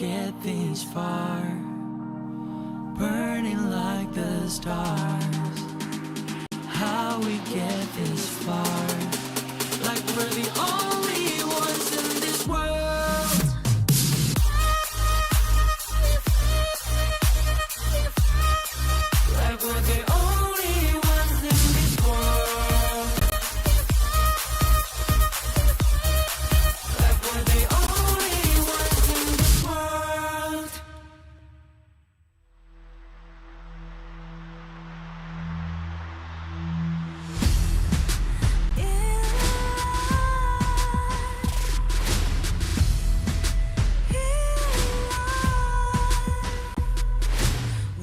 get this far, burning like the stars. How we get this far, like we're the only ones in this world. Like we're the only ones in this world. Like we're the only ones in this world.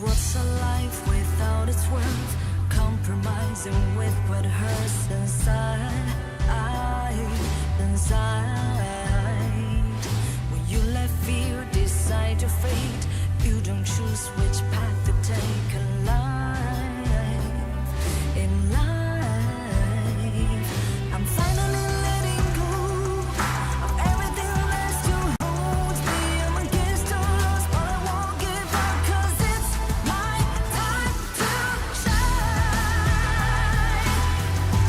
What's a life without its worth? Compromising with what hurts inside, inside. When you let fear decide your fate, you don't choose which path to take in life. In life, I'm finally letting go of everything that still holds me. I'm against the loss, but I won't give up, 'cause it's my time to shine.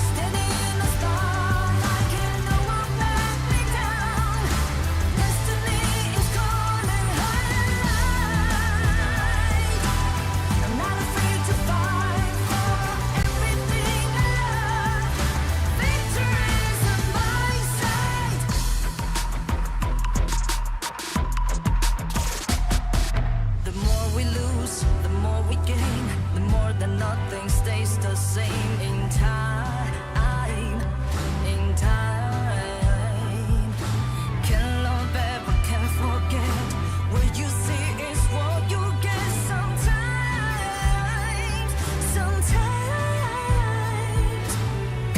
Standing in the spotlight, and no one let me down. Destiny is calling high. I'm not afraid to fight for everything I love. Victory is on my side. The more we lose, the more we gain. The more that nothing stays the same. In time, in time. Can't love ever, can't forget. What you see is what you get. Sometimes, sometimes.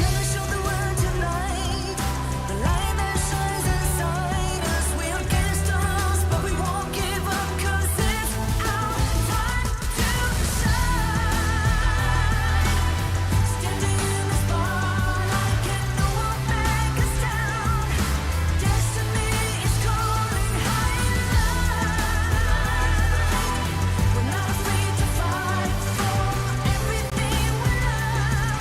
Gonna show the world tonight. The light that shines inside us. We're against the odds, but we won't give up, 'cause it's our time to shine. Standing in the spotlight, can no one back us down. Destiny is calling high in life. We're not afraid to fight for everything we love.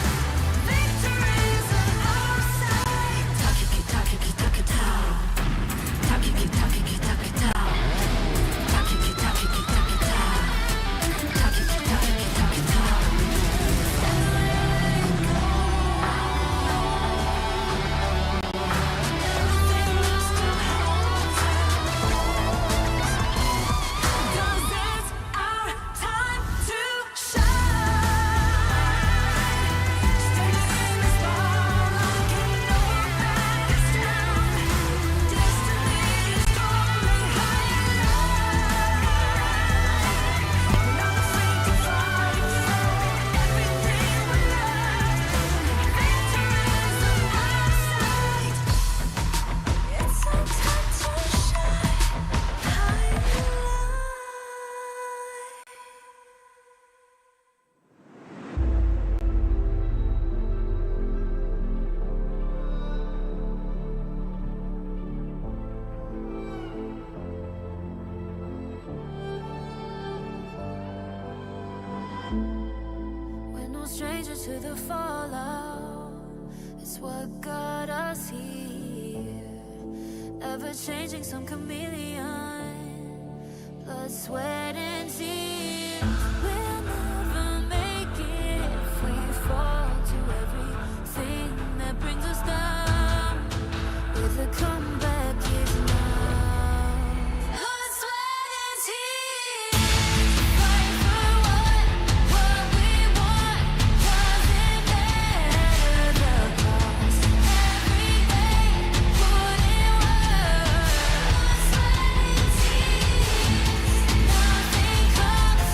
Victory is on our side. Takiki takiki takita. Takiki takiki takita. Takiki takiki takita. Takiki takiki takita. Everything that still holds us. 'Cause it's our time to shine. Standing in the spotlight, can no one back us down. Destiny is calling high in life. We're not afraid to fight for everything we love. Victory is on our side. It's our time to shine high in life. We're no strangers to the fallout. It's what got us here. Ever changing, some chameleon. Blood, sweat, and tears. We'll never make it if we fall to everything that brings us down. With a comeback is now. Blood, sweat, and tears. Fight for what we want. Doesn't matter the cost. Every day, put in work. Blood, sweat, and tears. Nothing comes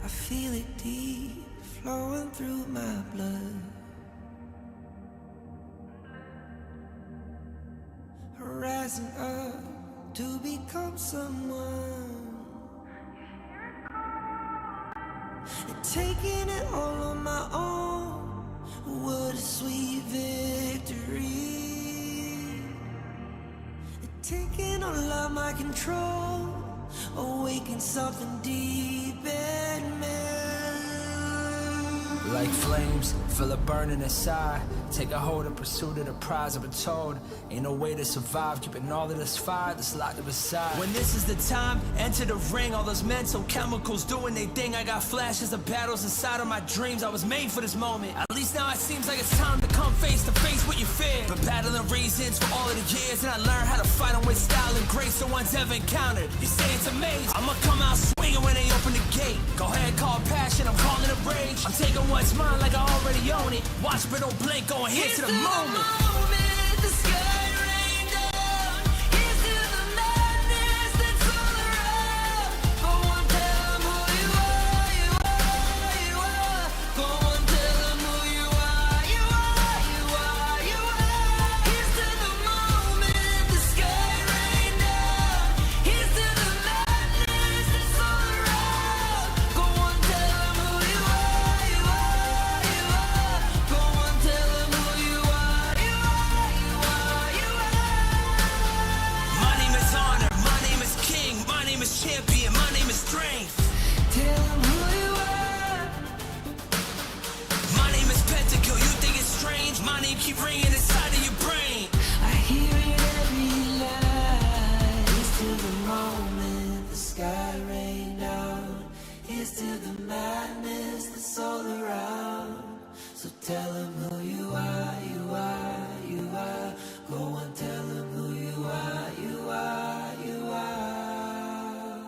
I feel it deep, flowing through my blood. Rising up to become someone, and taking it all on my own. What a sweet victory. And taking all of my control, awaken something deep in me. Like flames, feel it burning inside. Take a hold of pursuit of the prize. I've been told ain't no way to survive, keeping all of this fire that's locked up inside. When this is the time, enter the ring. All those mental chemicals doing their thing. I got flashes of battles inside of my dreams. I was made for this moment. At least now it seems like it's time to come face to face with your fear. Been battling reasons for all of the years, and I learned how to fight them with style and grace no one's ever encountered. You say it's amazing, I'ma come out swinging when they open the gate. Go ahead, call passion, I'm calling it rage. I'm taking what's mine like I already own it. Watch but don't blink, going here to the moment. The sky rained down. Here's to the madness that's all around. Go on, tell them who you are, you are, you are. Go on, tell them who you are, you are, you are, you are. Here's to the moment, the sky rained down. Here's to the madness that's all around. Go on, tell them who you are, you are, you are. Go on, tell them who you are, you are, you are, you are. My name is honor, my name is king, my name is champion, my name is strength. Tell them who you are. My name is Pentakill, you think it's strange? My name keep ringing inside of your brain. I hear it every night. Here's to the moment the sky rained down. Here's to the madness that's all around. So tell them who you are, you are, you are. Go on, tell them who you are, you are, you are.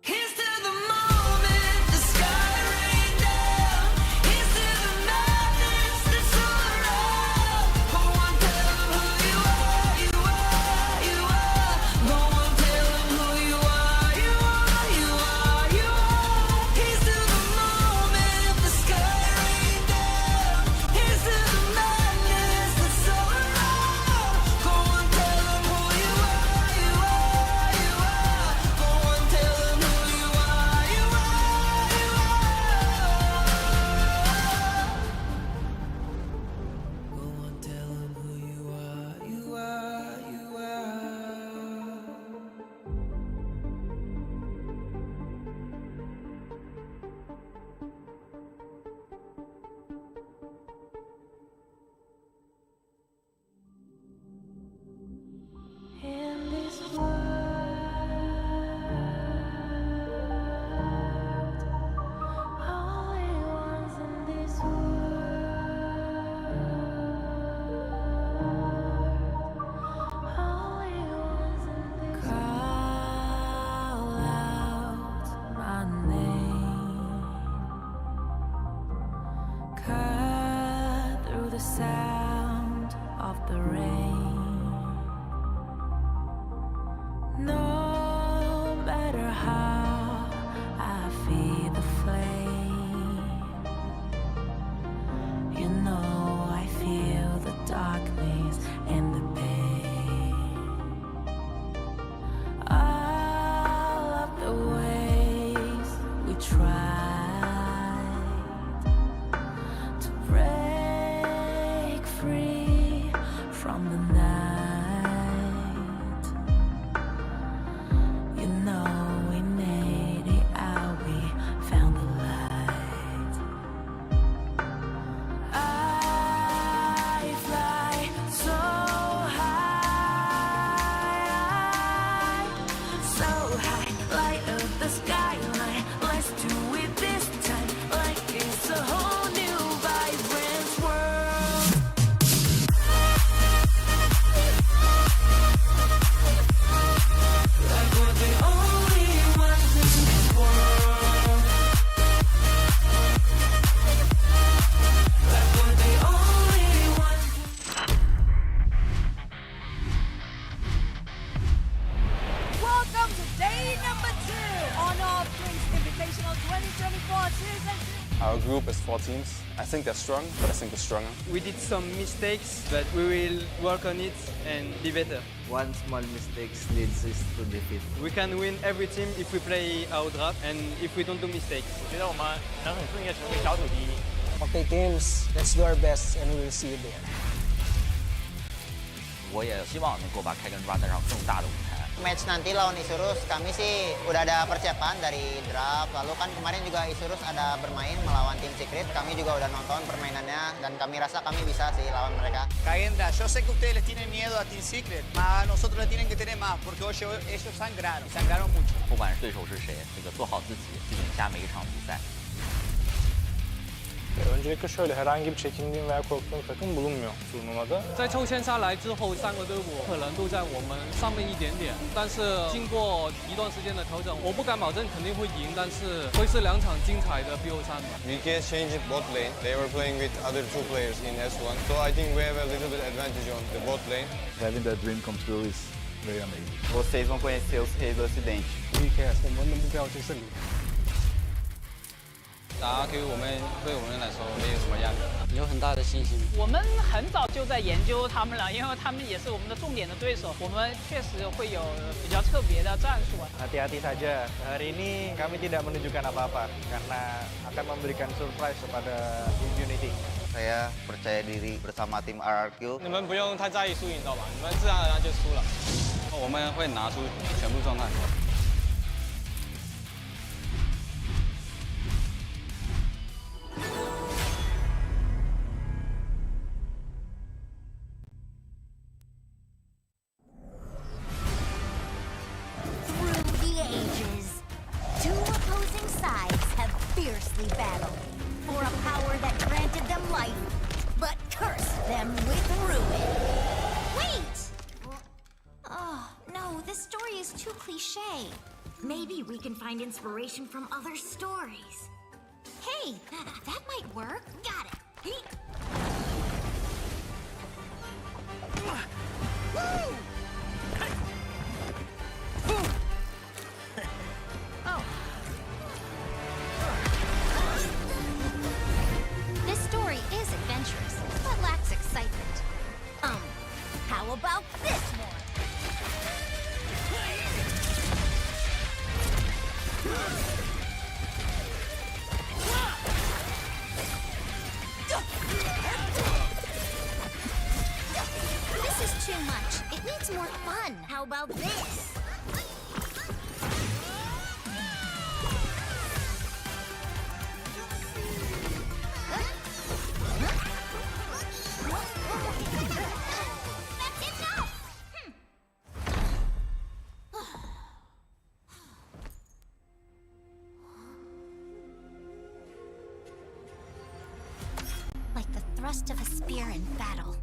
Here's to the moment the sky rained down. Here's to the madness that's all around. Go on, tell them who you are, you are, you are. Go on, tell them who you are, you are, you are, you are. Here's to the moment the sky rained down. Here's to the madness that's all around. Go on, tell them who you are, you are, you are. Go on, tell them who you are, you are, you are. Go on, tell them who you are, you are, you are. In this world, only ones in this world, only ones in this call out my name, cut through the sound of the rain. No matter how I feed the flame, you know I feel the darkness and the pain. All of the ways we tried to break free from the night. You know we made it out, we found the light. I fly so high, light up the skyline. Let's do Our group is 4 teams. I think they're strong, but I think we're stronger. We did some mistakes, but we will work on it and be better. One small mistake leads us to defeat. We can win every team if we play our draft and if we don't do mistakes. 我觉得我们能很顺利的成为小组第一。 Okay, teams, let's do our best and we'll see you there. 我也希望能够把开根抓带上更大的舞台。 Match nanti lawan Isurus, kami sih udah ada persiapan dari draft. Lalu kan kemarin juga Isurus ada bermain melawan tim Secret. Kami juga udah nonton permainannya dan kami rasa kami bisa sih lawan mereka. Cagendra, yo sé que ustedes les tienen miedo a Team Secret, mas a nosotros les tienen que tener más, porque hoy ellos sangraron, y sangraron mucho. 不管是对手是谁，这个做好自己，去赢下每一场比赛。 Öncelikle şöyle herhangi bir çekindiğim veya korktuğum takım bulunmuyor turnuvada. 在抽签下来之后，3个队伍可能都在我们上面一点点，但是经过一段时间的调整，我不敢保证肯定会赢，但是会是2场精彩的 BO3 吧。 We can change it bot lane. They were playing with other 2 players in S1, so I think we have a little bit advantage on the bot lane. Having that dream come true is very amazing. Vocês vão conhecer os reis do Ocidente. Yes, 我们的目标就是胜利。 打 RQ 对我们来说没有什么压力，有很大的信心。我们很早就在研究他们了，因为他们也是我们的重点的对手。我们确实会有比较特别的战术。 Hati-hati saja. Hari ini kami tidak menunjukkan apa-apa karena akan memberikan surprise kepada Unity. Saya percaya diri bersama tim RRQ. 你们不用太在意输赢，知道吧？你们自然而然就输了。我们会拿出全部状态。 Fiercely battled for a power that granted them life, but cursed them with ruin. Wait! Oh, no, this story is too cliche. Maybe we can find inspiration from other stories. Hey, that might work. Got it. Woo! Oh. This story is adventurous, but lacks excitement. How about this one? This is too much. It needs more fun. How about this? Like the thrust of a spear in battle.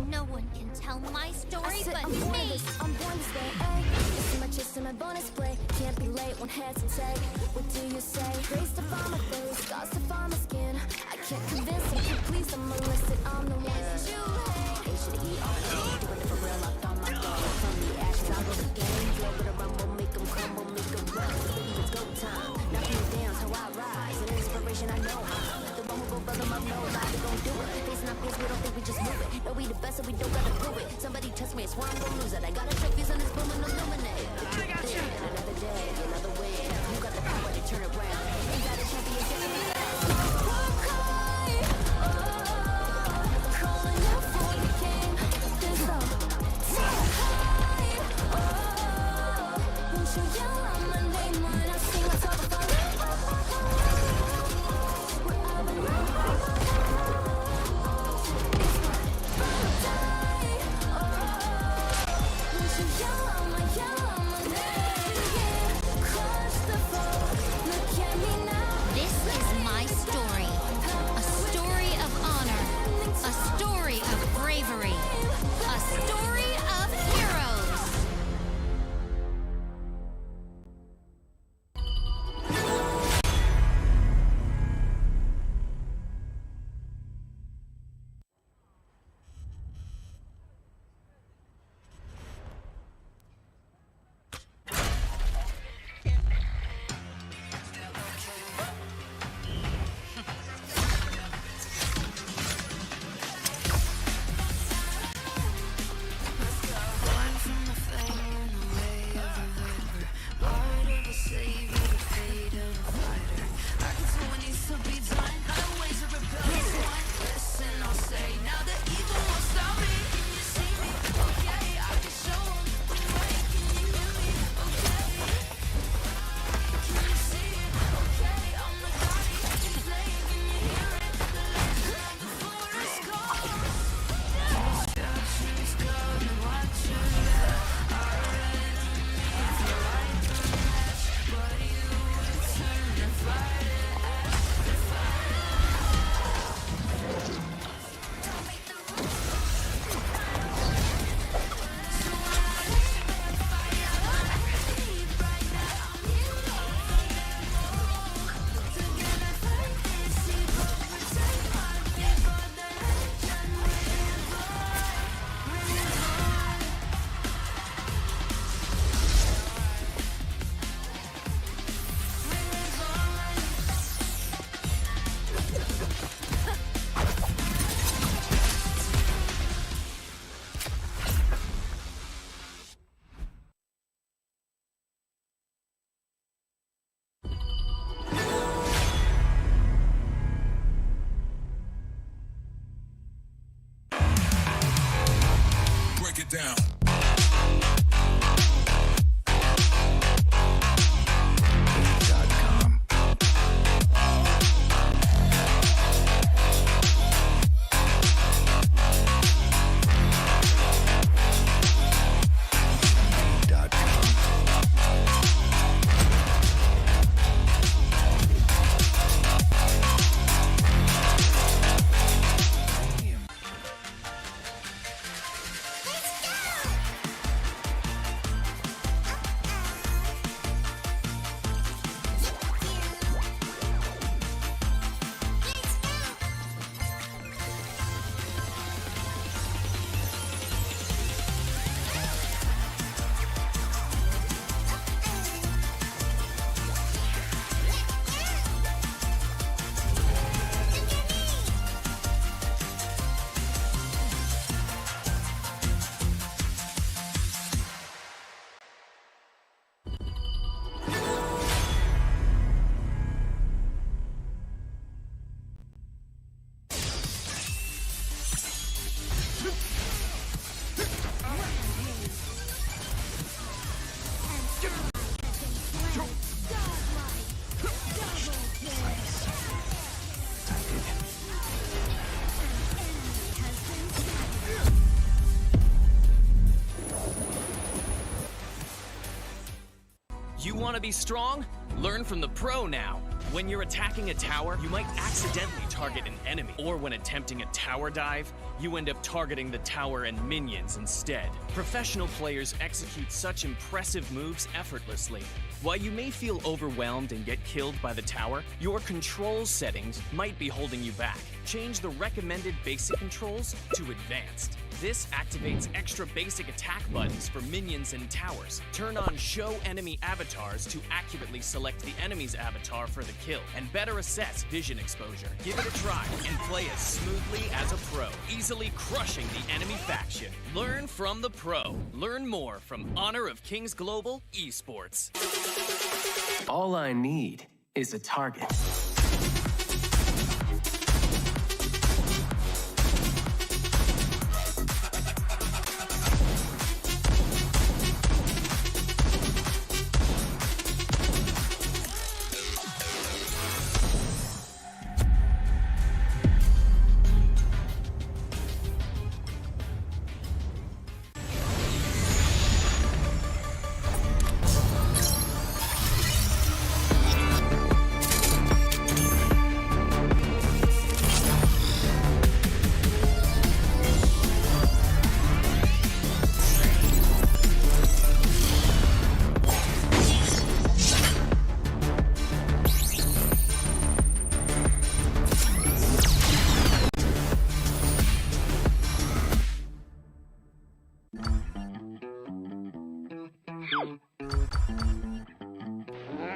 No one can tell my story but me. I'm born this way, ay. This is my chest and my bonus play. Can't be late, won't hesitate. What do you say? Grace to find my face, scars to find my skin. I can't convince them, can't please them unless that I'm the one that you hate. They should eat all the day, doing it for real, I found my goal. From the ashes, I go the game. Flow with a rumble, make them crumble, make them run. Baby, it's go time. Knock me down, how I rise. An inspiration, I know how. The one who go brother, my no lie, they gon' do it. Facing our peers, we don't think we just move it. No, we the best, and we don't gotta prove it. Somebody test me, I swear I'm gon' lose it. I got a trophies on this boom and illuminate. I got you. Another day, another win. You got the power to turn around. Ain't got a champion, get me out. Calling out for the game. This song. Won't you yell out my name when I sing a song about it? I've been Call be strong? Learn from the pro now. When you're attacking a tower, you might accidentally target an enemy. Or when attempting a tower dive, you end up targeting the tower and minions instead. Professional players execute such impressive moves effortlessly. While you may feel overwhelmed and get killed by the tower, your control settings might be holding you back. Change the recommended basic controls to advanced. This activates extra basic attack buttons for minions and towers. Turn on show enemy avatars to accurately select the enemy's avatar for the kill and better assess vision exposure. Give it a try and play as smoothly as a pro, easily crushing the enemy faction. Learn from the pro. Learn more from Honor of Kings Global Esports. All I need is a target.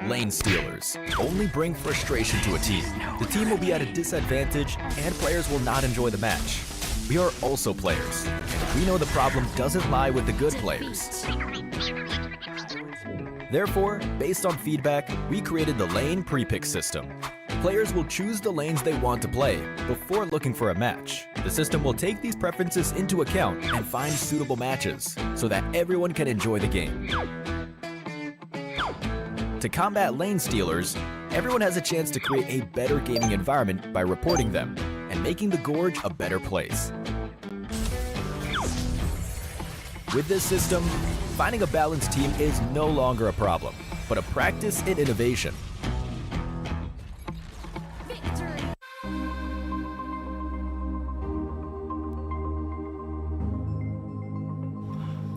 Lane stealers only bring frustration to a team. The team will be at a disadvantage and players will not enjoy the match. We are also players, and we know the problem doesn't lie with the good players. Therefore, based on feedback, we created the lane pre-pick system. Players will choose the lanes they want to play before looking for a match. The system will take these preferences into account and find suitable matches so that everyone can enjoy the game. To combat lane stealers, everyone has a chance to create a better gaming environment by reporting them and making the Gorge a better place. With this system, finding a balanced team is no longer a problem, but a practice in innovation.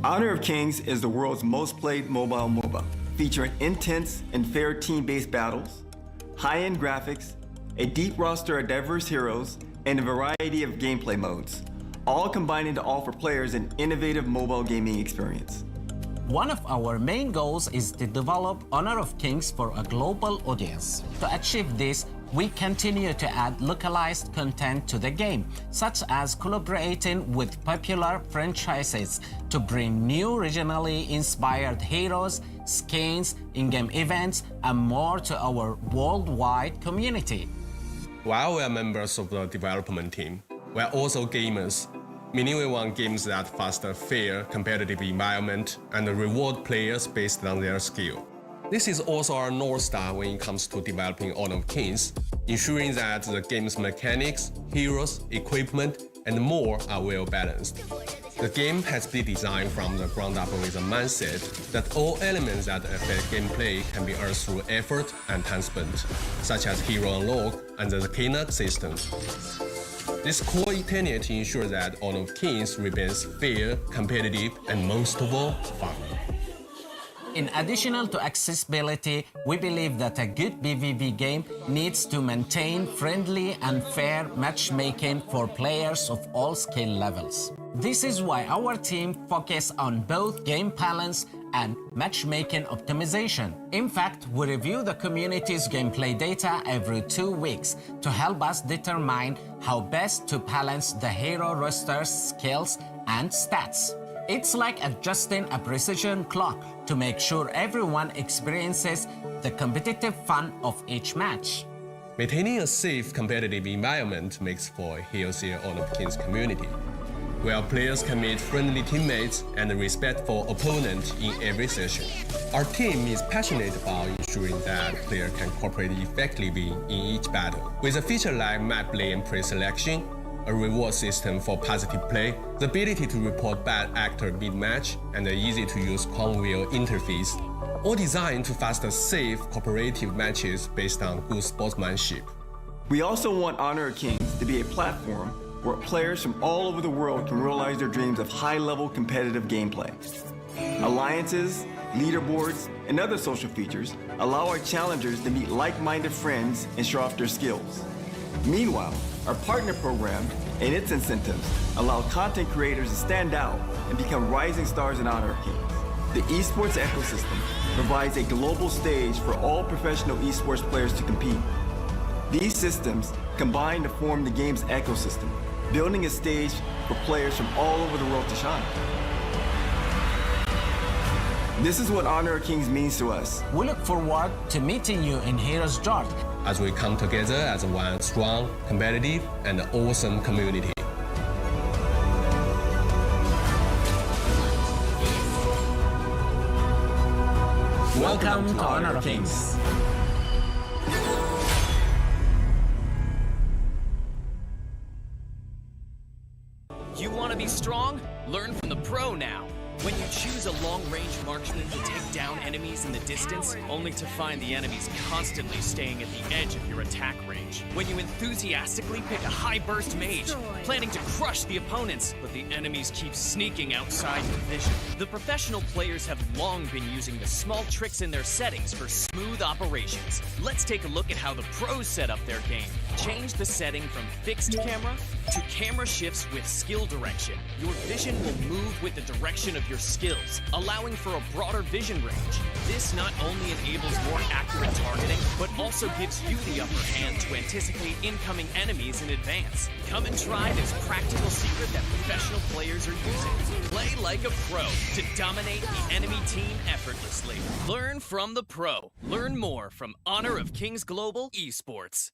Honor of Kings is the world's most played mobile MOBA, featuring intense and fair team-based battles, high-end graphics, a deep roster of diverse heroes, and a variety of gameplay modes, all combining to offer players an innovative mobile gaming experience. One of our main goals is to develop Honor of Kings for a global audience. To achieve this, we continue to add localized content to the game, such as collaborating with popular franchises to bring new regionally inspired heroes, skins, in-game events, and more to our worldwide community. While we are members of the development team, we are also gamers, meaning we want games that foster fair, competitive environment and reward players based on their skill. This is also our North Star when it comes to developing Honor of Kings, ensuring that the game's mechanics, heroes, equipment, and more are well balanced. The game has been designed from the ground up with a mindset that all elements that affect gameplay can be earned through effort and time spent, such as hero unlock and the Kena system. This core tenet ensures that Honor of Kings remains fair, competitive, and most of all, fun. In addition to accessibility, we believe that a good PvP game needs to maintain friendly and fair matchmaking for players of all skill levels. This is why our team focuses on both game balance and matchmaking optimization. In fact, we review the community's gameplay data every 2 weeks to help us determine how best to balance the hero roster's skills and stats. It's like adjusting a precision clock to make sure everyone experiences the competitive fun of each match. Maintaining a safe, competitive environment makes for a healthier Honor of Kings community, where players can meet friendly teammates and respectful opponents in every session. Our team is passionate about ensuring that players can cooperate effectively in each battle. With a feature like map lane pre-selection, a reward system for positive play, the ability to report bad actor mid-match, and the easy-to-use Conwheel interface, all designed to foster safe, cooperative matches based on good sportsmanship. We also want Honor of Kings to be a platform where players from all over the world can realize their dreams of high-level competitive gameplay. Alliances, leaderboards, and other social features allow our challengers to meet like-minded friends and show off their skills. Meanwhile, our partner program and its incentives allow content creators to stand out and become rising stars in Honor of Kings. The esports ecosystem provides a global stage for all professional esports players to compete. These systems combine to form the game's ecosystem, building a stage for players from all over the world to shine. This is what Honor of Kings means to us. We look forward to meeting you in Heroes Jour as we come together as one strong, competitive, and awesome community. Welcome to Honor of Kings. You want to be strong? Learn from the pro now. When you choose a long-range marksman to take down enemies in the distance, only to find the enemies constantly staying at the edge of your attack range. When you enthusiastically pick a high-burst mage, planning to crush the opponents, but the enemies keep sneaking outside your vision. The professional players have long been using the small tricks in their settings for smooth operations. Let's take a look at how the pros set up their game. Change the setting from fixed camera to camera shifts with skill direction. Your vision will move with the direction of your skills, allowing for a broader vision range. This not only enables more accurate targeting, but also gives you the upper hand to anticipate incoming enemies in advance. Come and try this practical secret that professional players are using. Play like a pro to dominate the enemy team effortlessly. Learn from the pro. Learn more from Honor of Kings Global Esports.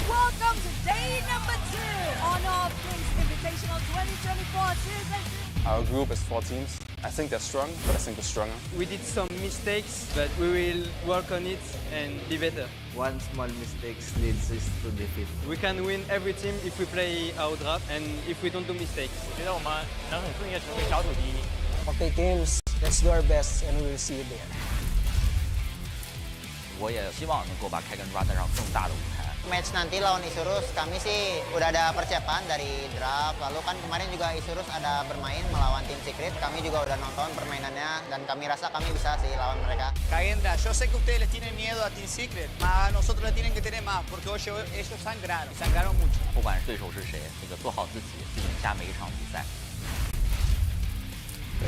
Welcome to day number 2 on Honor of Kings Invitational 2024 season. Our group is 4 teams. I think they're strong, but I think we're stronger. We did some mistakes, but we will work on it and be better. One small mistake leads us to defeat. We can win every team if we play our draft and if we don't do mistakes. 我觉得我们能很顺利的成为小组第一。 Okay, teams, let's do our best and we will see you there. 我也希望能够把开根抓得上更大的舞台。 Match nanti lawan Isurus, kami sih udah ada persiapan dari draft. Lalu kan kemarin juga Isurus ada bermain melawan tim Secret. Kami juga udah nonton permainannya dan kami rasa kami bisa sih lawan mereka. Cagendra, yo sé que ustedes les tienen miedo a Team Secret, mas nosotros le tienen que tener más, porque hoy ellos sangraron mucho. 不管是对手是谁，做好自己，去赢下每一场比赛。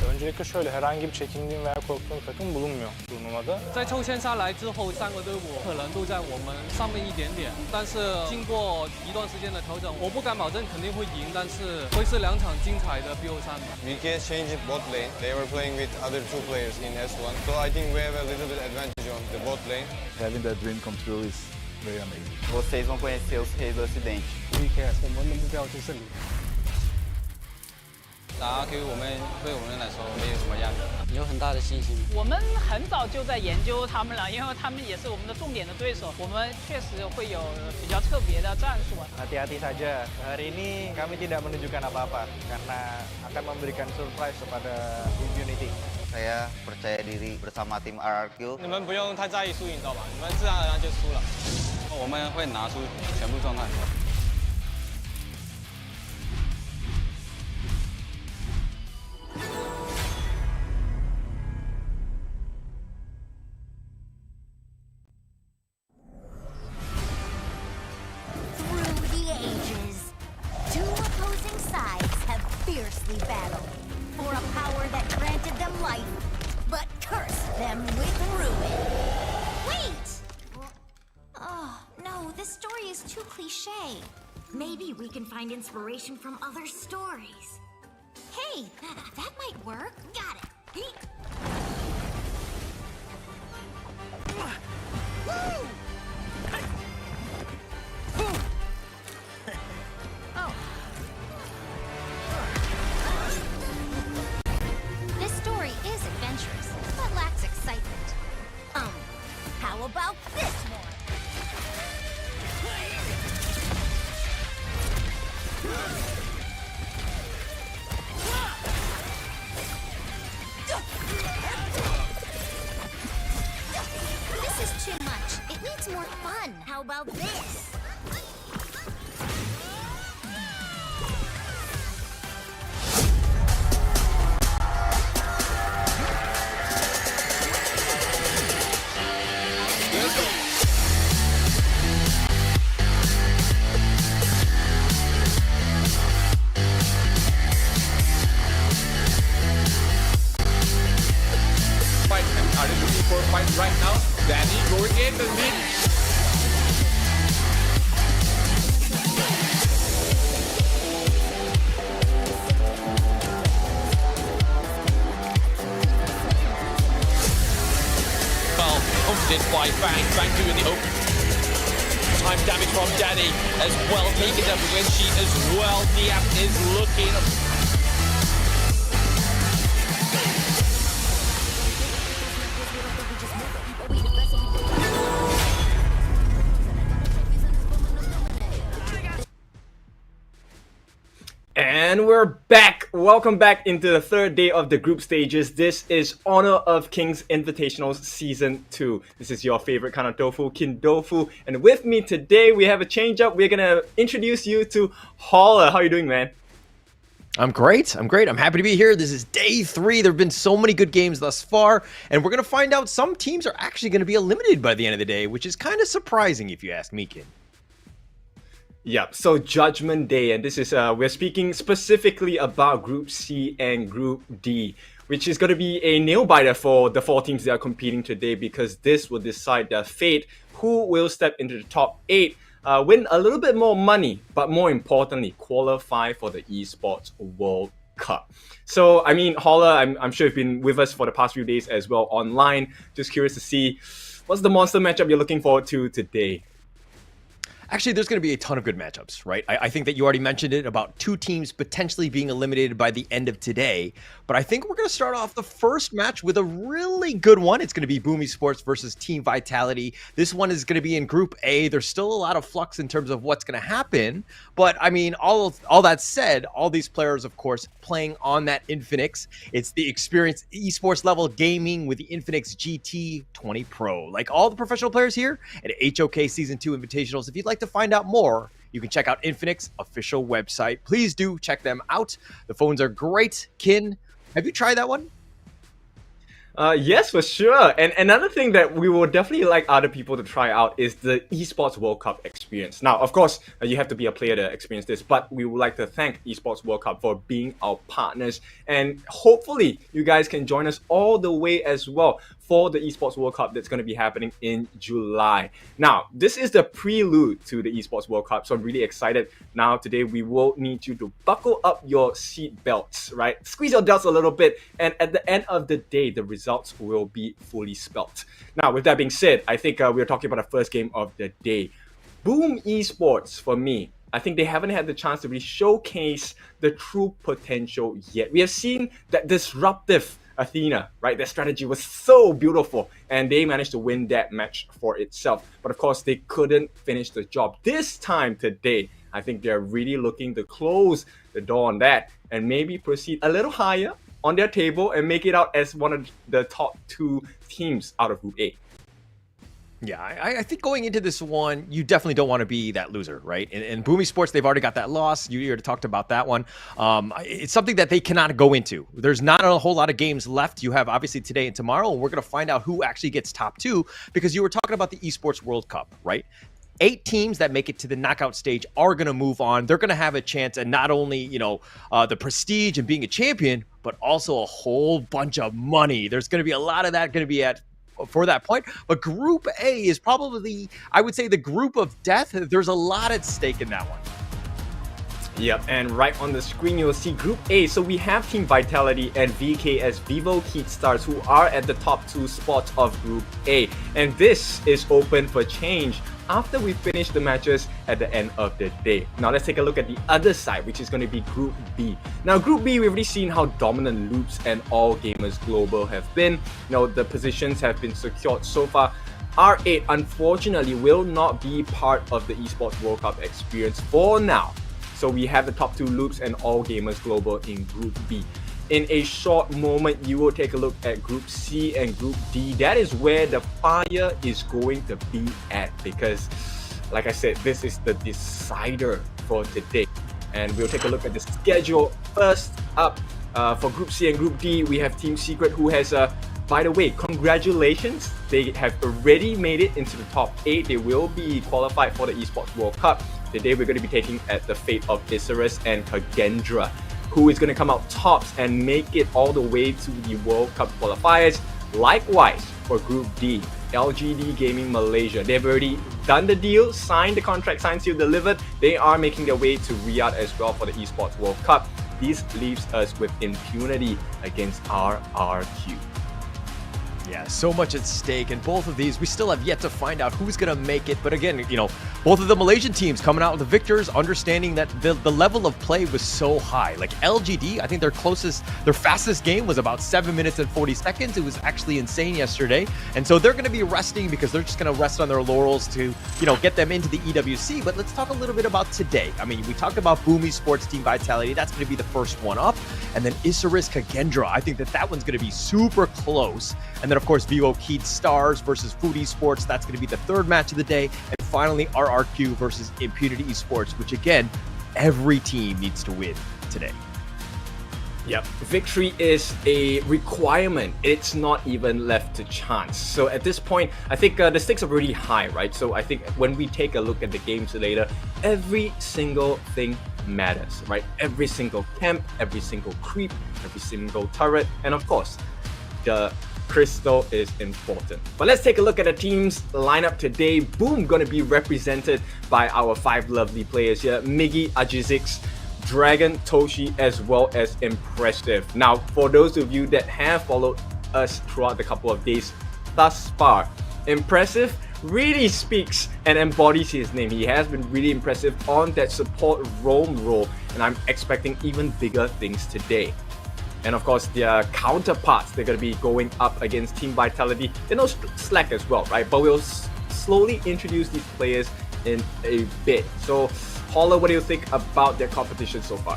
Öncelikle şöyle herhangi bir çekindiğim veya korktuğum takım bulunmuyor turnuvada. 在抽签下来之后，3个队伍可能都在我们上面一点点，但是经过一段时间的调整，我不敢保证肯定会赢，但是会是2场精彩的 BO3 吧。VK changed bot lane. They were playing with other 2 players in S1, so I think we have a little bit advantage on the bot lane. Having that dream come true is very amazing. Vocês vão conhecer os reis do Ocidente. We care，我们的目标就是胜利。打 RQ 对我们来说没有什么压力，有很大的信心。我们很早就在研究他们了，因为他们也是我们的重点的对手。我们确实会有比较特别的战术。Hati-hati saja, hari ini kami tidak menunjukkan apa-apa karena akan memberikan surprise kepada Immunity. Saya percaya diri bersama tim RRQ. 你们不用太在意输赢，知道吧？你们自然而然就输了。我们会拿出全部状态。Fiercely battled for a power that granted them life, but cursed them with ruin. Wait! Oh, no, this story is too cliche. Maybe we can find inspiration from other stories. Hey, that might work. Got it. Woo! Oh. This story is adventurous, but lacks excitement. How about this one? This is too much. It needs more fun. How about this? Fight right now. Danny going in the lead. Well, confident by Bang. Bang doing the hook. Time damage from Danny as well. Taking up the win sheet as well. Niap is looking. And we're back! Welcome back into the third day of the group stages. This is Honor of Kings Invitationals Season 2. This is your favorite kind of tofu, Kin Dofu. And with me today, we have a change up. We're gonna introduce you to Holler. How are you doing, man? I'm great. I'm happy to be here. This is day 3. There have been so many good games thus far. And we're going to find out some teams are actually going to be eliminated by the end of the day, which is kind of surprising if you ask me, Kin. Yep, so Judgment Day, and this is we're speaking specifically about Group C and Group D, which is going to be a nail-biter for the 4 teams that are competing today, because this will decide their fate, who will step into the top 8, win a little bit more money, but more importantly, qualify for the Esports World Cup. So, I mean, Holler, I'm sure you've been with us for the past few days as well online. Just curious to see, what's the monster matchup you're looking forward to today? Actually, there's going to be a ton of good matchups, right? I think that you already mentioned it about 2 teams potentially being eliminated by the end of today. But I think we're going to start off the first match with a really good one. It's going to be Boom Sports versus Team Vitality. This one is going to be in Group A. There's still a lot of flux in terms of what's going to happen. But I mean, all that said, all these players, of course, playing on that Infinix. It's the experienced esports level gaming with the Infinix GT 20 Pro. Like all the professional players here at HOK Season 2 Invitationals. If you'd like to find out more, you can check out Infinix official website. Please do check them out. The phones are great. Kin, have you tried that one? Yes, for sure. And another thing that we would definitely like other people to try out is the Esports World Cup experience. Now, of course, you have to be a player to experience this, but we would like to thank Esports World Cup for being our partners. And hopefully, you guys can join us all the way as well for the Esports World Cup that's going to be happening in July. Now, this is the prelude to the Esports World Cup, so I'm really excited. Now, today, we will need you to buckle up your seat belts, right? Squeeze your delts a little bit, and at the end of the day, the results will be fully spelt. Now, with that being said, I think we're talking about the first game of the day. Boom Esports, for me, I think they haven't had the chance to really showcase the true potential yet. We have seen that disruptive Athena, right? Their strategy was so beautiful and they managed to win that match for itself. But of course, they couldn't finish the job. This time today, I think they're really looking to close the door on that and maybe proceed a little higher on their table and make it out as one of the top 2 teams out of Group A. Yeah, I think going into this one, you definitely don't want to be that loser, right? In Boom Esports, they've already got that loss. You already talked about that one. It's something that they cannot go into. There's not a whole lot of games left. You have obviously today and tomorrow, and we're going to find out who actually gets top 2 because you were talking about the Esports World Cup, right? 8 teams that make it to the knockout stage are going to move on. They're going to have a chance at not only, the prestige and being a champion, but also a whole bunch of money. There's going to be a lot of that going to be for that point. But Group A is probably, I would say, the group of death. There's a lot at stake in that one. Yep, and right on the screen you'll see Group A. So we have Team Vitality and VKS Vivo Heat Stars who are at the top 2 spots of Group A. And this is open for change after we finish the matches at the end of the day. Now let's take a look at the other side, which is going to be Group B. Now Group B, we've already seen how dominant Loops and All Gamers Global have been. The positions have been secured so far. R8 unfortunately will not be part of the Esports World Cup experience for now. So we have the top 2 Loops and All Gamers Global in Group B. In a short moment, you will take a look at Group C and Group D. That is where the fire is going to be at because, like I said, this is the decider for today. And we'll take a look at the schedule. First up, for Group C and Group D, we have Team Secret who has by the way, congratulations. They have already made it into the top 8. They will be qualified for the Esports World Cup. Today, we're going to be taking at the fate of Isurus and Kagendra, who is going to come out tops and make it all the way to the World Cup qualifiers. Likewise, for Group D, LGD Gaming Malaysia. They've already done the deal, signed the contract, signed, sealed, delivered. They are making their way to Riyadh as well for the Esports World Cup. This leaves us with impunity against RRQ. Yeah, so much at stake, and both of these, we still have yet to find out who's going to make it. But again, both of the Malaysian teams coming out with the victors, understanding that the level of play was so high. Like LGD, I think their fastest game was about 7 minutes and 40 seconds. It was actually insane yesterday. And so they're going to be resting because they're just going to rest on their laurels to, get them into the EWC. But let's talk a little bit about today. I mean, we talked about Boom Esports Team Vitality. That's going to be the first one up. And then Isurus Kagendra. I think that one's going to be super close. And then, of course, Vivo Heat Stars versus Food Esports. That's going to be the third match of the day. And finally, RRQ versus Impunity Esports, which, again, every team needs to win today. Yep, victory is a requirement. It's not even left to chance. So at this point, I think the stakes are really high, right? So I think when we take a look at the games later, every single thing matters, right? Every single camp, every single creep, every single turret, and of course, the crystal is important. But let's take a look at the team's lineup today. Boom, gonna be represented by our 5 lovely players here. Miggy, Ajizix, Dragon, Toshi, as well as Impressive. Now, for those of you that have followed us throughout the couple of days thus far, Impressive really speaks and embodies his name. He has been really impressive on that support roam role, and I'm expecting even bigger things today. And of course, their counterparts, they're going to be going up against Team Vitality. They're no slack as well, right? But we'll slowly introduce these players in a bit. So, Holler, what do you think about their competition so far?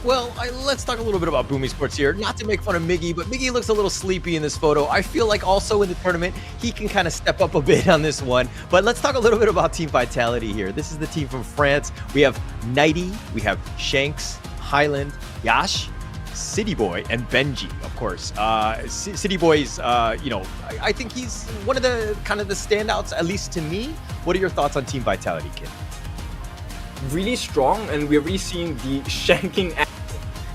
Well, let's talk a little bit about Boom Esports here. Not to make fun of Miggy, but Miggy looks a little sleepy in this photo. I feel like also in the tournament, he can kind of step up a bit on this one. But let's talk a little bit about Team Vitality here. This is the team from France. We have Nighty, we have Shanks, Highland, Yash, City Boy, and Benji, of course. City Boy's, I think he's one of the kind of the standouts, at least to me. What are your thoughts on Team Vitality, Kid? Really strong, and we've already seen the shanking act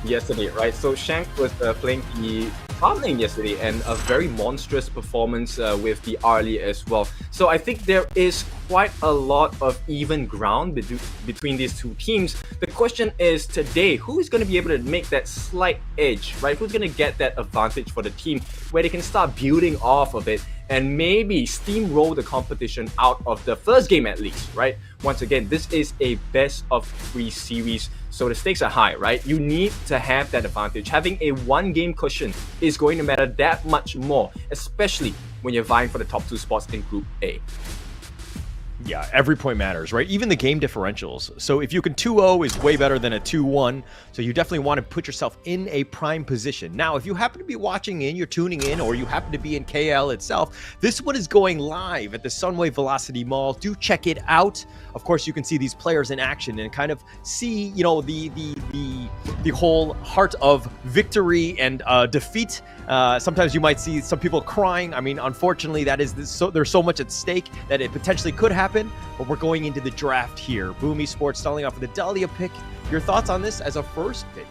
yesterday, right? So Shank was playing the farm lane yesterday, and a very monstrous performance with the early as well. So I think there is quite a lot of even ground between these two teams. The question is today, who is going to be able to make that slight edge, right? Who's going to get that advantage for the team where they can start building off of it and maybe steamroll the competition out of the first game at least, right? Once again, this is a best of 3 series, so the stakes are high, right? You need to have that advantage. Having a 1-game cushion is going to matter that much more, especially when you're vying for the top 2 spots in Group A. Yeah, every point matters, right? Even the game differentials. So if you can 2-0 is way better than a 2-1. So you definitely want to put yourself in a prime position. Now, if you happen to be watching in, you're tuning in, or you happen to be in KL itself, this one is going live at the Sunway Velocity Mall. Do check it out. Of course, you can see these players in action and kind of see, you know, the whole heart of victory and defeat. Sometimes you might see some people crying. I mean, unfortunately, there's so much at stake that it potentially could happen, but we're going into the draft here. Boom Esports starting off with a Dahlia pick. Your thoughts on this as a first pick?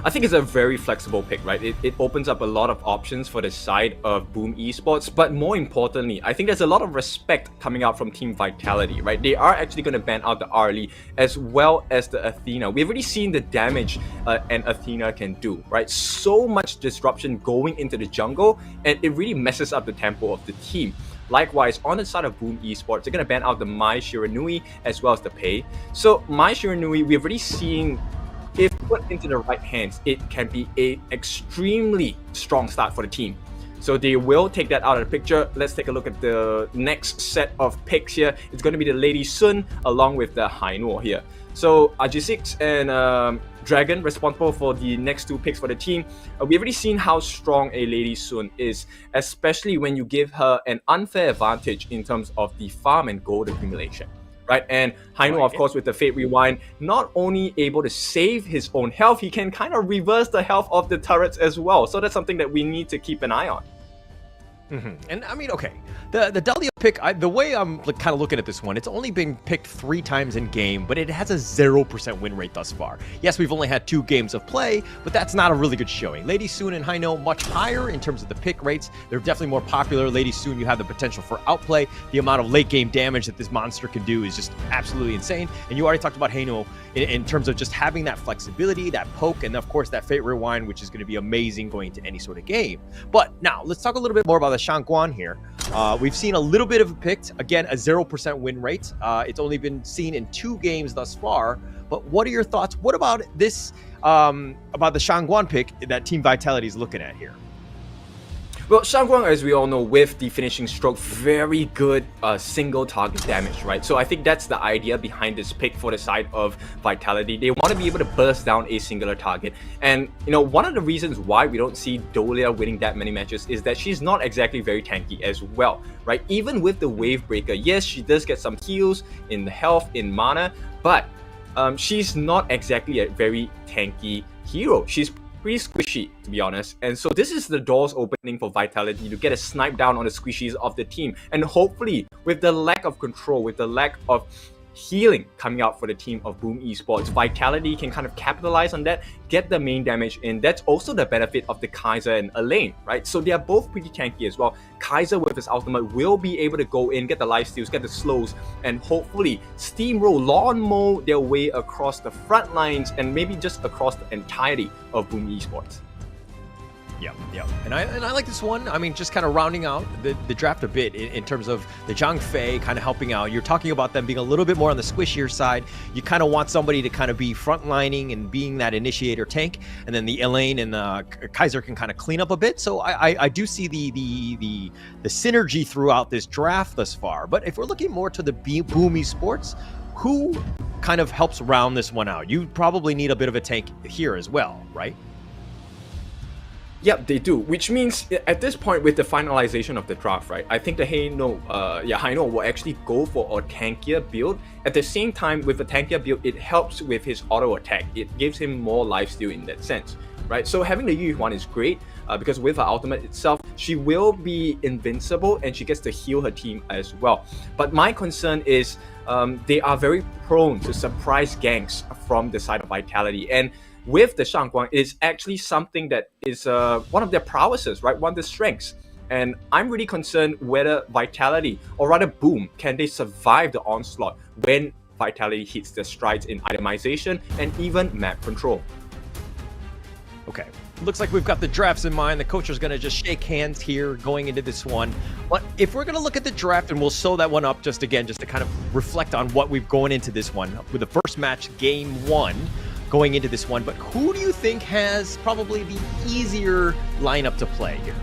I think it's a very flexible pick, right? It opens up a lot of options for the side of Boom Esports, but more importantly, I think there's a lot of respect coming out from Team Vitality, right? They are actually going to ban out the Arlie as well as the Athena. We've already seen the damage an Athena can do, right? So much disruption going into the jungle, and it really messes up the tempo of the team. Likewise, on the side of Boom Esports, they're going to ban out the Mai Shiranui as well as the Pei. So Mai Shiranui, we've already seen, if put into the right hands, it can be an extremely strong start for the team. So they will take that out of the picture. Let's take a look at the next set of picks here. It's going to be the Lady Sun along with the Hainuo here. So RG6 and Dragon responsible for the next 2 picks for the team. We've already seen how strong a Lady Sun is, especially when you give her an unfair advantage in terms of the farm and gold accumulation. Right, and Hainuo, of course, with the Fate Rewind, not only able to save his own health, he can kind of reverse the health of the turrets as well. So that's something that we need to keep an eye on. And I mean, okay, the Dahlia pick, the way I'm kind of looking at this one, it's only been picked 3 times in game, but it has a 0% win rate thus far. Yes, we've only had 2 games of play, but that's not a really good showing. Lady Sun and Hainuo much higher in terms of the pick rates. They're definitely more popular. Lady Sun, you have the potential for outplay. The amount of late game damage that this monster can do is just absolutely insane. And you already talked about Hainuo in terms of just having that flexibility, that poke, and of course that Fate Rewind, which is going to be amazing going into any sort of game. But now let's talk a little bit more about the Shangguan here. We've seen a little bit of a pick, again, a 0% win rate. It's only been seen in 2 games thus far. But what are your thoughts? What about this, about the Shangguan pick that Team Vitality is looking at here? Well, Shangguan, as we all know, with the finishing stroke, very good single target damage, right? So I think that's the idea behind this pick for the side of Vitality. They want to be able to burst down a singular target. And, you know, one of the reasons why we don't see Dahlia winning that many matches is that she's not exactly very tanky as well, right? Even with the Wave Breaker, yes, she does get some heals in the health, in mana, but she's not exactly a very tanky hero. She's pretty squishy, to be honest. And so this is the doors opening for Vitality to get a snipe down on the squishies of the team. And hopefully, with the lack of control, with the lack of healing coming out for the team of Boom Esports, Vitality can kind of capitalize on that, get the main damage in. That's also the benefit of the Kaiser and Elaine, right? So they are both pretty tanky as well. Kaiser with his ultimate will be able to go in, get the lifesteals, get the slows, and hopefully steamroll, lawn mow their way across the front lines and maybe just across the entirety of Boom Esports. Yeah. And I like this one. I mean, just kind of rounding out the draft a bit in terms of the Zhang Fei kind of helping out. You're talking about them being a little bit more on the squishier side. You kind of want somebody to kind of be frontlining and being that initiator tank. And then the Elaine and the Kaiser can kind of clean up a bit. So I do see the synergy throughout this draft thus far. But if we're looking more to the Boom Esports, who kind of helps round this one out? You probably need a bit of a tank here as well, right? Yep, they do. Which means at this point, with the finalization of the draft, right, I think the Hainuo will actually go for a tankier build. At the same time, with a tankier build, it helps with his auto attack. It gives him more lifesteal in that sense, right? So having the Yu Yuan is great because with her ultimate itself, she will be invincible and she gets to heal her team as well. But my concern is they are very prone to surprise ganks from the side of Vitality. And with the Shangguang is actually something that is one of their prowesses, right? One of their strengths. And I'm really concerned whether Vitality, or rather Boom, can they survive the onslaught when Vitality hits their strides in itemization and even map control. Okay. Looks like we've got the drafts in mind. The coach is going to just shake hands here going into this one. But if we're going to look at the draft, and we'll sew that one up just to kind of reflect on what we've going into this one with the first match, game 1, going into this one. But who do you think has probably the easier lineup to play here?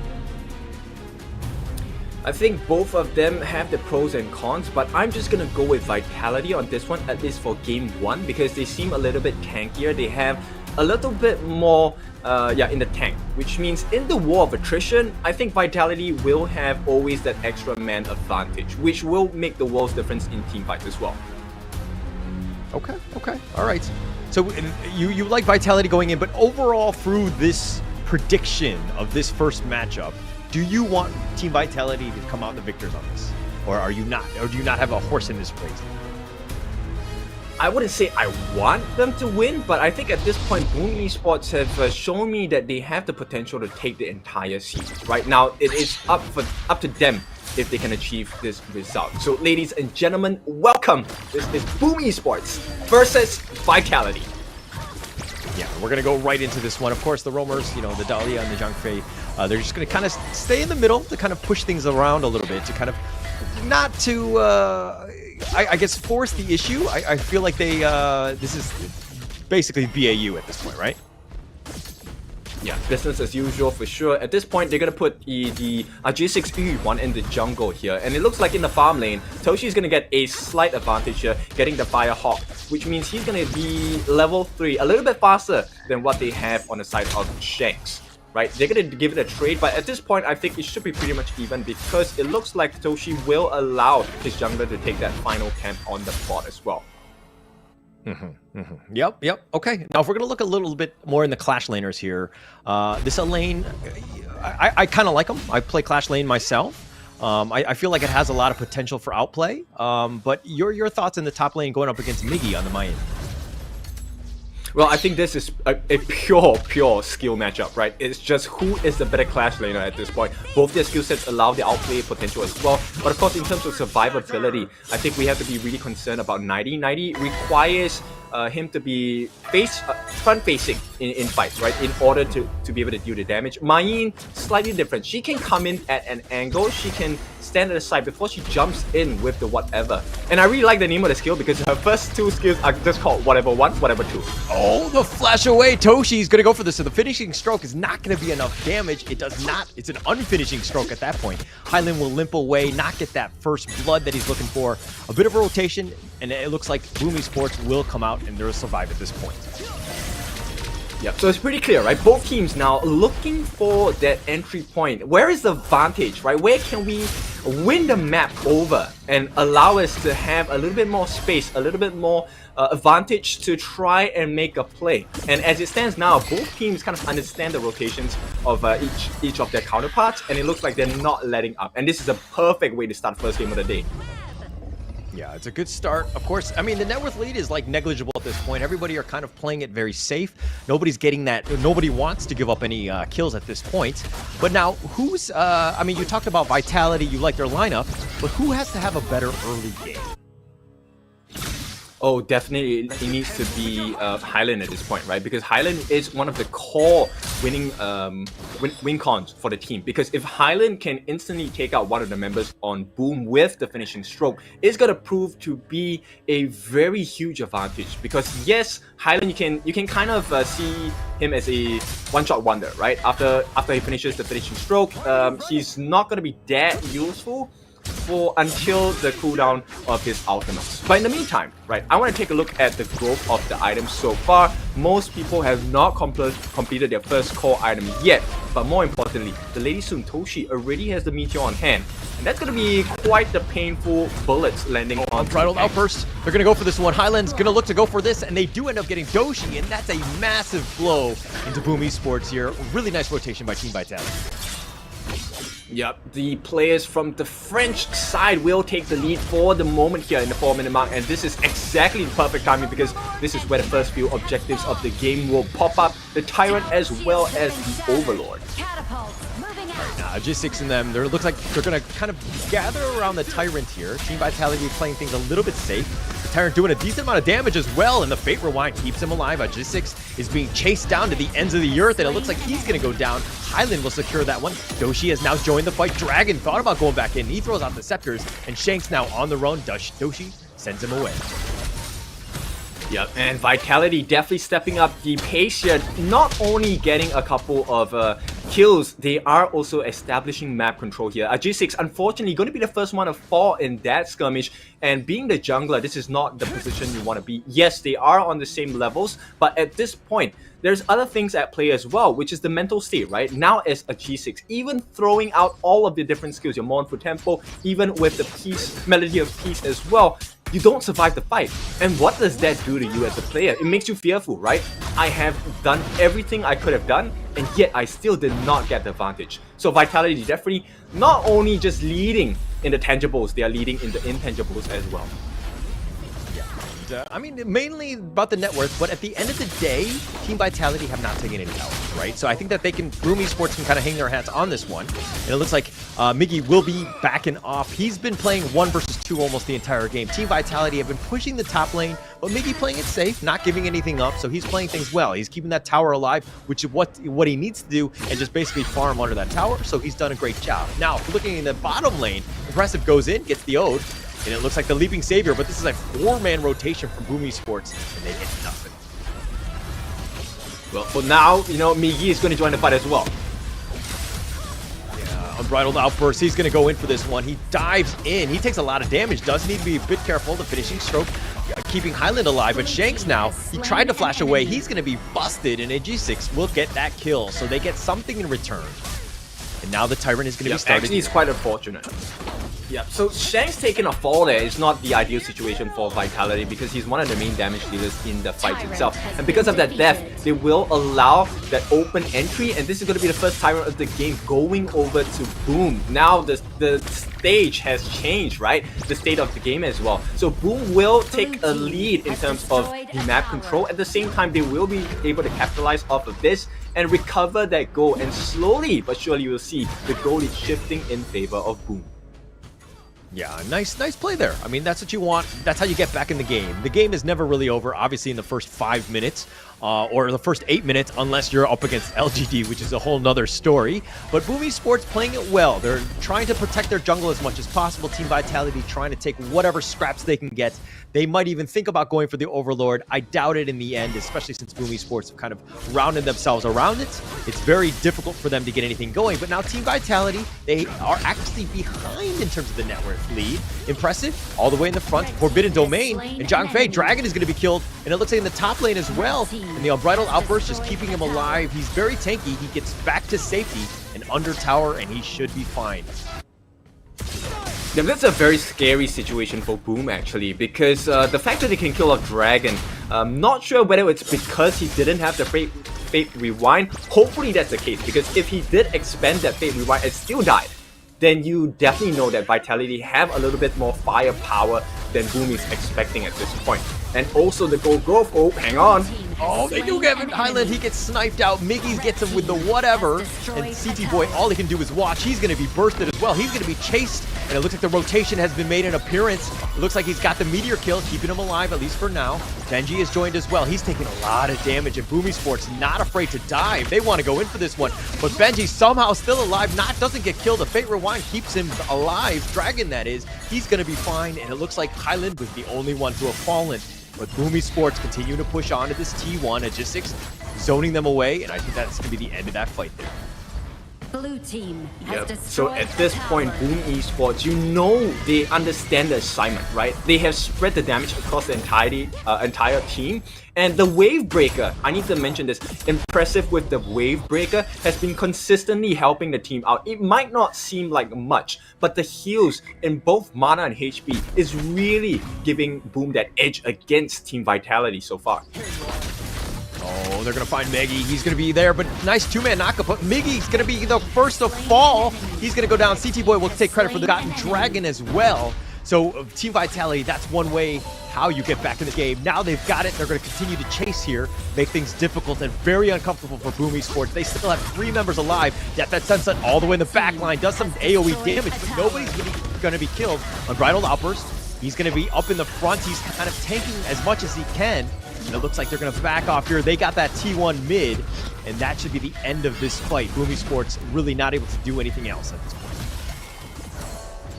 I think both of them have the pros and cons, but I'm just going to go with Vitality on this one, at least for game 1, because they seem a little bit tankier. They have a little bit more in the tank, which means in the war of attrition, I think Vitality will have always that extra man advantage, which will make the world's difference in team fights as well. Okay, all right. So you like Vitality going in, but overall through this prediction of this first matchup, do you want Team Vitality to come out the victors on this? Or are you not? Or do you not have a horse in this race? I wouldn't say I want them to win, but I think at this point, Boom Esports have shown me that they have the potential to take the entire season. Right now, it is up to them if they can achieve this result. So, ladies and gentlemen, welcome. This is Boom Esports versus Vitality. Yeah, we're going to go right into this one. Of course, the roamers, the Dahlia and the Zhang Fei, they're just going to kind of stay in the middle to kind of push things around a little bit, to kind of not to, I guess, force the issue. I feel like they, this is basically BAU at this point, right? Yeah, business as usual for sure. At this point, they're going to put the G6 Yu in the jungle here. And it looks like in the farm lane, Toshi is going to get a slight advantage here, getting the Firehawk, which means he's going to be level 3, a little bit faster than what they have on the side of Shanks. Right, they're going to give it a trade, but at this point, I think it should be pretty much even because it looks like Toshi will allow his jungler to take that final camp on the bot as well. Yep. Okay, now if we're going to look a little bit more in the Clash laners here, this lane, I kind of like them. I play Clash lane myself. I feel like it has a lot of potential for outplay, but your thoughts in the top lane going up against Miggy on the Mayan? Well, I think this is a pure skill matchup, right? It's just who is the better Clash laner at this point. Both their skill sets allow the outplay potential as well. But of course, in terms of survivability, I think we have to be really concerned about 90. 90 requires him to be front-facing in fights, right? In order to be able to deal the damage. Mayin, slightly different. She can come in at an angle. She can stand at the side before she jumps in with the whatever. And I really like the name of the skill because her first 2 skills are just called whatever 1, whatever 2. Oh, the flash away. Toshi's going to go for this. So the finishing stroke is not going to be enough damage. It does not. It's an unfinishing stroke at that point. Hyland will limp away, not get that first blood that he's looking for. A bit of a rotation, and it looks like Boom Esports will come out and they'll survive at this point. Yeah, so it's pretty clear, right? Both teams now looking for that entry point. Where is the advantage, right? Where can we win the map over and allow us to have a little bit more space, a little bit more advantage to try and make a play? And as it stands now, both teams kind of understand the rotations of each of their counterparts, and it looks like they're not letting up. And this is a perfect way to start first game of the day. Yeah, it's a good start. Of course, I mean, the net worth lead is like negligible at this point. Everybody are kind of playing it very safe. Nobody's getting that. Nobody wants to give up any kills at this point. But now, who's, I mean, you talked about Vitality, you like their lineup, but who has to have a better early game? Oh, definitely it needs to be Hyland at this point, right? Because Hyland is one of the core winning win cons for the team. Because if Hyland can instantly take out one of the members on Boom with the finishing stroke, it's gonna prove to be a very huge advantage. Because yes, Hyland you can kind of see him as a one-shot wonder, right? After he finishes the finishing stroke, he's not gonna be that useful until the cooldown of his ultimates. But in the meantime, right, I want to take a look at the growth of the items so far. Most people have not completed their first core item yet, but more importantly, the Lady Sun Toshi already has the Meteor on hand, and that's going to be quite the painful bullets landing on Unbridled Outburst. They're going to go for this one. Hyland's going to look to go for this, and they do end up getting Doshi, and that's a massive blow into Boom Esports here. Really nice rotation by Team Vitality. Yep, the players from the French side will take the lead for the moment here in the 4-minute mark, and this is exactly the perfect timing because this is where the first few objectives of the game will pop up, the Tyrant as well as the Overlord. Now, G6 and them, it looks like they're going to kind of gather around the Tyrant here. Team Vitality playing things a little bit safe. The Tyrant doing a decent amount of damage as well, and the Fate Rewind keeps him alive. G6 is being chased down to the ends of the earth, and it looks like he's going to go down. Hyland will secure that one. Doshi has now joined the fight. Dragon thought about going back in. He throws out the Scepters, and Shanks now on the run. Doshi sends him away. Yep, and Vitality definitely stepping up the pace here. Not only getting a couple of kills, they are also establishing map control here. G6 unfortunately going to be the first one to fall in that skirmish, and being the jungler, this is not the position you want to be. Yes, they are on the same levels, but at this point, there's other things at play as well, which is the mental state, right? Now as a G6, even throwing out all of the different skills, your Mournful Tempo, even with the peace, Melody of Peace as well, you don't survive the fight. And what does that do to you as a player? It makes you fearful, right? I have done everything I could have done, and yet I still did not get the advantage. So Vitality definitely not only just leading in the tangibles, they are leading in the intangibles as well. I mean, mainly about the net worth, but at the end of the day, Team Vitality have not taken any towers, right? So I think that they can, Groupe Esports can kind of hang their hats on this one. And it looks like Miggy will be backing off. He's been playing 1 versus 2 almost the entire game. Team Vitality have been pushing the top lane, but Miggy playing it safe, not giving anything up, so he's playing things well. He's keeping that tower alive, which is what he needs to do, and just basically farm under that tower, so he's done a great job. Now, if we're looking in the bottom lane, Impressive goes in, gets the Ode, and it looks like the Leaping Savior, but this is a 4-man rotation from Groupe Esports, and they get nothing. Well, for now, you know, Miggy is going to join the fight as well. Yeah, Unbridled Outburst, he's going to go in for this one. He dives in. He takes a lot of damage. Does need to be a bit careful. The finishing stroke keeping Hyland alive, but Shanks now, he tried to flash away. He's going to be busted, and G6 will get that kill, so they get something in return. And now the Tyrant is going to be started. Actually, it's quite unfortunate. Yeah, so Shanks taking a fall there is not the ideal situation for Vitality because he's one of the main damage dealers in the fight itself. And because of that death, they will allow that open entry, and this is going to be the first Tyrant of the game going over to Boom. Now the stage has changed, right? The state of the game as well. So Boom will take a lead in terms of the map control. At the same time, they will be able to capitalize off of this and recover that goal. And slowly but surely you will see the goal is shifting in favor of Boom. Yeah, nice play there. I mean, that's what you want. That's how you get back in the game. The game is never really over, obviously, in the first 5 minutes. Or the first 8 minutes, unless you're up against LGD, which is a whole nother story. But Groupe Esports playing it well. They're trying to protect their jungle as much as possible. Team Vitality trying to take whatever scraps they can get. They might even think about going for the Overlord. I doubt it in the end, especially since Groupe Esports have kind of rounded themselves around it. It's very difficult for them to get anything going. But now Team Vitality, they are actually behind in terms of the network lead. Impressive, all the way in the front. Forbidden Domain, and Zhang Fei, Dragon is going to be killed. And it looks like in the top lane as well. And the Unbridled Outburst just keeping him alive. He's very tanky. He gets back to safety and under tower, and he should be fine. Yeah, that's a very scary situation for Boom actually, because the fact that they can kill a dragon, I'm not sure whether it's because he didn't have the Fate Rewind. Hopefully that's the case, because if he did expend that Fate Rewind and still died, then you definitely know that Vitality have a little bit more firepower than Boom is expecting at this point. And also the gold growth, oh, hang on. Oh, they do get him. Hyland, he gets sniped out. Miggy gets him with the whatever. And CT Boy, all he can do is watch. He's going to be bursted as well. He's going to be chased. And it looks like the rotation has been made an appearance. It looks like he's got the meteor kill, keeping him alive, at least for now. Benji has joined as well. He's taking a lot of damage, and Groupe Esports not afraid to dive. They want to go in for this one. But Benji somehow still alive. Doesn't get killed. The Fate Rewind keeps him alive. Dragon, that is. He's going to be fine. And it looks like Hyland was the only one to have fallen. But Groupe Esports continue to push on to this T1 at G6, zoning them away, and I think that's going to be the end of that fight there. Blue team has Yep. So at this point, Boom Esports, you know they understand the assignment, right? They have spread the damage across the entire team. And the Wave Breaker, I need to mention this, Impressive with the Wave Breaker has been consistently helping the team out. It might not seem like much, but the heals in both mana and HP is really giving Boom that edge against Team Vitality so far. Oh, zone. They're going to find Miggy. He's going to be there, but nice two-man knockup. But Miggy's going to be the first to fall. He's going to go down. CT Boy will take credit for the gotten Dragon as well. So Team Vitality, that's one way how you get back in the game. Now they've got it. They're going to continue to chase here, make things difficult and very uncomfortable for Boom Esports. They still have 3 members alive. That Sunset all the way in the back line does some AoE damage, but nobody's going to be killed. Unbridled Outburst. He's going to be up in the front. He's kind of tanking as much as he can. And it looks like they're going to back off here. They got that T1 mid, and that should be the end of this fight. Boom Esports really not able to do anything else at this point.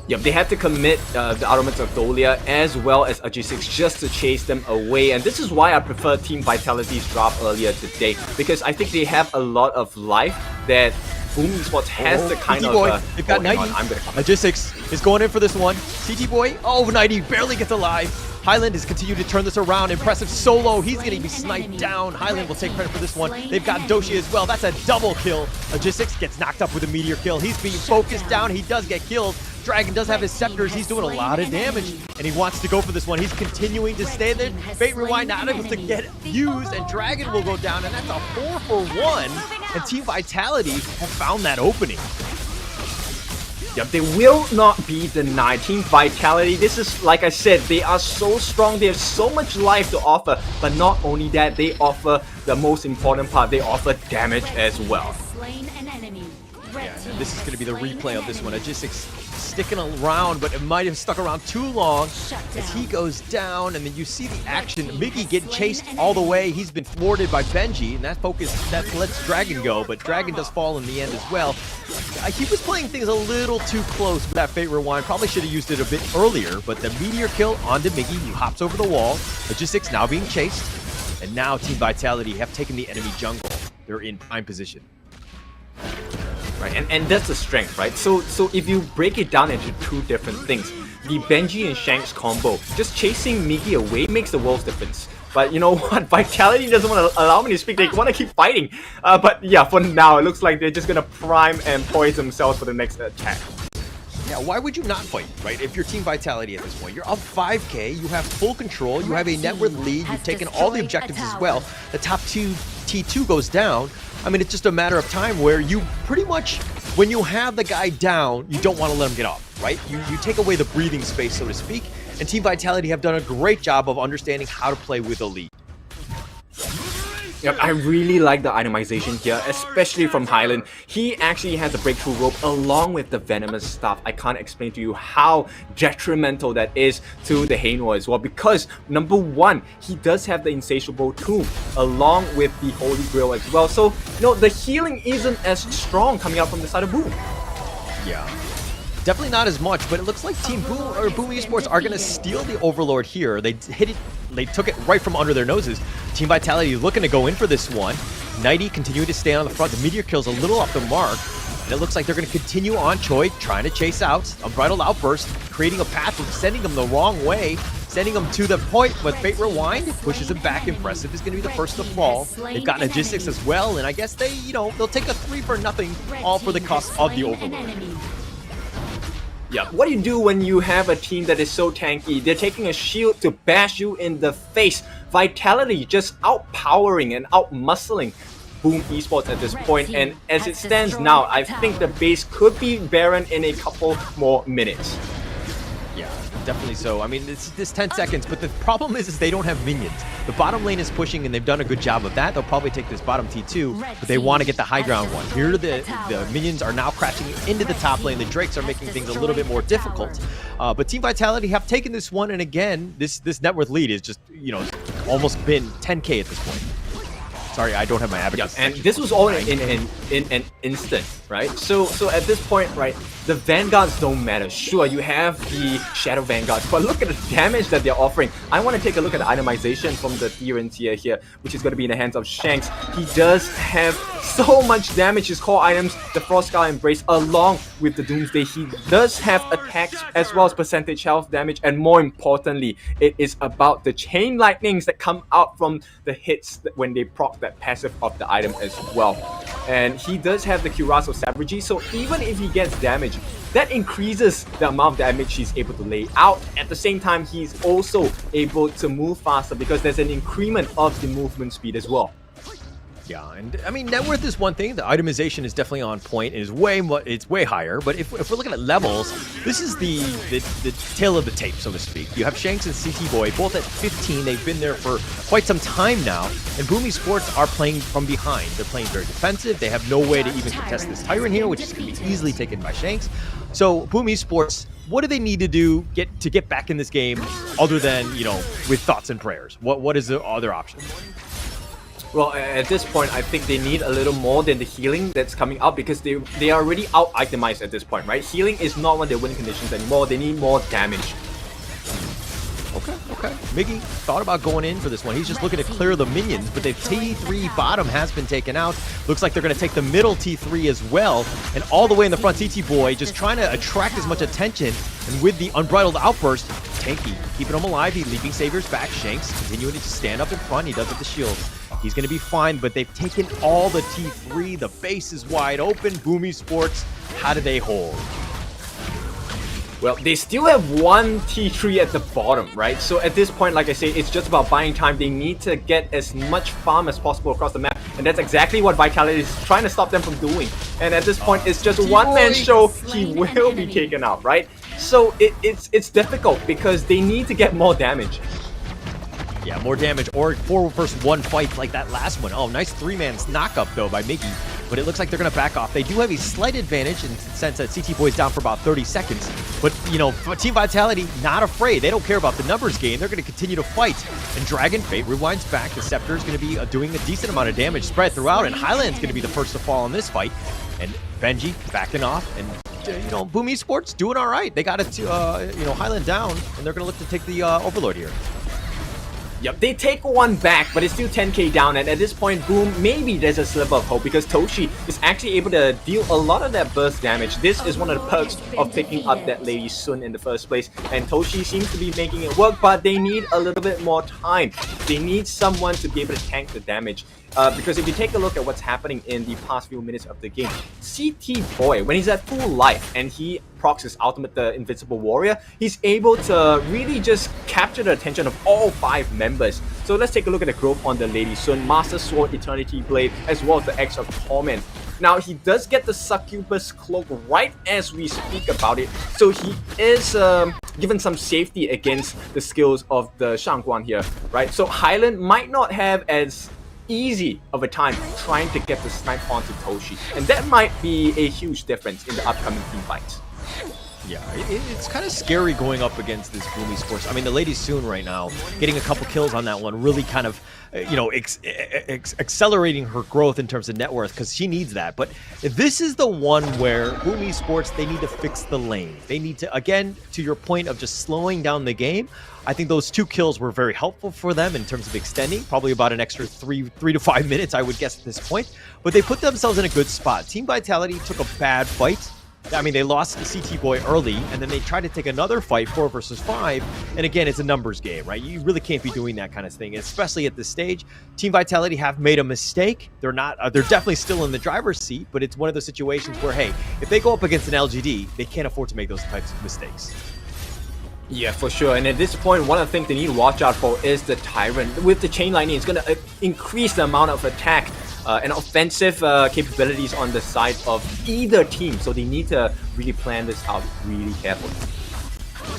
Yep, they had to commit the elements of Dolia as well as G6 just to chase them away, and this is why I prefer Team Vitality's drop earlier today, because I think they have a lot of life that Boom Esports has to kind of... They've got 90. G6 is going in for this one. CT Boy, 90, barely gets alive. Highland has continued to turn this around. Impressive solo. He's going to be sniped down. Highland will take credit for this one. They've got Doshi as well. That's a double kill. G6 gets knocked up with a meteor kill. He's being focused down. He does get killed. Dragon does have his scepters. He's doing a lot of damage, and he wants to go for this one. He's continuing to stay there. Fate Rewind not able to get used, and Dragon will go down, and that's a 4-for-1. And Team Vitality have found that opening. Yep, they will not be denied. Team Vitality, this is, like I said, they are so strong. They have so much life to offer. But not only that, they offer the most important part. They offer damage as well. Yeah, and this is going to be the replay of this one. G6 sticking around, but it might have stuck around too long as he goes down, and then you see the action. Miggy getting chased all the way. He's been thwarted by Benji, and that lets Dragon go, but Dragon does fall in the end as well. He was playing things a little too close with that Fate Rewind. Probably should have used it a bit earlier, but the meteor kill onto Miggy. He hops over the wall. G6 now being chased, and now Team Vitality have taken the enemy jungle. They're in prime position. Right, and that's the strength, right? So if you break it down into 2 different things, the Benji and Shanks combo, just chasing Miggy away makes the world's difference. But you know what? Vitality doesn't want to allow me to speak. They want to keep fighting. But yeah, for now, it looks like they're just going to prime and poise themselves for the next attack. Yeah, why would you not fight, right? If you're Team Vitality at this point, you're up 5k, you have full control, you have a net worth lead, you've taken all the objectives as well. The top 2 T2 goes down. I mean, it's just a matter of time where you pretty much, when you have the guy down, you don't want to let him get up, right? You take away the breathing space, so to speak, and Team Vitality have done a great job of understanding how to play with Elite. Yep, I really like the itemization here, especially from Highland. He actually has a breakthrough rope along with the venomous stuff. I can't explain to you how detrimental that is to the Haynor as well, because number 1, he does have the insatiable tomb along with the Holy Grail as well. So, you know, the healing isn't as strong coming out from the side of Boom. Yeah. Definitely not as much, but it looks like Team Boom Esports are going to steal the Overlord here. They hit it, they took it right from under their noses. Team Vitality looking to go in for this one. Nighty continuing to stay on the front. The meteor kill's a little off the mark. And it looks like they're going to continue on Choi, trying to chase out. Unbridled Outburst, creating a path, sending them the wrong way. Sending them to the point, but Fate Rewind pushes him back. Impressive is going to be the first to fall. They've got G6 as well, and I guess they, they'll take a 3-for-0, all for the cost of the Overlord. Yeah, what do you do when you have a team that is so tanky? They're taking a shield to bash you in the face. Vitality just outpowering and outmuscling Boom Esports at this point, and as it stands now, I think the base could be barren in a couple more minutes. Yeah, definitely so. I mean, it's this 10 seconds, but the problem is they don't have minions. The bottom lane is pushing, and they've done a good job of that. They'll probably take this bottom T2, but they want to get the high ground one. Here, the minions are now crashing into the top lane. The Drakes are making things a little bit more difficult. But Team Vitality have taken this one, and again, this net worth lead is just, almost been 10k at this point. Sorry, I don't have my abacus. Yeah, and this was all in an instant, right? So at this point, right, the Vanguards don't matter. Sure, you have the Shadow Vanguards, but look at the damage that they're offering. I want to take a look at the itemization from the Theron tier here, which is going to be in the hands of Shanks. He does have so much damage. His core items, the Frostscar Embrace, along with the Doomsday. He does have attacks as well as percentage health damage, and more importantly, it is about the Chain Lightnings that come out from the hits when they proc that passive of the item as well. And he does have the Cuirass of Savagery, so even if he gets damage, that increases the amount of damage he's able to lay out. At the same time, he's also able to move faster because there's an increment of the movement speed as well. Yeah, and I mean, net worth is one thing. The itemization is definitely on point. It's way higher. But if we're looking at levels, this is the tail of the tape, so to speak. You have Shanks and CT Boy both at 15. They've been there for quite some time now. And Boomy Sports are playing from behind. They're playing very defensive. They have no way to even contest this Tyrant here, which is going to be easily taken by Shanks. So Boomy Sports, what do they need to do to get back in this game other than, you know, with thoughts and prayers? What is the other option? Well, at this point, I think they need a little more than the healing that's coming out because they are already out-itemized at this point, right? Healing is not one of their winning conditions anymore. They need more damage. Okay. Miggy thought about going in for this one. He's just looking to clear the minions, but the T3 bottom has been taken out. Looks like they're going to take the middle T3 as well. And all the way in the front, CT Boy just trying to attract as much attention. And with the unbridled outburst, Tanky keeping him alive. He's leaving Saviors back. Shanks continuing to stand up in front. He does with the shield. He's going to be fine, but they've taken all the T3. The base is wide open. Boomy Sports, how do they hold? Well, they still have one T3 at the bottom, right? So at this point, like I say, it's just about buying time. They need to get as much farm as possible across the map. And that's exactly what Vitality is trying to stop them from doing. And at this point, it's just a one-man show. He will be taken out, right? So it's difficult because they need to get more damage. Yeah, more damage or 4 versus 1 fight like that last one. Oh, nice 3-man knock-up, though, by Miggy. But it looks like they're going to back off. They do have a slight advantage in the sense that CT Boy's down for about 30 seconds. But, you know, Team Vitality, not afraid. They don't care about the numbers game. They're going to continue to fight. And Dragon Fate rewinds back. The Scepter is going to be doing a decent amount of damage spread throughout. And Highland's going to be the first to fall in this fight. And Benji backing off. And, you know, Boomy Sports doing all right. They got it to, you know, Highland down. And they're going to look to take the Overlord here. Yep, they take one back, but it's still 10k down, and at this point, Boom, maybe there's a sliver of hope because Toshi is actually able to deal a lot of that burst damage. This is one of the perks of picking up that Lady Sun in the first place, and Toshi seems to be making it work, but they need a little bit more time. They need someone to be able to tank the damage. Because if you take a look at what's happening in the past few minutes of the game, CT Boy, when he's at full life and he procs his ultimate, the Invincible Warrior, he's able to really just capture the attention of all 5 members. So let's take a look at the growth on the Lady Sun, Master Sword, Eternity Blade, as well as the X of Torment. Now, he does get the Succubus Cloak right as we speak about it, so he is given some safety against the skills of the Shangguan here, right? So Highland might not have as easy of a time trying to get the snipe onto Toshi, and that might be a huge difference in the upcoming team fights. Yeah, it's kind of scary going up against this Boomy Sports. I mean, the Lady Soon right now, getting a couple kills on that one, really kind of, you know, accelerating her growth in terms of net worth, because she needs that. But this is the one where Boomy Sports, they need to fix the lane. They need to, again, to your point of just slowing down the game, I think those 2 kills were very helpful for them in terms of extending, probably about an extra 3 to 5 minutes, I would guess, at this point. But they put themselves in a good spot. Team Vitality took a bad fight. I mean, they lost the CT Boy early, and then they tried to take another fight, 4 versus 5. And again, it's a numbers game, right? You really can't be doing that kind of thing, especially at this stage. Team Vitality have made a mistake. They're not, they're definitely still in the driver's seat, but it's one of those situations where, hey, if they go up against an LGD, they can't afford to make those types of mistakes. Yeah, for sure. And at this point, one of the things they need to watch out for is the Tyrant. With the chain lightning, it's going to increase the amount of attack and offensive capabilities on the side of either team. So they need to really plan this out really carefully.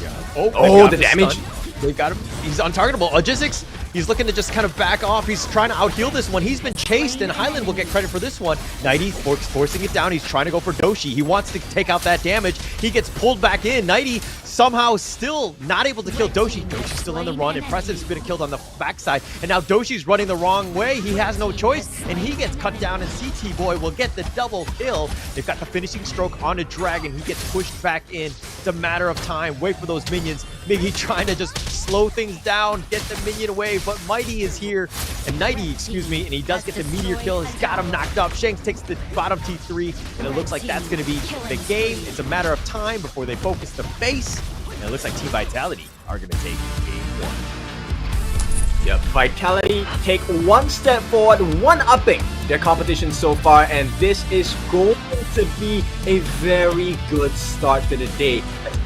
Yeah. Oh, the damage. They've got him. He's untargetable. Logistics, he's looking to just kind of back off. He's trying to out-heal this one. He's been chased, and Highland will get credit for this one. Nighty forcing it down. He's trying to go for Doshi. He wants to take out that damage. He gets pulled back in. Nighty somehow still not able to kill Doshi. Doshi's still on the run. Impressive's been killed on the backside, and now Doshi's running the wrong way. He has no choice, and he gets cut down, and CT Boy will get the double kill. They've got the finishing stroke on a Dragon. He gets pushed back in. It's a matter of time. Wait for those minions. Maybe trying to just slow things down, get the minion away, but Mighty is here, and Nighty, excuse me, and he does get the meteor kill. He's got him knocked up. Shanks takes the bottom T3, and it looks like that's going to be the game. It's a matter of time before they focus the base, and it looks like Team Vitality are going to take game 1. Yep, Vitality take one step forward, one-upping their competition so far, and this is going to be a very good start to the day.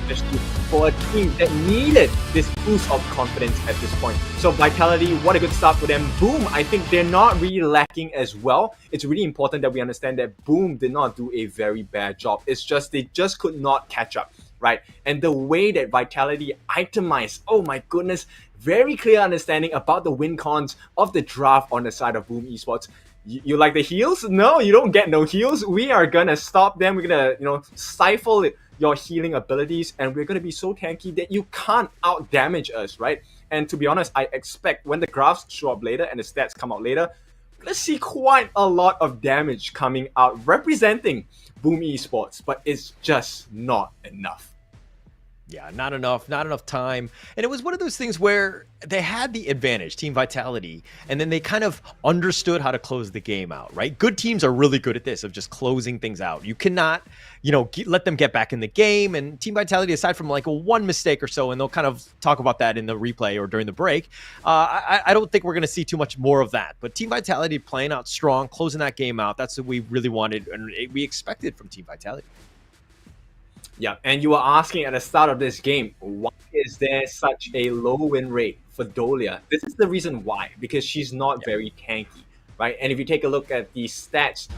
especially for a team that needed this boost of confidence at this point. So Vitality, what a good start for them. Boom, I think they're not really lacking as well. It's really important that we understand that Boom did not do a very bad job. It's just they just could not catch up, right? And the way that Vitality itemized, oh my goodness, very clear understanding about the win cons of the draft on the side of Boom Esports. You like the heals? No, you don't get no heals. We are gonna stop them. We're gonna, stifle your healing abilities, and we're gonna be so tanky that you can't out damage us, right? And to be honest, I expect when the graphs show up later and the stats come out later, let's see quite a lot of damage coming out representing Boom Esports, but it's just not enough. Yeah, not enough time. And it was one of those things where they had the advantage, Team Vitality, and then they kind of understood how to close the game out, right? Good teams are really good at this, of just closing things out. You cannot, let them get back in the game. And Team Vitality, aside from like one mistake or so, and they'll kind of talk about that in the replay or during the break, I don't think we're going to see too much more of that. But Team Vitality playing out strong, closing that game out, that's what we really wanted and we expected from Team Vitality. Yeah, and you were asking at the start of this game, why is there such a low win rate for Dolia? This is the reason why, because she's not very tanky, right? And if you take a look at the stats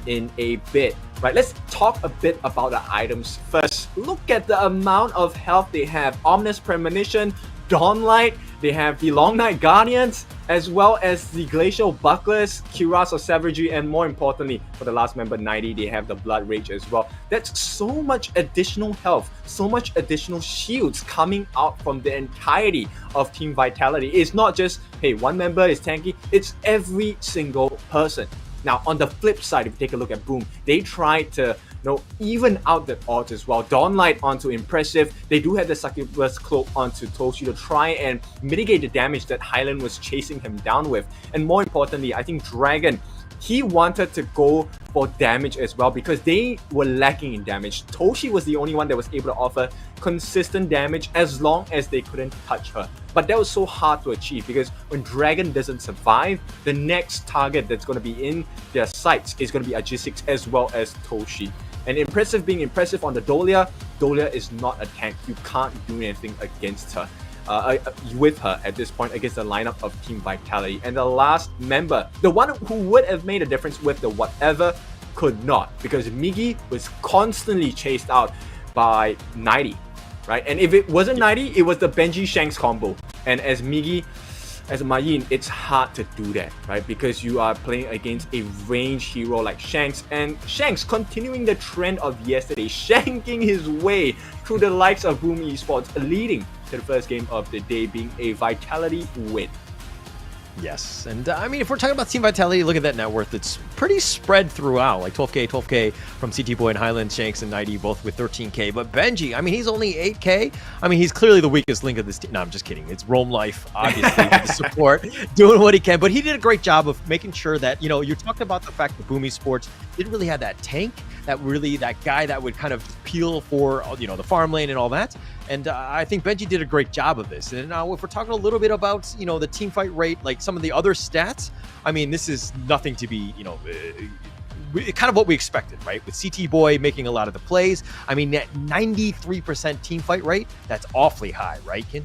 in a bit, right? Let's talk a bit about the items first. Look at the amount of health they have. Omnis Premonition, Dawnlight, they have the Long Night Guardians, as well as the Glacial Bucklers, Cuirass of Savagery, and more importantly, for the last member 90, they have the Blood Rage as well. That's so much additional health, so much additional shields coming out from the entirety of Team Vitality. It's not just, hey, one member is tanky, it's every single person. Now, on the flip side, if you take a look at Boom, they tried to even out the odds as well. Dawnlight onto Impressive. They do have the Succubus Cloak onto Toshi to try and mitigate the damage that Highland was chasing him down with. And more importantly, I think Dragon, he wanted to go for damage as well because they were lacking in damage. Toshi was the only one that was able to offer consistent damage as long as they couldn't touch her. But that was so hard to achieve because when Dragon doesn't survive, the next target that's going to be in their sights is going to be Ajisix as well as Toshi. And Impressive being impressive on the Dolia is not a tank. You can't do anything against her. With her at this point against the lineup of Team Vitality. And the last member, the one who would have made a difference with the whatever, could not, because Migi was constantly chased out by 90, right? And if it wasn't 90, it was the Benji Shanks combo. And as Migi, as a Mayin, it's hard to do that, right? Because you are playing against a ranged hero like Shanks, and Shanks continuing the trend of yesterday, shanking his way through the likes of Boom Esports, leading to the first game of the day being a Vitality win. Yes, and I mean, if we're talking about Team Vitality, look at that net worth. It's pretty spread throughout, like 12K from CT Boy and Highland, Shanks and 90, both with 13K. But Benji, I mean, he's only 8K. I mean, he's clearly the weakest link of this team. No, I'm just kidding. It's Roam Life, obviously, with the support, doing what he can. But he did a great job of making sure that, you talked about the fact that Boom Esports didn't really have that tank, that guy that would kind of peel for, the farm lane and all that. And I think Benji did a great job of this. And now if we're talking a little bit about, the team fight rate, like some of the other stats, I mean, this is nothing to be, kind of what we expected, right? With CT Boy making a lot of the plays. I mean, that 93% team fight rate, that's awfully high, right, Kin?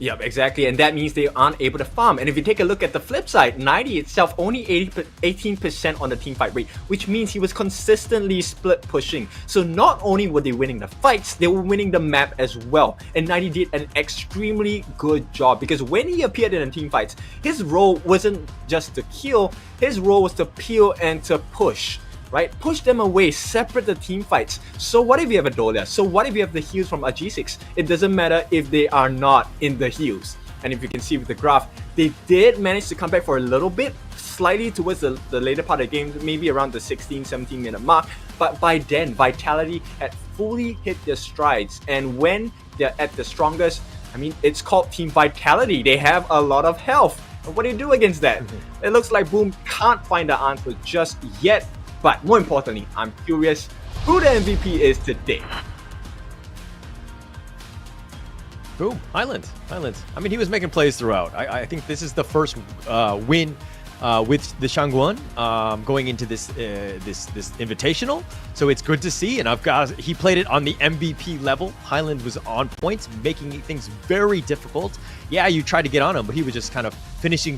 Yep, exactly, and that means they aren't able to farm. And if you take a look at the flip side, 90 itself only 18% on the team fight rate, which means he was consistently split pushing. So not only were they winning the fights, they were winning the map as well. And 90 did an extremely good job because when he appeared in the team fights, his role wasn't just to kill, his role was to peel and to push. Right? Push them away, separate the team fights. So what if you have a Dolia? So what if you have the heals from a G6? It doesn't matter if they are not in the heals. And if you can see with the graph, they did manage to come back for a little bit, slightly towards the later part of the game, maybe around the 16-17 minute mark. But by then, Vitality had fully hit their strides. And when they're at the strongest, I mean, it's called Team Vitality. They have a lot of health. And what do you do against that? It looks like Boom can't find the answer just yet. But more importantly, I'm curious who the MVP is today. Boom, Highland. I mean, he was making plays throughout. I think this is the first win with the Shangguan going into this this invitational. So it's good to see. And he played it on the MVP level. Highland was on points, making things very difficult. Yeah, you tried to get on him, but he was just kind of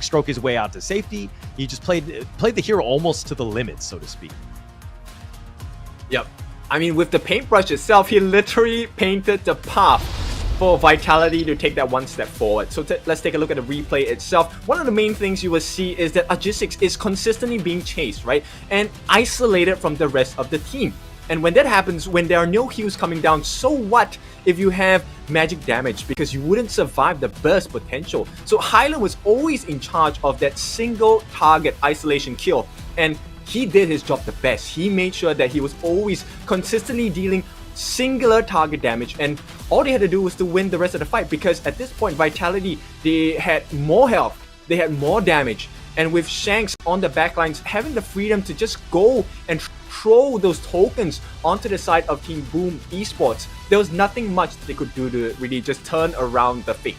stroke his way out to safety. He just played the hero almost to the limit, so to speak. Yep. I mean, with the paintbrush itself, he literally painted the path for Vitality to take that one step forward. So let's take a look at the replay itself. One of the main things you will see is that Ajisix is consistently being chased, right? And isolated from the rest of the team. And when that happens, when there are no heals coming down, so what if you have magic damage? Because you wouldn't survive the burst potential. So Highland was always in charge of that single target isolation kill. And he did his job the best. He made sure that he was always consistently dealing singular target damage, and all they had to do was to win the rest of the fight, because at this point Vitality, they had more health, they had more damage, and with Shanks on the backlines having the freedom to just go and throw those tokens onto the side of Team Boom Esports, there was nothing much they could do to really just turn around the fate.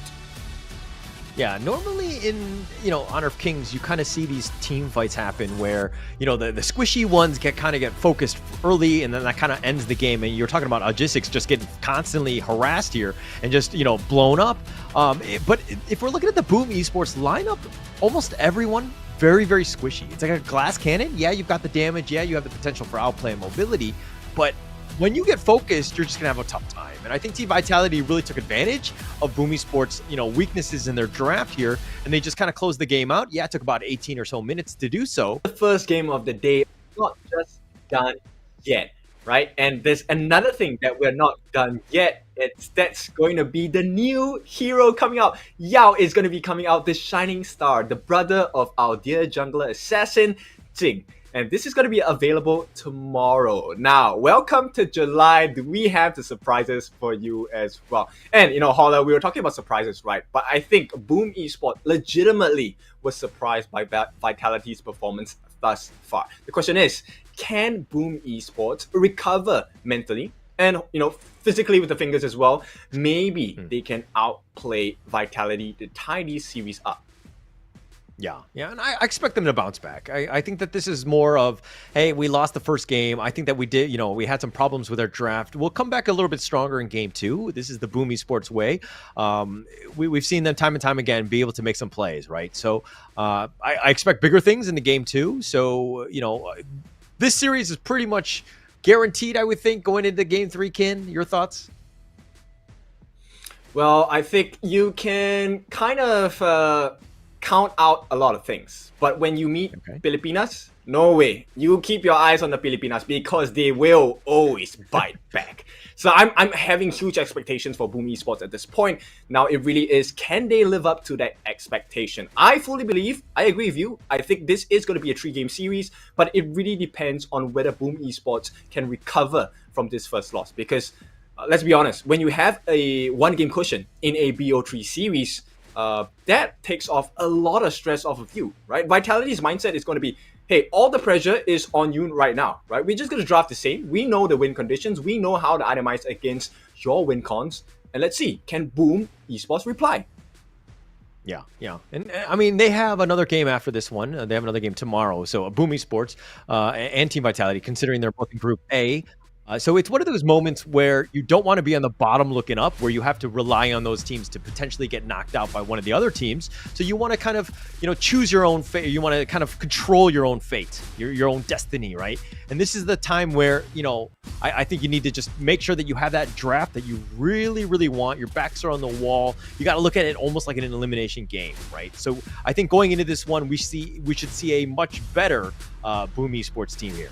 Yeah, normally in, Honor of Kings, you kind of see these team fights happen where, the squishy ones get focused early, and then that kind of ends the game. And you're talking about Ajisix just getting constantly harassed here and just, blown up. But if we're looking at the Boom Esports lineup, almost everyone very, very squishy. It's like a glass cannon. Yeah, you've got the damage. Yeah, you have the potential for outplay and mobility. But when you get focused, you're just going to have a tough time. And I think Team Vitality really took advantage of Boom Esports, weaknesses in their draft here, and they just kind of closed the game out. Yeah, it took about 18 or so minutes to do so. The first game of the day, not just done yet, right? And there's another thing that we're not done yet. That's going to be the new hero coming out. Yao is going to be coming out, the shining star, the brother of our dear jungler assassin, Jing. And this is going to be available tomorrow. Now, welcome to July. Do we have the surprises for you as well? And, Holler, we were talking about surprises, right? But I think Boom Esports legitimately was surprised by Vitality's performance thus far. The question is, can Boom Esports recover mentally and, physically with the fingers as well? Maybe they can outplay Vitality to tie these series up. Yeah, and I expect them to bounce back. I think that this is more of, hey, we lost the first game. I think that we did, we had some problems with our draft. We'll come back a little bit stronger in game 2. This is the Boom Esports way. We've seen them time and time again be able to make some plays, right? So I expect bigger things in the game 2. So, this series is pretty much guaranteed, I would think, going into game 3, Kin. Your thoughts? Well, I think you can kind of count out a lot of things, but when you meet Pilipinas, no way. You keep your eyes on the Pilipinas, because they will always bite back. So I'm having huge expectations for Boom Esports at this point. Now it really is, can they live up to that expectation? I fully believe, I agree with you. I think this is going to be a 3-game series, but it really depends on whether Boom Esports can recover from this first loss. Because let's be honest, when you have a 1-game cushion in a BO3 series, that takes off a lot of stress off of you, right? Vitality's mindset is going to be, hey, all the pressure is on you right now, right? We're just going to draft the same. We know the win conditions. We know how to itemize against your win cons. And let's see, can Boom Esports reply? Yeah. And I mean, they have another game after this one. They have another game tomorrow. So Boom Esports and Team Vitality, considering they're both in Group A. So it's one of those moments where you don't want to be on the bottom looking up, where you have to rely on those teams to potentially get knocked out by one of the other teams. So you want to kind of, choose your own fate. You want to kind of control your own fate, your own destiny, right? And this is the time where, I think you need to just make sure that you have that draft that you really, really want. Your backs are on the wall. You got to look at it almost like an elimination game, right? So I think going into this one, we should see a much better Boom Esports team here.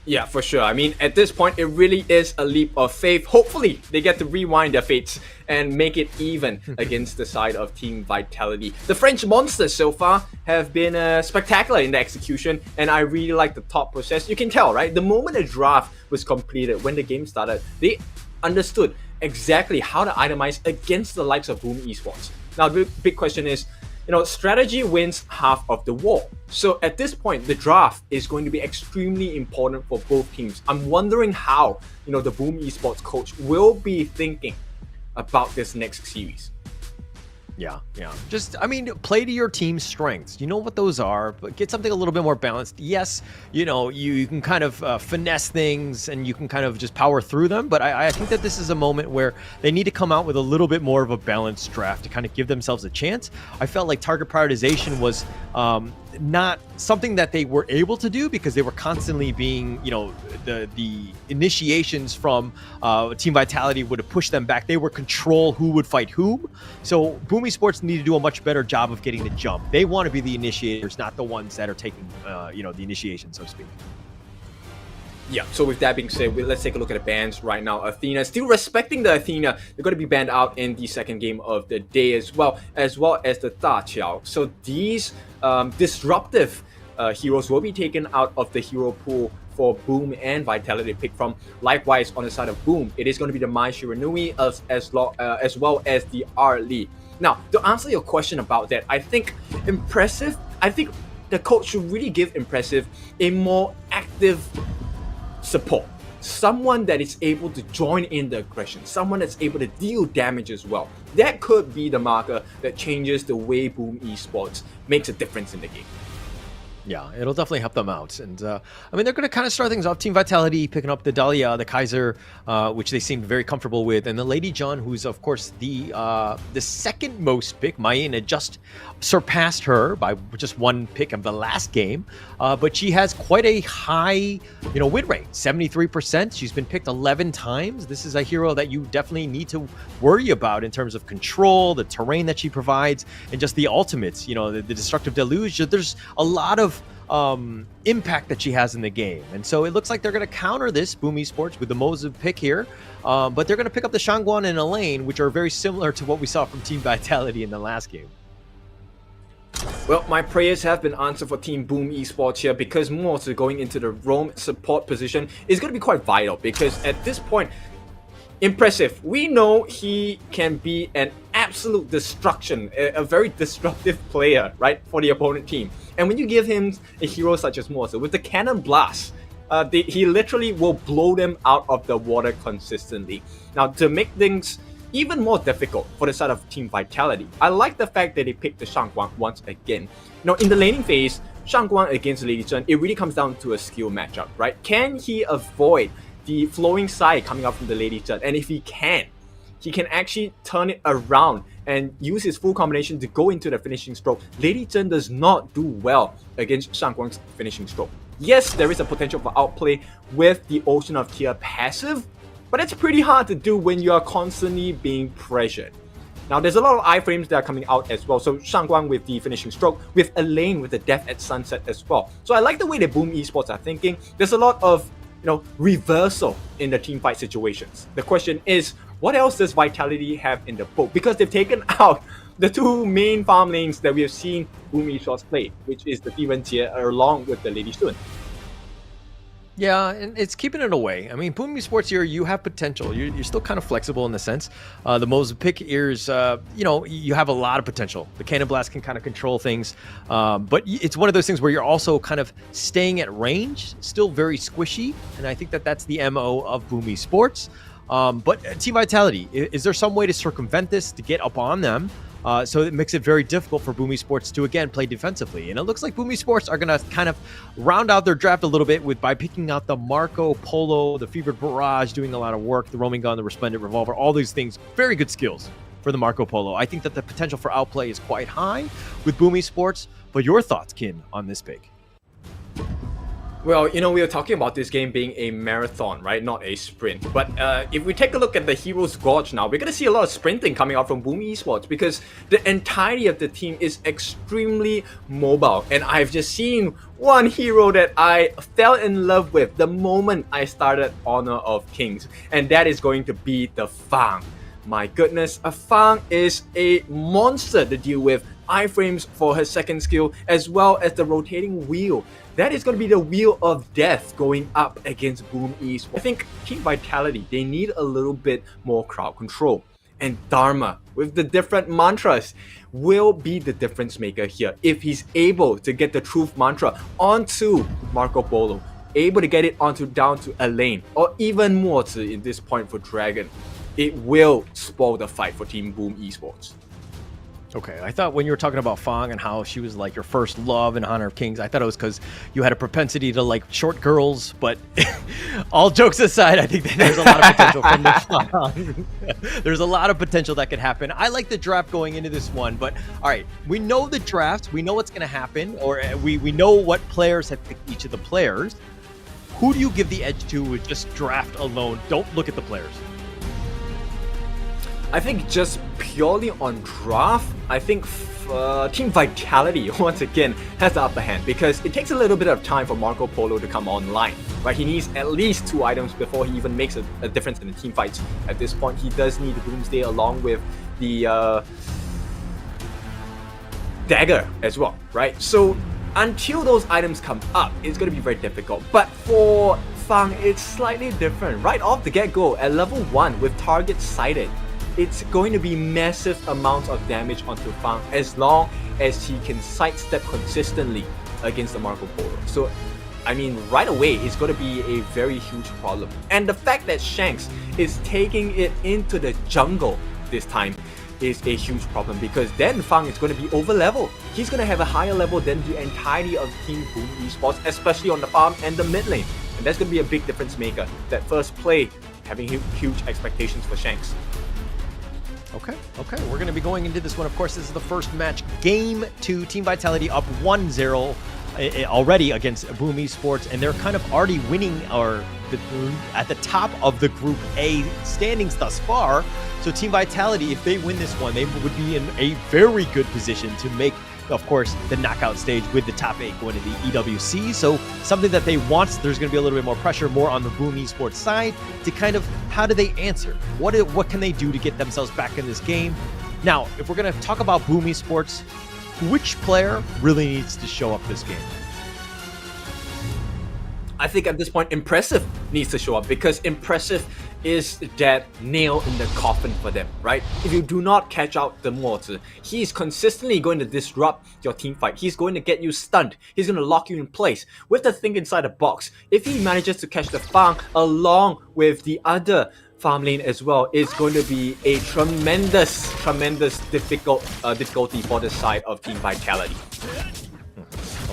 Yeah, for sure. I mean, at this point, it really is a leap of faith. Hopefully, they get to rewind their fates and make it even against the side of Team Vitality. The French monsters so far have been spectacular in the execution, and I really like the thought process. You can tell, right? The moment the draft was completed, when the game started, they understood exactly how to itemize against the likes of Boom Esports. Now, the big question is, strategy wins half of the war. So at this point, the draft is going to be extremely important for both teams. I'm wondering how, the Boom Esports coach will be thinking about this next series. Yeah. Just, I mean, play to your team's strengths. You know what those are, but get something a little bit more balanced. Yes, you can kind of finesse things and you can kind of just power through them, but I think that this is a moment where they need to come out with a little bit more of a balanced draft to kind of give themselves a chance. I felt like target prioritization was not something that they were able to do because they were constantly being, the initiations from Team Vitality would have pushed them back. They were control who would fight whom. So Boom Esports need to do a much better job of getting the jump. They want to be the initiators, not the ones that are taking, the initiation, so to speak. Yeah, so with that being said, let's take a look at the bans right now. Athena, still respecting the Athena, they're going to be banned out in the second game of the day as well as the Da Qiao. So these disruptive heroes will be taken out of the hero pool for Boom and Vitality to pick from. Likewise, on the side of Boom, it is going to be the Mai Shiranui as well as the R Lee. Now, to answer your question about that, I think Impressive, I think the coach should really give Impressive a more active support. Someone that is able to join in the aggression, someone that's able to deal damage as well. That could be the marker that changes the way Boom Esports makes a difference in the game. Yeah, it'll definitely help them out. And they're going to kind of start things off. Team Vitality picking up the Dahlia, the Kaiser, which they seem very comfortable with. And the Lady John, who's, of course, the second most pick. Mayin just surpassed her by just one pick of the last game. But she has quite a high, win rate, 73%. She's been picked 11 times. This is a hero that you definitely need to worry about in terms of control, the terrain that she provides, and just the ultimates, the destructive deluge. There's a lot of impact that she has in the game. And so it looks like they're going to counter this, Boom Esports, with the Mozu pick here. But they're going to pick up the Shangguan and Elaine, which are very similar to what we saw from Team Vitality in the last game. Well, my prayers have been answered for Team Boom Esports here, because Mozu going into the roam support position is going to be quite vital, because at this point, Impressive, we know he can be an absolute destruction, a very disruptive player, right, for the opponent team. And when you give him a hero such as Mozu with the Cannon Blast, he literally will blow them out of the water consistently. Now, to make things even more difficult for the side of Team Vitality, I like the fact that they picked the Shangguan once again. Now, in the laning phase, Shangguan against Lady Chen, it really comes down to a skill matchup, right? Can he avoid the flowing side coming out from the Lady Chen? And if he can actually turn it around and use his full combination to go into the finishing stroke. Lady Chen does not do well against Shangguan's finishing stroke. Yes, there is a potential for outplay with the Ocean of Tear passive, but it's pretty hard to do when you are constantly being pressured. Now, there's a lot of iframes that are coming out as well. So Shangguan with the finishing stroke, with Elaine with the Death at Sunset as well. So I like the way that Boom Esports are thinking. There's a lot of reversal in the team fight situations. The question is, what else does Vitality have in the book? Because they've taken out the two main farm lanes that we have seen Boom Esports play, which is the Demon Tier along with the Lady Sun. Yeah, and it's keeping it away. I mean, Boom Esports here, you have potential. You're still kind of flexible in the sense. The Mozu pick is, you have a lot of potential. The Cannon Blast can kind of control things, but it's one of those things where you're also kind of staying at range, still very squishy, and I think that that's the MO of Boom Esports. But Team Vitality, is there some way to circumvent this, to get up on them? So it makes it very difficult for Boom Esports to, again, play defensively. And it looks like Boom Esports are going to kind of round out their draft a little bit by picking out the Marco Polo, the Fevered Barrage, doing a lot of work, the Roaming Gun, the Resplendent Revolver, all these things. Very good skills for the Marco Polo. I think that the potential for outplay is quite high with Boom Esports. But your thoughts, Kin, on this pick? Well, we were talking about this game being a marathon, right? Not a sprint. But if we take a look at the Heroes Gorge now, we're going to see a lot of sprinting coming out from Boom Esports, because the entirety of the team is extremely mobile. And I've just seen one hero that I fell in love with the moment I started Honor of Kings, and that is going to be the Fang. My goodness, a Fang is a monster to deal with. Iframes for her second skill, as well as the rotating wheel. That is going to be the wheel of death going up against Boom Esports. I think Team Vitality, they need a little bit more crowd control. And Dharma, with the different mantras, will be the difference maker here. If he's able to get the truth mantra onto Marco Polo, able to get it down to Elaine, or even more to in this point for Dragon, it will spoil the fight for Team Boom Esports. Okay, I thought when you were talking about Fang and how she was like your first love in Honor of Kings, I thought it was because you had a propensity to like short girls. But all jokes aside, I think that there's a lot of potential from the Fang. There's a lot of potential that could happen. I like the draft going into this one, but all right, we know the draft, we know what's going to happen, or we know what players have picked each of the players. Who do you give the edge to with just draft alone? Don't look at the players. I think just purely on draft, I think Team Vitality once again has the upper hand because it takes a little bit of time for Marco Polo to come online. Right, he needs at least 2 items before he even makes a difference in the team fights. At this point, he does need the Doomsday along with the dagger as well, right? So until those items come up, it's going to be very difficult. But for Fang, it's slightly different. Right off the get-go, at level 1 with target sighted, it's going to be massive amounts of damage onto Fang as long as he can sidestep consistently against the Marco Polo. So, I mean, right away, it's going to be a very huge problem. And the fact that Shanks is taking it into the jungle this time is a huge problem because then Fang is going to be over level. He's going to have a higher level than the entirety of Team Boom Esports, especially on the farm and the mid lane. And that's going to be a big difference maker. That first play having huge expectations for Shanks. Okay, we're going to be going into this one. Of course, this is the first match. Game 2, Team Vitality up 1-0 already against Boom Esports, and they're kind of already winning at the top of the Group A standings thus far. So Team Vitality, if they win this one, they would be in a very good position to make, of course, the knockout stage with the top 8 going to the EWC. So something that they want, there's going to be a little bit more pressure, more on the Boom Esports side to kind of, how do they answer? What can they do to get themselves back in this game? Now, if we're going to talk about Boom Esports, which player really needs to show up this game? I think at this point, Impressive needs to show up because Impressive is that nail in the coffin for them, right? If you do not catch out the mortar, he is consistently going to disrupt your team fight. He's going to get you stunned. He's going to lock you in place with the thing inside the box. If he manages to catch the Fang along with the other farm lane as well, it's going to be a tremendous difficulty for the side of Team Vitality.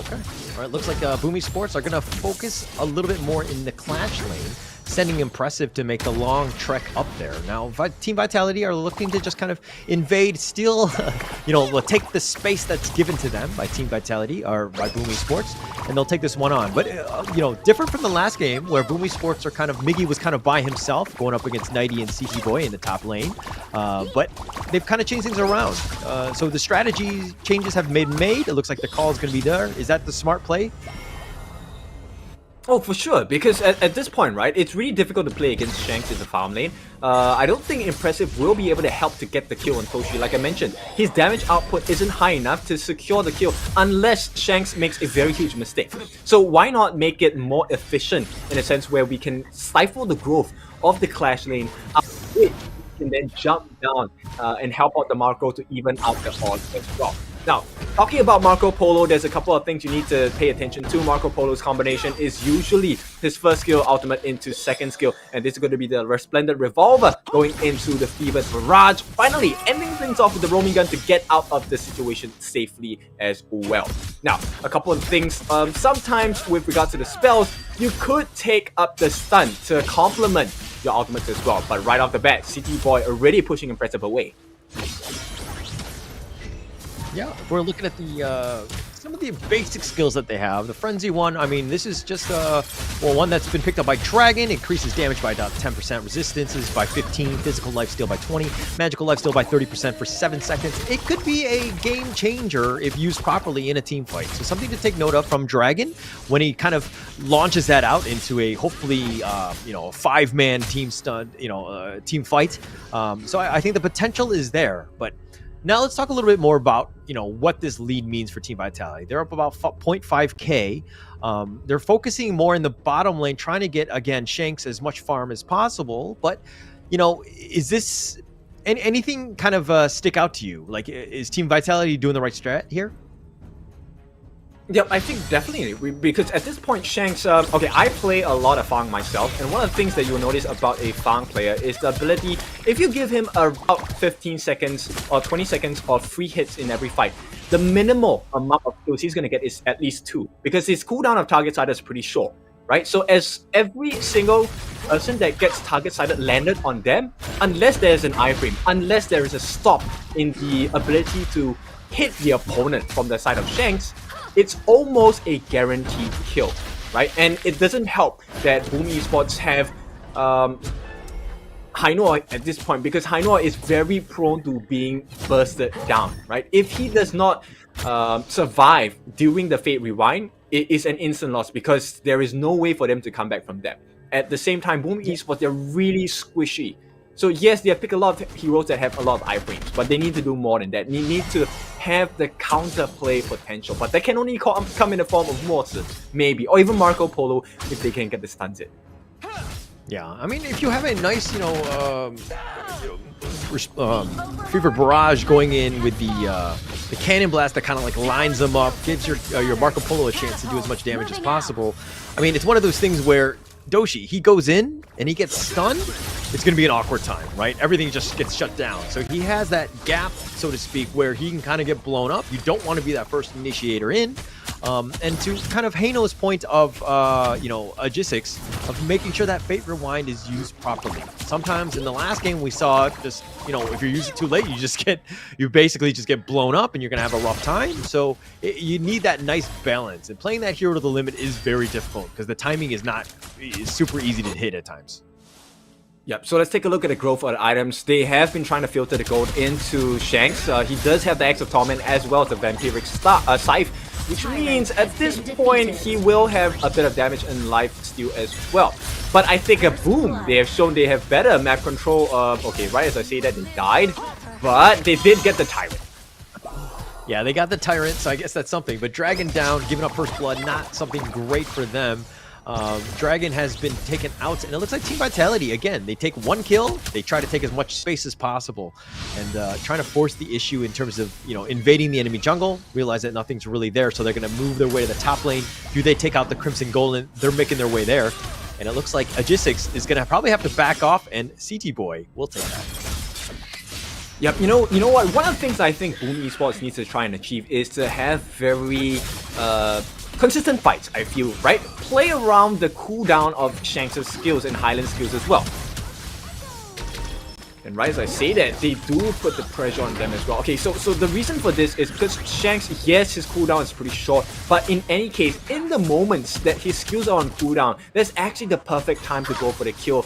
Okay. All right, looks like Boom Esports are going to focus a little bit more in the Clash lane, sending Impressive to make the long trek up there. Now, Team Vitality are looking to just kind of invade, steal, take the space that's given to them by Team Vitality or by Boom Esports, and they'll take this one on. But, different from the last game where Boom Esports are kind of, Miggy was kind of by himself going up against Nighty and Siki Boy in the top lane. But they've kind of changed things around. So the strategy changes have been made. It looks like the call is going to be there. Is that the smart play? Oh, for sure, because at this point, right, it's really difficult to play against Shanks in the farm lane. I don't think Impressive will be able to help to get the kill on Toshi. Like I mentioned, his damage output isn't high enough to secure the kill unless Shanks makes a very huge mistake. So why not make it more efficient in a sense where we can stifle the growth of the Clash lane, which we can then jump down and help out the Marco to even out the odds as well. Now, talking about Marco Polo, there's a couple of things you need to pay attention to. Marco Polo's combination is usually his first skill ultimate into second skill, and this is going to be the Resplendent Revolver going into the Fevered Barrage, finally ending things off with the roaming gun to get out of the situation safely as well. Now, a couple of things. Sometimes with regards to the spells, you could take up the stun to complement your ultimates as well, but right off the bat, City Boy already pushing Impressive away. Yeah, if we're looking at the some of the basic skills that they have. The Frenzy one, I mean, this is just one that's been picked up by Dragon. Increases damage by about 10%, resistances by 15, physical lifesteal by 20, magical lifesteal by 30% for 7 seconds. It could be a game changer if used properly in a team fight. So something to take note of from Dragon when he kind of launches that out into a hopefully a 5-man team team fight. So I think the potential is there, but now let's talk a little bit more about, what this lead means for Team Vitality. They're up about 0.5k. They're focusing more in the bottom lane, trying to get, again, Shanks as much farm as possible. But, is this anything kind of stick out to you? Like, is Team Vitality doing the right strat here? Yep, I think definitely, because at this point, Shanks, okay, I play a lot of Fang myself, and one of the things that you'll notice about a Fang player is the ability, if you give him about 15 seconds or 20 seconds of free hits in every fight, the minimal amount of kills he's going to get is at least 2, because his cooldown of target sighted is pretty short, right? So as every single person that gets target sighted landed on them, unless there's an iframe, unless there is a stop in the ability to hit the opponent from the side of Shanks, it's almost a guaranteed kill, right? And it doesn't help that Boom Esports have Hainoa at this point, because Hainoa is very prone to being bursted down, right? If he does not survive during the Fate Rewind, it is an instant loss because there is no way for them to come back from that. At the same time, Boom Esports, they're really squishy. So yes, they have picked a lot of heroes that have a lot of iframes, but they need to do more than that. They need to have the counterplay potential, but that can only come in the form of Morton, maybe, or even Marco Polo if they can get the stuns in. Yeah, I mean, if you have a nice, Fever Barrage going in with the Cannon Blast that kind of like lines them up, gives your Marco Polo a chance to do as much damage as possible. I mean, it's one of those things where Doshi, he goes in and he gets stunned, it's going to be an awkward time, right? Everything just gets shut down. So he has that gap, so to speak, where he can kind of get blown up. You don't want to be that first initiator in. And to kind of Haino's point of, Agisics, of making sure that Fate Rewind is used properly. Sometimes in the last game we saw just, if you use it too late, you basically just get blown up and you're going to have a rough time. So you need that nice balance. And playing that hero to the limit is very difficult because the timing is super easy to hit at times. Yep, so let's take a look at the growth of the items. They have been trying to filter the gold into Shanks. He does have the Axe of Torment as well as the Vampiric Scythe, which means at this point he will have a bit of damage and life steal as well. But I think at Boom, they have shown they have better map control. Okay, right as I say that, they died, but they did get the Tyrant. Yeah, they got the Tyrant, so I guess that's something. But Dragon down, giving up First Blood, not something great for them. Dragon has been taken out, and it looks like Team Vitality, again, they take one kill, they try to take as much space as possible, and trying to force the issue in terms of, invading the enemy jungle, realize that nothing's really there, so they're going to move their way to the top lane. Do they take out the Crimson Golem? They're making their way there, and it looks like Agisics is going to probably have to back off, and CT Boy will take that. Yep, you know what? One of the things I think Boom Esports needs to try and achieve is to have very consistent fights, I feel, right? Play around the cooldown of Shanks' skills and Highland skills as well. And right as I say that, they do put the pressure on them as well. Okay, so the reason for this is because Shanks, yes, his cooldown is pretty short, but in any case, in the moments that his skills are on cooldown, that's actually the perfect time to go for the kill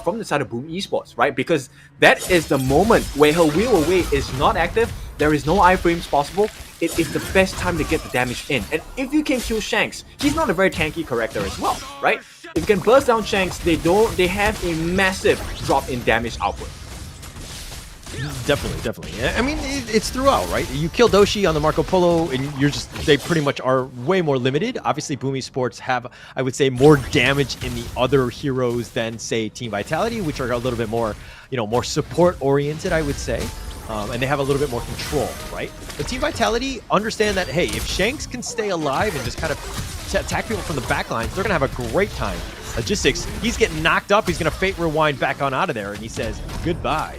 from the side of Boom Esports, right? Because that is the moment where her Wheel Away is not active, there is no iframes possible, it is the best time to get the damage in. And if you can kill Shanks, he's not a very tanky character as well, right? If you can burst down Shanks, they have a massive drop in damage output. Definitely. I mean, it's throughout, right? You kill Doshi on the Marco Polo, and they pretty much are way more limited. Obviously, Boom Esports have, I would say, more damage in the other heroes than, say, Team Vitality, which are a little bit more, more support-oriented, I would say. And they have a little bit more control, right? But Team Vitality understand that, hey, if Shanks can stay alive and just kind of attack people from the backlines, they're going to have a great time. Agisics, he's getting knocked up. He's going to Fate Rewind back on out of there, and he says, goodbye.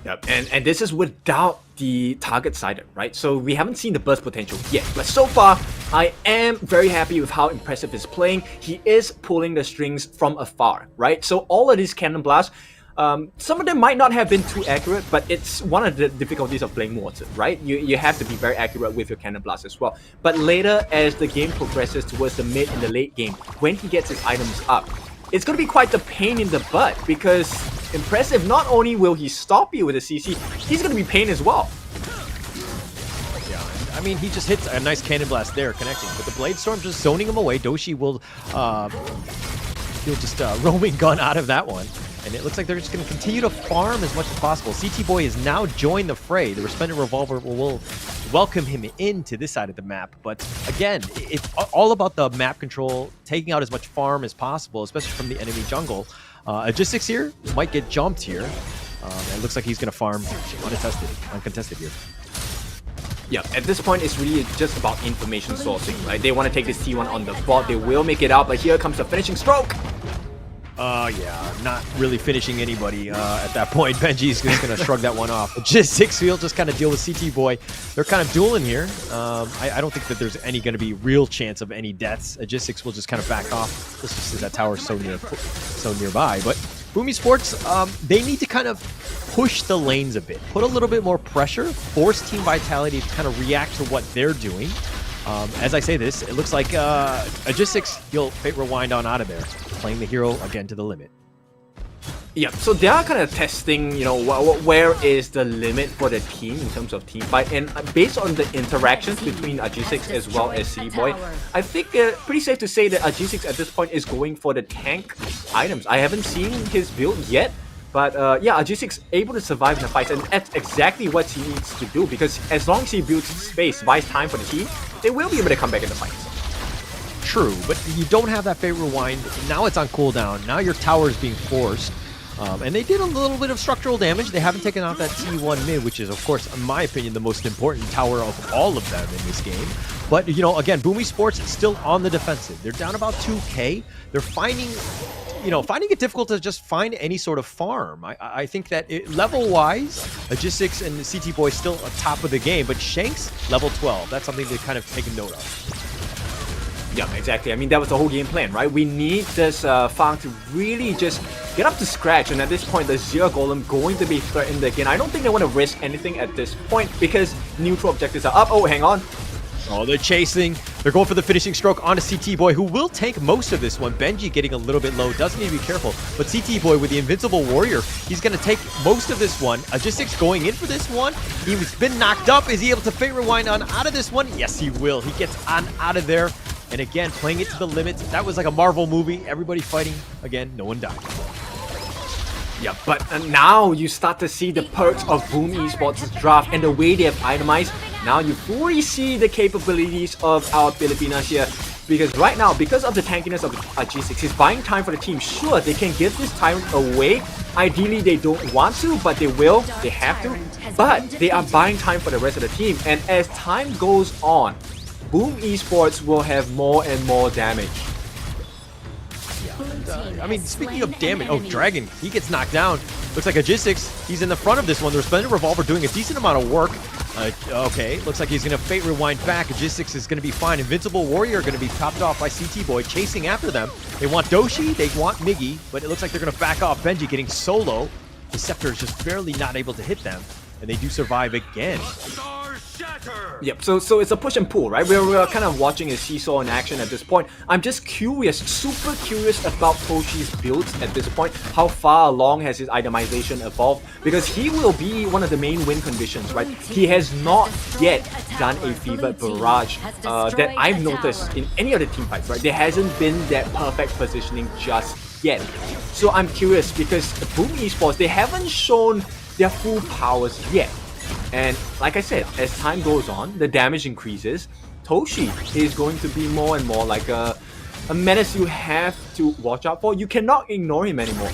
Yep, and this is without the target sighted, right? So we haven't seen the burst potential yet, but so far I am very happy with how impressive he's playing. He is pulling the strings from afar, right? So all of these cannon blasts, some of them might not have been too accurate, but it's one of the difficulties of playing Morton, right? You have to be very accurate with your cannon blast as well. But later, as the game progresses towards the mid and the late game, when he gets his items up, it's going to be quite the pain in the butt, because impressive, not only will he stop you with a CC, he's going to be pain as well. Yeah, I mean, he just hits a nice cannon blast there, connecting, but the Blade Storm just zoning him away. Doshi will he'll just roaming gun out of that one. And it looks like they're just going to continue to farm as much as possible. CT Boy has now joined the fray. The Resplendent Revolver will welcome him into this side of the map. But again, it's all about the map control, taking out as much farm as possible, especially from the enemy jungle. Agisics here might get jumped here. It looks like he's going to farm uncontested here. Yeah, at this point, it's really just about information sourcing, right? They want to take this T1 on the bot. They will make it out, but here comes the finishing stroke. Yeah, not really finishing anybody at that point. Benji's just going to shrug that one off. Logistics, he'll just kind of deal with CT Boy. They're kind of dueling here. I don't think that there's any going to be real chance of any deaths. Logistics will just kind of back off. Let's just say that tower's so nearby. But Boom Esports, they need to kind of push the lanes a bit. Put a little bit more pressure. Force Team Vitality to kind of react to what they're doing. As I say this, it looks like Logistics, he'll Fate Rewind on out of there. Playing the hero again to the limit. Yeah, so they are kind of testing, you know, where is the limit for the team in terms of team fight, and based on the interactions between G6 as well as C-Boy, I think pretty safe to say that G6 at this point is going for the tank items. I haven't seen his build yet, but yeah, G6 able to survive in the fights, and that's exactly what he needs to do, because as long as he builds space, buys time for the team, they will be able to come back in the fights. True, but you don't have that Fate Rewind. Now it's on cooldown. Now your tower is being forced. And they did a little bit of structural damage. They haven't taken out that T1 mid, which is, of course, in my opinion, the most important tower of all of them in this game. But, you know, again, Boom Esports is still on the defensive. They're down about 2K. They're finding it difficult to just find any sort of farm. I think that level-wise, Logistics and CT Boy still on top of the game, but Shanks, level 12. That's something to kind of take a note of. Yeah, exactly. I mean, that was the whole game plan, right? We need this farm to really just get up to scratch, and at this point, the Zero Golem going to be threatened again. I don't think they want to risk anything at this point because neutral objectives are up. Oh, hang on. Oh, they're chasing. They're going for the finishing stroke onto CT Boy, who will take most of this one. Benji getting a little bit low. Doesn't need to be careful. But CT Boy with the Invincible Warrior, he's going to take most of this one. Logistics going in for this one. He's been knocked up. Is he able to Fate Rewind on out of this one? Yes, he will. He gets on out of there. And again, playing it to the limit. That was like a Marvel movie. Everybody fighting. Again, no one died. Yeah, but now you start to see the perks of Boom Esports' draft and the way they have itemized. Now you fully see the capabilities of our Filipinas here. Because right now, because of the tankiness of G6, he's buying time for the team. Sure, they can give this time away. Ideally, they don't want to, but they will. They have to. But they are buying time for the rest of the team. And as time goes on, Boom Esports will have more and more damage. Yeah, and, I mean, speaking of damage, oh, Dragon, he gets knocked down. Looks like Logistics, he's in the front of this one. The Resplendent Revolver doing a decent amount of work. Okay, looks like he's going to Fate Rewind back. Logistics is going to be fine. Invincible Warrior going to be topped off by CT Boy, chasing after them. They want Doshi, they want Miggy, but it looks like they're going to back off. Benji getting solo. The Scepter is just barely not able to hit them, and they do survive again. Yep, so it's a push and pull, right? We're kind of watching a seesaw in action at this point. I'm just curious, super curious about Toshi's builds at this point. How far along has his itemization evolved? Because he will be one of the main win conditions, right? He has not yet done a Fevered Barrage that I've noticed in any other team fights, right? There hasn't been that perfect positioning just yet. So I'm curious because Boom Esports, they haven't shown their full powers yet. And like I said, as time goes on, the damage increases. Toshi is going to be more and more like a menace you have to watch out for. You cannot ignore him anymore.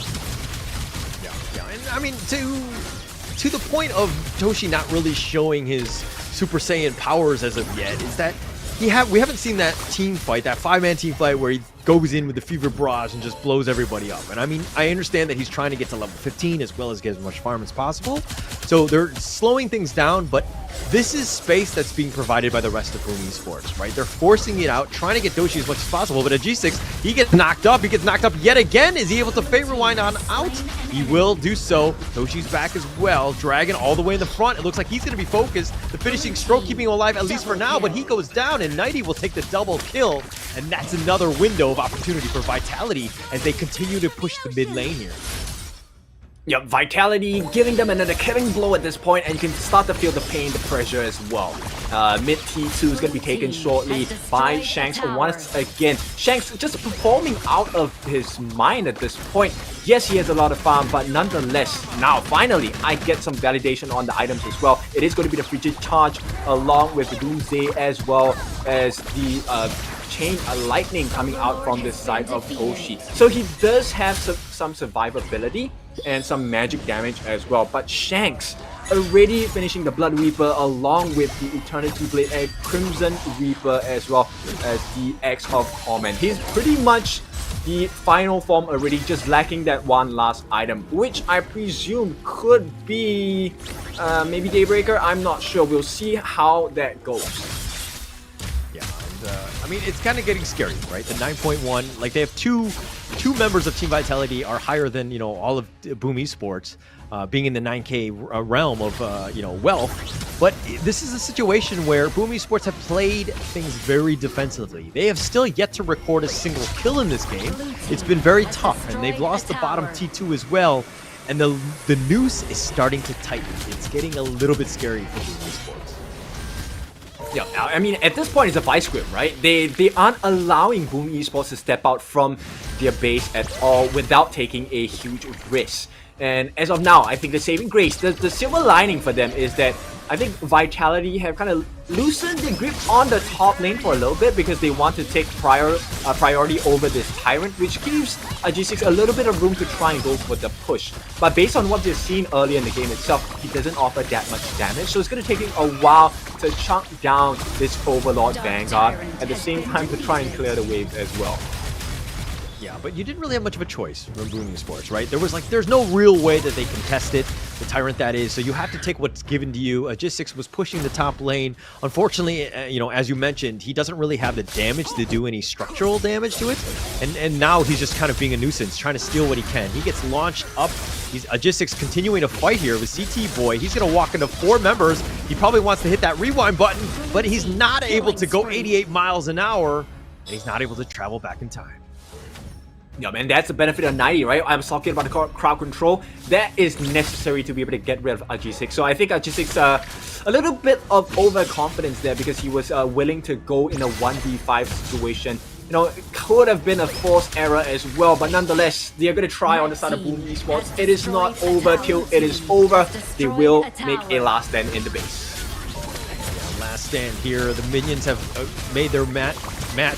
Yeah, and I mean, to the point of Toshi not really showing his Super Saiyan powers as of yet, is that we haven't seen that team fight, that 5-man team fight where he goes in with the Fever Barrage and just blows everybody up. And I mean, I understand that he's trying to get to level 15 as well as get as much farm as possible. So they're slowing things down, but this is space that's being provided by the rest of Boom Esports, right? They're forcing it out, trying to get Doshi as much as possible, but at G6, he gets knocked up. He gets knocked up yet again. Is he able to Fate Rewind on out? He will do so. Doshi's back as well. Dragon all the way in the front. It looks like he's going to be focused. The finishing stroke keeping him alive, at least for now, but he goes down, and Nighty will take the double kill, and that's another window of opportunity for Vitality as they continue to push the mid lane here. Yep, Vitality giving them another killing blow at this point, and you can start to feel the pain, the pressure as well. Mid T2 is going to be taken shortly by Shanks once again. Shanks just performing out of his mind at this point. Yes, he has a lot of farm, but nonetheless, now finally, I get some validation on the items as well. It is going to be the Frigid Charge along with the Doomsday as well as the Chain Lightning coming out from this side of Toshi. So he does have some survivability and some magic damage as well. But Shanks, already finishing the Blood Reaper along with the Eternity Blade and Crimson Reaper as well as the Axe of Torment. He's pretty much the final form already, just lacking that one last item, which I presume could be maybe Daybreaker. I'm not sure. We'll see how that goes. Yeah, and I mean, it's kind of getting scary, right? The 9.1, like they have two members of Team Vitality are higher than, you know, all of Boom Esports, being in the 9K realm of, you know, wealth. But this is a situation where Boom Esports have played things very defensively. They have still yet to record a single kill in this game. It's been very tough, and they've lost the bottom T2 as well. And the noose is starting to tighten. It's getting a little bit scary for Boom Esports. Yeah, I mean, at this point, it's a vice grip, right? They aren't allowing Boom Esports to step out from their base at all without taking a huge risk. And as of now, I think the saving grace, the silver lining for them is that I think Vitality have kind of loosened the grip on the top lane for a little bit because they want to take priority over this Tyrant, which gives G6 a little bit of room to try and go for the push. But based on what we've seen earlier in the game itself, he doesn't offer that much damage, so it's going to take him a while to chunk down this Overlord Vanguard at the same time to try and clear the waves as well. Yeah, but you didn't really have much of a choice from Boom Esports, right? There's no real way that they can test it, the Tyrant that is, so you have to take what's given to you. G6 was pushing the top lane. Unfortunately, you know, as you mentioned, he doesn't really have the damage to do any structural damage to it, and now he's just kind of being a nuisance, trying to steal what he can. He gets launched up. He's G6 continuing to fight here with CT Boy. He's going to walk into 4 members. He probably wants to hit that rewind button, but he's not able to go 88 miles an hour, and he's not able to travel back in time. Yeah, man, that's the benefit of 90, right? I was talking about the crowd control. That is necessary to be able to get rid of G6. So I think G6, a little bit of overconfidence there because he was willing to go in a 1v5 situation. You know, it could have been a forced error as well, but nonetheless, they are going to try on the side of Boom Esports. It is not over till it is over. They will make a last stand in the base. Last stand here. The minions have made their match,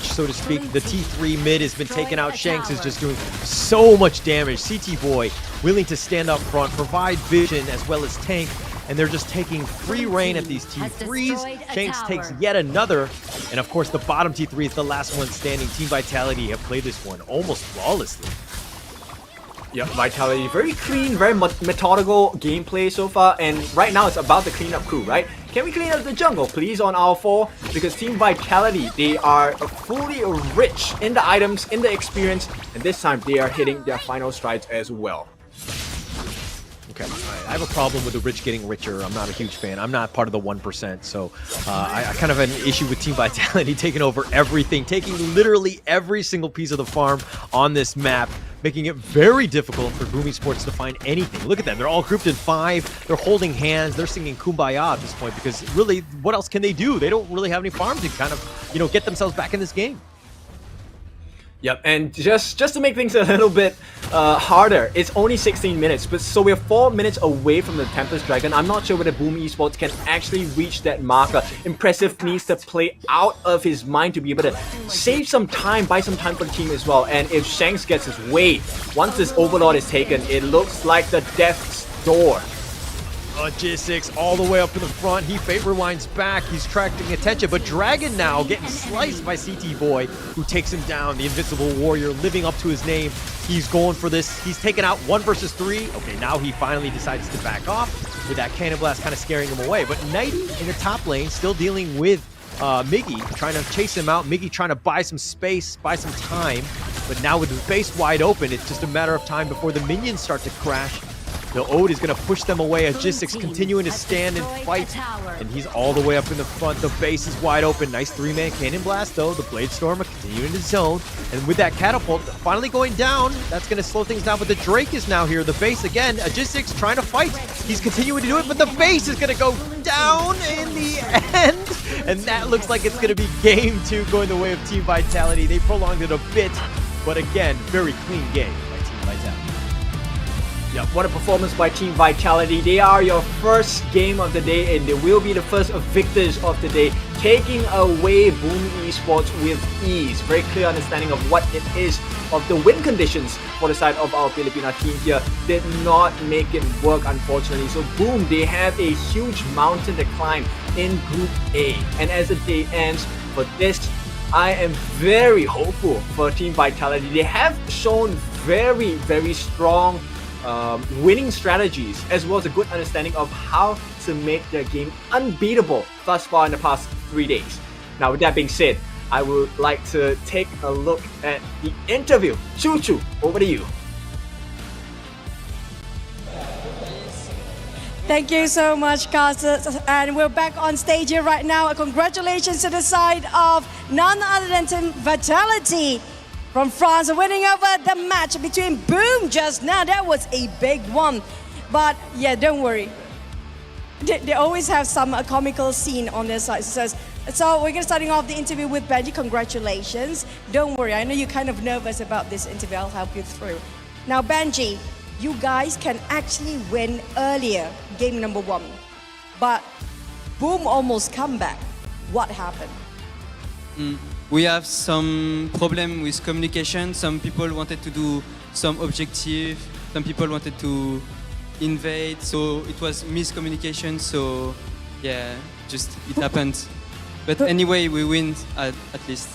so to speak. The T3 mid has been taken out. Shanks is just doing so much damage. CT Boy willing to stand up front, provide vision as well as tank, and they're just taking free reign at these T3s. Shanks takes yet another, and of course the bottom T3 is the last one standing. Team Vitality have played this one almost flawlessly. Yeah, Vitality, very clean, very methodical gameplay so far, and right now it's about the cleanup crew, right? Can we clean up the jungle, please, on our 4? Because Team Vitality, they are fully rich in the items, in the experience, and this time they are hitting their final strides as well. Okay, I have a problem with the rich getting richer. I'm not a huge fan. I'm not part of the 1%, so I kind of have an issue with Team Vitality taking over everything, taking literally every single piece of the farm on this map, making it very difficult for Boom Esports to find anything. Look at them. They're all grouped in 5. They're holding hands. They're singing Kumbaya at this point because really, what else can they do? They don't really have any farms to kind of, you know, get themselves back in this game. Yep, and just to make things a little bit harder, it's only 16 minutes, but so we're 4 minutes away from the Tempest Dragon. I'm not sure whether Boom Esports can actually reach that marker. Impressive needs to play out of his mind to be able to save some time, buy some time for the team as well. And if Shanks gets his way, once this Overlord is taken, it looks like the death's door. G6 all the way up in the front. He fate rewinds back. He's attracting attention, but Dragon now getting sliced by CT Boy, who takes him down. The Invincible Warrior living up to his name. He's going for this. He's taken out 1 versus 3. Okay, now he finally decides to back off with that Cannon Blast kind of scaring him away. But Nighty in the top lane still dealing with Miggy, trying to chase him out. Miggy trying to buy some space, buy some time. But now with the base wide open, it's just a matter of time before the minions start to crash. The Ode is going to push them away. G6 continuing to stand and fight. And he's all the way up in the front. The base is wide open. Nice 3-man Cannon Blast, though. The Blade Storm are continuing to zone. And with that Catapult finally going down, that's going to slow things down. But the Drake is now here. The base again. G6 trying to fight. He's continuing to do it, but the base is going to go down in the end. And that looks like it's going to be game 2 going the way of Team Vitality. They prolonged it a bit. But again, very clean game by Team Vitality. Yeah, what a performance by Team Vitality. They are your first game of the day and they will be the first victors of the day, taking away Boom Esports with ease. Very clear understanding of what it is, of the win conditions for the side of our Filipina team here. Did not make it work, unfortunately. So Boom, they have a huge mountain to climb in Group A. And as the day ends for this, I am very hopeful for Team Vitality. They have shown very, very strong winning strategies, as well as a good understanding of how to make their game unbeatable thus far in the past 3 days. Now, with that being said, I would like to take a look at the interview. Choo Choo, over to you. Thank you so much, Carter. And we're back on stage here right now. Congratulations to the side of none other than Team Vitality from France, winning over the match between Boom just now. That was a big one. But yeah, don't worry. They always have some comical scene on their side. So we're going to starting off the interview with Benji. Congratulations. Don't worry. I know you're kind of nervous about this interview. I'll help you through. Now, Benji, you guys can actually win earlier, game number 1. But Boom almost come back. What happened? We have some problem with communication. Some people wanted to do some objective. Some people wanted to invade. So it was miscommunication. So yeah, just it happened. But anyway, we win at least.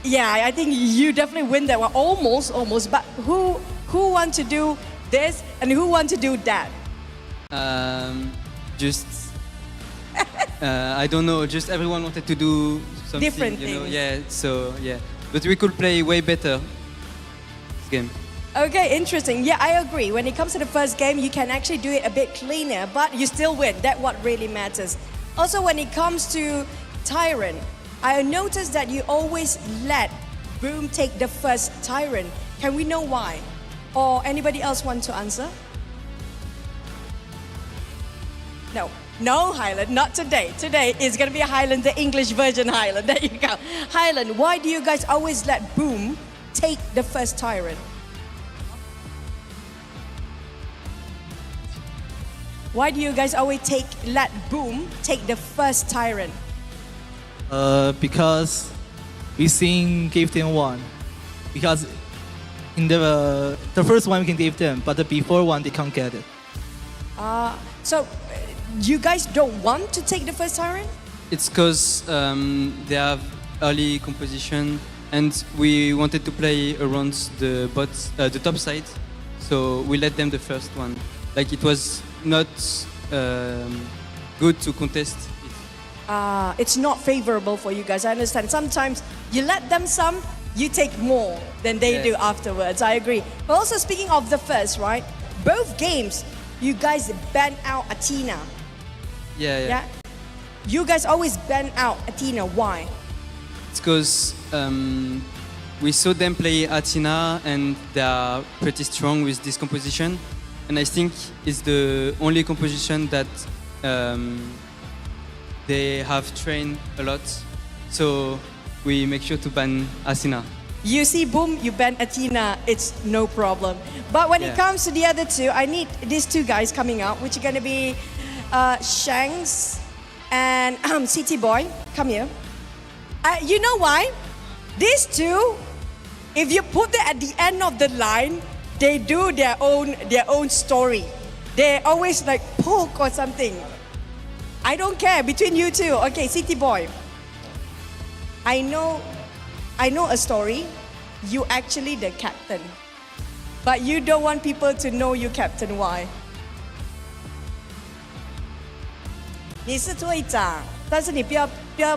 Yeah, I think you definitely win that one. Almost. But who want to do this and who want to do that? I don't know. Just everyone wanted to do something different things. You know? Yeah. So yeah, but we could play way better this game. Okay, interesting. Yeah, I agree. When it comes to the first game, you can actually do it a bit cleaner, but you still win. That's what really matters. Also, when it comes to Tyrant, I noticed that you always let Boom take the first Tyrant. Can we know why? Or anybody else want to answer? No, Highland, not today. Today is going to be a Highland, the English version Highland. There you go. Highland, why do you guys always let Boom take the first Tyrant? Why do you guys always let Boom take the first Tyrant? Because we seen give them one. Because in the first one we can give them, but the before one they can't get it. So you guys don't want to take the first Tyrant? It's because they have early composition, and we wanted to play around the top side, so we let them the first one. Like it was not good to contest it. It's not favorable for you guys. I understand. Sometimes you let them some, you take more than they do afterwards. I agree. But also speaking of the first, right? Both games, you guys ban out Athena. Yeah. You guys always ban out Athena. Why? It's because we saw them play Athena and they are pretty strong with this composition. And I think it's the only composition that they have trained a lot. So we make sure to ban Athena. You see, Boom, you ban Athena, it's no problem. But when it comes to the other two, I need these two guys coming out, which are going to be Shanks and City Boy. Come here. You know why? These two, if you put them at the end of the line, they do their own story. They always like poke or something. I don't care between you two. Okay, City Boy. I know a story. You actually the captain, but you don't want people to know you captain. Why? 你是队长，但是你不要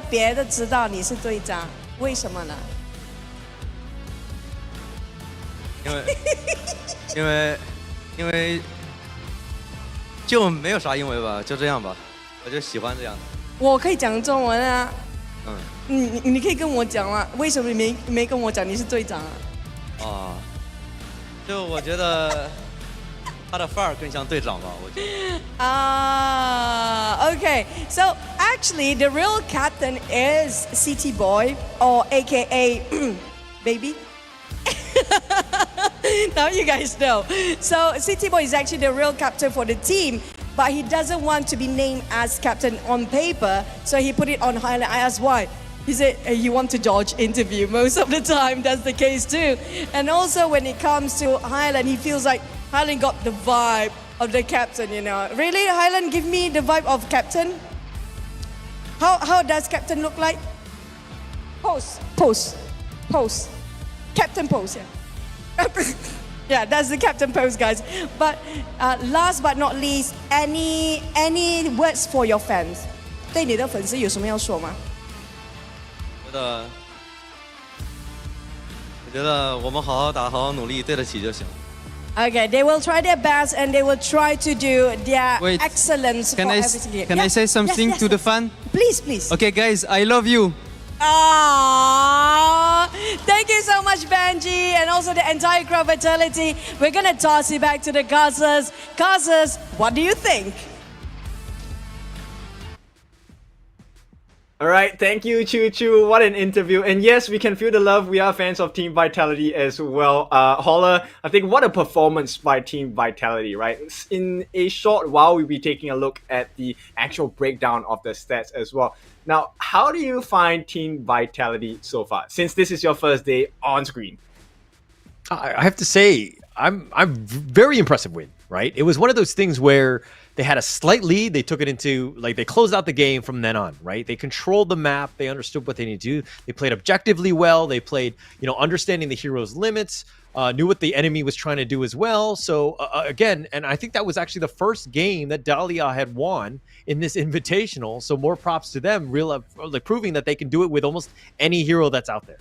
别的知道你是队长，为什么呢？因为就没有啥因为吧，就这样吧，我就喜欢这样的。我可以讲中文啊。你可以跟我讲吗？为什么你没跟我讲你是队长啊？就我觉得他的范儿更像队长吧，我觉得。Okay. So actually, the real captain is City Boy, or AKA Baby. Now you guys know. So City Boy is actually the real captain for the team, but he doesn't want to be named as captain on paper, so he put it on highlight. I asked why. He said he wants to dodge interview most of the time. That's the case too. And also when it comes to Highland, he feels like Highland got the vibe of the captain, you know. Really, Highland, give me the vibe of captain. How does captain look like? Pose. Captain pose, yeah. Yeah, that's the captain pose, guys. But last but not least, any words for your fans? 对你的粉丝有什么要说吗？我觉得我们好好打，好好努力，对得起就行。 Okay, they will try their best and they will try to do their excellence for every single year. Can I say something to the fan? Please, please. Okay, guys, I love you. Aww. Thank you so much, Benji, and also the entire crowd vitality. We're gonna toss it back to the Gazas. Gazas, what do you think? All right, thank you, Choo Choo. What an interview. And yes, we can feel the love. We are fans of Team Vitality as well. Holler, I think what a performance by Team Vitality, right? In a short while, we'll be taking a look at the actual breakdown of the stats as well. Now, how do you find Team Vitality so far, since this is your first day on screen? I have to say, I'm very impressive win, right? It was one of those things where they had a slight lead. They took it into, like, they closed out the game from then on, right? They controlled the map. They understood what they need to do. They played objectively well. They played, understanding the hero's limits, knew what the enemy was trying to do as well. So, again, and I think that was actually the first game that Dahlia had won in this invitational. So more props to them, proving that they can do it with almost any hero that's out there.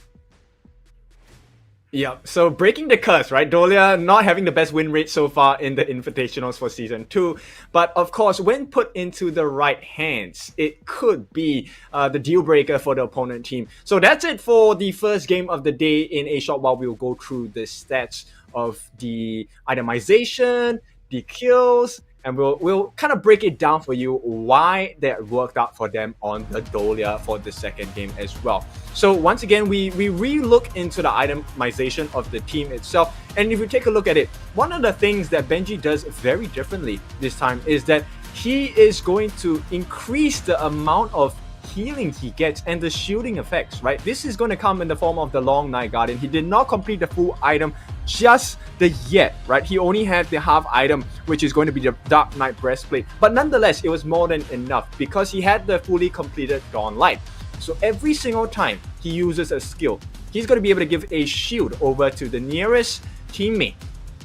Yeah, so breaking the curse, right? Dahlia not having the best win rate so far in the invitationals for season 2. But of course, when put into the right hands, it could be the deal breaker for the opponent team. So that's it for the first game of the day. In a short while, we'll go through the stats of the itemization, the kills, and we'll kind of break it down for you why that worked out for them on the Dahlia for the second game as well. So once again, we re-look into the itemization of the team itself. And if you take a look at it, one of the things that Benji does very differently this time is that he is going to increase the amount of healing he gets and the shielding effects, right? This is going to come in the form of the Long Night Guardian. He did not complete the full item just the yet, right? He only had the half item, which is going to be the Dark Knight Breastplate. But nonetheless, it was more than enough because he had the fully completed Dawn Light. So every single time he uses a skill, he's going to be able to give a shield over to the nearest teammate,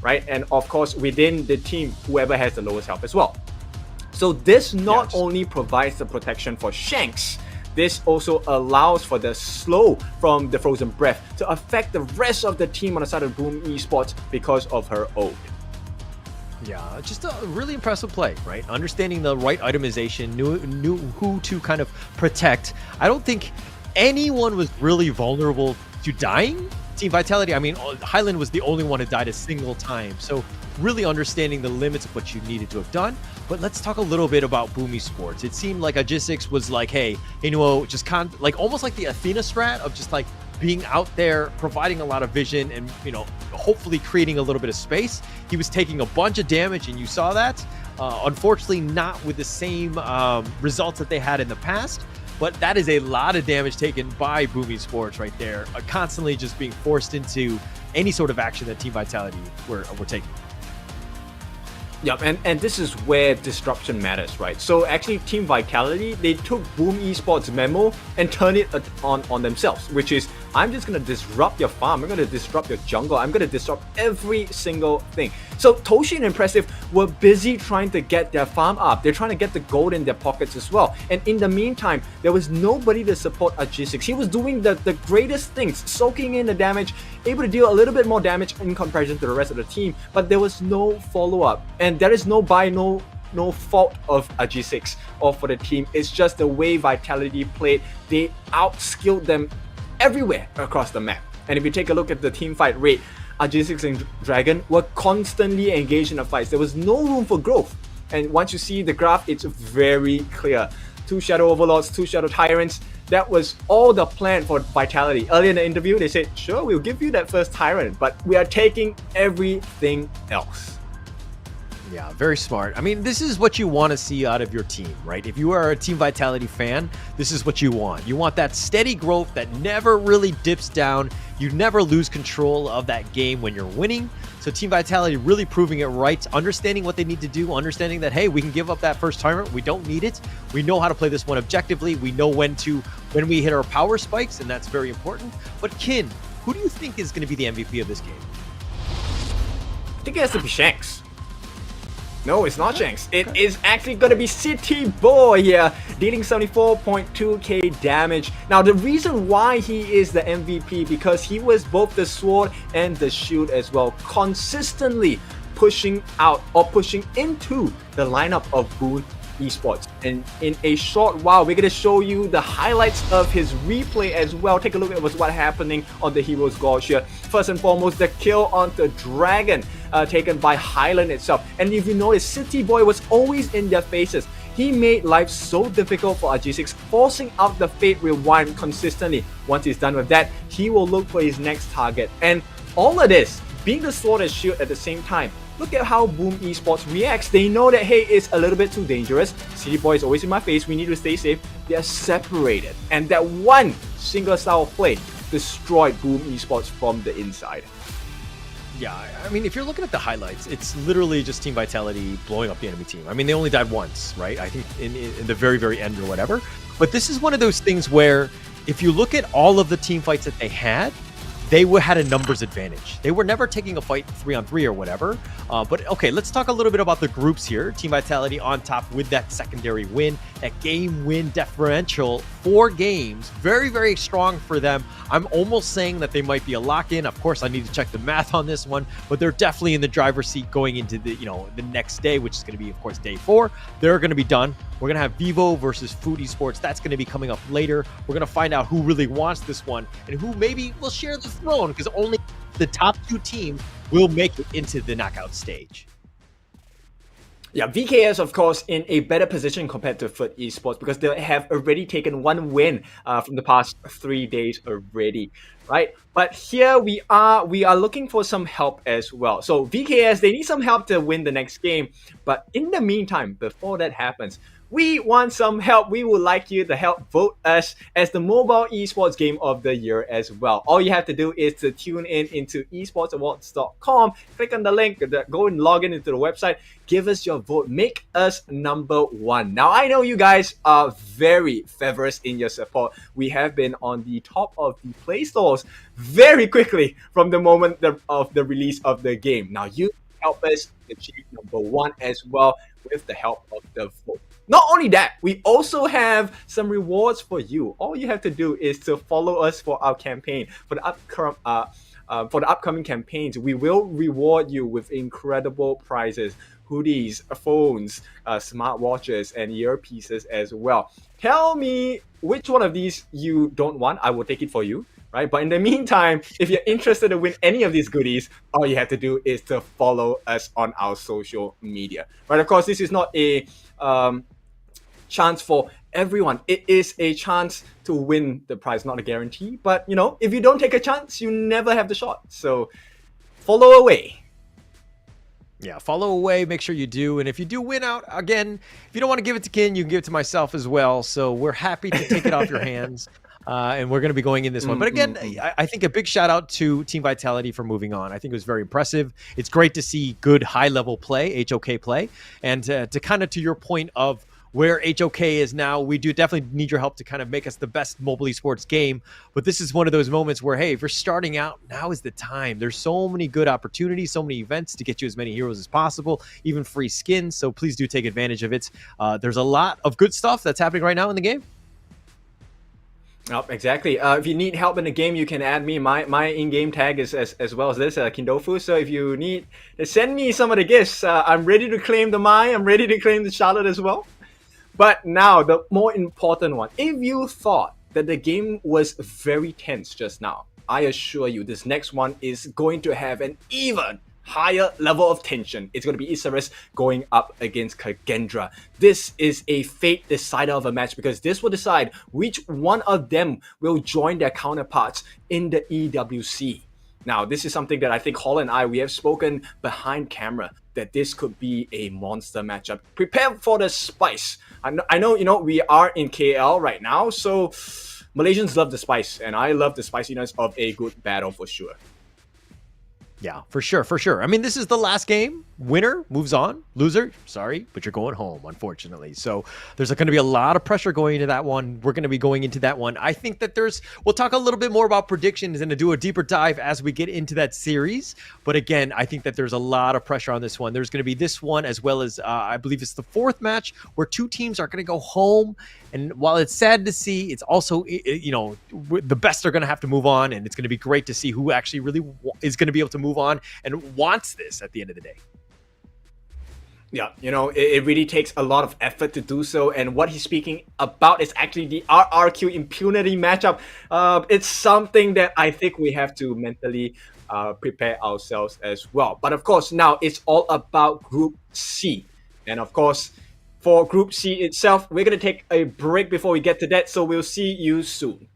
right? And of course, within the team, whoever has the lowest health as well. So this not only provides the protection for Shanks, this also allows for the slow from the Frozen Breath to affect the rest of the team on the side of Boom Esports because of her ult. Yeah, just a really impressive play, right? Understanding the right itemization, knew who to kind of protect. I don't think anyone was really vulnerable to dying. Team Vitality, I mean, Highland was the only one who died a single time. So really understanding the limits of what you needed to have done. But let's talk a little bit about Boom Esports. It seemed like Agistix was like, hey, just like almost like the Athena strat of just like being out there, providing a lot of vision and, hopefully creating a little bit of space. He was taking a bunch of damage and you saw that. Unfortunately, not with the same results that they had in the past. But that is a lot of damage taken by Boom Esports right there, constantly just being forced into any sort of action that Team Vitality were taking. Yep, and this is where disruption matters, right? So actually, Team Vitality, they took Boom Esports' memo and turned it on themselves, which is, I'm just going to disrupt your farm, I'm going to disrupt your jungle, I'm going to disrupt every single thing. So Toshi and Impressive were busy trying to get their farm up. They're trying to get the gold in their pockets as well. And in the meantime, there was nobody to support Agistix. He was doing the greatest things, soaking in the damage, able to deal a little bit more damage in comparison to the rest of the team, but there was no follow-up. And there is no fault of Agistix or for the team. It's just the way Vitality played. They outskilled them everywhere across the map. And if you take a look at the team fight rate, Agistix and Dragon were constantly engaged in the fights. There was no room for growth. And once you see the graph, it's very clear. 2 Shadow Overlords, 2 Shadow Tyrants, that was all the plan for Vitality. Earlier in the interview, they said, sure, we'll give you that first Tyrant, but we are taking everything else. Yeah, very smart. I mean, this is what you want to see out of your team, right? If you are a Team Vitality fan, this is what you want. You want that steady growth that never really dips down. You never lose control of that game when you're winning. So Team Vitality really proving it right, understanding what they need to do, understanding that, hey, we can give up that first Tyrant. We don't need it. We know how to play this one objectively. We know when we hit our power spikes, and that's very important. But Kin, who do you think is going to be the MVP of this game? I think it has to be Shanks. No, it's not Shanks. It is actually going to be City Boy here, dealing 74.2k damage. Now, the reason why he is the MVP, because he was both the sword and the shield as well, consistently pushing out or pushing into the lineup of Boon Esports. And in a short while, we're going to show you the highlights of his replay as well. Take a look at what's happening on the Hero's Gorge here. First and foremost, the kill on the Dragon taken by Highland itself. And if you notice, City Boy was always in their faces. He made life so difficult for RG6, forcing out the Fate Rewind consistently. Once he's done with that, he will look for his next target. And all of this, being the sword and shield at the same time, look at how Boom Esports reacts. They know that, hey, it's a little bit too dangerous. City Boy is always in my face. We need to stay safe. They're separated. And that one single style of play destroyed Boom Esports from the inside. Yeah, I mean, if you're looking at the highlights, it's literally just Team Vitality blowing up the enemy team. I mean, they only died once, right? I think in the very, very end or whatever. But this is one of those things where if you look at all of the team fights that they had had a numbers advantage. They were never taking a fight 3-on-3 or whatever. But okay, let's talk a little bit about the groups here. Team Vitality on top with that secondary win, that game win differential, 4 games, very, very strong for them. I'm almost saying that they might be a lock-in. Of course, I need to check the math on this one, but they're definitely in the driver's seat going into the next day, which is going to be, of course, day 4. They're going to be done. We're going to have Vivo versus Food Esports. That's going to be coming up later. We're going to find out who really wants this one and who maybe will share the throne, because only the top 2 teams will make it into the knockout stage. Yeah, VKS, of course, in a better position compared to Foot Esports because they have already taken 1 win from the past 3 days already, right? But here we are looking for some help as well. So VKS, they need some help to win the next game. But in the meantime, before that happens, we want some help. We would like you to help vote us as the mobile esports game of the year as well. All you have to do is to tune in into esportsawards.com, click on the link, go and log in into the website, give us your vote, make us number 1. Now, I know you guys are very fervous in your support. We have been on the top of the Play Stores very quickly from the moment of the release of the game. Now, you help us achieve number 1 as well with the help of the vote. Not only that, we also have some rewards for you. All you have to do is to follow us for our campaign. For the upcoming campaigns, we will reward you with incredible prizes, hoodies, phones, smartwatches, and earpieces as well. Tell me which one of these you don't want. I will take it for you. Right? But in the meantime, if you're interested to win any of these goodies, all you have to do is to follow us on our social media. Right? Of course, this is not a chance for everyone. It is a chance to win the prize, not a guarantee. But, if you don't take a chance, you never have the shot. So follow away. Yeah, follow away. Make sure you do. And if you do win out, again, if you don't want to give it to Kin, you can give it to myself as well. So we're happy to take it off your hands. And we're going to be going in this one. But again, I think a big shout out to Team Vitality for moving on. I think it was very impressive. It's great to see good high-level play, HOK play. And to kind of to your point of where HOK is now, we do definitely need your help to kind of make us the best mobile esports game. But this is one of those moments where, hey, if you're starting out, now is the time. There's so many good opportunities, so many events to get you as many heroes as possible, even free skins. So please do take advantage of it. There's a lot of good stuff that's happening right now in the game. Oh, exactly. If you need help in the game, you can add me. My in-game tag is as well as this, Kindofu. So if you need to send me some of the gifts, I'm ready to claim the Mai. I'm ready to claim the Charlotte as well. But now, the more important one. If you thought that the game was very tense just now, I assure you this next one is going to have an even higher level of tension. It's going to be Isurus going up against Kagendra. This is a fate decider of a match because this will decide which one of them will join their counterparts in the EWC. Now, this is something that I think Hall and we have spoken behind camera that this could be a monster matchup. Prepare for the spice. I know, we are in KL right now, so Malaysians love the spice, and I love the spiciness of a good battle for sure. Yeah, for sure. I mean, this is the last game. Winner moves on. Loser, sorry, but you're going home, unfortunately. So there's going to be a lot of pressure going into that one. We're going to be going into that one. I think that we'll talk a little bit more about predictions and to do a deeper dive as we get into that series. But again, I think that there's a lot of pressure on this one. There's going to be this one as well as, I believe it's the fourth match where two teams are going to go home. And while it's sad to see, it's also, the best are going to have to move on. And it's going to be great to see who actually really is going to be able to move on and wants this at the end of the day. Yeah, it really takes a lot of effort to do so. And what he's speaking about is actually the RRQ impunity matchup. It's something that I think we have to mentally prepare ourselves as well. But of course, now it's all about Group C. And of course, for Group C itself, we're going to take a break before we get to that. So we'll see you soon.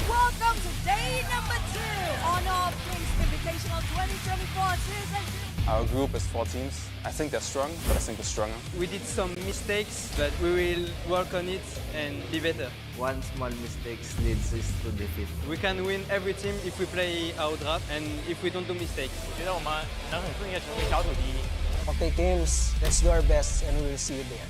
Welcome to day number 2 on our Kings Invitational 2024 Season 2. Our group is 4 teams. I think they're strong, but I think we're stronger. We did some mistakes, but we will work on it and be better. One small mistake leads us to defeat. We can win every team if we play our draft and if we don't do mistakes. 我觉得我们能很顺利的成为小组第一。 Okay, teams, let's do our best and we will see you there.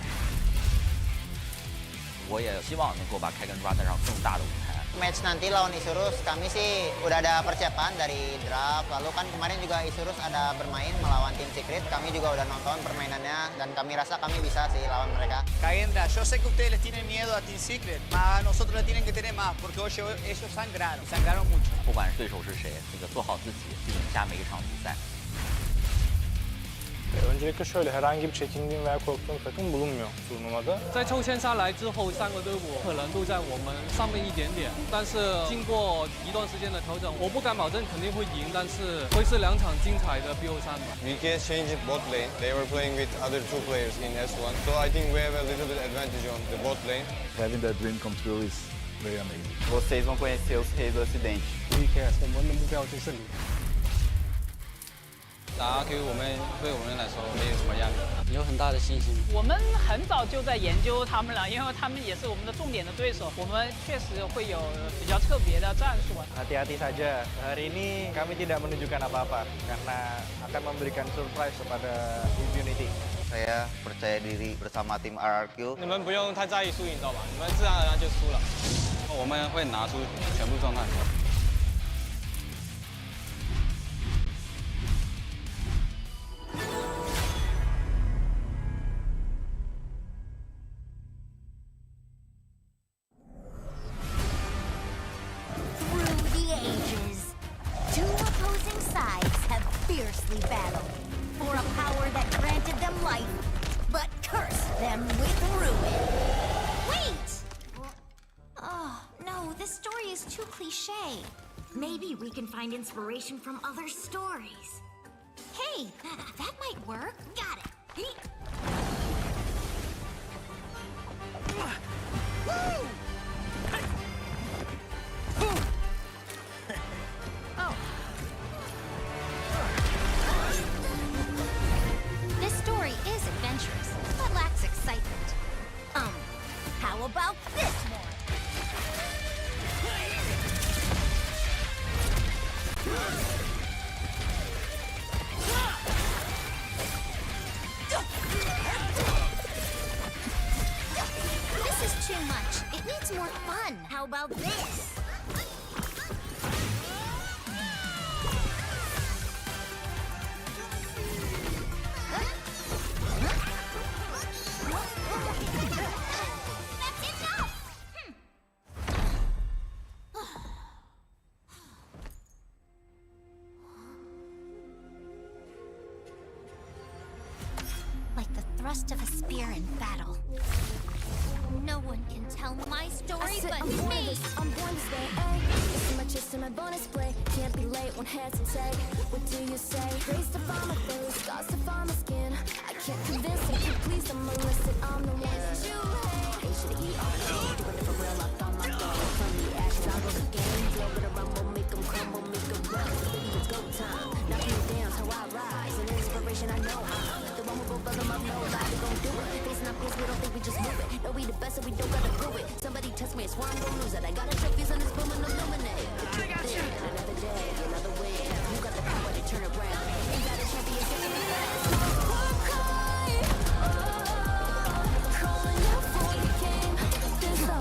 我也希望能够把开根抓带上更大的舞台。 Match nanti lawan Isurus, kami sih udah ada persiapan dari draft. Lalu kan kemarin juga Isurus ada bermain melawan tim Secret. Kami juga udah nonton permainannya dan kami rasa kami bisa sih lawan mereka. Kagendra, yo sé que ustedes les tienen miedo a Team Secret, mas nosotros le tienen que tener más, porque hoy ellos sangraron mucho. 不管是对手是谁，做好自己，去赢下每一场比赛。 Öncelikle şöyle herhangi bir çekindiğim veya korktuğum takım bulunmuyor turnuvada. 在抽签下来之后，3个队伍可能都在我们上面一点点，但是经过一段时间的调整，我不敢保证肯定会赢，但是会是2场精彩的 BO3 吧。VKS changed bot lane. They were playing with other 2 players in S1. So I think we have a little bit advantage on the bot lane. Having that dream come true is very amazing. Vocês vão conhecer os reis do Ocidente. VKS, 我们的目标就是你。 打 RQ 对我们来说没有什么压力，有很大的信心。我们很早就在研究他们了，因为他们也是我们的重点的对手。我们确实会有比较特别的战术。 Hati-hati saja. Hari ini kami tidak menunjukkan apa-apa karena akan memberikan surprise kepada Impunity. Saya percaya diri bersama tim RRQ. 你们不用太在意输赢，知道吧？你们自然而然就输了。我们会拿出全部状态。 Fiercely battled for a power that granted them life, but cursed them with ruin. Wait! Oh, no, this story is too cliche. Maybe we can find inspiration from other stories. Hey, that might work. Got it. Woo! Oh. This story is adventurous, but lacks excitement. How about this one? This is too much. It needs more fun. How about this? thrust of a spear in battle. No one can tell my story but I'm me. born this way, ay. It's my chest and my bonus play. Can't be late, won't hesitate. What do you say? Grace to find my face, scars to find my skin. I can't convince them, keep please, I'm molested, I'm the one that you hate. H-to-the-E-R-E, doing it for real, I found my goal. From the ashes, I roll the game. Flow with a rumble, make them crumble, make them run. Baby, it's go time. Knock me down, how I rise. An inspiration, I know I'm the one who will build them up, nobody gon' do it. Facing our fears, we don't think we just move it. No, we the best, so we don't gotta prove it. Somebody test me, I swear I'm gon' lose it. I got a trophies on this boom and illuminate. Another day, another way. You got the power to turn around. Ain't got a champion, give me that. Calling out for the game. There's no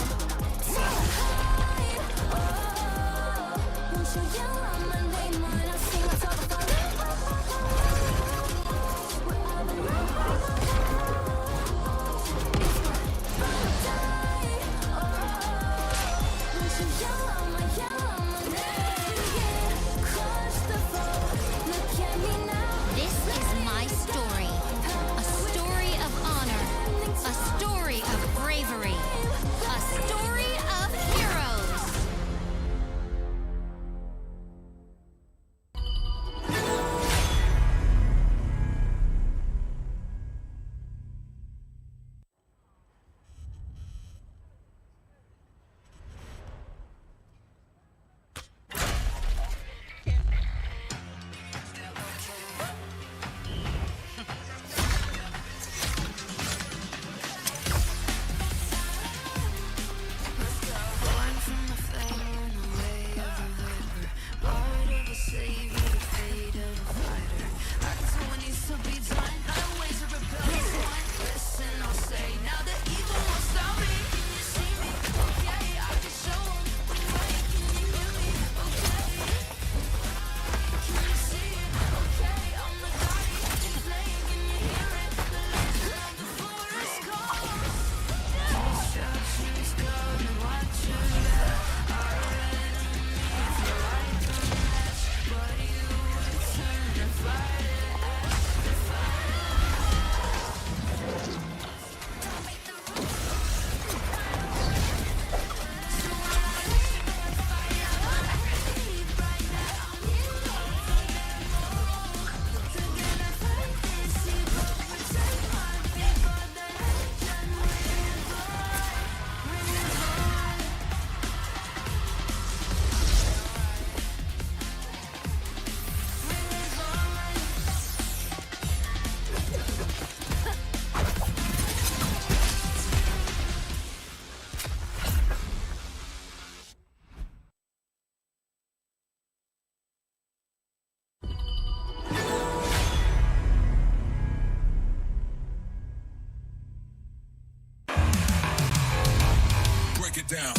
time. Won't you yell out my name when I sing on top of our This is my story. A story of honor. A story of bravery. A story of heroes. down.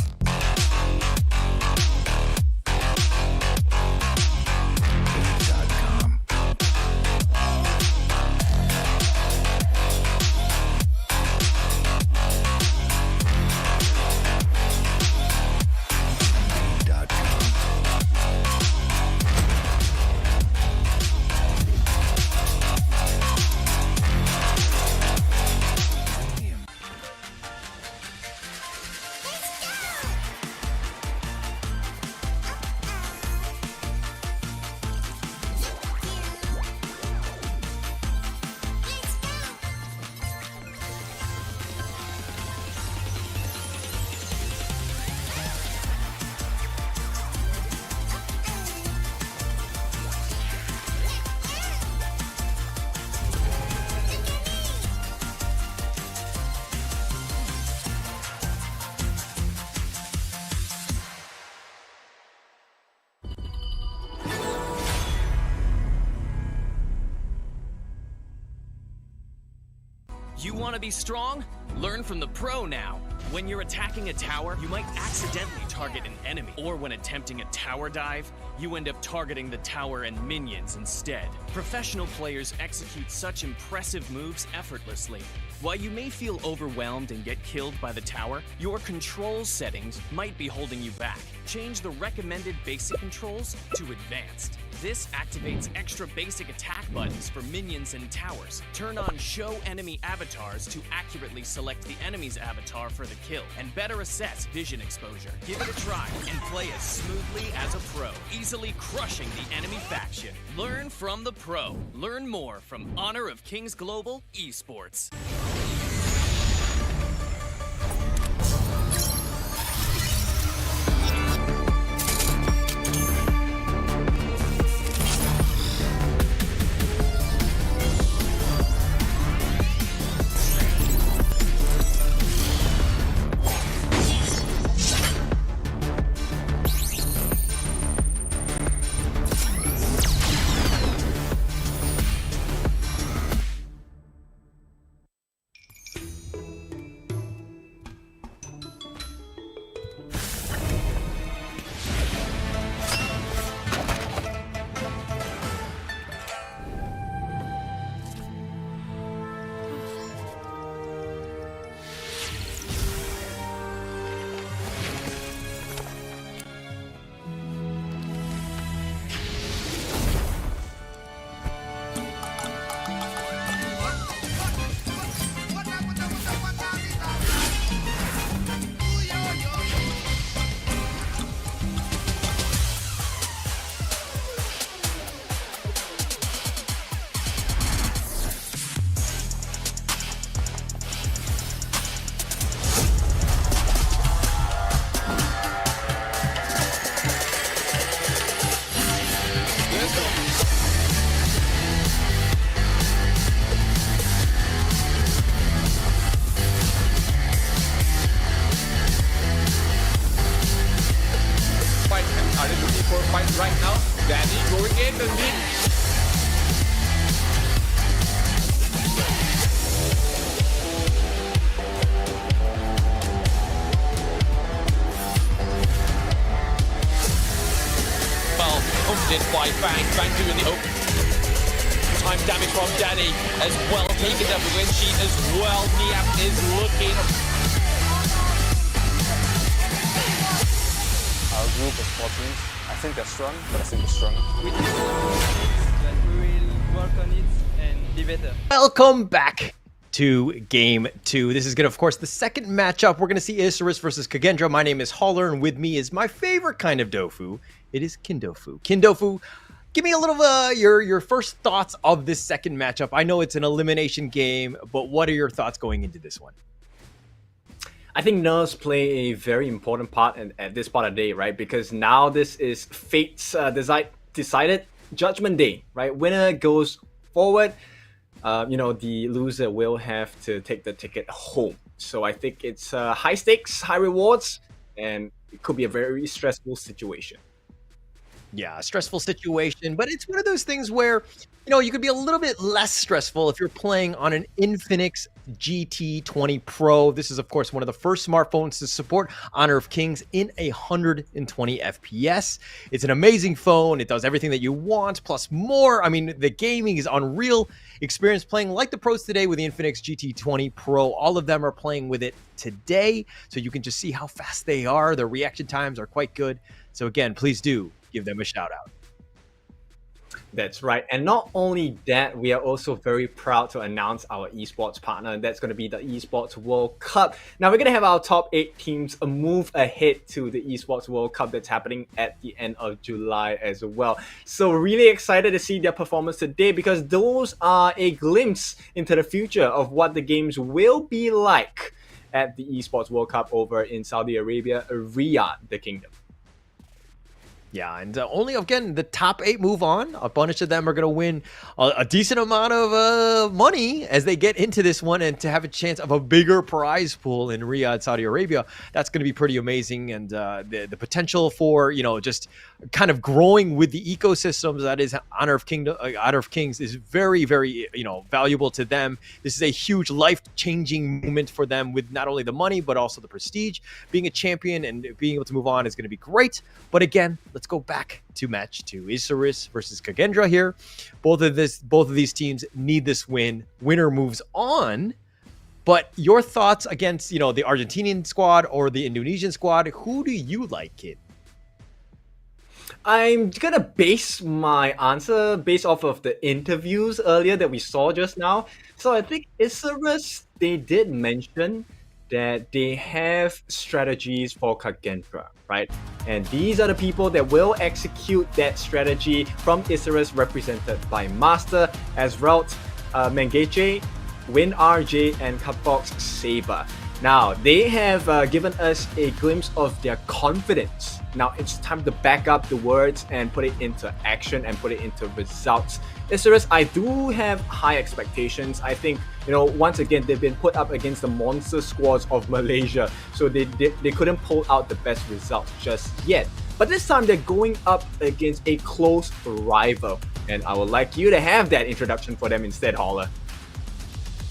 You want to be strong? Learn from the pro now. When you're attacking a tower, you might accidentally target an enemy. Or when attempting a tower dive, you end up targeting the tower and minions instead. Professional players execute such impressive moves effortlessly. While you may feel overwhelmed and get killed by the tower, your control settings might be holding you back. Change the recommended basic controls to advanced. This activates extra basic attack buttons for minions and towers. Turn on Show Enemy Avatars to accurately select the enemy's avatar for the kill, and better assess vision exposure. Give it a try and play as smoothly as a pro, easily crushing the enemy faction. Learn from the pro. Learn more from Honor of Kings Global Esports. Right now, Danny going in the lead. Well, pumped in by Bang. Bang doing the time damage from Danny as well. Taking up the win sheet as well. Niap is looking. Our group is 14. I think they're strong, but I think they're stronger. We will work on it and be better. Welcome back to Game 2. This is going to, of course, the second matchup. We're going to see Isurus versus Kagendra. My name is Holler, and with me is my favorite kind of Dofu. It is Kindofu. Kindofu, give me a little your first thoughts of this second matchup. I know it's an elimination game, but what are your thoughts going into this one? I think nerves play a very important part at this part of the day, right? Because now this is fate's decided Judgment Day, right? Winner goes forward. The loser will have to take the ticket home. So I think it's high stakes, high rewards, and it could be a very stressful situation. Yeah, a stressful situation, but it's one of those things where, you could be a little bit less stressful if you're playing on an Infinix GT20 Pro. This is, of course, one of the first smartphones to support Honor of Kings in 120 FPS. It's an amazing phone. It does everything that you want, plus more. I mean, the gaming is unreal. Experience playing like the pros today with the Infinix GT20 Pro. All of them are playing with it today, so you can just see how fast they are. Their reaction times are quite good. So again, please do give them a shout out. That's right. And not only that, we are also very proud to announce our esports partner, and that's going to be the Esports World Cup. Now, we're going to have our top 8 teams move ahead to the Esports World Cup that's happening at the end of July as well. So really excited to see their performance today, because those are a glimpse into the future of what the games will be like at the Esports World Cup over in Saudi Arabia, Riyadh, the kingdom. Yeah, and only, again, the top 8 move on. A bunch of them are going to win a decent amount of money as they get into this one, and to have a chance of a bigger prize pool in Riyadh, Saudi Arabia, that's going to be pretty amazing. And the potential for, just kind of growing with the ecosystems that is Honor of Kings is very, very, valuable to them. This is a huge life-changing moment for them, with not only the money, but also the prestige. Being a champion and being able to move on is going to be great. But again, let's go back to match 2. Isurus versus Kagendra here. Both of these teams need this win. Winner moves on. But your thoughts against, the Argentinian squad or the Indonesian squad, who do you like, Kid? I'm gonna base my answer based off of the interviews earlier that we saw just now. So I think Isurus, they did mention that they have strategies for Kagendra, right? And these are the people that will execute that strategy from Isurus, represented by Master, as Route, Mangeche, Win RJ, and Kapfox Saber. Now, they have given us a glimpse of their confidence. Now, it's time to back up the words and put it into action and put it into results. Isurus, I do have high expectations. I think, once again, they've been put up against the monster squads of Malaysia, so they couldn't pull out the best results just yet. But this time, they're going up against a close rival, and I would like you to have that introduction for them instead, Holler.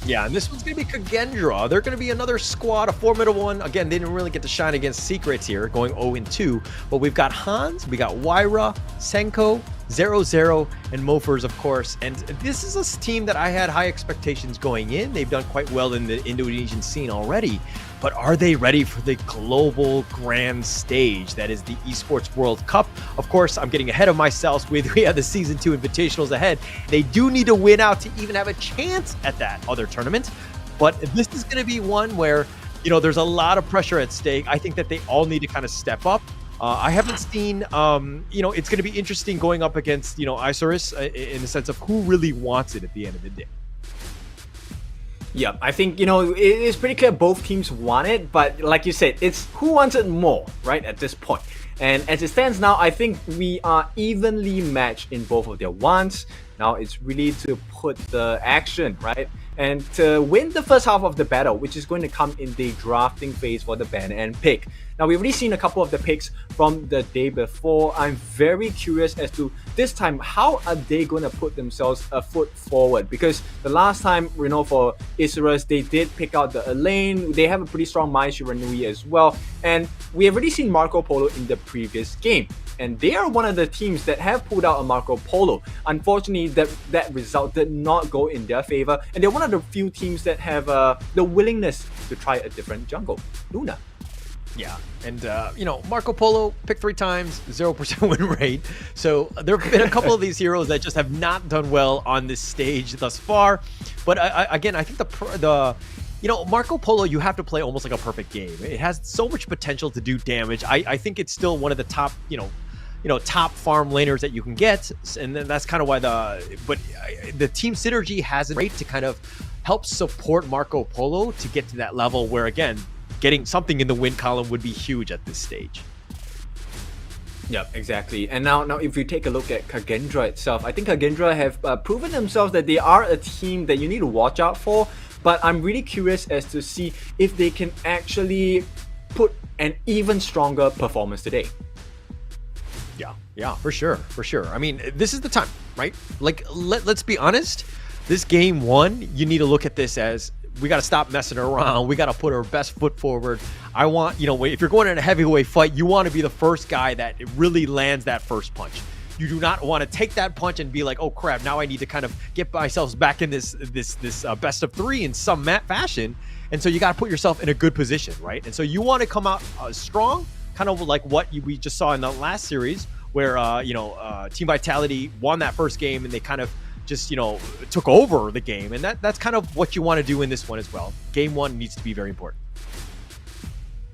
Yeah, and this one's going to be Kagendra. They're going to be another squad, a formidable one. Again, they didn't really get to shine against Secrets here, going 0-2. But we've got Hans, we got Wyra, Senko, 0-0, and Mofers, of course. And this is a team that I had high expectations going in. They've done quite well in the Indonesian scene already. But are they ready for the global grand stage that is the Esports World Cup? Of course, I'm getting ahead of myself. We have the Season 2 Invitationals ahead. They do need to win out to even have a chance at that other tournament. But this is going to be one where, there's a lot of pressure at stake. I think that they all need to kind of step up. I haven't seen, it's going to be interesting going up against, Isurus in the sense of who really wants it at the end of the day. Yeah, I think, it's pretty clear both teams want it, but like you said, it's who wants it more, right, at this point. And as it stands now, I think we are evenly matched in both of their wants. Now it's really to put the action, right? And to win the first half of the battle, which is going to come in the drafting phase for the ban and pick. Now, we've already seen a couple of the picks from the day before. I'm very curious as to this time, how are they going to put themselves a foot forward? Because the last time, for Isurus, they did pick out the Elaine. They have a pretty strong Mai Shiranui as well. And we have already seen Marco Polo in the previous game. And they are one of the teams that have pulled out a Marco Polo. Unfortunately, that result did not go in their favor. And they're one of the few teams that have the willingness to try a different jungle. Luna. Yeah, and Marco Polo picked 3 times, 0% win rate. So there have been a couple of these heroes that just have not done well on this stage thus far. But again, I think the Marco Polo, you have to play almost like a perfect game. It has so much potential to do damage. I think it's still one of the top, top farm laners that you can get, and then that's kind of why the team synergy has a rate to kind of help support Marco Polo to get to that level where, again, getting something in the win column would be huge at this stage. Yeah, exactly. And now if you take a look at Kagendra itself, I think Kagendra have proven themselves that they are a team that you need to watch out for. But I'm really curious as to see if they can actually put an even stronger performance today. Yeah, for sure. I mean, this is the time, right? Like, let's be honest. This game 1, you need to look at this as, we got to stop messing around. We got to put our best foot forward. I want, if you're going in a heavyweight fight, you want to be the first guy that really lands that first punch. You do not want to take that punch and be like, oh crap, now I need to kind of get myself back in this best of 3 in some fashion. And so you got to put yourself in a good position, right? And so you want to come out strong, kind of like what we just saw in the last series, where Team Vitality won that first game and they kind of just took over the game, and that's kind of what you want to do in this one as well. Game 1 needs to be very important.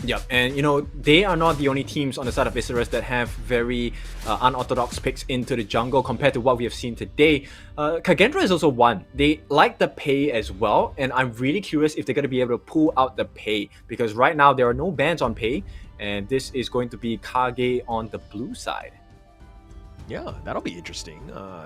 Yeah, and they are not the only teams on the side of Isurus that have very unorthodox picks into the jungle compared to what we have seen today. Kagendra is also one. They like the pay as well, and I'm really curious if they're going to be able to pull out the pay, because right now there are no bans on pay, and this is going to be KAGE on the blue side. Yeah, that'll be interesting,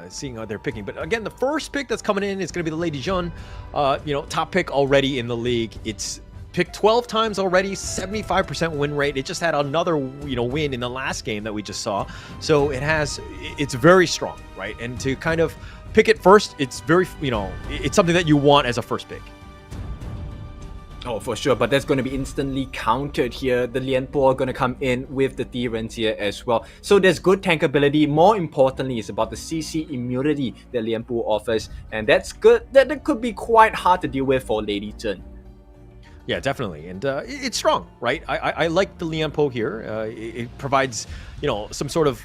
seeing how they're picking. But again, the first pick that's coming in is going to be the Lady Jun, top pick already in the league. It's picked 12 times already, 75% win rate. It just had another, win in the last game that we just saw. So it's very strong, right? And to kind of pick it first, it's very, it's something that you want as a first pick. Oh, for sure, but that's going to be instantly countered here. The Lianpo are going to come in with the Tyrants here as well. So there's good tankability. More importantly, it's about the CC immunity that Lianpo offers, and that's good. That could be quite hard to deal with for Lady Jun. Yeah, definitely, and it's strong, right? I like the Lianpo here. It provides, some sort of,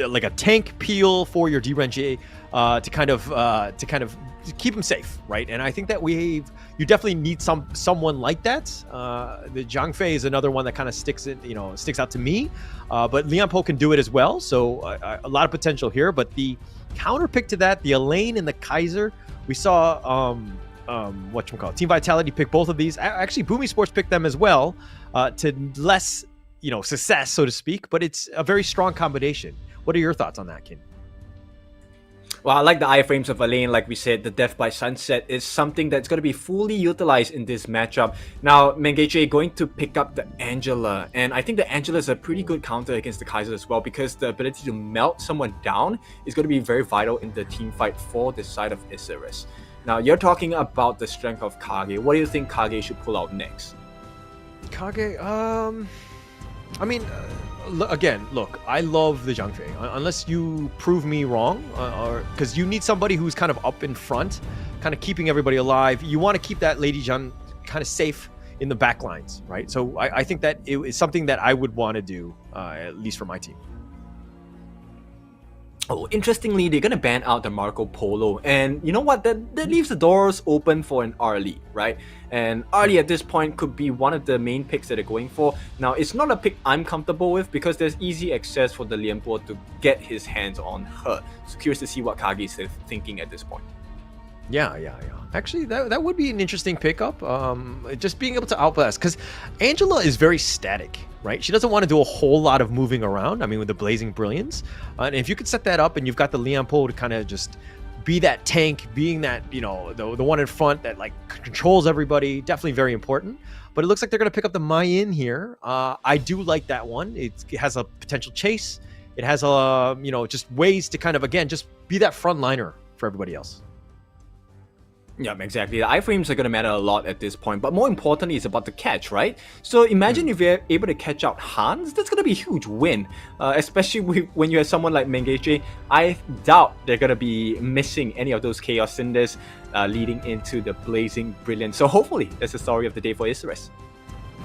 like a tank peel for your DRNG to kind of keep him safe, right? And I think that you definitely need someone like that. The Zhang Fei is another one that kind of sticks out to me, but Lian Po can do it as well. So a lot of potential here. But the counter pick to that, the Elaine and the Kaiser, we saw Team Vitality pick both of these. Actually, Boomy Sports picked them as well to less success, so to speak. But it's a very strong combination. What are your thoughts on that, Kin? Well, I like the iframes of Elaine. Like we said, the Death by Sunset is something that's going to be fully utilized in this matchup. Now, manquez going to pick up the Angela, and I think the Angela is a pretty good counter against the Kaiser as well, because the ability to melt someone down is going to be very vital in the team fight for this side of Isurus. Now, you're talking about the strength of KAGE. What do you think KAGE should pull out next? KAGE, I mean, again, look, I love the Zhang Fei. Unless you prove me wrong, or because you need somebody who's kind of up in front, kind of keeping everybody alive. You want to keep that Lady Zhang kind of safe in the back lines, right? So I think that it is something that I would want to do, at least for my team. Oh, interestingly, they're going to ban out the Marco Polo. And you know what? That leaves the doors open for an Arlie, right? And Arlie at this point could be one of the main picks that they're going for. Now, it's not a pick I'm comfortable with because there's easy access for the Lian Po to get his hands on her. So curious to see what KAGE is thinking at this point. Yeah. Actually, that would be an interesting pickup. Just being able to outblast, because Angela is very static, right? She doesn't want to do a whole lot of moving around. I mean, with the Blazing Brilliance, and if you could set that up, and you've got the Lian Po to kind of just be that tank, being that the one in front that like controls everybody, definitely very important. But it looks like they're going to pick up the Mayin here. I do like that one. It has a potential chase. It has a just ways to kind of again just be that front liner for everybody else. Yeah, exactly. The iframes are going to matter a lot at this point, but more importantly, it's about the catch, right? So imagine if you're able to catch out Hans, that's going to be a huge win, especially when you have someone like manquez. I doubt they're going to be missing any of those Chaos Cinders leading into the Blazing Brilliance. So hopefully, that's the story of the day for Isurus.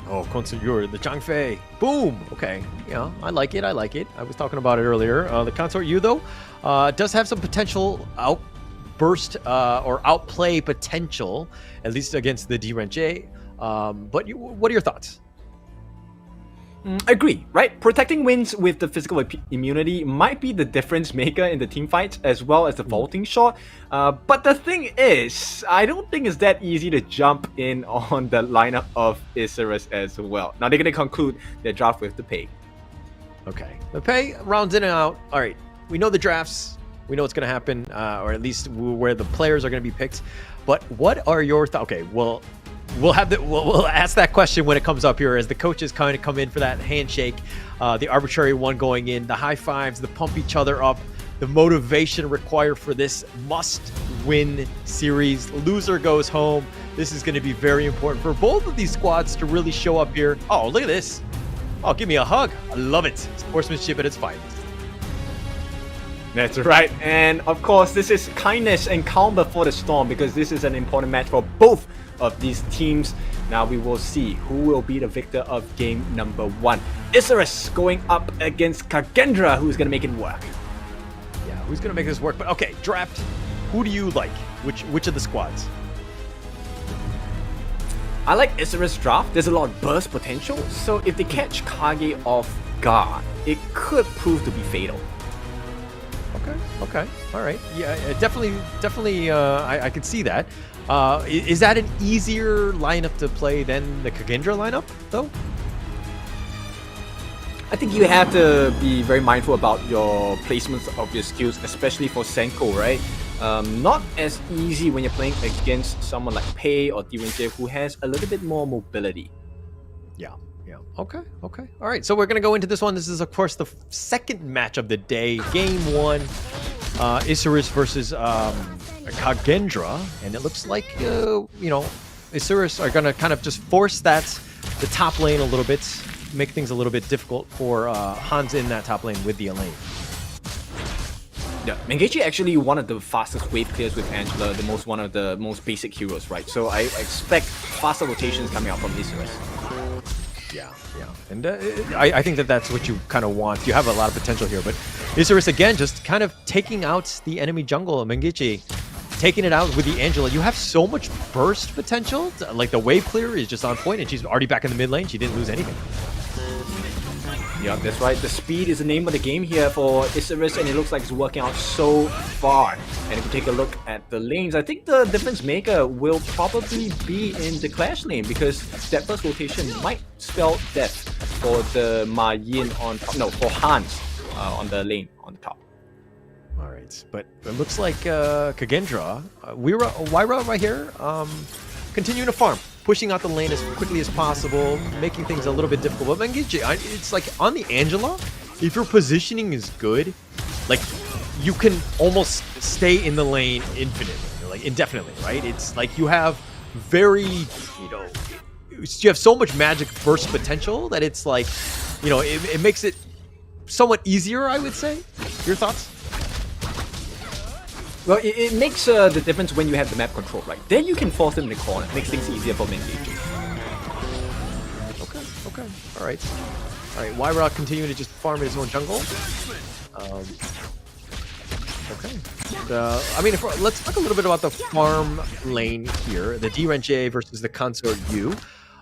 Oh, Consort, the Zhang Fei. Boom! Okay. Yeah, I like it. I was talking about it earlier. The Consort Yu, though, does have some potential outburst or outplay potential, at least against the DRNG. But what are your thoughts? Agree, right? Protecting wins with the physical immunity might be the difference maker in the team fights as well as the vaulting shot. But the thing is, I don't think it's that easy to jump in on the lineup of Isurus as well. Now they're going to conclude their draft with the Pei. Okay, the Pei rounds in and out. All right, we know the drafts. We know what's going to happen, or at least where the players are going to be picked. But what are your thoughts? Okay, well, we'll ask that question when it comes up here as the coaches kind of come in for that handshake, the arbitrary one going in, the high fives, the pump each other up, the motivation required for this must-win series. Loser goes home. This is going to be very important for both of these squads to really show up here. Oh, look at this. Oh, give me a hug. I love it. Sportsmanship at its finest. That's right, and of course this is kindness and calm before the storm, because this is an important match for both of these teams. Now we will see who will be the victor of game number 1. Isurus going up against Kagendra, who's going to make it work. Yeah, who's going to make this work? But okay, draft. Who do you like? Which of the squads? I like Isurus draft. There's a lot of burst potential, so if they catch Kage off guard, it could prove to be fatal. Okay, all right. Yeah, definitely. I could see that. Is that an easier lineup to play than the Kagendra lineup, though? I think you have to be very mindful about your placements of your skills, especially for Senko, right? Not as easy when you're playing against someone like Pei or DRNG who has a little bit more mobility. Yeah. Okay. All right, so we're going to go into this one. This is, of course, the second match of the day. Game 1, Isurus versus Kagendra. And it looks like, Isurus are going to kind of just force the top lane a little bit, make things a little bit difficult for Hans in that top lane with the Elaine. Yeah, manquez actually one of the fastest wave clears with Angela, one of the most basic heroes, right? So I expect faster rotations coming out from Isurus. Yeah. And I think that's what you kind of want. You have a lot of potential here, but Isurus again just kind of taking out the enemy jungle. Mangichi taking it out with the Angela. You have so much burst potential. Like the wave clear is just on point, and she's already back in the mid lane. She didn't lose anything. Yeah, that's right. The speed is the name of the game here for Isurus, and it looks like it's working out so far. And if you take a look at the lanes, I think the difference maker will probably be in the Clash lane, because that first rotation might spell death for the Ma Yin on top. No, for Hans on the lane on the top. All right, but it looks like Kagendra, Wyra right here, continuing to farm, pushing out the lane as quickly as possible, making things a little bit difficult. But Mangichi, it's like on the Angela, if your positioning is good, like you can almost stay in the lane infinitely, like indefinitely, right? It's like you have very, you have so much magic burst potential that it's like, it makes it somewhat easier, I would say. Your thoughts? Well, it makes the difference when you have the map control, right? Then you can force them in the corner. Makes things easier for Mangichi. Okay. All right. Wyra continuing to just farm his own jungle. Okay. Let's talk a little bit about the farm lane here. The D-Renche versus the Consort U.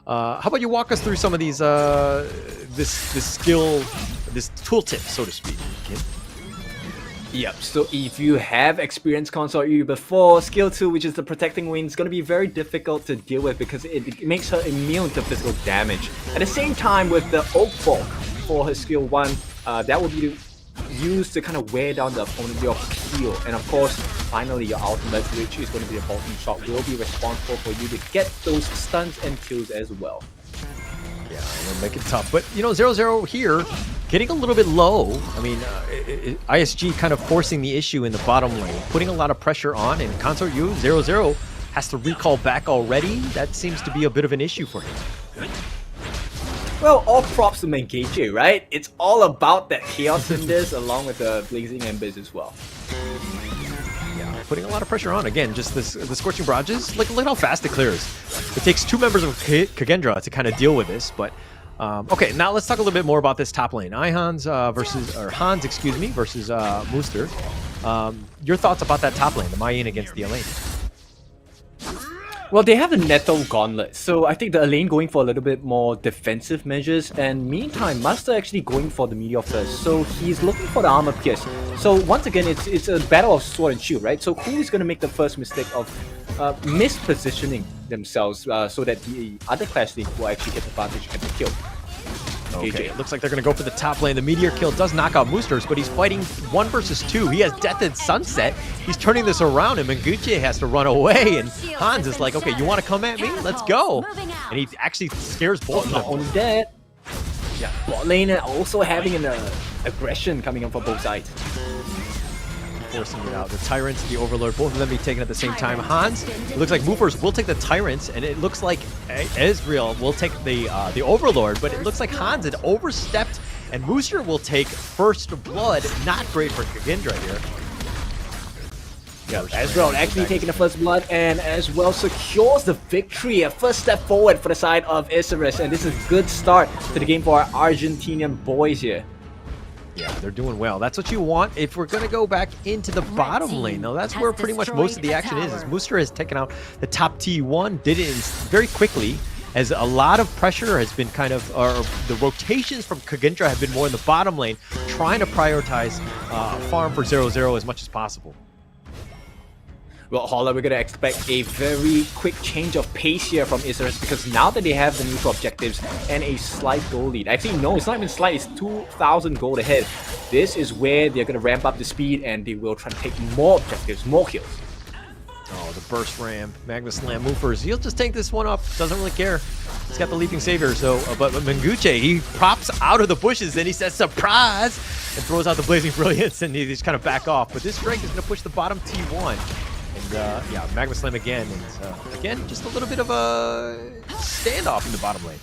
How about you walk us through some of these, this skill, this tooltip, so to speak, Kim? Yep, so if you have experienced Consort U before, skill 2, which is the protecting wing, is going to be very difficult to deal with because it makes her immune to physical damage. At the same time, with the Oak Bulk for her skill 1, that will be used to kind of wear down the opponent, your heal. And of course, finally your ultimate, which is going to be a bolting shot, will be responsible for you to get those stuns and kills as well. Yeah, it'll make it tough. But, 0-0 here, getting a little bit low. I mean, ISG kind of forcing the issue in the bottom lane, putting a lot of pressure on, and Consort U, 0-0, has to recall back already. That seems to be a bit of an issue for him. Well, all props to Mangichi, right? It's all about that chaos in this, along with the Blazing Embers as well. Yeah, putting a lot of pressure on. Again, just the Scorching Barrages. Look how fast it clears. It takes 2 members of Kagendra to kind of deal with this, but okay, now let's talk a little bit more about this top lane. Hans versus Mooster. Your thoughts about that top lane, the Mayan against the Elaine? Well, they have the Nettle Gauntlet, so I think the Elaine going for a little bit more defensive measures, and meantime, Master actually going for the Meteor first, so he's looking for the Armor Pierce. So once again, it's a battle of sword and shield, right? So who is going to make the first mistake of mispositioning themselves so that the other Clash Link will actually get the advantage and get the kill? Okay, it looks like they're going to go for the top lane. The Meteor kill does knock out Moosters, but he's fighting 1 versus 2. He has Death and Sunset. He's turning this around, and Mangichi has to run away. And Hans is like, okay, you want to come at me? Let's go. And he actually scares both of them. Not only that, yeah, bot lane also having an aggression coming up for both sides. Forcing it out. The Tyrants, the Overlord, both of them be taken at the same time. Hans, it looks like Movers will take the Tyrants, and it looks like Ezreal will take the Overlord, but it looks like Hans had overstepped, and Mooster will take First Blood. Not great for Kagendra here. Yeah, Ezreal actually taking the First Blood, and as well secures the victory. A first step forward for the side of Isurus, and this is a good start to the game for our Argentinian boys here. Yeah, they're doing well. That's what you want. If we're going to go back into the bottom lane, though, that's where pretty much most of the action is. Mooster has taken out the top T1, did it very quickly, as a lot of pressure has been kind of, or the rotations from Kagendra have been more in the bottom lane, trying to prioritize farm for 0-0 as much as possible. Well, Holla, we're going to expect a very quick change of pace here from Isurus, because now that they have the neutral objectives and a slight gold lead. Actually, no, it's not even slight, it's 2,000 gold ahead. This is where they're going to ramp up the speed, and they will try to take more objectives, more kills. Oh, the burst ram, Magma Slam movers. He'll just take this one up, doesn't really care. He's got the Leaping Savior, so, but Mangichi, he pops out of the bushes, and he says, surprise, and throws out the Blazing Brilliance, and they just kind of back off. But this strike is going to push the bottom T1. And yeah, Magma Slam again, and again, just a little bit of a standoff in the bottom lane.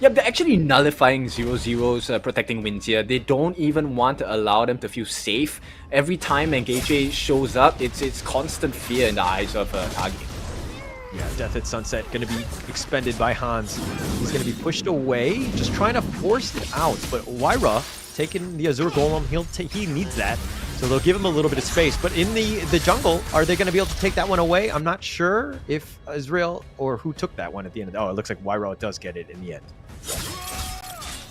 Yep, they're actually nullifying 0-0's protecting wins here. They don't even want to allow them to feel safe. Every time Mangichi shows up, it's constant fear in the eyes of Kage. Yeah, Death at Sunset going to be expended by Hans. He's going to be pushed away, just trying to force it out. But Wyra taking the Azure Golem. He needs that. So they'll give him a little bit of space. But in the jungle, are they going to be able to take that one away? I'm not sure if Israel or who took that one at the end. Oh, it looks like Wyra does get it in the end.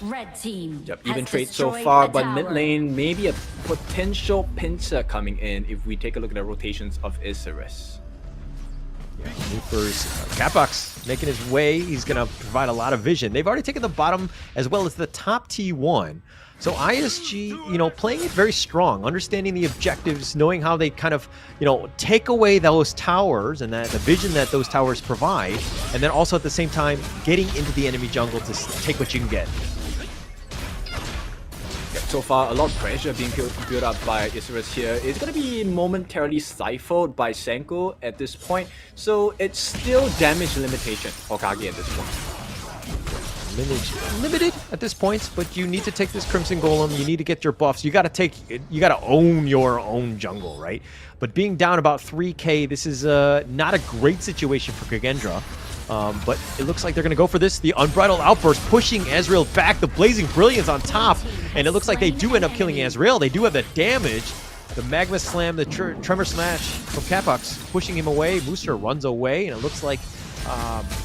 Red team. Yep, even trade so far, but mid lane, maybe a potential pincer coming in if we take a look at the rotations of Isurus. Yeah, Loopers, Capox making his way. He's going to provide a lot of vision. They've already taken the bottom as well as the top T1. So ISG, playing it very strong, understanding the objectives, knowing how they kind of, take away those towers and the vision that those towers provide, and then also at the same time getting into the enemy jungle to take what you can get. So far, a lot of pressure being built up by Isurus here. It's going to be momentarily stifled by Senko at this point. So it's still damage limitation for KAGE at this point. Limited at this point, but you need to take this Crimson Golem. You need to get your buffs. You got to own your own jungle, right? But being down about 3k, this is not a great situation for Kagendra. But it looks like they're going to go for this. The Unbridled Outburst pushing Azrael back. The Blazing Brilliance on top. And it looks like they do end up killing Azrael. They do have the damage. The Magma Slam, the Tremor Smash from Capox pushing him away. Mooster runs away. And it looks like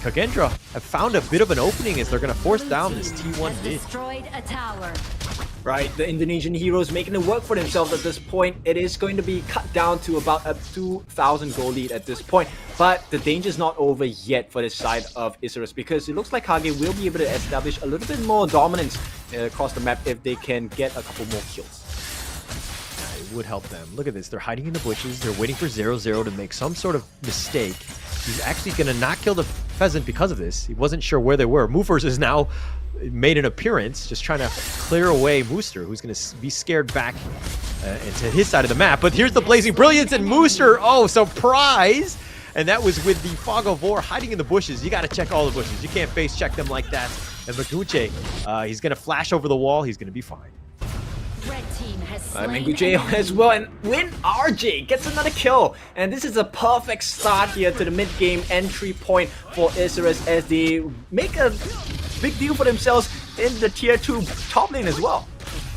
Kagendra have found a bit of an opening as they're going to force down this T1 mid. Destroyed a tower. Right, the Indonesian heroes making it work for themselves at this point. It is going to be cut down to about a 2,000 gold lead at this point. But the danger is not over yet for this side of Isurus, because it looks like KAGE will be able to establish a little bit more dominance across the map if they can get a couple more kills. It would help them. Look at this. They're hiding in the bushes. They're waiting for 0-0 to make some sort of mistake. He's actually going to not kill the pheasant because of this. He wasn't sure where they were. Movers is now made an appearance, just trying to clear away Mooster, who's going to be scared back into his side of the map. But here's the Blazing Brilliance, and Mooster, oh, surprise! And that was with the Fog of War hiding in the bushes. You got to check all the bushes. You can't face check them like that. And Manguche, he's going to flash over the wall. He's going to be fine. Red team has slain Manguche as well, and Win RJ gets another kill. And this is a perfect start here to the mid-game entry point for Isurus as they make a big deal for themselves in the tier 2 top lane as well.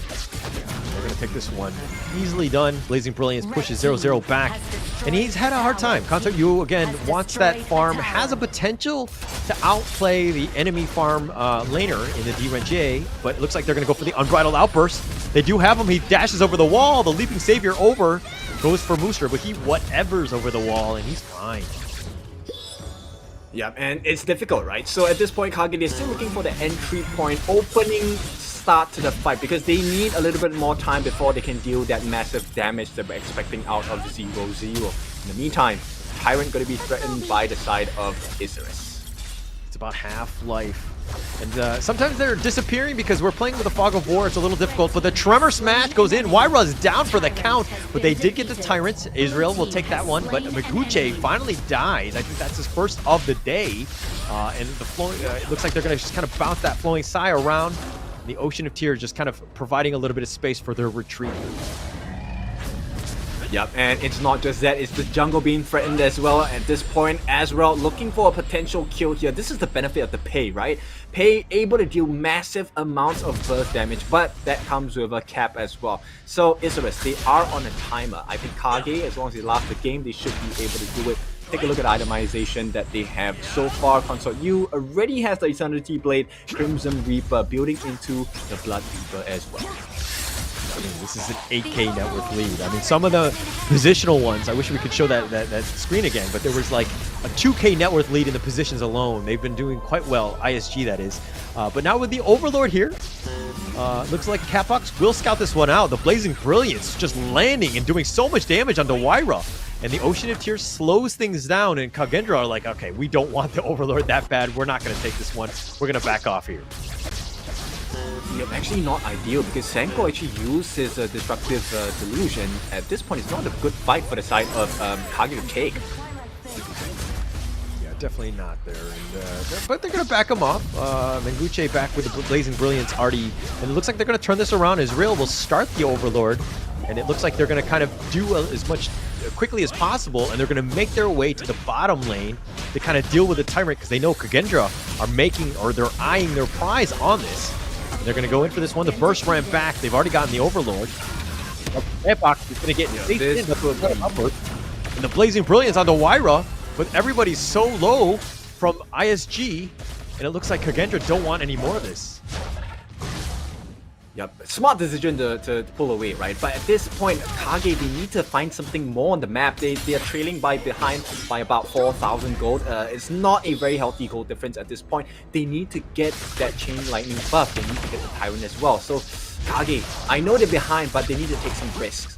They're going to take this one. Easily done. Blazing Brilliance pushes 0-0 back. And he's had a hard time. Concert Yu, again, wants that farm. Has a potential to outplay the enemy farm laner in the DRNJ. But it looks like they're going to go for the Unbridled Outburst. They do have him. He dashes over the wall. The Leaping Savior over. Goes for Mooster, but he whatevers over the wall, and he's fine. Yeah, and it's difficult, right? So at this point, KAGE, they're still looking for the entry point, opening start to the fight, because they need a little bit more time before they can deal that massive damage that we're expecting out of 0-0. In the meantime, Tyrant going to be threatened by the side of Isurus. It's about half life. And sometimes they're disappearing because we're playing with a Fog of War. It's a little difficult, but the Tremor Smash goes in. Wyra's down for the count, but they did get the Tyrants. Israel will take that one, but Manguche finally dies. I think that's his first of the day. And the flowing, it looks like they're going to just kind of bounce that Flowing Sigh around. The Ocean of Tears just kind of providing a little bit of space for their retreat. Yep, and it's not just that, it's the jungle being threatened as well at this point. Azrael looking for a potential kill here. This is the benefit of the Pei, right? Pei able to deal massive amounts of burst damage, but that comes with a cap as well. So Isurus, they are on a timer. I think KAGE, as long as they last the game, they should be able to do it. Take a look at itemization that they have so far. Consort Yu already has the Eternity Blade, Crimson Reaper building into the Blood Reaper as well. I mean, this is an 8k net worth lead. I mean, some of the positional ones, I wish we could show that screen again, but there was like a 2k net worth lead in the positions alone. They've been doing quite well, ISG that is. But now with the Overlord here, looks like Capox will scout this one out. The Blazing Brilliance just landing and doing so much damage onto Wyra. And the Ocean of Tears slows things down, and Kagendra are like, okay, we don't want the Overlord that bad. We're not going to take this one. We're going to back off here. Yep, actually not ideal, because Senko actually used his Destructive Delusion. At this point, it's not a good fight for the side of KAGE to take. Yeah, definitely not there. And, but they're going to back him off. Manguche back with the Blazing Brilliance already. And it looks like they're going to turn this around. Israel will start the Overlord. And it looks like they're going to kind of do as much quickly as possible, and they're going to make their way to the bottom lane to kind of deal with the Tyrant, because they know Kagendra are making, or they're eyeing their prize on this. They're going to go in for this one. The burst ran back. They've already gotten the Overlord. Redbox is going to get and the Blazing Brilliance onto Wyra, but everybody's so low from ISG, and it looks like Kagendra don't want any more of this. Yep, smart decision to pull away, right? But at this point, KAGE, they need to find something more on the map. They are trailing behind by about 4,000 gold. It's not a very healthy gold difference at this point. They need to get that Chain Lightning buff. They need to get the Tyrant as well. So, KAGE, I know they're behind, but they need to take some risks.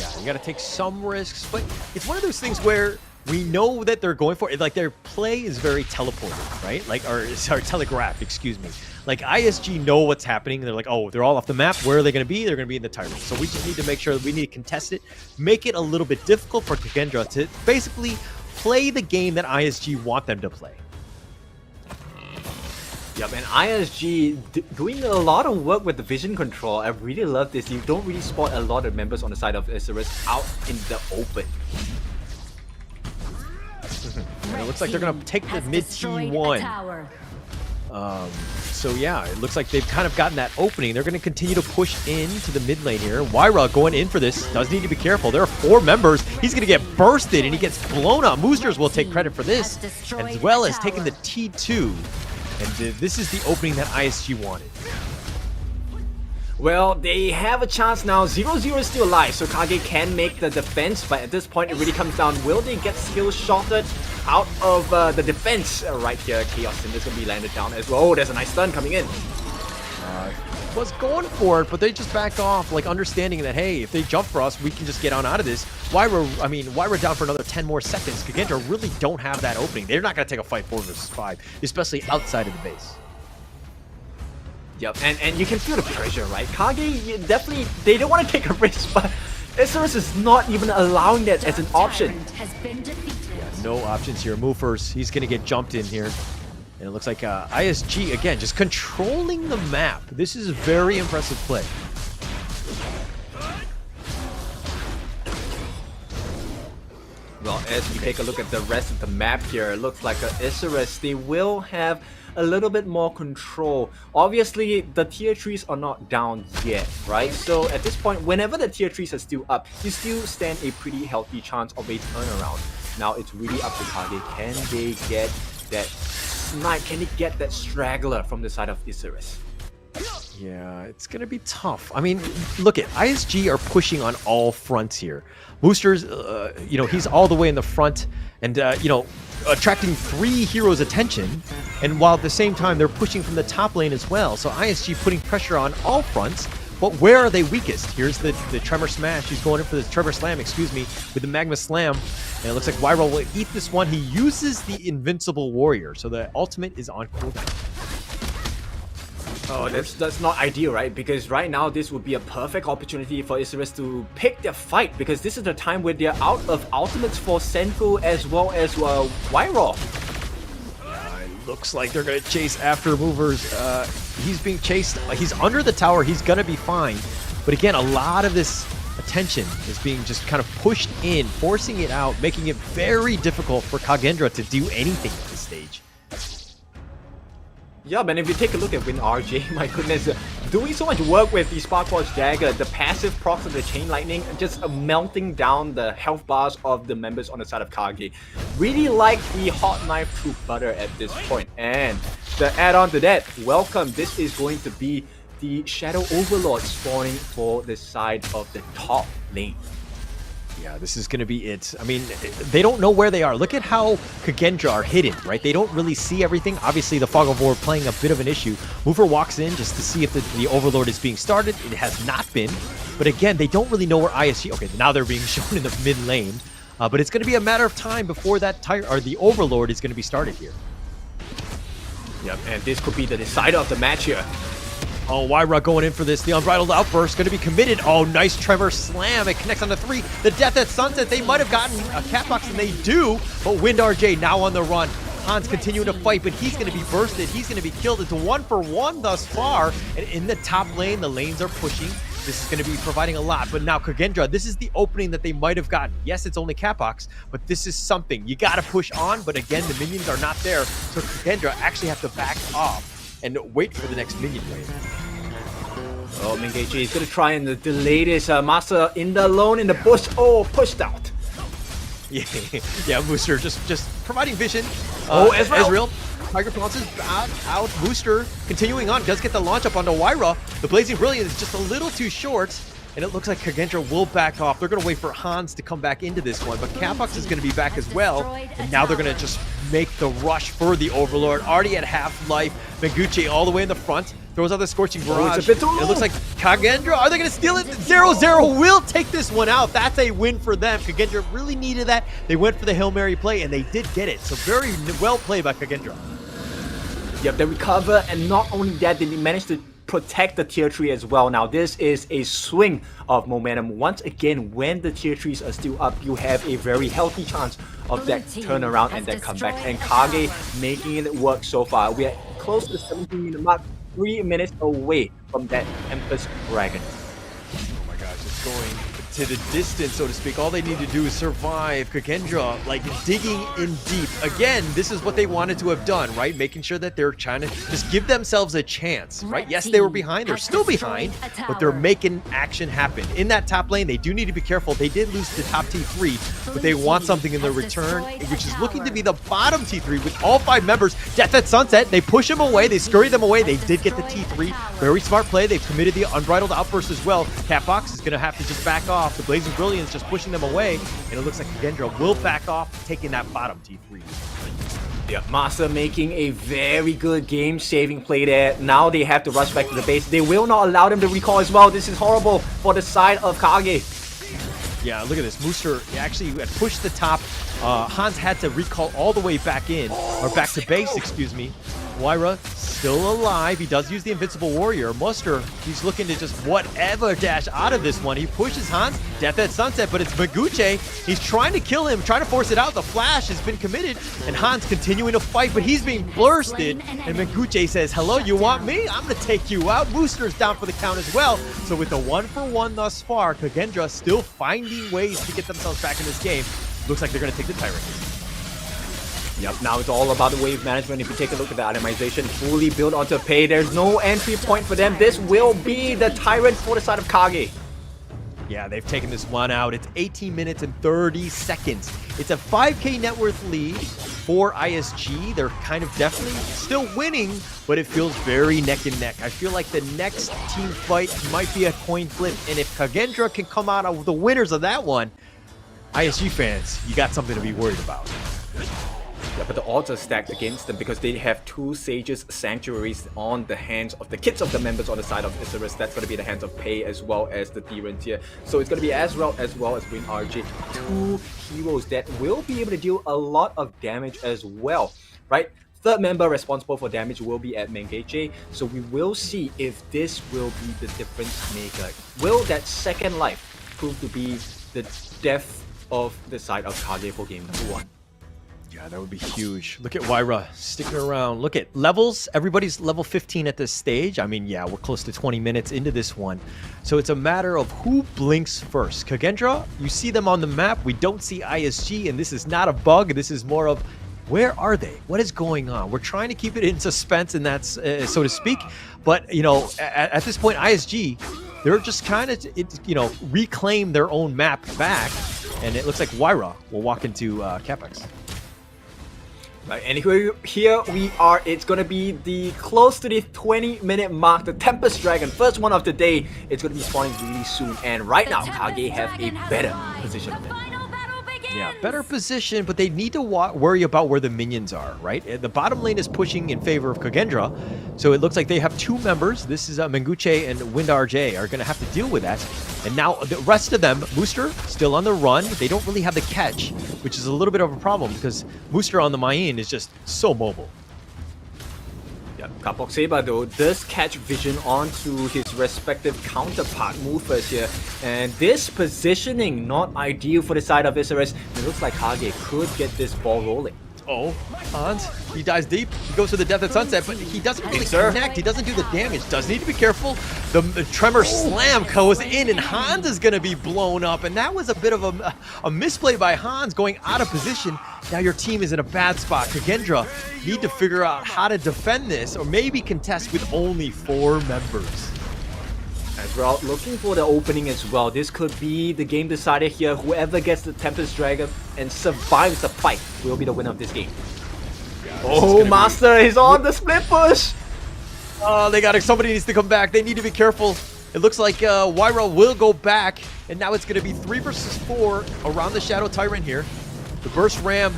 Yeah, you got to take some risks, but it's one of those things where we know that they're going for it. Like, their play is very teleported, right? Like, or sorry, telegraphed, excuse me. Like, ISG know what's happening. They're like, oh, they're all off the map. Where are they going to be? They're going to be in the Tyrant. So we just need to make sure that we need to contest it, make it a little bit difficult for Kagendra to basically play the game that ISG want them to play. Yep, and ISG doing a lot of work with the vision control. I really love this. You don't really spot a lot of members on the side of Isurus out in the open. And it looks like they're going to take the mid T1. So yeah, it looks like they've kind of gotten that opening. They're going to continue to push into the mid lane here. Wyra going in for this. Does need to be careful. There are 4 members. He's going to get bursted and he gets blown up. Moosters will take credit for this, as well as taking the T2. And this is the opening that ISG wanted. Well, they have a chance now. 0-0 is still alive, so KAGE can make the defense, but at this point it really comes down. Will they get skill shotted out of the defense right here? Chaos Cinder's gonna be landed down as well. Oh, there's a nice stun coming in. Was going for it, but they just back off, like understanding that, hey, if they jump for us, we can just get on out of this. Wyra down for another 10 more seconds. Kagendra really don't have that opening. They're not going to take a fight 4 versus 5, especially outside of the base. Yep, and you can feel the pressure, right? KAGE, definitely, they don't want to take a risk, but Isurus is not even allowing that as an option. Yeah, no options here. Move first. He's going to get jumped in here. And it looks like ISG, again, just controlling the map. This is a very impressive play. Well, as we take a look at the rest of the map here, it looks like Isurus, they will have a little bit more control. Obviously, the tier 3s are not down yet, right? So at this point, whenever the tier 3s are still up, you still stand a pretty healthy chance of a turnaround. Now, it's really up to KAGE. Can they get that snipe? Can they get that straggler from the side of Isurus? Yeah, it's going to be tough. I mean, look at ISG are pushing on all fronts here. Boosters, he's all the way in the front and, attracting 3 heroes' attention. And while at the same time, they're pushing from the top lane as well. So ISG putting pressure on all fronts. But where are they weakest? Here's the Tremor Smash. He's going in for the Tremor Slam, with the Magma Slam. And it looks like Wyra will eat this one. He uses the Invincible Warrior. So the ultimate is on cooldown. Oh, that's not ideal, right? Because right now, this would be a perfect opportunity for Isurus to pick their fight, because this is the time where they're out of ultimates for Senko as well as Wyra. It looks like they're going to chase after movers. He's being chased. He's under the tower. He's going to be fine. But again, a lot of this attention is being just kind of pushed in, forcing it out, making it very difficult for Kagendra to do anything at this stage. Yeah, but if you take a look at WinRJ, my goodness, doing so much work with the Sparkforge Dagger, the passive procs of the Chain Lightning, just melting down the health bars of the members on the side of KAGE. Really like the Hot Knife through butter at this point. And the add-on to that, welcome, this is going to be the Shadow Overlord spawning for the side of the top lane. Yeah, this is going to be it. I mean, they don't know where they are. Look at how Kagendra are hidden, right? They don't really see everything. Obviously, the Fog of War playing a bit of an issue. Mover walks in just to see if the Overlord is being started. It has not been. But again, they don't really know where ISG... Okay, now they're being shown in the mid lane. But it's going to be a matter of time before the Overlord is going to be started here. Yep, and this could be the decider of the match here. Oh, Wyra going in for this. The Unbridled Outburst going to be committed. Oh, nice Tremor Slam. It connects on the 3. The Death at Sunset. They might have gotten a Catbox, and they do. But WinRJ now on the run. Hans continuing to fight, but he's going to be bursted. He's going to be killed. It's 1-for-1 thus far. And in the top lane, the lanes are pushing. This is going to be providing a lot. But now Kagendra, this is the opening that they might have gotten. Yes, it's only Catbox, but this is something. You got to push on, but again, the minions are not there. So Kagendra actually have to back off. and wait for the next minion wave. Oh, manquez is going to try and delay this. Master in the lone in the bush. Oh, pushed out. Yeah, Booster just providing vision. Ezreal. Tiger bounces out. Booster continuing on, does get the launch up onto Wyra. The Blazing Brilliance is just a little too short, and it looks like KAGE will back off. They're going to wait for Hans to come back into this one, but Capox is going to be back as well, and now they're going to just make the rush for the Overlord. Already at half life, manquez all the way in the front. Throws out the Scorching Barrage. It's a bit too It looks like KAGE, are they going to steal it? 0-0 will take this one out. That's a win for them. KAGE really needed that. They went for the Hail Mary play, and they did get it. So very well played by KAGE. Yep, they recover, and not only that, they managed to protect the tier 3 as well. Now, this is a swing of momentum. Once again, when the tier 3s are still up, you have a very healthy chance of that turnaround and that comeback. And KAGE making it work so far. We are close to the 17-minute mark. 3 minutes away from that Tempest Dragon. Oh my gosh, it's going to the distance, so to speak. All they need to do is survive. KAGE, like, digging in deep. Again, this is what they wanted to have done, right? Making sure that they're trying to just give themselves a chance, right? Yes, they were behind. They're still behind, but they're making action happen. In that top lane, they do need to be careful. They did lose the top T3, but they want something in their return, which is looking to be the bottom T3 with all 5 members. Death at Sunset, they push them away. They scurry them away. They did get the T3. Very smart play. They've committed the Unbridled Outburst as well. Catbox is going to have to just back off. The Blazing Brilliance just pushing them away, and it looks like KAGE will back off, taking that bottom T3. Yep, Master making a very good game-saving play there. Now they have to rush back to the base. They will not allow them to recall as well. This is horrible for the side of KAGE. Yeah, look at this. Mooster actually had pushed the top. Hans had to recall all the way back in, or back to base, excuse me. Wyra still alive. He does use the Invincible Warrior. Muster, he's looking to just whatever dash out of this one. He pushes Hans. Death at Sunset, but it's manquez. He's trying to kill him, trying to force it out. The flash has been committed, and Hans continuing to fight, but he's being bursted. And manquez says, hello, you want me? I'm going to take you out. Mooster's down for the count as well. So with the 1-for-1 thus far, KAGE still finding ways to get themselves back in this game. Looks like they're going to take the Tyrant. Yep, now it's all about the wave management. If you take a look at the itemization, fully built onto Pei, there's no entry point for them. This will be the Tyrant for the side of KAGE. Yeah, they've taken this one out. It's 18 minutes and 30 seconds. It's a 5k net worth lead for ISG. They're kind of definitely still winning, but it feels very neck and neck. I feel like the next team fight might be a coin flip, and if KAGE can come out of the winners of that one, ISG fans, you got something to be worried about. Yeah, but the odds are stacked against them because they have 2 Sages Sanctuaries on the hands of the kids of the members on the side of Isurus. That's going to be the hands of Pei as well as the Tyrant here. So it's going to be Ezreal as well as Win RJ. 2 heroes that will be able to deal a lot of damage as well, right? Third member responsible for damage will be at manquez. So we will see if this will be the difference maker. Will that second life prove to be the death of the side of KAGE for game number 1? Yeah, that would be huge. Look at Wyra sticking around. Look at levels. Everybody's level 15 at this stage. I mean, yeah, we're close to 20 minutes into this one. So it's a matter of who blinks first. KAGE, you see them on the map. We don't see ISG, and this is not a bug. This is more of, where are they? What is going on? We're trying to keep it in suspense, and that's, so to speak. But, you know, at this point, ISG, they're just kind of, you know, reclaim their own map back. And it looks like Wyra will walk into Capex. Right, and here we are. It's gonna be the close to the 20-minute mark. The Tempest Dragon, first one of the day. It's gonna be spawning really soon. And right now, KAGE have a better position of it. Yeah, better position, but they need to worry about where the minions are, right? The bottom lane is pushing in favor of KAGE, so it looks like they have 2 members. This is manquez and Wind RJ are going to have to deal with that. And now the rest of them, Mooster still on the run. They don't really have the catch, which is a little bit of a problem because Mooster on the Mayin is just so mobile. Yeah, Kapok Saber though does catch vision onto his respective counterpart movers here, and this positioning not ideal for the side of Isurus. It looks like KAGE could get this ball rolling. Uh-oh. Hans, he dives deep. He goes for the Death at Sunset, but he doesn't really connect. He doesn't do the damage. Does need to be careful. The Tremor Slam goes in, and Hans is going to be blown up. And that was a bit of a misplay by Hans going out of position. Now your team is in a bad spot. KAGE need to figure out how to defend this, or maybe contest with only 4 members. As well, looking for the opening as well. This could be the game decider here. Whoever gets the Tempest Dragon and survives the fight will be the winner of this game. Oh, Master is on the split push! Oh, they got it. Somebody needs to come back. They need to be careful. It looks like Wyra will go back, and now it's going to be 3 versus 4 around the Shadow Tyrant here. The Burst Ram,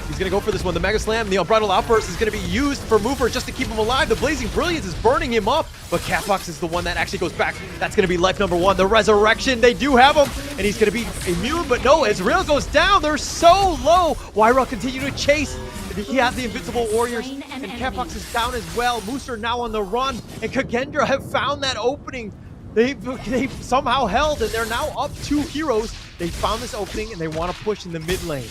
he's going to go for this one. The Mega Slam, the Unbridled Outburst is going to be used for Mover just to keep him alive. The Blazing Brilliance is burning him up, but Catbox is the one that actually goes back. That's going to be life number 1. The Resurrection, they do have him, and he's going to be immune, but no, Ezreal goes down. They're so low. Wyra continue to chase. He has the Invincible Warriors, and Catbox is down as well. Mooser now on the run, and KAGE have found that opening. They've somehow held, and they're now up 2 heroes. They found this opening, and they want to push in the mid lane.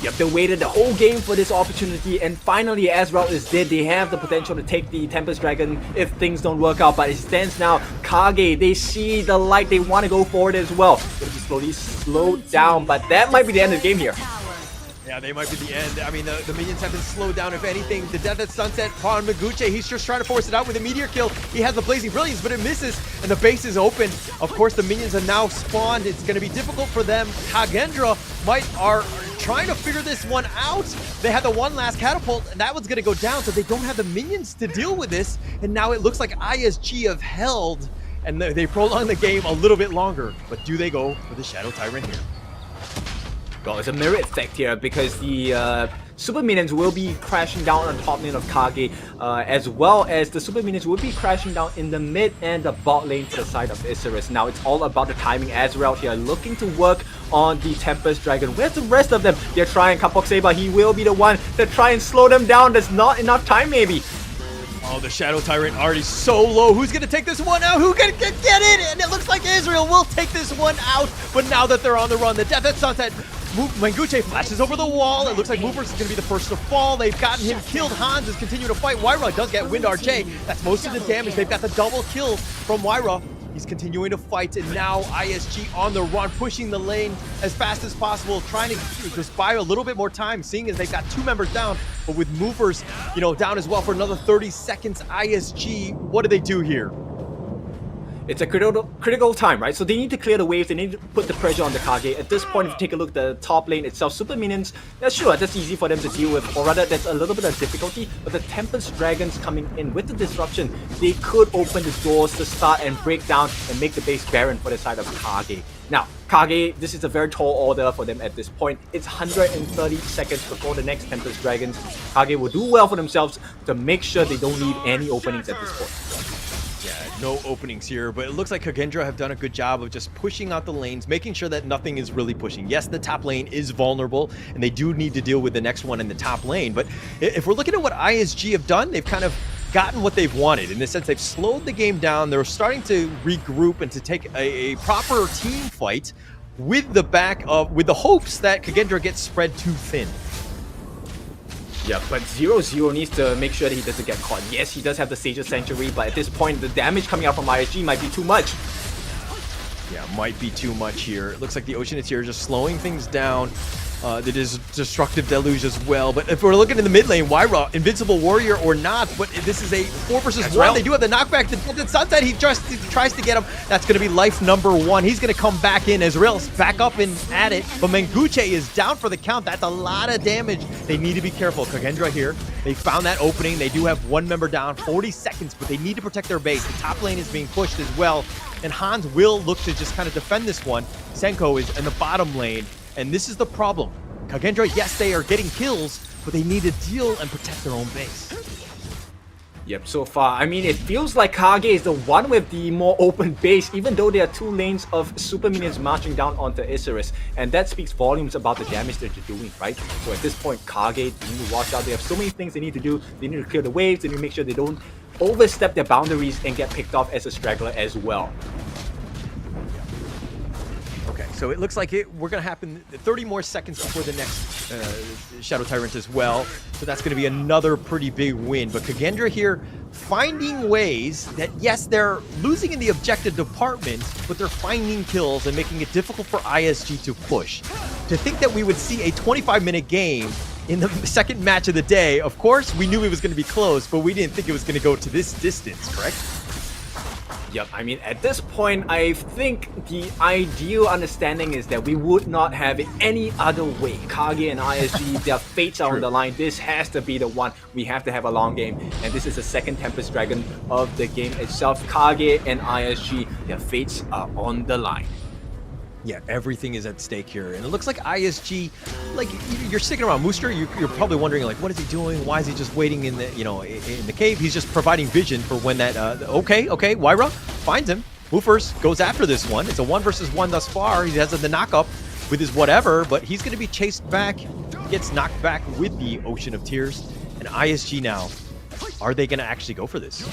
Yep, they waited the whole game for this opportunity, and finally Ezreal is dead. They have the potential to take the Tempest Dragon if things don't work out, but it stands now. KAGE, they see the light, they want to go forward as well. It'll be slowly slowed down, but that might be the end of the game here. Yeah, they might be the end. I mean, the minions have been slowed down, if anything. The Death at Sunset on Manguche, he's just trying to force it out with a Meteor kill. He has the Blazing Brilliance, but it misses, and the base is open. Of course, the minions are now spawned. It's going to be difficult for them. KAGE are trying to figure this one out. They had the one last catapult, and that one's going to go down, so they don't have the minions to deal with this. And now it looks like ISG have held, and they prolong the game a little bit longer. But do they go for the Shadow Tyrant here? Well, it's a mirror effect here because the Super Minions will be crashing down on top lane of KAGE, as well as the Super Minions will be crashing down in the mid and the bot lane to the side of Isurus. Now it's all about the timing. Ezreal here looking to work on the Tempest Dragon. Where's the rest of them? They're trying. Kapok Saber, he will be the one to try and slow them down. There's not enough time maybe. Oh, the Shadow Tyrant already so low. Who's going to take this one out? Who's going to get it? And it looks like Ezreal will take this one out. But now that they're on the run, the Death at Sunset, Manguche flashes over the wall. It looks like Movers is going to be the first to fall. They've gotten him killed. Hans is continuing to fight. Wyra does get Wind RJ. That's most of the damage. They've got the double kill from Wyra. He's continuing to fight, and now ISG on the run, pushing the lane as fast as possible, trying to just buy a little bit more time, seeing as they've got 2 members down, but with Movers, down as well for another 30 seconds. ISG, what do they do here? It's a critical time, right? So they need to clear the waves, they need to put the pressure on the KAGE. At this point, if you take a look at the top lane itself, Super Minions, yeah, sure, that's easy for them to deal with, or rather, that's a little bit of difficulty, but the Tempest Dragons coming in with the disruption, they could open the doors to start and break down and make the base barren for the side of KAGE. Now, KAGE, this is a very tall order for them at this point. It's 130 seconds before the next Tempest Dragons. KAGE will do well for themselves to make sure they don't leave any openings at this point. Yeah, no openings here, but it looks like KAGE have done a good job of just pushing out the lanes, making sure that nothing is really pushing. Yes, the top lane is vulnerable, and they do need to deal with the next one in the top lane, but if we're looking at what ISG have done, they've kind of gotten what they've wanted. In the sense, they've slowed the game down, they're starting to regroup and to take a proper team fight with the hopes that KAGE gets spread too thin. Yeah, but 0-0 needs to make sure that he doesn't get caught. Yes, he does have the Sage's Sanctuary, but at this point, the damage coming out from ISG might be too much. Yeah, might be too much here. It looks like the Ocean is here, just slowing things down. It is Destructive Deluge as well. But if we're looking in the mid lane, Wyra, Invincible Warrior or not, but this is a 4 versus 1. They do have the knockback. The Sunset, he just tries to get him. That's going to be life number 1. He's going to come back in. Ezreal's back up and at it. But Manguche is down for the count. That's a lot of damage. They need to be careful. KAGE here. They found that opening. They do have 1 member down. 40 seconds, but they need to protect their base. The top lane is being pushed as well. And Hans will look to just kind of defend this one. Senko is in the bottom lane. And this is the problem. KAGE, yes, they are getting kills, but they need to deal and protect their own base. Yep, so far, I mean, it feels like KAGE is the one with the more open base, even though there are 2 lanes of Super Minions marching down onto Isurus. And that speaks volumes about the damage that they're doing, right? So at this point, KAGE, they need to watch out. They have so many things they need to do. They need to clear the waves. They need to make sure they don't overstep their boundaries and get picked off as a straggler as well. Okay, so it looks like we're going to happen 30 more seconds before the next Shadow Tyrant as well. So that's going to be another pretty big win. But Kagendra here finding ways that, yes, they're losing in the objective department, but they're finding kills and making it difficult for ISG to push. To think that we would see a 25-minute game in the second match of the day, of course, we knew it was going to be close, but we didn't think it was going to go to this distance, correct? Yep, I mean, at this point, I think the ideal understanding is that we would not have it any other way. KAGE and ISG, their fates are on the line. This has to be the one. We have to have a long game. And this is the second Tempest Dragon of the game itself. KAGE and ISG, their fates are on the line. Yeah, everything is at stake here. And it looks like ISG, like, you're sticking around Mooster, you're probably wondering, like, what is he doing? Why is he just waiting in the, in the cave? He's just providing vision for when that, okay, Wyra finds him. Moofers goes after this one. It's a 1 versus 1 thus far. He has the knock up with his whatever, but he's going to be chased back. Gets knocked back with the Ocean of Tears. And ISG now, are they going to actually go for this?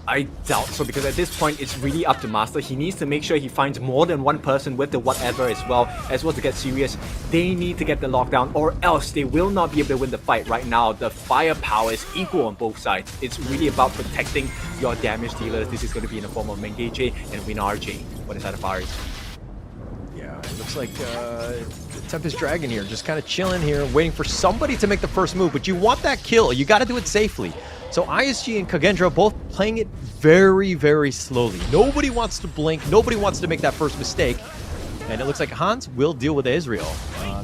I doubt so, because at this point it's really up to Master. He needs to make sure he finds more than one person with the whatever as well to get serious. They need to get the lockdown, or else they will not be able to win the fight. Right now, the firepower is equal on both sides. It's really about protecting your damage dealers. This is going to be in the form of manquez and WinRJ for the side of Ares. Yeah, it looks like Tempest Dragon here, just kind of chilling here, waiting for somebody to make the first move. But you want that kill. You got to do it safely. So ISG and Kagendra both playing it very, very slowly. Nobody wants to blink. Nobody wants to make that first mistake. And it looks like Hans will deal with Ezreal.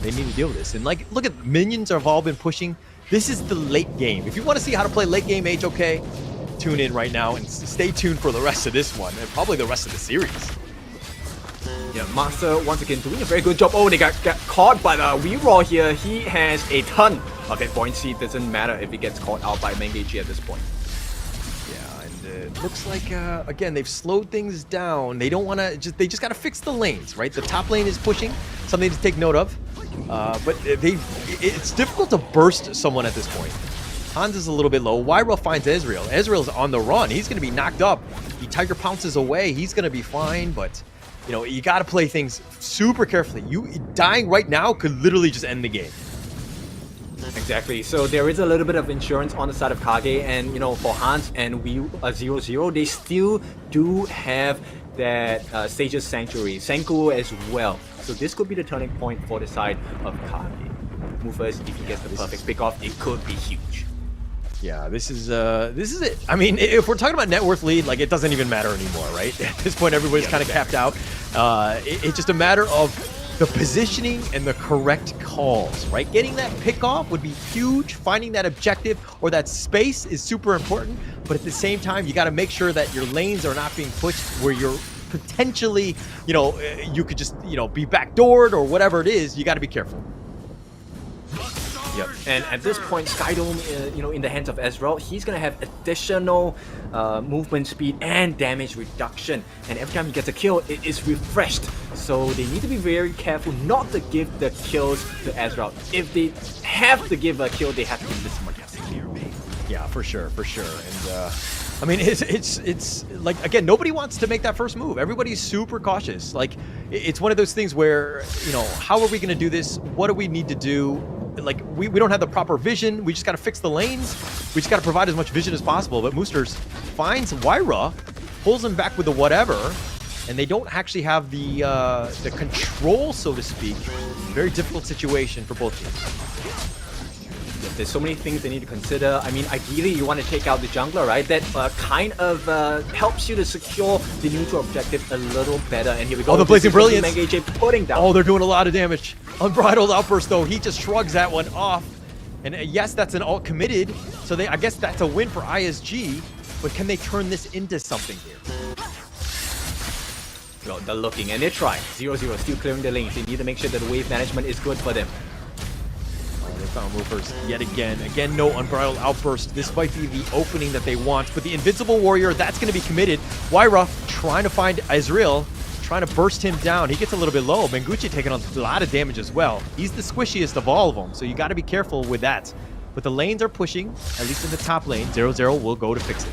They need to deal with this. And like, look at minions have all been pushing. This is the late game. If you want to see how to play late game HOK, tune in right now and stay tuned for the rest of this one and probably the rest of the series. Yeah, Master once again doing a very good job. Oh, they got caught by the reroll here. He has a ton of hit points. It doesn't matter if he gets caught out by manquez at this point. Yeah, and it looks like again they've slowed things down. They don't want to they just got to fix the lanes, right? The top lane is pushing, something to take note of. But it's difficult to burst someone at this point. Hans is a little bit low. Wyra finds Ezreal. Ezreal's on the run. He's going to be knocked up. He Tiger pounces away. He's going to be fine, but you got to play things super carefully. You dying right now could literally just end the game. Exactly. So there is a little bit of insurance on the side of KAGE, and for Hans and 0-0, they still do have that Sage's Sanctuary, Senku as well. So this could be the turning point for the side of KAGE. Movers, if he gets the perfect pick off, it could be huge. Yeah, this is it. I mean, if we're talking about net worth lead, like, it doesn't even matter anymore, right? At this point, everybody's kind of capped out. It's just a matter of the positioning and the correct calls, right? Getting that pick off would be huge. Finding that objective or that space is super important. But at the same time, you got to make sure that your lanes are not being pushed where you're potentially, you could just, be backdoored or whatever it is. You got to be careful. Yep. And at this point, Skydome, in the hands of Ezreal, he's going to have additional movement speed and damage reduction. And every time he gets a kill, it is refreshed. So they need to be very careful not to give the kills to Ezreal. If they have to give a kill, they have to give this one. Yeah, for sure. And I mean, it's like, again, nobody wants to make that first move. Everybody's super cautious. Like, it's one of those things where, how are we going to do this? What do we need to do? Like, we don't have the proper vision. We just got to fix the lanes. We just got to provide as much vision as possible. But Moosters finds Wyra, pulls him back with the whatever, and they don't actually have the control, so to speak. Very difficult situation for both teams. There's so many things they need to consider. I mean, ideally, you want to take out the jungler, right? That kind of helps you to secure the neutral objective a little better. And here we go. Oh, the Blazing Brilliance. manquez putting down. Oh, they're doing a lot of damage. Unbridled Outburst, though. He just shrugs that one off. And yes, that's an ult committed. So I guess that's a win for ISG. But can they turn this into something here? Well, they're looking and they're trying. 0-0 still clearing the lanes. They need to make sure that the wave management is good for them. They found movers yet again. Again, no Unbridled Outburst. This might be the opening that they want. But the Invincible Warrior, that's going to be committed. Wyra trying to find Ezreal, trying to burst him down. He gets a little bit low. Manguchi taking on a lot of damage as well. He's the squishiest of all of them, so you got to be careful with that. But the lanes are pushing, at least in the top lane. 0-0 will go to fix it.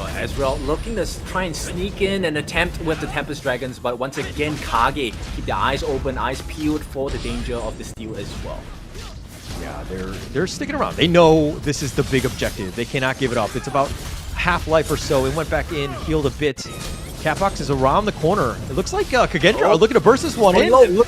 Ezreal looking to try and sneak in and attempt with the Tempest Dragons, but once again, KAGE keep their eyes open, eyes peeled for the danger of the steal as well. Yeah, they're sticking around. They know this is the big objective. They cannot give it up. It's about half-life or so. It went back in, healed a bit. Catbox is around the corner. It looks like Kagendra are looking to burst this one in.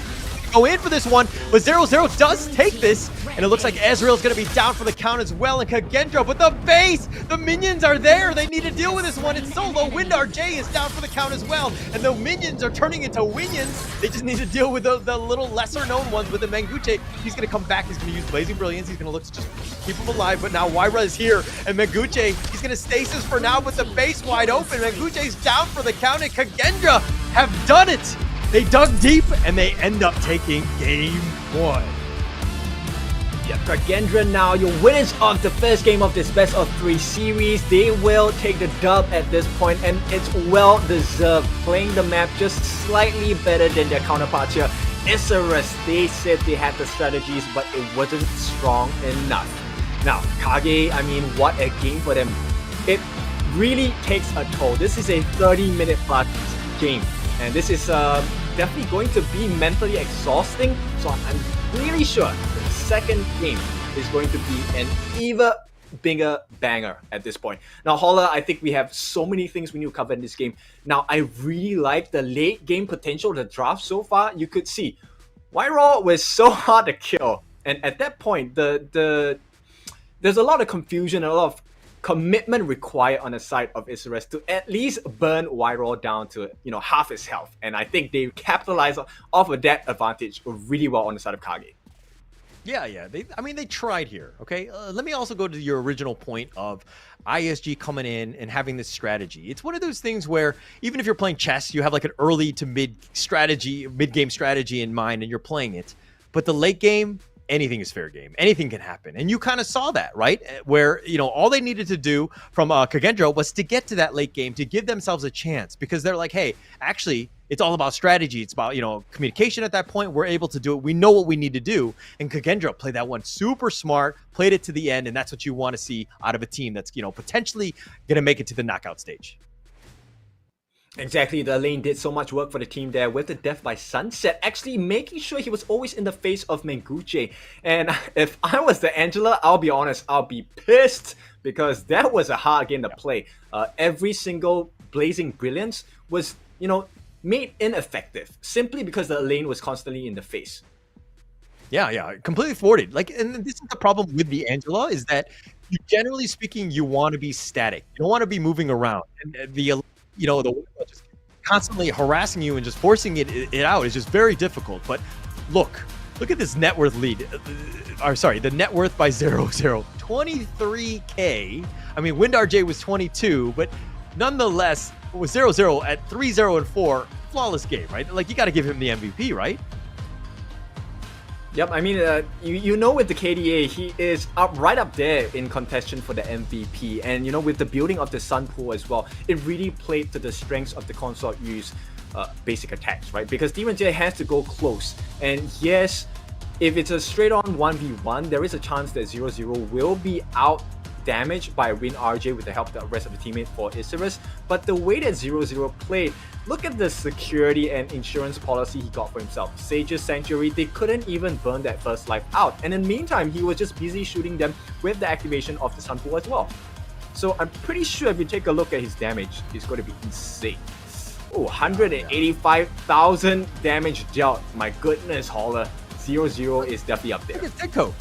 Go in for this one, but 0-0 does take this, and it looks like Ezreal's going to be down for the count as well, and Kagendra, but the base! The minions are there! They need to deal with this one. It's so low. WinRJ is down for the count as well, and the minions are turning into winions. They just need to deal with the little lesser-known ones with the Manguche. He's going to come back. He's going to use Blazing Brilliance. He's going to look to just keep him alive, but now Wyra is here, and Manguche, he's going to stasis for now, but the base wide open. Manguche's down for the count, and Kagendra have done it! They dug deep, and they end up taking game 1. Yeah, Kagendra now, your winners of the first game of this best of 3 series. They will take the dub at this point, and it's well deserved. Playing the map just slightly better than their counterparts here. Isurus, they said they had the strategies, but it wasn't strong enough. Now, KAGE, I mean, what a game for them. It really takes a toll. This is a 30-minute plus game, and this is definitely going to be mentally exhausting, so I'm really sure the second game is going to be an even bigger banger at this point. Now, Holla, I think we have so many things we need to cover in this game. Now, I really like the late game potential of the draft so far. You could see Wyra was so hard to kill, and at that point, there's a lot of confusion, a lot of commitment required on the side of Isurus to at least burn Wyra down to half his health, and I think they capitalize off of that advantage really well on the side of KAGE. Yeah. They tried here. Okay, let me also go to your original point of ISG coming in and having this strategy. It's one of those things where even if you're playing chess, you have like an early to mid game strategy in mind, and you're playing it. But the late game, anything is fair game. Anything can happen. And you kind of saw that, right? Where, all they needed to do from Kagendra was to get to that late game, to give themselves a chance, because they're like, hey, actually, it's all about strategy. It's about, communication at that point. We're able to do it. We know what we need to do. And Kagendra played that one super smart, played it to the end, and that's what you want to see out of a team that's, potentially going to make it to the knockout stage. Exactly, the lane did so much work for the team there with the death by Sunset, actually making sure he was always in the face of Manguche. And if I was the Angela, I'll be honest, I'll be pissed, because that was a hard game to play. Every single Blazing Brilliance was, made ineffective simply because the lane was constantly in the face. Yeah, completely thwarted. And this is the problem with the Angela, is that generally speaking, you want to be static. You don't want to be moving around. And the one just constantly harassing you and just forcing it out is just very difficult. But look at this net worth lead. The net worth by 0-0, 23K. I mean, WinRJ was 22, but nonetheless, it was 0-0 at 3-0 and 4. Flawless game, right? You got to give him the MVP, right? Yep, I mean, with the KDA, he is right up there in contention for the MVP. And, with the building of the Sun Pool as well, it really played to the strengths of the Consort U's basic attacks, right? Because Demon J has to go close. And yes, if it's a straight-on 1v1, there is a chance that 0-0 will be out damaged by WinRJ with the help of the rest of the teammate for Isurus. But the way that 0-0 played, look at the security and insurance policy he got for himself. Sage's Sanctuary, they couldn't even burn that first life out. And in the meantime, he was just busy shooting them with the activation of the Sun Pool as well. So I'm pretty sure if you take a look at his damage, it's going to be insane. Oh, 185,000 damage dealt. My goodness, Holler. 0-0 is definitely up there. Look at Zeko.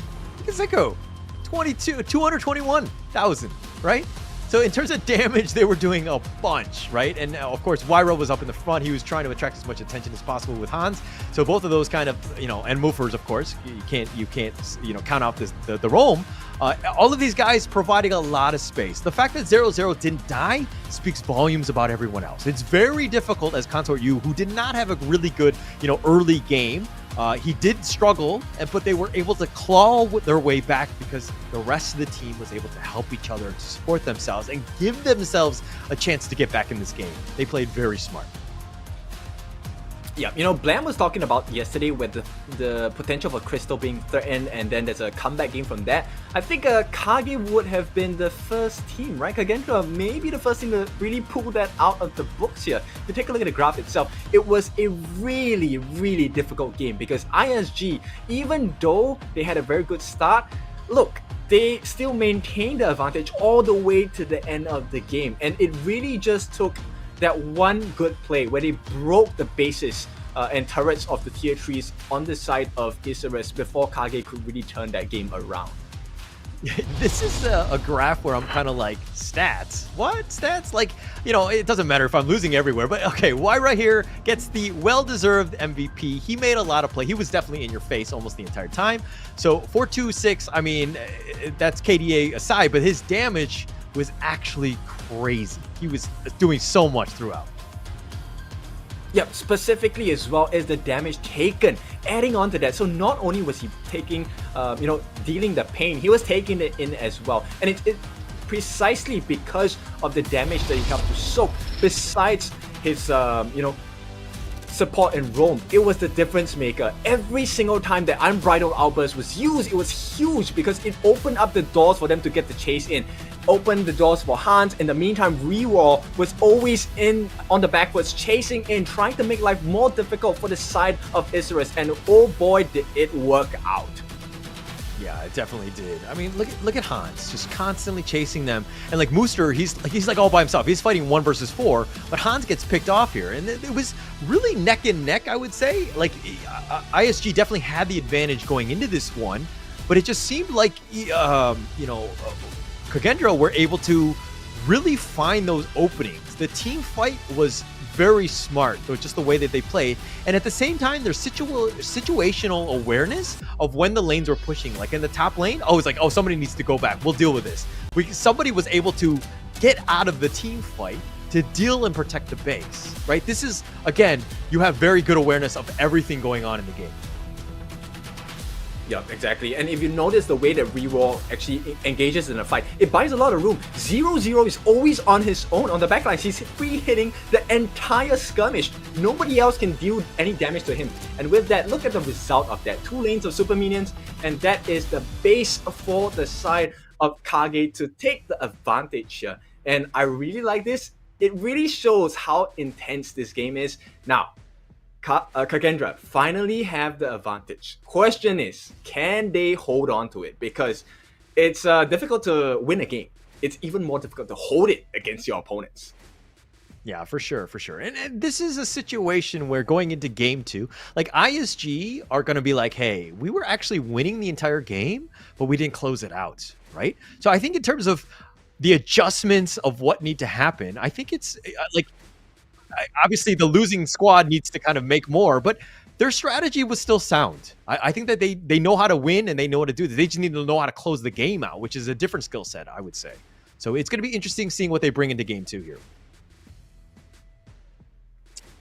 221,000, right? So in terms of damage, they were doing a bunch, right? And of course, Wyra was up in the front. He was trying to attract as much attention as possible with Hans. So both of those kind of, and movers, of course, you can't, count out the roam. All of these guys providing a lot of space. The fact that 0-0 didn't die speaks volumes about everyone else. It's very difficult as Consort U, who did not have a really good, early game. He did struggle, but they were able to claw their way back because the rest of the team was able to help each other, to support themselves, and give themselves a chance to get back in this game. They played very smart. Yeah, you know, Blam was talking about yesterday with the potential for Crystal being threatened, and then there's a comeback game from that. I think KAGE would have been the first team, right? Kagendra maybe the first team to really pull that out of the books here. If you take a look at the graph itself, it was a really, really difficult game because ISG, even though they had a very good start, look, they still maintained the advantage all the way to the end of the game, and it really just took that one good play where they broke the bases and turrets of the tier 3s on the side of Isurus before KAGE could really turn that game around. This is a graph where I'm kind of like, stats? What? Stats? Like, you know, it doesn't matter if I'm losing everywhere, but okay, Y right here gets the well-deserved MVP. He made a lot of play. He was definitely in your face almost the entire time. So 426, I mean, that's KDA aside, but his damage was actually crazy. He was doing so much throughout. Yep, specifically as well as the damage taken. Adding on to that, so not only was he taking, you know, dealing the pain, he was taking it in as well. And it's precisely because of the damage that he helped to soak. Besides his, you know, support in Rome, it was the difference maker. Every single time that Unbridled Outburst was used, it was huge because it opened up the doors for them to get the chase in. Opened the doors for Hans. In the meantime, Rewall was always in on the backwards, chasing in, trying to make life more difficult for the side of Isurus, and oh boy did it work out. Yeah, it definitely did. I mean, look at Hans, just constantly chasing them. And like Mooster, he's like all by himself. He's fighting 1 versus 4, but Hans gets picked off here. And it was really neck and neck, I would say. Like ISG definitely had the advantage going into this one, but it just seemed like, you know, Kagendra were able to really find those openings. The team fight was very smart, though, just the way that they played. And at the same time, their situational awareness of when the lanes were pushing. Like in the top lane, oh, it's like, oh, somebody needs to go back. We'll deal with this. Somebody was able to get out of the team fight to deal and protect the base, right? This is, again, you have very good awareness of everything going on in the game. Yeah, exactly. And if you notice the way that Rewall actually engages in a fight, it buys a lot of room. 0-0 is always on his own on the backline. He's free hitting the entire skirmish. Nobody else can deal any damage to him. And with that, look at the result of that. 2 lanes of super minions, and that is the base for the side of KAGE to take the advantage here. And I really like this. It really shows how intense this game is. Now, Kagendra finally have the advantage. Question is, can they hold on to it? Because it's difficult to win a game. It's even more difficult to hold it against your opponents. Yeah, for sure, for sure. And this is a situation where going into game 2, like ISG are going to be like, hey, we were actually winning the entire game, but we didn't close it out, right? So I think in terms of the adjustments of what need to happen, I think it's like, obviously the losing squad needs to kind of make more, but their strategy was still sound. I think that they know how to win and they know what to do. They just need to know how to close the game out, which is a different skill set, I would say. So it's going to be interesting seeing what they bring into game 2 here.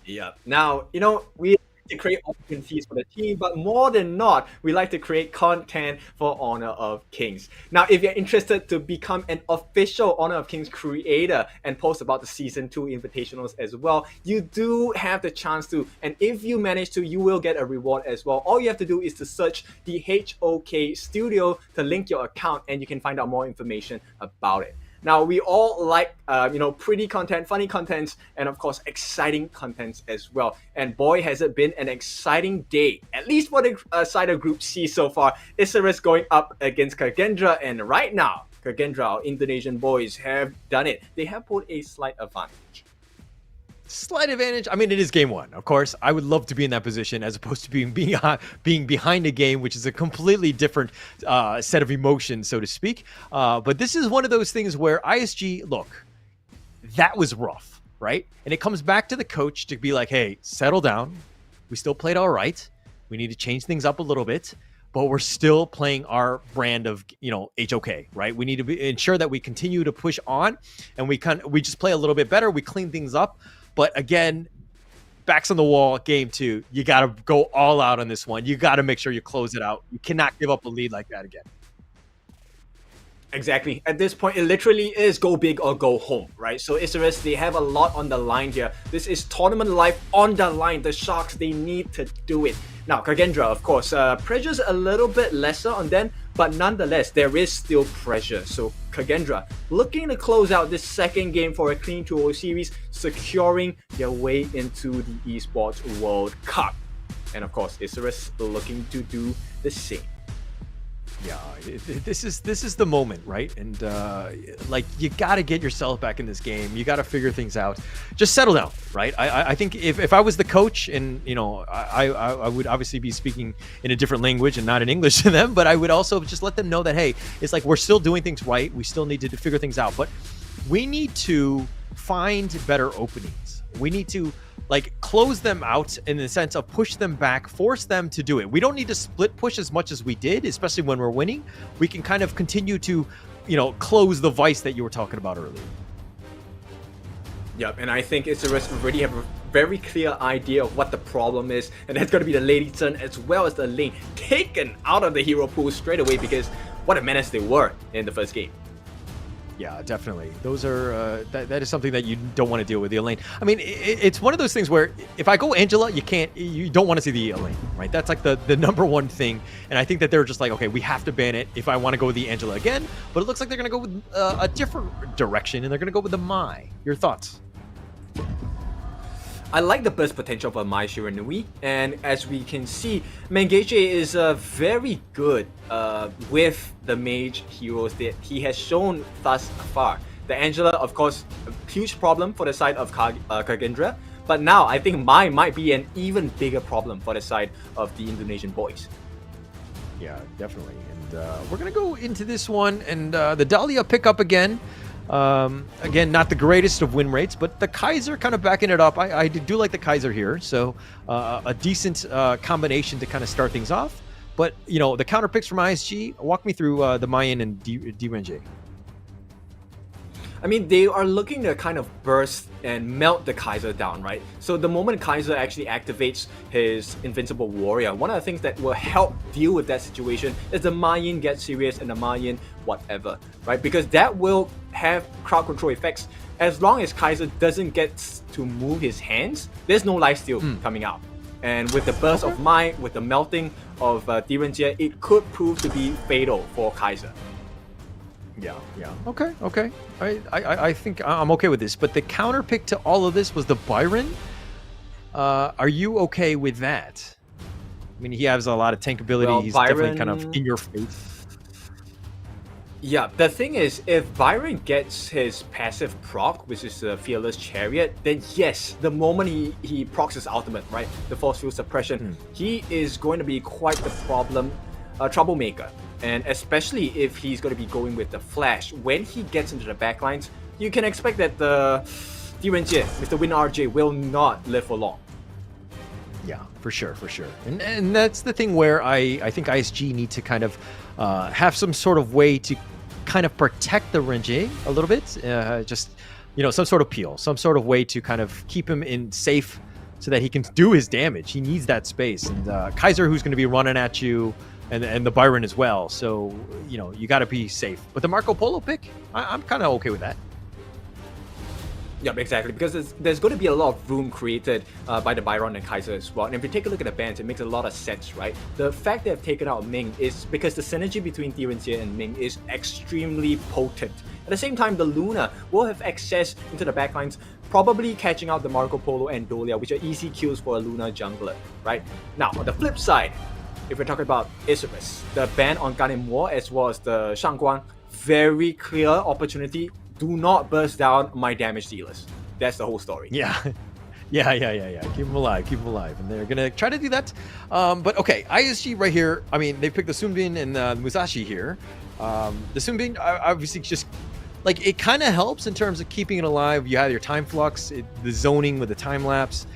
Yeah. Now, you know, we to create opportunities for the team, but more than not, we like to create content for Honor of Kings. Now, if you're interested to become an official Honor of Kings creator and post about the Season 2 Invitationals as well, you do have the chance to, and if you manage to, you will get a reward as well. All you have to do is to search the HOK Studio to link your account, and you can find out more information about it. Now, we all like, you know, pretty content, funny contents, and of course, exciting contents as well. And boy, has it been an exciting day, at least for the side of Group C so far. Isurus going up against Kagendra, and right now, Kagendra, our Indonesian boys, have done it. They have pulled a slight advantage. Slight advantage. I mean, it is game 1. Of course, I would love to be in that position as opposed to being behind a game, which is a completely different set of emotions, so to speak. But this is one of those things where ISG, look, that was rough, right? And it comes back to the coach to be like, hey, settle down. We still played all right. We need to change things up a little bit, but we're still playing our brand of, you know, HOK, right? We need to ensure that we continue to push on, and we just play a little bit better. We clean things up. But again, backs on the wall, game 2. You got to go all out on this one. You got to make sure you close it out. You cannot give up a lead like that again. Exactly. At this point, it literally is go big or go home, right? So Isurus, they have a lot on the line here. This is tournament life on the line. The Sharks, they need to do it. Now, Kagendra, of course, pressure's a little bit lesser on them, but nonetheless, there is still pressure. So Kagendra, looking to close out this second game for a clean 2-0 series, securing their way into the Esports World Cup. And of course, Isurus looking to do the same. Yeah, this is the moment, right? And like, you got to get yourself back in this game. You got to figure things out. Just settle down, right? I think if I was the coach, and you know, I would obviously be speaking in a different language and not in English to them, but I would also just let them know that, hey, it's like we're still doing things right. We still need to figure things out, but we need to find better openings. We need to like close them out in the sense of push them back, force them to do it. We don't need to split push as much as we did, especially when we're winning. We can kind of continue to, you know, close the vice that you were talking about earlier. Yep, and I think Isurus already have a very clear idea of what the problem is, and that's going to be the lady turn as well as the lane taken out of the hero pool straight away, because what a menace they were in the first game. Yeah, definitely. Those are that is something that you don't want to deal with, the Elaine. I mean, it's one of those things where if I go Angela, you don't want to see the Elaine, right? That's like the number one thing. And I think that they're just like, okay, we have to ban it if I want to go with the Angela again. But it looks like they're going to go with a different direction, and they're going to go with the Mai. Your thoughts? I like the burst potential of Mai Shiranui, and as we can see, Manquez is very good with the mage heroes that he has shown thus far. The Angela, of course, a huge problem for the side of Kagendra, but now I think Mai might be an even bigger problem for the side of the Indonesian boys. Yeah, definitely. And we're going to go into this one, and the Dahlia pick up again. Again, not the greatest of win rates, but the Kaiser kind of backing it up. I do like the Kaiser here, so a decent combination to kind of start things off. But, you know, the counter picks from ISG, walk me through the Mayan and D-Renge. I mean, they are looking to kind of burst and melt the Kaiser down, right? So the moment Kaiser actually activates his Invincible Warrior, one of the things that will help deal with that situation is the Mayan get serious and the Mayan whatever, right? Because that will have crowd control effects. As long as Kaiser doesn't get to move his hands, there's no lifesteal coming out. And with the burst of Mai, with the melting of Direnge, it could prove to be fatal for Kaiser. Yeah. Okay. I think I'm okay with this. But the counter pick to all of this was the Byron. Are you okay with that? I mean, he has a lot of tank ability. Well, he's Byron, definitely kind of in your face. Yeah, the thing is, if Byron gets his passive proc, which is the Fearless Chariot, then yes, the moment he procs his ultimate, right, the Force Field Suppression, he is going to be quite the troublemaker. And especially if he's going to be going with the Flash, when he gets into the backlines, you can expect that the Direnge, Mr. Win RJ, will not live for long. Yeah, for sure. And that's the thing where I think ISG need to kind of have some sort of way to kind of protect the Renge a little bit. Just, you know, some sort of peel, some sort of way to kind of keep him in safe so that he can do his damage. He needs that space. And Kaiser, who's going to be running at you, and the Byron as well. So, you know, you got to be safe. But the Marco Polo pick, I'm kind of okay with that. Yep, exactly, because there's going to be a lot of room created by the Byron and Kaiser as well. And if you take a look at the bans, it makes a lot of sense, right? The fact that they've taken out Ming is because the synergy between Direnge and Ming is extremely potent. At the same time, the Luna will have access into the backlines, probably catching out the Marco Polo and Dolia, which are easy kills for a Luna jungler, right? Now, on the flip side, if we're talking about Isurus, the ban on Ganem War as well as the Shangguang, very clear opportunity. Do not burst down my damage dealers. That's the whole story. Yeah. Keep them alive. And they're going to try to do that. But okay, ISG right here. I mean, they picked the Sunbin and the Musashi here. The Sunbin, obviously, just like it kind of helps in terms of keeping it alive. You have your time flux, the zoning with the time lapse.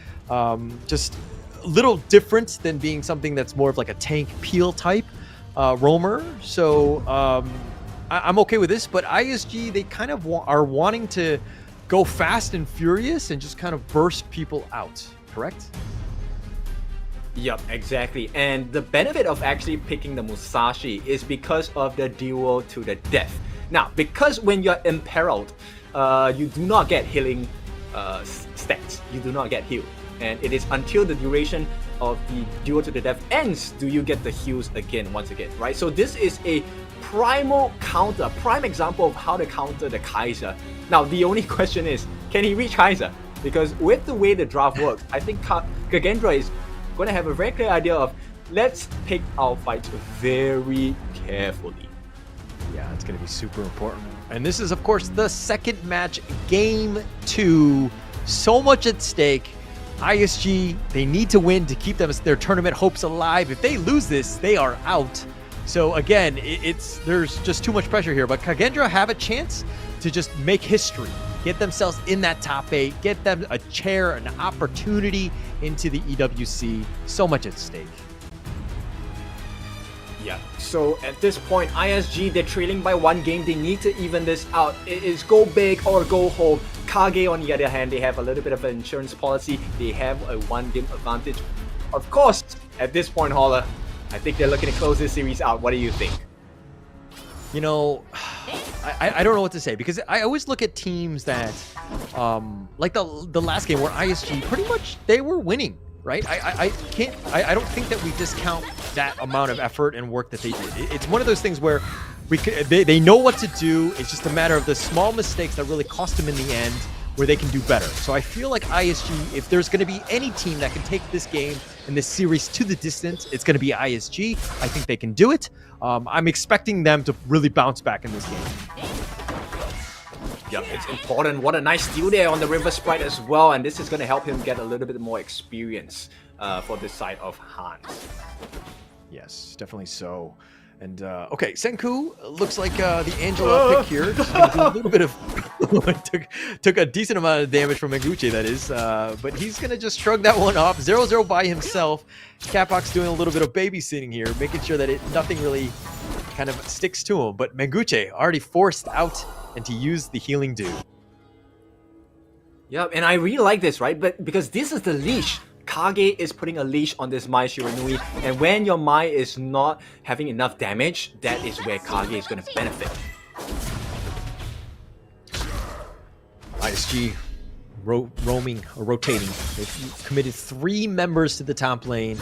Just a little different than being something that's more of like a tank peel type roamer. So I'm okay with this, but ISG, they kind of are wanting to go fast and furious and just kind of burst people out, correct? Yep, exactly. And the benefit of actually picking the Musashi is because of the duel to the death. Now, because when you're imperiled, you do not get healing stats. You do not get healed. And it is until the duration of the duel to the death ends do you get the heals again, once again, right? So this is a prime example of how to counter the KAGE. Now, the only question is, can he reach KAGE? Because with the way the draft works, I think Kagendra is going to have a very clear idea of, let's pick our fights very carefully. Yeah, it's going to be super important. And this is, of course, the second match, Game 2. So much at stake. ISG, they need to win to keep their tournament hopes alive. If they lose this, they are out. So again, there's just too much pressure here. But Kagendra have a chance to just make history, get themselves in that top 8, get them a chair, an opportunity into the EWC. So much at stake. Yeah, so at this point, ISG, they're trailing by 1 game. They need to even this out. It is go big or go home. KAGE, on the other hand, they have a little bit of an insurance policy. They have a 1-game advantage. Of course, at this point, Holler, I think they're looking to close this series out. What do you think? You know, I don't know what to say, because I always look at teams that, like the last game where ISG, pretty much they were winning. Right? I don't think that we discount that amount of effort and work that they did. It's one of those things where they know what to do. It's just a matter of the small mistakes that really cost them in the end, where they can do better. So I feel like ISG, if there's going to be any team that can take this game and this series to the distance, it's going to be ISG. I think they can do it. I'm expecting them to really bounce back in this game. Yep, it's important. What a nice steal there on the River Sprite as well, and this is going to help him get a little bit more experience for this side of Hans. Yes, definitely so. And okay, Senku looks like the Angela pick here. Just gonna do a little bit of took a decent amount of damage from Menguche, that is, but he's gonna just shrug that one off. 0-0 by himself. Capbox doing a little bit of babysitting here, making sure that nothing really kind of sticks to him. But Menguche already forced out and to use the healing dude. Yeah, and I really like this, right? But because this is the leash. KAGE is putting a leash on this Mai Shiranui, and when your Mai is not having enough damage, that is where KAGE is going to benefit. ISG rotating. They've committed 3 members to the top lane.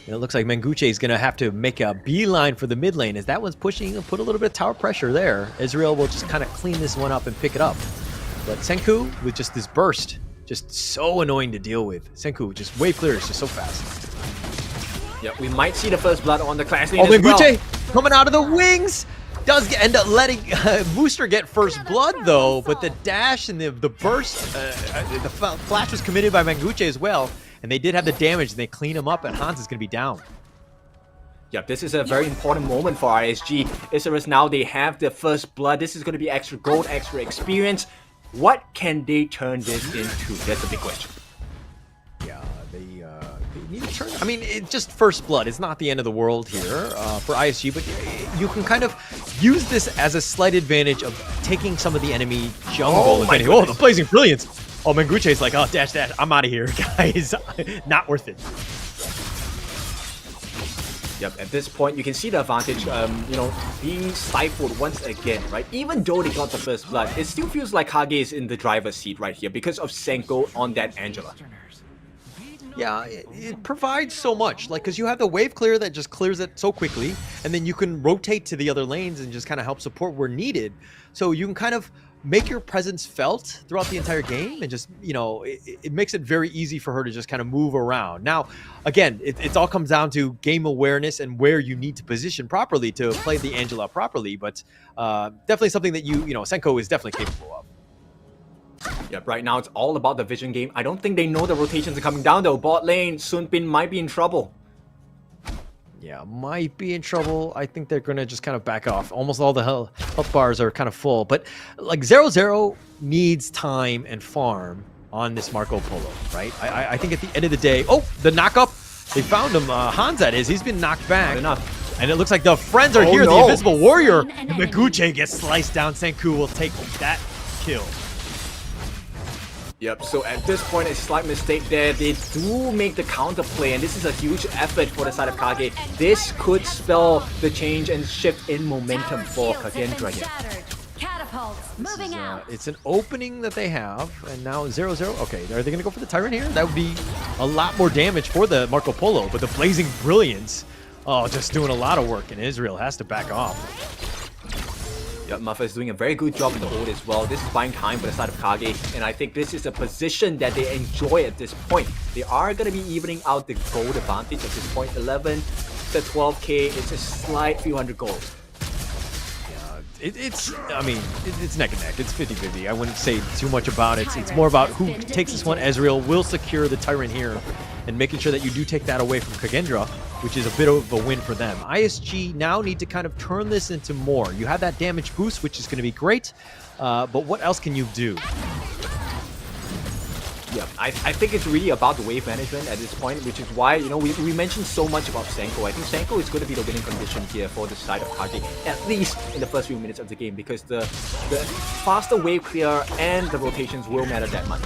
And it looks like Menguche is going to have to make a beeline for the mid lane, as that one's pushing and put a little bit of tower pressure there. Israel will just kind of clean this one up and pick it up. But Senku, with just this burst, just so annoying to deal with. Senku, just wave clear, is just so fast. Yep, we might see the first blood on the class lane as well. Menguche coming out of the wings! Does end up letting Booster get first blood, though, but the dash and the burst, the flash was committed by Menguche as well, and they did have the damage, and they clean him up, and Hans is going to be down. Yep, this is a very important moment for ISG. Isurus now, they have the first blood. This is going to be extra gold, extra experience. What can they turn this into? That's a big question. Yeah, they need to turn. I mean, it's just first blood. It's not the end of the world here for ISG, but you can kind of use this as a slight advantage of taking some of the enemy jungle. Oh, the Blazing Brilliance. Oh, Menguche is like, oh, dash, I'm out of here, guys. Not worth it. Yep, at this point, you can see the advantage, you know, being stifled once again, right? Even though they got the first blood, it still feels like KAGE is in the driver's seat right here because of Senko on that Angela. Yeah, it provides so much, like, because you have the wave clear that just clears it so quickly, and then you can rotate to the other lanes and just kind of help support where needed. So you can kind of make your presence felt throughout the entire game, and just, you know, it makes it very easy for her to just kind of move around. Now, again, it all comes down to game awareness and where you need to position properly to play the Angela properly, but definitely something that you know, Senko is definitely capable of. Yep, right now it's all about the vision game. I don't think they know the rotations are coming down though. Bot lane, Sunbin might be in trouble. Yeah, might be in trouble. I think they're going to just kind of back off. Almost all the health bars are kind of full. But like 0-0 needs time and farm on this Marco Polo, right? I think at the end of the day... Oh, the knock-up. They found him. Hans, that is. He's been knocked back. Not enough. And it looks like the friends are here. No. The Invisible Warrior. Menguche gets sliced down. Senku will take that kill. Yep, so at this point, a slight mistake there. They do make the counter play, and this is a huge effort for the side of KAGE. This could spell the change and shift in momentum for Kagendra here. catapults moving out. It's an opening that they have, and now 0-0. Okay, are they going to go for the Tyrant here? That would be a lot more damage for the Marco Polo, but the Blazing Brilliance, oh, just doing a lot of work, and Israel has to back off. Yeah, Muffa is doing a very good job in the hold as well. This is buying time for the side of KAGE, and I think this is a position that they enjoy at this point. They are going to be evening out the gold advantage at this point. 11 to 12k, it's a slight few hundred gold. It's neck and neck. It's 50-50. I wouldn't say too much about it. It's more about who takes this one. Ezreal will secure the Tyrant here and making sure that you do take that away from Kagendra, which is a bit of a win for them. ISG now need to kind of turn this into more. You have that damage boost, which is going to be great, but what else can you do? Yeah, I think it's really about the wave management at this point, which is why, you know, we mentioned so much about Senko. I think Senko is going to be the winning condition here for the side of KAGE, at least in the first few minutes of the game, because the faster wave clear and the rotations will matter that much.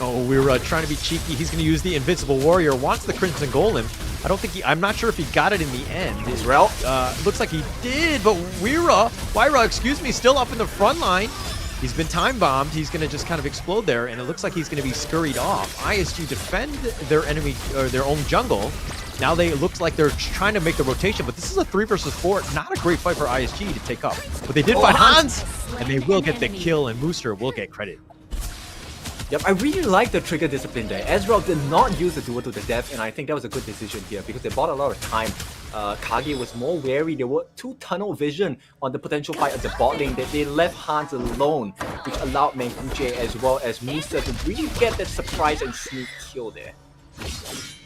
Oh, we're trying to be cheeky. He's going to use the Invincible Warrior, wants the Crimson Golem. I'm not sure if he got it in the end. Israel? Looks like he did, but Wyra, excuse me, still up in the front line. He's been time bombed. He's going to just kind of explode there, and it looks like he's going to be scurried off. ISG defend their enemy or their own jungle. Now looks like they're trying to make the rotation, but this is a 3 versus 4. Not a great fight for ISG to take up. But they did find Hans, and they will get the kill, and Mooster will get credit. Yep, I really like the trigger discipline there. Ezreal did not use the duel to the death, and I think that was a good decision here because they bought a lot of time. KAGE was more wary. They were too tunnel vision on the potential fight at the bot lane that they left Hans alone, which allowed manquez as well as Mooster to really get that surprise and sneak kill there.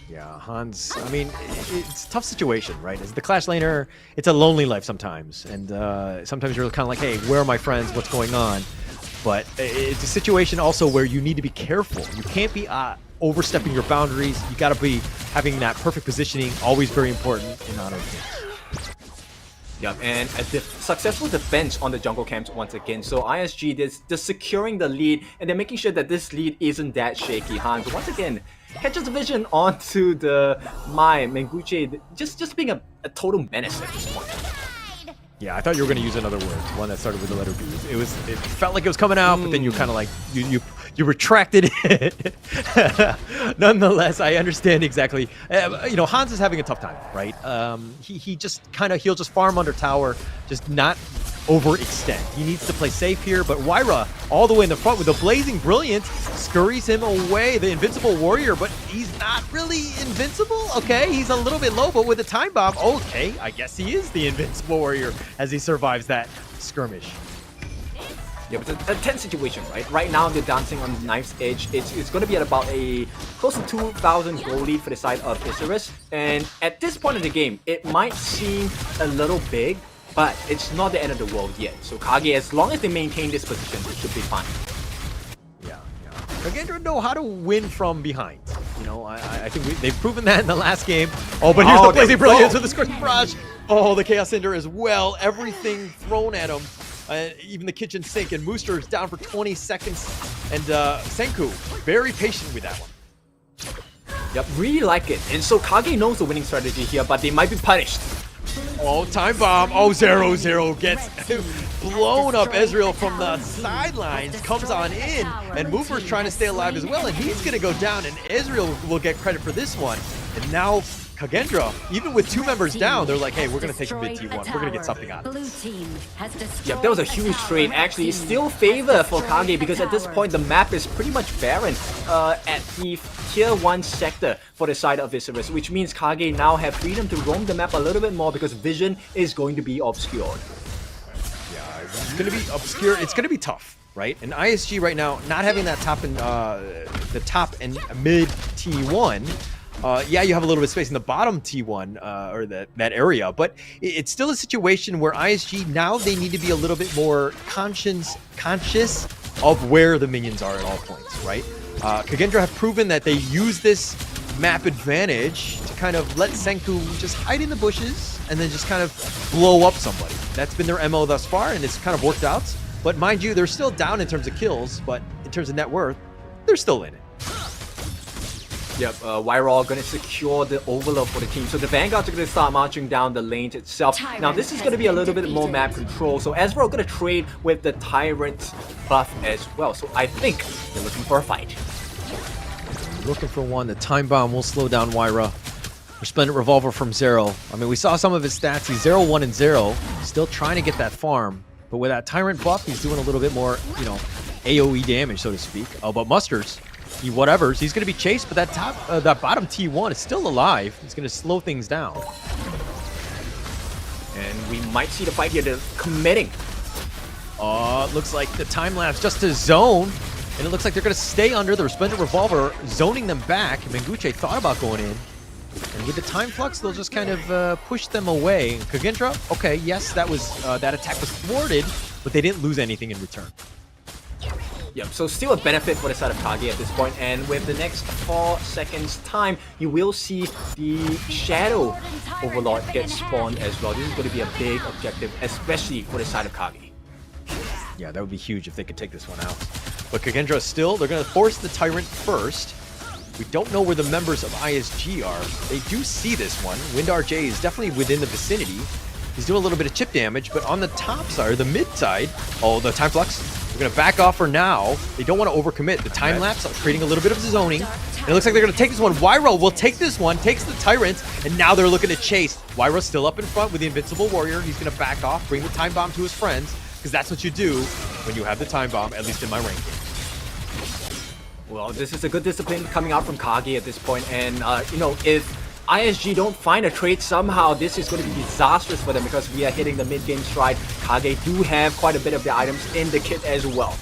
Yeah, Hans, I mean, it's a tough situation, right? As the Clash laner, it's a lonely life sometimes, and sometimes you're kind of like, hey, where are my friends? What's going on? But it's a situation also where you need to be careful. You can't be overstepping your boundaries. You got to be having that perfect positioning, always very important in honor of games. Yep, and a successful defense on the jungle camps once again. So ISG, they're securing the lead, and they're making sure that this lead isn't that shaky. Hans, once again, catches vision onto the manquez, just being a total menace at this point. Yeah, I thought you were going to use another word, one that started with the letter B. It felt like it was coming out, but then you kind of like you retracted it. Nonetheless, I understand exactly. You know, Hans is having a tough time, right? He'll just farm under tower, just not overextend. He needs to play safe here, but Wyra all the way in the front with the Blazing Brilliance scurries him away. The Invincible Warrior, but he's not really invincible. Okay, he's a little bit low, but with the time bomb, okay, I guess he is the Invincible Warrior as he survives that skirmish. Yeah, but it's a tense situation, right? Right now, they're dancing on the knife's edge. It's going to be at about a close to 2,000 gold lead for the side of Isurus. And at this point in the game, it might seem a little big, but it's not the end of the world yet. So KAGE, as long as they maintain this position, it should be fine. Yeah. Kagendra know how to win from behind. You know, I think they've proven that in the last game. Oh, but here's the Blazing Brilliance with the Scorching Barrage. Oh, the Chaos Cinder as well. Everything thrown at him. Even the kitchen sink, and Mooster is down for 20 seconds. And Senku, very patient with that one. Yep, really like it. And so KAGE knows the winning strategy here, but they might be punished. Oh, time bomb. Oh, 0-0 gets blown up. Ezreal from the sidelines comes on in, and Mooper's trying to stay alive as well, and he's going to go down, and Ezreal will get credit for this one. And now Kagendra, even with 2 members down, they're like, hey, we're going to take the mid T1. We're going to get something out of it. Yep, that was a huge trade. Actually, it's still favor for KAGE because at this point, the map is pretty much barren at the tier 1 sector for the side of Isurus, which means KAGE now have freedom to roam the map a little bit more because vision is going to be obscured. Yeah, it's going to be obscure. It's going to be tough, right? And ISG right now, not having that top and the top and mid T1, yeah, you have a little bit of space in the bottom T1 or that area, but it's still a situation where ISG now they need to be a little bit more conscious of where the minions are at all points, right? Kagendra have proven that they use this map advantage to kind of let Senku just hide in the bushes and then just kind of blow up somebody. That's been their MO thus far, and it's kind of worked out. But mind you, they're still down in terms of kills, but in terms of net worth, they're still in it. Yep, Wyraw gonna secure the overload for the team. So the Vanguards are gonna start marching down the lanes itself. Now this is gonna be a little bit more map control. So Ezreal gonna trade with the Tyrant buff as well. So I think they're looking for a fight. Looking for one. The Time Bomb will slow down Wyra. Resplendent Revolver from Zero. I mean, we saw some of his stats. He's 0-1 and 0. Still trying to get that farm. But with that Tyrant buff, he's doing a little bit more, you know, AoE damage, so to speak. Oh, but Musters, he whatevers. He's going to be chased, but that bottom T1 is still alive. He's going to slow things down. And we might see the fight here. They're committing. Looks like the time lapse just to zone. And it looks like they're going to stay under the Resplendent Revolver, zoning them back. Menguche thought about going in. And with the time flux, they'll just kind of push them away. Kagendra, okay, yes, that attack was thwarted, but they didn't lose anything in return. Yep, so still a benefit for the side of KAGE at this point, and with the next 4 seconds time, you will see the Shadow Overlord get spawned as well. This is going to be a big objective, especially for the side of KAGE. Yeah, that would be huge if they could take this one out. But Kagendra still, they're going to force the Tyrant first. We don't know where the members of ISG are. They do see this one. Windar J is definitely within the vicinity. He's doing a little bit of chip damage, but on the top side, or the mid side, oh, the time flux. We're going to back off for now. They don't want to overcommit. The time lapse creating a little bit of zoning. And it looks like they're going to take this one. Wyra will take this one, takes the Tyrant, and now they're looking to chase. Wyra's still up in front with the Invincible Warrior. He's going to back off, bring the Time Bomb to his friends, because that's what you do when you have the Time Bomb, at least in my ranking. Well, this is a good discipline coming out from KAGE at this point, and you know, if ISG don't find a trade somehow, this is going to be disastrous for them because we are hitting the mid-game stride. KAGE do have quite a bit of the items in the kit as well.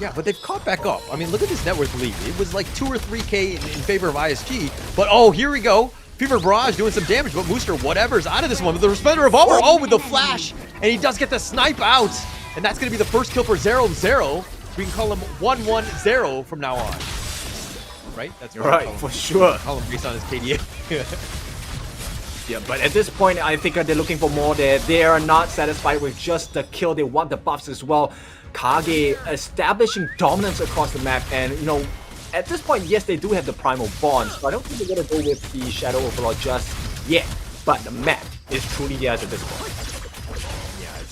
Yeah, but they've caught back up. I mean, look at this net worth lead. It was like 2 or 3K in favor of ISG, but oh, here we go. Fever Barrage doing some damage, but Mooster, whatever's out of this one with the Resplendent Revolver. Oh, with the flash, and he does get the snipe out, and that's going to be the first kill for 0-0. We can call him 1-1-0 from now on. Right? That's right, for sure. Call him based on his KDA. Yeah, but at this point, I think they're looking for more there. They are not satisfied with just the kill. They want the buffs as well. KAGE establishing dominance across the map. And, you know, at this point, yes, they do have the primal bonds. So I don't think they're going to go with the Shadow Overlord just yet. But the map is truly theirs at this point.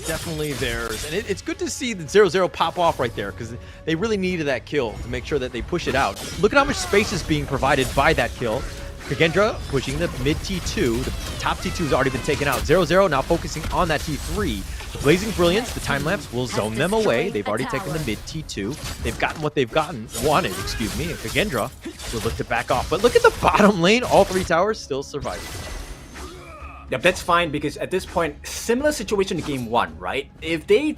Definitely theirs, and it's good to see the 0-0 pop off right there because they really needed that kill to make sure that they push it out. Look at how much space is being provided by that kill. Kagendra pushing the mid T2. The top T2 has already been taken out. 0-0 now focusing on that T3. The Blazing Brilliance, the time lapse will zone them away. They've already taken the mid T2. They've gotten what they've wanted, excuse me, and Kagendra will look to back off. But look at the bottom lane, all 3 towers still surviving. Yep, that's fine because at this point, similar situation to game 1, right? If they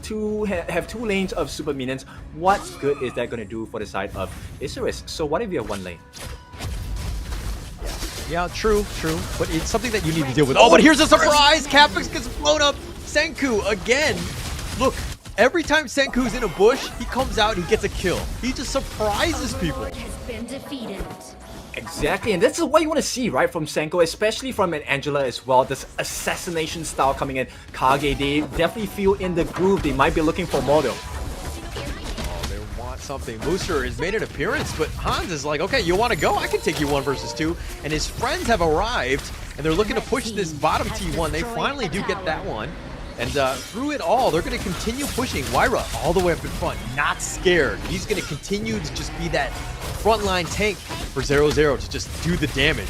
have 2 lanes of super minions, what good is that going to do for the side of Isurus? So what if you have 1 lane? Yeah, true. But it's something that you need to deal with. Oh, but here's a surprise! Capix gets blown up. Senku again. Look, every time Senku's in a bush, he comes out, he gets a kill. He just surprises people. Has been defeated. Exactly, and this is what you want to see, right, from Senko, especially from an Angela as well. This assassination style coming in. KAGE, they definitely feel in the groove. They might be looking for more though. Oh, they want something. Mooster has made an appearance, but Hans is like, okay, you want to go? I can take you 1 versus 2. And his friends have arrived, and they're looking to push this bottom T1. They finally do get that one. And through it all, they're going to continue pushing Wyra all the way up in front. Not scared. He's going to continue to just be that frontline tank for 0-0 to just do the damage.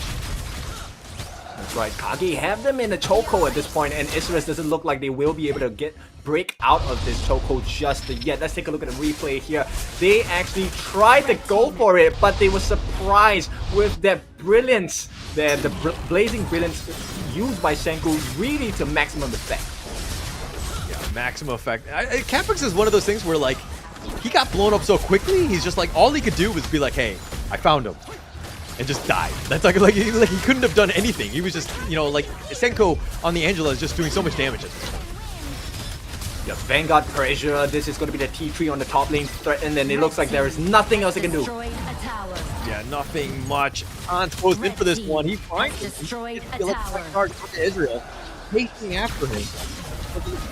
That's right. KAGE have them in the chokehold at this point, and Isurus doesn't look like they will be able to break out of this chokehold just yet. Let's take a look at the replay here. They actually tried to go for it, but they were surprised with that brilliance, the blazing brilliance used by Senku really to maximum effect. Maximum effect. Capix is one of those things where, like, he got blown up so quickly, he's just like, all he could do was be like, hey, I found him. And just died. That's like he couldn't have done anything. He was just, you know, like, Senko on the Angela is just doing so much damage at this point. Yeah, Vanguard pressure. This is going to be the T3 on the top lane threat, and then it looks like there is nothing else they can do. Yeah, nothing much. Hans goes in for this one. He finds destroyed a tower. Israel, chasing after him.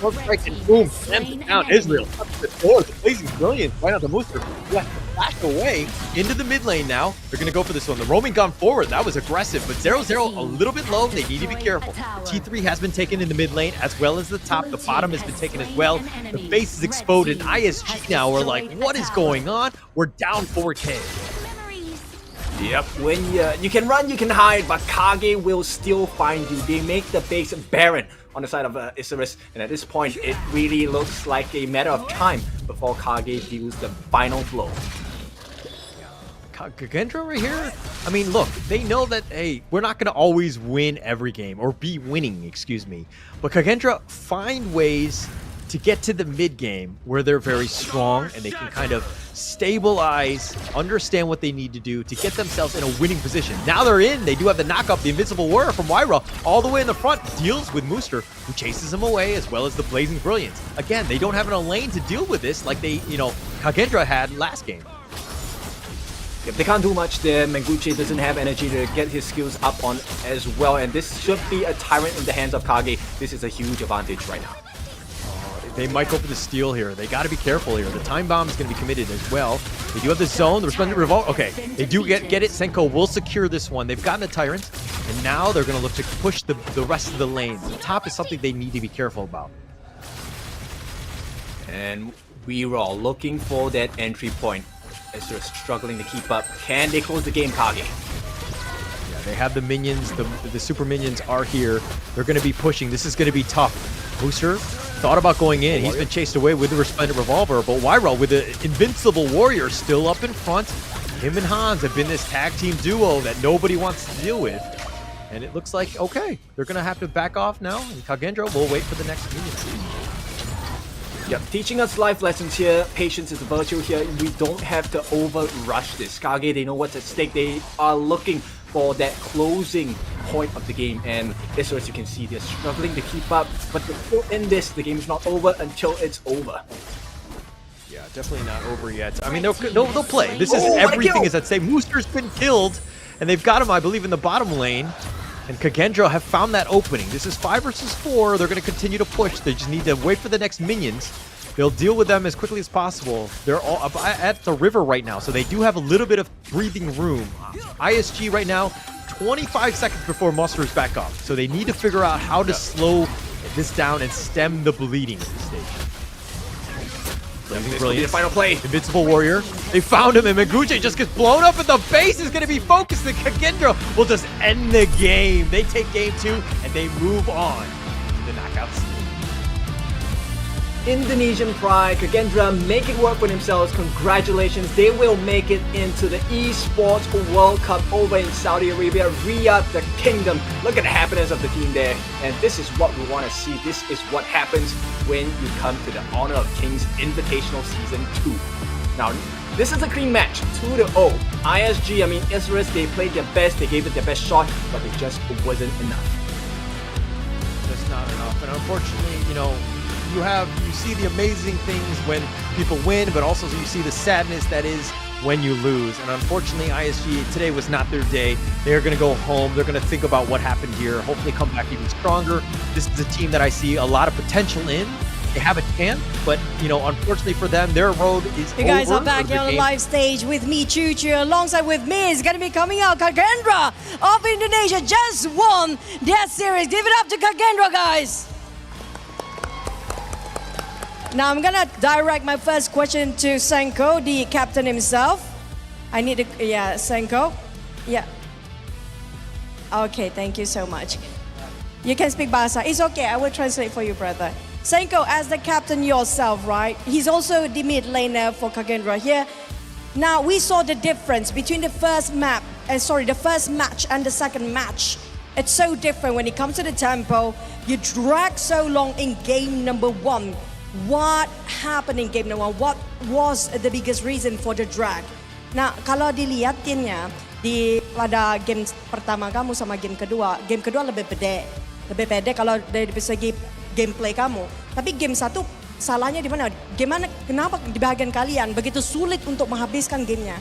One strike and boom, slams it down. Israel up to the door. The Blazing Brilliance right on the Mooster. Yeah, flashed away into the mid lane now. They're going to go for this one. The roaming gun forward, that was aggressive, but 0-0 a little bit low. They need to be careful. T3 has been taken in the mid lane as well as the top. The bottom has been taken as well. The base is exploded. ISG now are like, what is going on? We're down 4K. Yep, when you can run, you can hide, but KAGE will still find you. They make the base barren on the side of Isurus, and at this point, it really looks like a matter of time before KAGE deals the final blow. KAGE right here, I mean, look, they know that, hey, we're not going to always win every game, or be winning, excuse me. But KAGE find ways to get to the mid game where they're very strong and they can kind of stabilize, understand what they need to do to get themselves in a winning position. Now they're in, they do have the knockup, the Invincible Warrior from Wyra all the way in the front, deals with Mooster, who chases him away, as well as the Blazing Brilliance. Again, they don't have a lane to deal with this like they, KAGE had last game. If they can't do much there, Menguche doesn't have energy to get his skills up on as well, and this should be a tyrant in the hands of KAGE. This is a huge advantage right now. They might go for the steal here. They got to be careful here. The time bomb is going to be committed as well. They do have the zone. The resplendent revolt. Okay, they do get it. Senko will secure this one. They've gotten the tyrant, and now they're going to look to push the rest of the lanes. The top is something they need to be careful about. And we were all looking for that entry point as they're struggling to keep up. Can they close the game, KAGE? Yeah, they have the minions. The super minions are here. They're going to be pushing. This is going to be tough. Booster thought about going in. He's been chased away with the Resplendent Revolver, but Wyra with the Invincible Warrior still up in front. Him and Hans have been this tag team duo that nobody wants to deal with. And it looks like, okay, they're going to have to back off now, and KAGE will wait for the next minion. Yep, teaching us life lessons here. Patience is a virtue here. We don't have to over-rush this. KAGE, they know what's at stake. They are looking for that closing point of the game, and as you can see, they're struggling to keep up, but they're still in this. The game is not over until it's over. Yeah, definitely not over yet. I mean, they'll play. This is everything is at stake. Mooster's been killed, and they've got him, I believe, in the bottom lane. And KAGE have found that opening. This is 5 versus 4. They're going to continue to push. They just need to wait for the next minions. They'll deal with them as quickly as possible. They're all up at the river right now, so they do have a little bit of breathing room. ISG right now, 25 seconds before Muster's back up. So they need to figure out how to slow this down and stem the bleeding at this stage. This will be the final play. Invincible Warrior. They found him, and Menguche just gets blown up, and the base is going to be focused, and KAGE will just end the game. They take game 2, and they move on to the knockouts. Indonesian pride, KAGE make it work for themselves. Congratulations, they will make it into the Esports World Cup over in Saudi Arabia. Riyadh, the kingdom. Look at the happiness of the team there, and this is what we want to see. This is what happens when you come to the Honor of Kings Invitational Season 2. Now, this is a clean match, 2-0. ISG, I mean Isurus, they played their best, they gave it their best shot, but it just wasn't enough. Just not enough, and unfortunately, you see the amazing things when people win, but also you see the sadness that is when you lose. And unfortunately, ISG today was not their day. They're going to go home. They're going to think about what happened here. Hopefully come back even stronger. This is a team that I see a lot of potential in. They have a chance, but unfortunately for them, their road is over. You guys are back here on the live stage with me, Choo Choo, alongside with me is going to be coming out. KAGE of Indonesia just won their series. Give it up to KAGE, guys. Now I'm gonna direct my first question to Senko, the captain himself. I need to, Senko. Yeah. Okay, thank you so much. You can speak Bahasa. It's okay, I will translate for you, brother. Senko, as the captain yourself, right? He's also the mid laner for KAGE here. Now we saw the difference between the first match and the second match. It's so different when it comes to the tempo. You drag so long in game number 1. What happened in game number 1? What was the biggest reason for the drag? Nah, kalau dilihatinnya pada game pertama kamu sama game kedua lebih pede kalau dari segi gameplay kamu. Tapi game 1 salahnya di mana? Kenapa di bagian kalian begitu sulit untuk menghabiskan gamenya?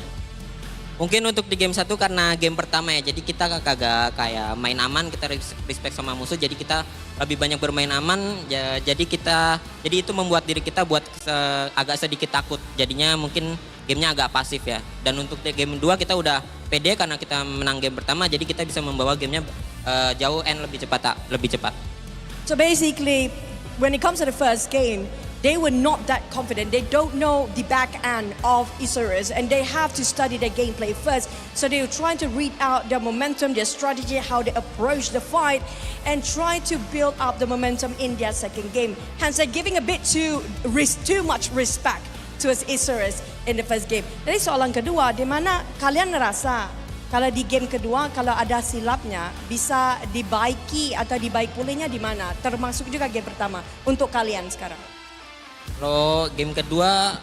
Mungkin untuk di game 1 karena game pertama ya, jadi kita kagak kayak main aman, kita respect sama musuh, jadi kita lebih banyak bermain aman, jadi itu membuat diri kita agak sedikit takut, jadinya mungkin gamenya agak pasif ya. Dan untuk di game 2 kita udah pede karena kita menang game pertama, jadi kita bisa membawa gamenya jauh and lebih cepat. So basically, when it comes to the first game, they were not that confident. They don't know the back end of Isurus and they have to study their gameplay first. So they were trying to read out their momentum, their strategy, how they approach the fight and try to build up the momentum in their second game. Hence they're giving a bit too much respect to Isurus in the first game. Jadi soalan kedua, di mana kalian ngerasa kalau di game kedua kalau ada silapnya bisa dibaiki atau dibaik pulihnya di mana? Termasuk juga game pertama untuk kalian sekarang. Kalau game kedua,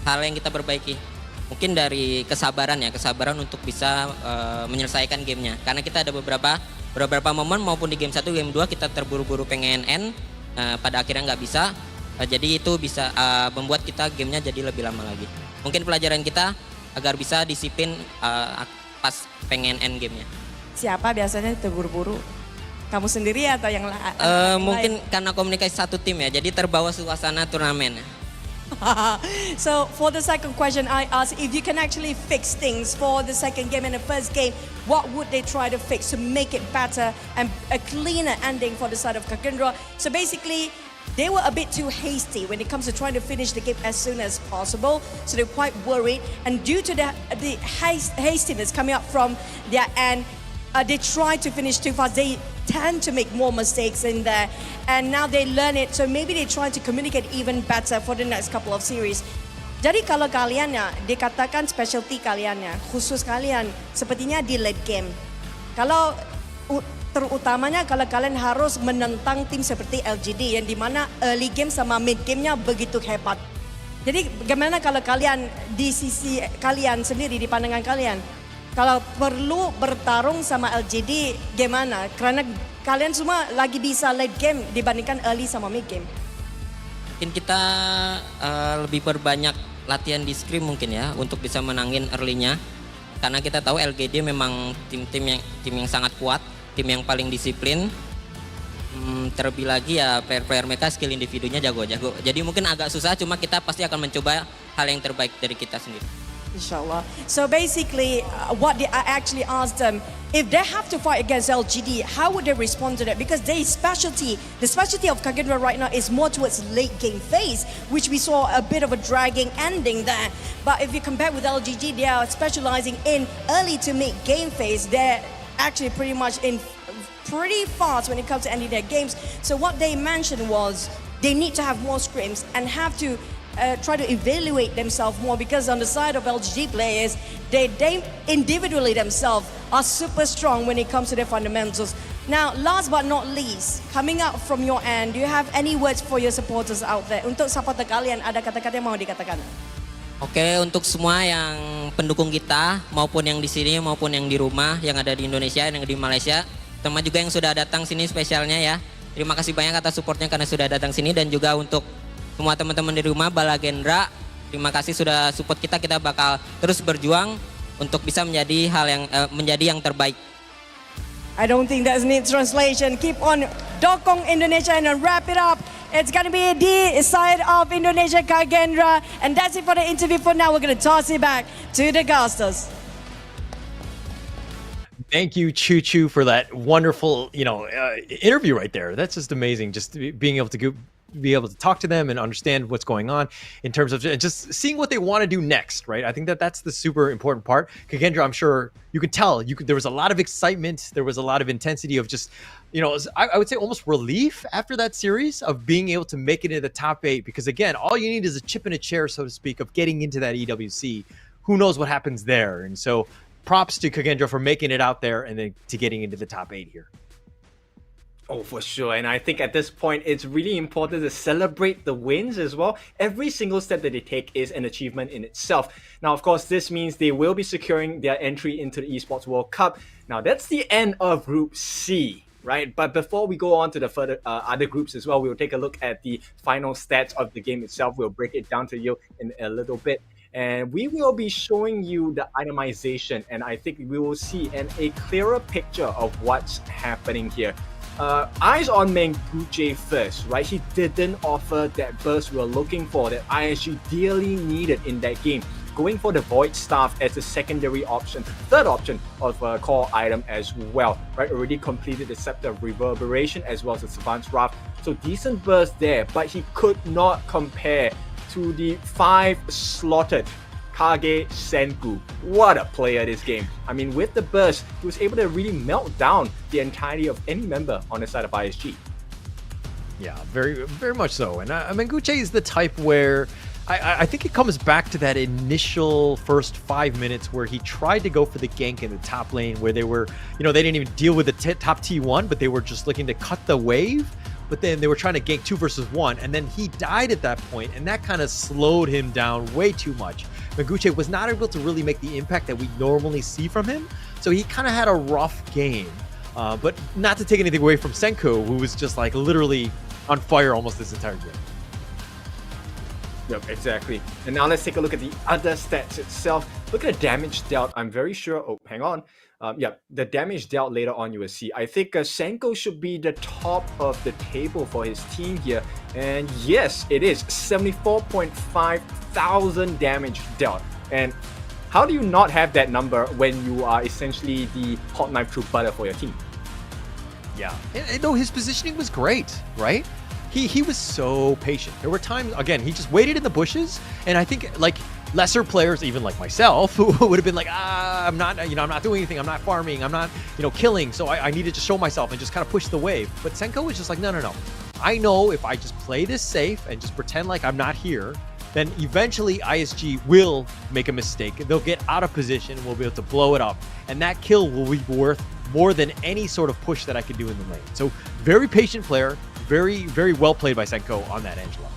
hal yang kita perbaiki mungkin dari kesabaran untuk bisa menyelesaikan gamenya. Karena kita ada beberapa momen maupun di game 1, game 2 kita terburu-buru pengen end, pada akhirnya nggak bisa. Jadi itu bisa membuat kita gamenya jadi lebih lama lagi. Mungkin pelajaran kita agar bisa disiplin pas pengen end gamenya. Siapa biasanya terburu-buru? Kamu sendiri atau yang lain? Mungkin karena komunikasi satu tim ya, jadi terbawa suasana turnamen. So for the second question, I asked if you can actually fix things for the second game and the first game, what would they try to fix to make it better and a cleaner ending for the side of Kakendra? So basically, they were a bit too hasty when it comes to trying to finish the game as soon as possible. So they're quite worried, and due to the hastiness coming up from their end, they try to finish too fast. They tend to make more mistakes in there, and now they learn it. So maybe they try to communicate even better for the next couple of series. Jadi kalau kalian ya dikatakan specialty kalian ya, khusus kalian sepertinya di late game. Kalau terutamanya kalau kalian harus menentang tim seperti LGD yang dimana early game sama mid gamenya begitu hebat. Jadi bagaimana kalau kalian di sisi kalian sendiri, di pandangan kalian, kalau perlu bertarung sama LGD gimana? Karena kalian semua lagi bisa late game dibandingkan early sama mid game. Mungkin kita lebih perbanyak latihan di scrim mungkin ya untuk bisa menangin early-nya. Karena kita tahu LGD memang tim yang sangat kuat, tim yang paling disiplin. Terlebih lagi ya player-player mereka skill individunya jago-jago. Jadi mungkin agak susah, cuma kita pasti akan mencoba hal yang terbaik dari kita sendiri. Inshallah. So basically, I actually asked them, if they have to fight against LGD, how would they respond to that? Because the specialty of Kakendra right now is more towards late game phase, which we saw a bit of a dragging ending there. But if you compare with LGD, they are specializing in early to mid game phase. They're actually pretty much in pretty fast when it comes to ending their games. So what they mentioned was they need to have more scrims and have to try to evaluate themselves more, because on the side of LGD players, they individually themselves are super strong when it comes to their fundamentals. Now, last but not least, coming out from your end, do you have any words for your supporters out there? Untuk supporter kalian, ada kata-kata yang mau dikatakan? Oke, untuk semua yang pendukung kita, maupun yang di sini, maupun yang di rumah, yang ada di Indonesia, yang di Malaysia, terutama juga yang sudah datang sini spesialnya ya. Terima kasih banyak atas supportnya karena sudah datang sini, dan juga untuk semua teman-teman di rumah, Balagendra, terima kasih sudah support kita. Kita bakal terus berjuang untuk bisa menjadi yang terbaik. I don't think that's need translation. Keep on dokong Indonesia and wrap it up. It's gonna be the side of Indonesia Kakendra, and that's it for the interview. For now, we're gonna toss it back to the casters. Thank you, Choo Choo, for that wonderful, interview right there. That's just amazing. Just being able to be able to talk to them and understand what's going on in terms of just seeing what they want to do next, right? I think that's the super important part. Kakendra, I'm sure you could tell there was a lot of excitement. There was a lot of intensity of just, I would say almost relief after that series of being able to make it into the top 8. Because again, all you need is a chip in a chair, so to speak, of getting into that EWC. Who knows what happens there? And so props to Kakendra for making it out there and then to getting into the top 8 here. Oh, for sure. And I think at this point, it's really important to celebrate the wins as well. Every single step that they take is an achievement in itself. Now, of course, this means they will be securing their entry into the Esports World Cup. Now, that's the end of Group C, right? But before we go on to the further other groups as well, we'll take a look at the final stats of the game itself. We'll break it down to you in a little bit. and we will be showing you the itemization, and I think we will see a clearer picture of what's happening here. Eyes on Manquez first, right? He didn't offer that burst we were looking for, that ISG dearly needed in that game. Going for the Void Staff as a secondary option, third option of a core item as well, right? Already completed the Scepter of Reverberation as well as the Savant's Wrath. So decent burst there, but he could not compare to the 5 slotted KAGE Senku. What a player this game. I mean, with the burst, he was able to really melt down the entirety of any member on the side of ISG. Yeah, very, very much so. And Manquez is the type where I think it comes back to that initial first 5 minutes where he tried to go for the gank in the top lane, where they were, they didn't even deal with the top T1, but they were just looking to cut the wave. But then they were trying to gank 2 versus 1, and then he died at that point, and that kind of slowed him down way too much. Manquez was not able to really make the impact that we normally see from him, so he kind of had a rough game. But not to take anything away from Senku, who was just like literally on fire almost this entire game. Yep, exactly. And now let's take a look at the other stats itself. Look at the damage dealt. I'm very sure. Oh, hang on. The damage dealt later on you will see. I think Senku should be the top of the table for his team here. And yes, it is 74.5 thousand damage dealt. And how do you not have that number when you are essentially the hot knife through butter for your team? Yeah, and though his positioning was great, right? He was so patient. There were times, again, he just waited in the bushes, and I think like lesser players, even like myself, who would have been like, I'm not doing anything, I'm not farming, I'm not, killing, so I need to just show myself and just kind of push the wave. But Senku was just like, no. I know if I just play this safe and just pretend like I'm not here, then eventually ISG will make a mistake. They'll get out of position, we'll be able to blow it up, and that kill will be worth more than any sort of push that I could do in the lane. So very patient player, very, very well played by Senku on that Angela.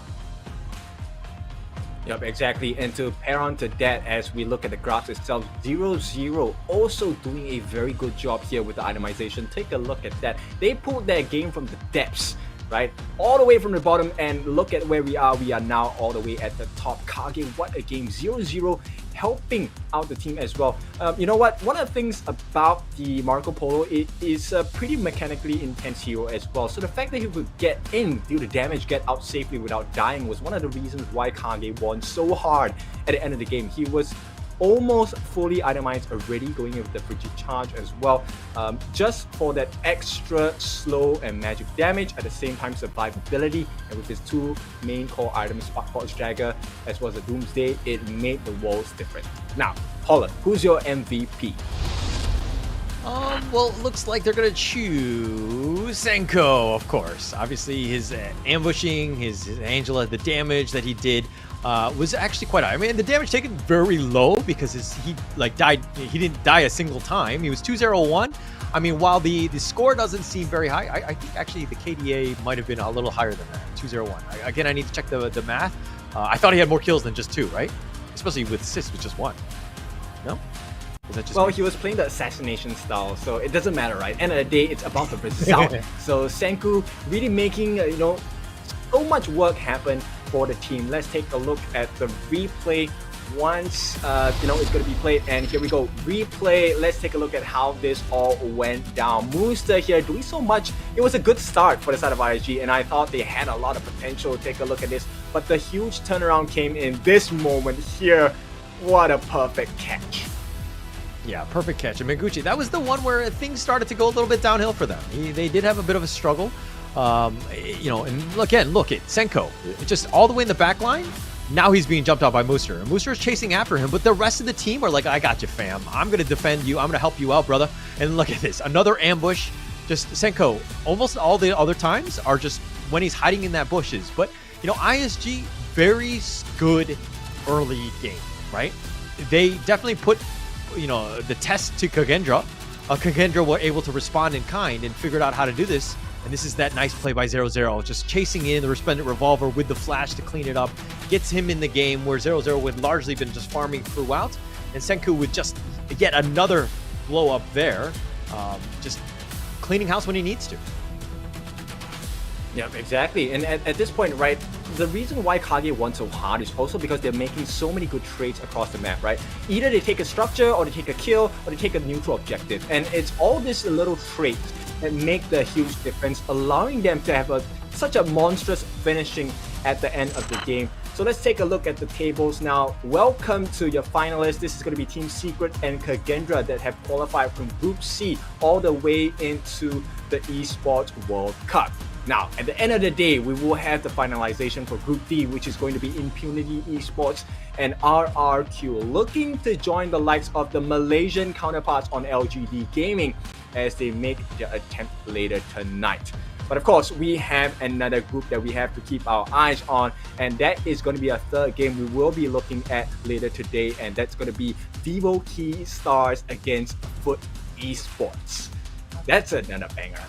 Yep, exactly. And to pair on to that, as we look at the graphs itself, 0-0 also doing a very good job here with the itemization. Take a look at that. They pulled their game from the depths, right? All the way from the bottom, and look at where we are. We are now all the way at the top. KAGE, what a game. 0-0 helping out the team as well. You know what? One of the things about the Marco Polo, it is a pretty mechanically intense hero as well. So the fact that he would get in, do the damage, get out safely without dying was one of the reasons why KAGE won so hard at the end of the game. He was almost fully itemized already, going in with the frigid charge as well, just for that extra slow and magic damage, at the same time survivability, and with his 2 main core items, Sparkforge Dagger as well as the Doomsday, it made the worlds different. Now, Holland, who's your MVP? Well, it looks like they're going to choose Senku, of course. Obviously, his ambushing, his Angela, the damage that he did was actually quite high. I mean, the damage taken very low because he died. He didn't die a single time. He was 201. I mean, while the score doesn't seem very high, I think actually the KDA might have been a little higher than that, 201. Again, I need to check the math. I thought he had more kills than just 2, right? Especially with assists with just 1. No? Well, he was playing the assassination style, so it doesn't matter, right? End of the day, it's about the result. So Senku really making so much work happen for the team. Let's take a look at the replay once it's going to be played, and here we go. Replay. Let's take a look at how this all went down. Mooster here doing so much. It was a good start for the side of ISG, and I thought they had a lot of potential. Take a look at this, but the huge turnaround came in this moment here. What a perfect catch. Yeah, perfect catch. And Manquez, that was the one where things started to go a little bit downhill for them. They did have a bit of a struggle. And again, look at Senku, just all the way in the back line. Now he's being jumped out by Mooster. And Mooster is chasing after him, but the rest of the team are like, I got you, fam. I'm going to defend you. I'm going to help you out, brother. And look at this. Another ambush. Just Senku, almost all the other times are just when he's hiding in that bushes. But, ISG, very good early game, right? They definitely put the test to Kagendra. Kagendra were able to respond in kind and figured out how to do this. And this is that nice play by 0-0, just chasing in the Resplendent Revolver with the flash to clean it up. Gets him in the game where 0-0 would largely been just farming throughout. And Senku would just get another blow up there. Just cleaning house when he needs to. Yeah, exactly. And at this point, right, the reason why KAGE won so hard is also because they're making so many good trades across the map, right? Either they take a structure, or they take a kill, or they take a neutral objective. And it's all these little traits that make the huge difference, allowing them to have such a monstrous finishing at the end of the game. So let's take a look at the tables now. Welcome to your finalists. This is going to be Team Secret and Kagendra that have qualified from Group C all the way into the Esports World Cup. Now, at the end of the day, we will have the finalization for Group D, which is going to be Impunity Esports and RRQ, looking to join the likes of the Malaysian counterparts on LGD Gaming as they make their attempt later tonight. But of course, we have another group that we have to keep our eyes on, and that is going to be a third game we will be looking at later today, and that's going to be Vivo Key Stars against Foot Esports. That's another banger.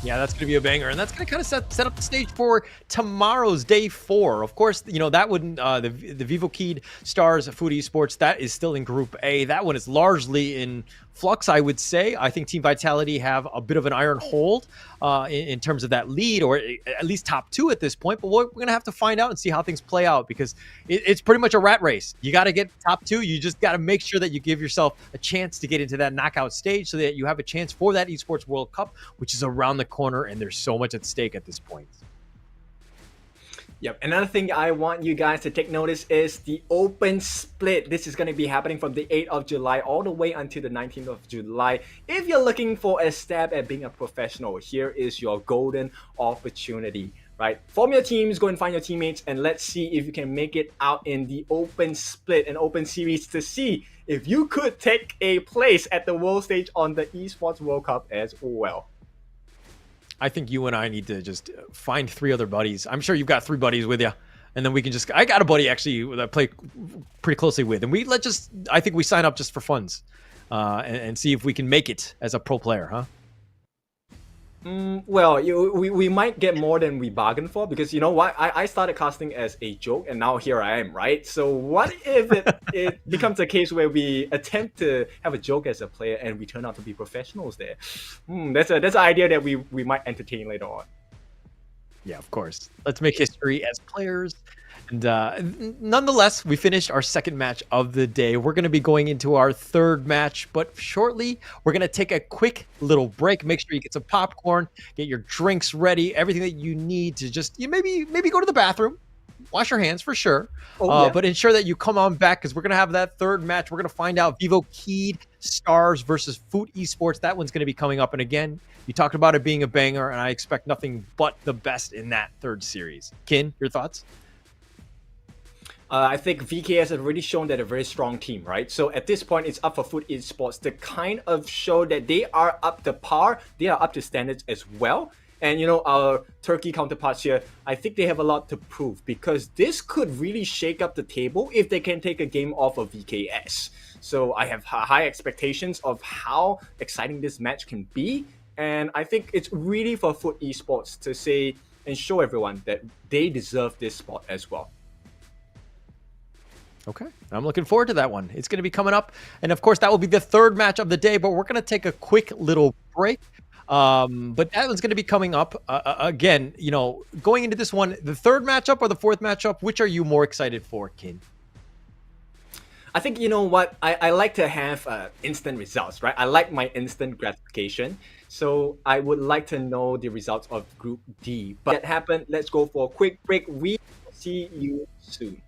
Yeah, that's going to be a banger, and that's going to kind of set up the stage for tomorrow's day 4. Of course, you know, that wouldn't the Vivo Keyed Stars Food Esports, that is still in Group A. That one is largely in flux, I would say. I think Team Vitality have a bit of an iron hold in terms of that lead, or at least top 2 at this point. But we're going to have to find out and see how things play out, because it's pretty much a rat race. You got to get top 2. You just got to make sure that you give yourself a chance to get into that knockout stage so that you have a chance for that Esports World Cup, which is around the corner, and there's so much at stake at this point. Yep, another thing I want you guys to take notice is the open split. This is going to be happening from the 8th of July all the way until the 19th of July. If you're looking for a stab at being a professional, here is your golden opportunity, right? Form your teams, go and find your teammates, and let's see if you can make it out in the open split and open series to see if you could take a place at the world stage on the Esports World Cup as well. I think you and I need to just find 3 other buddies. I'm sure you've got 3 buddies with you, and then we can just. I got a buddy actually that I play pretty closely with, and I think we sign up just for funds, and see if we can make it as a pro player, huh? Well, we might get more than we bargained for, because you know what? I started casting as a joke, and now here I am, right? So what if it becomes a case where we attempt to have a joke as a player and we turn out to be professionals there? That's an idea that we might entertain later on. Yeah, of course. Let's make history as players. And nonetheless, we finished our second match of the day. We're going to be going into our third match, but shortly, we're going to take a quick little break. Make sure you get some popcorn, get your drinks ready, everything that you need to just maybe go to the bathroom, wash your hands for sure. Yeah. But ensure that you come on back, because we're going to have that third match. We're going to find out Vivo Keyed Stars versus Foot Esports. That one's going to be coming up. And again, you talked about it being a banger, and I expect nothing but the best in that third series. Kin, your thoughts? I think VK has already shown that they're a very strong team, right? So at this point, it's up for Foot Esports to kind of show that they are up to par, they are up to standards as well. And you know, our Turkey counterparts here, I think they have a lot to prove, because this could really shake up the table if they can take a game off of VKS. So I have high expectations of how exciting this match can be. And I think it's really for Foot Esports to say and show everyone that they deserve this spot as well. Okay, I'm looking forward to that one. It's going to be coming up. And of course, that will be the third match of the day, but we're going to take a quick little break. But that one's going to be coming up. Again, you know, going into this one, the third matchup or the fourth matchup, which are you more excited for, Kin? I think, you know what, I like to have instant results, right? I like my instant gratification. So I would like to know the results of Group D. But that happened, let's go for a quick break. We will see you soon.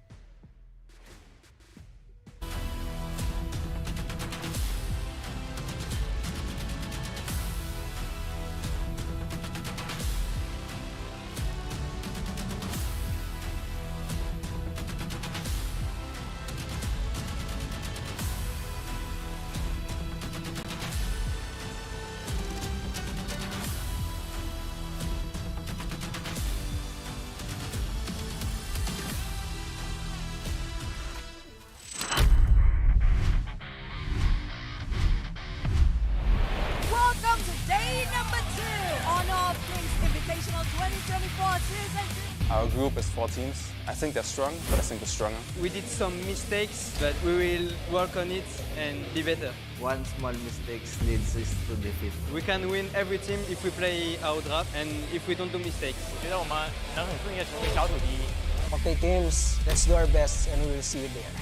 Welcome to day number 2 on All Things Invitational 2024 Season 3. Our group is 4 teams. I think they're strong, but I think we're stronger. We did some mistakes, but we will work on it and be better. One small mistake leads us to defeat. We can win every team if we play our draft and if we don't do mistakes. 我觉得我们能很顺利的成为小组第一。 Okay, teams, let's do our best and we will see you there.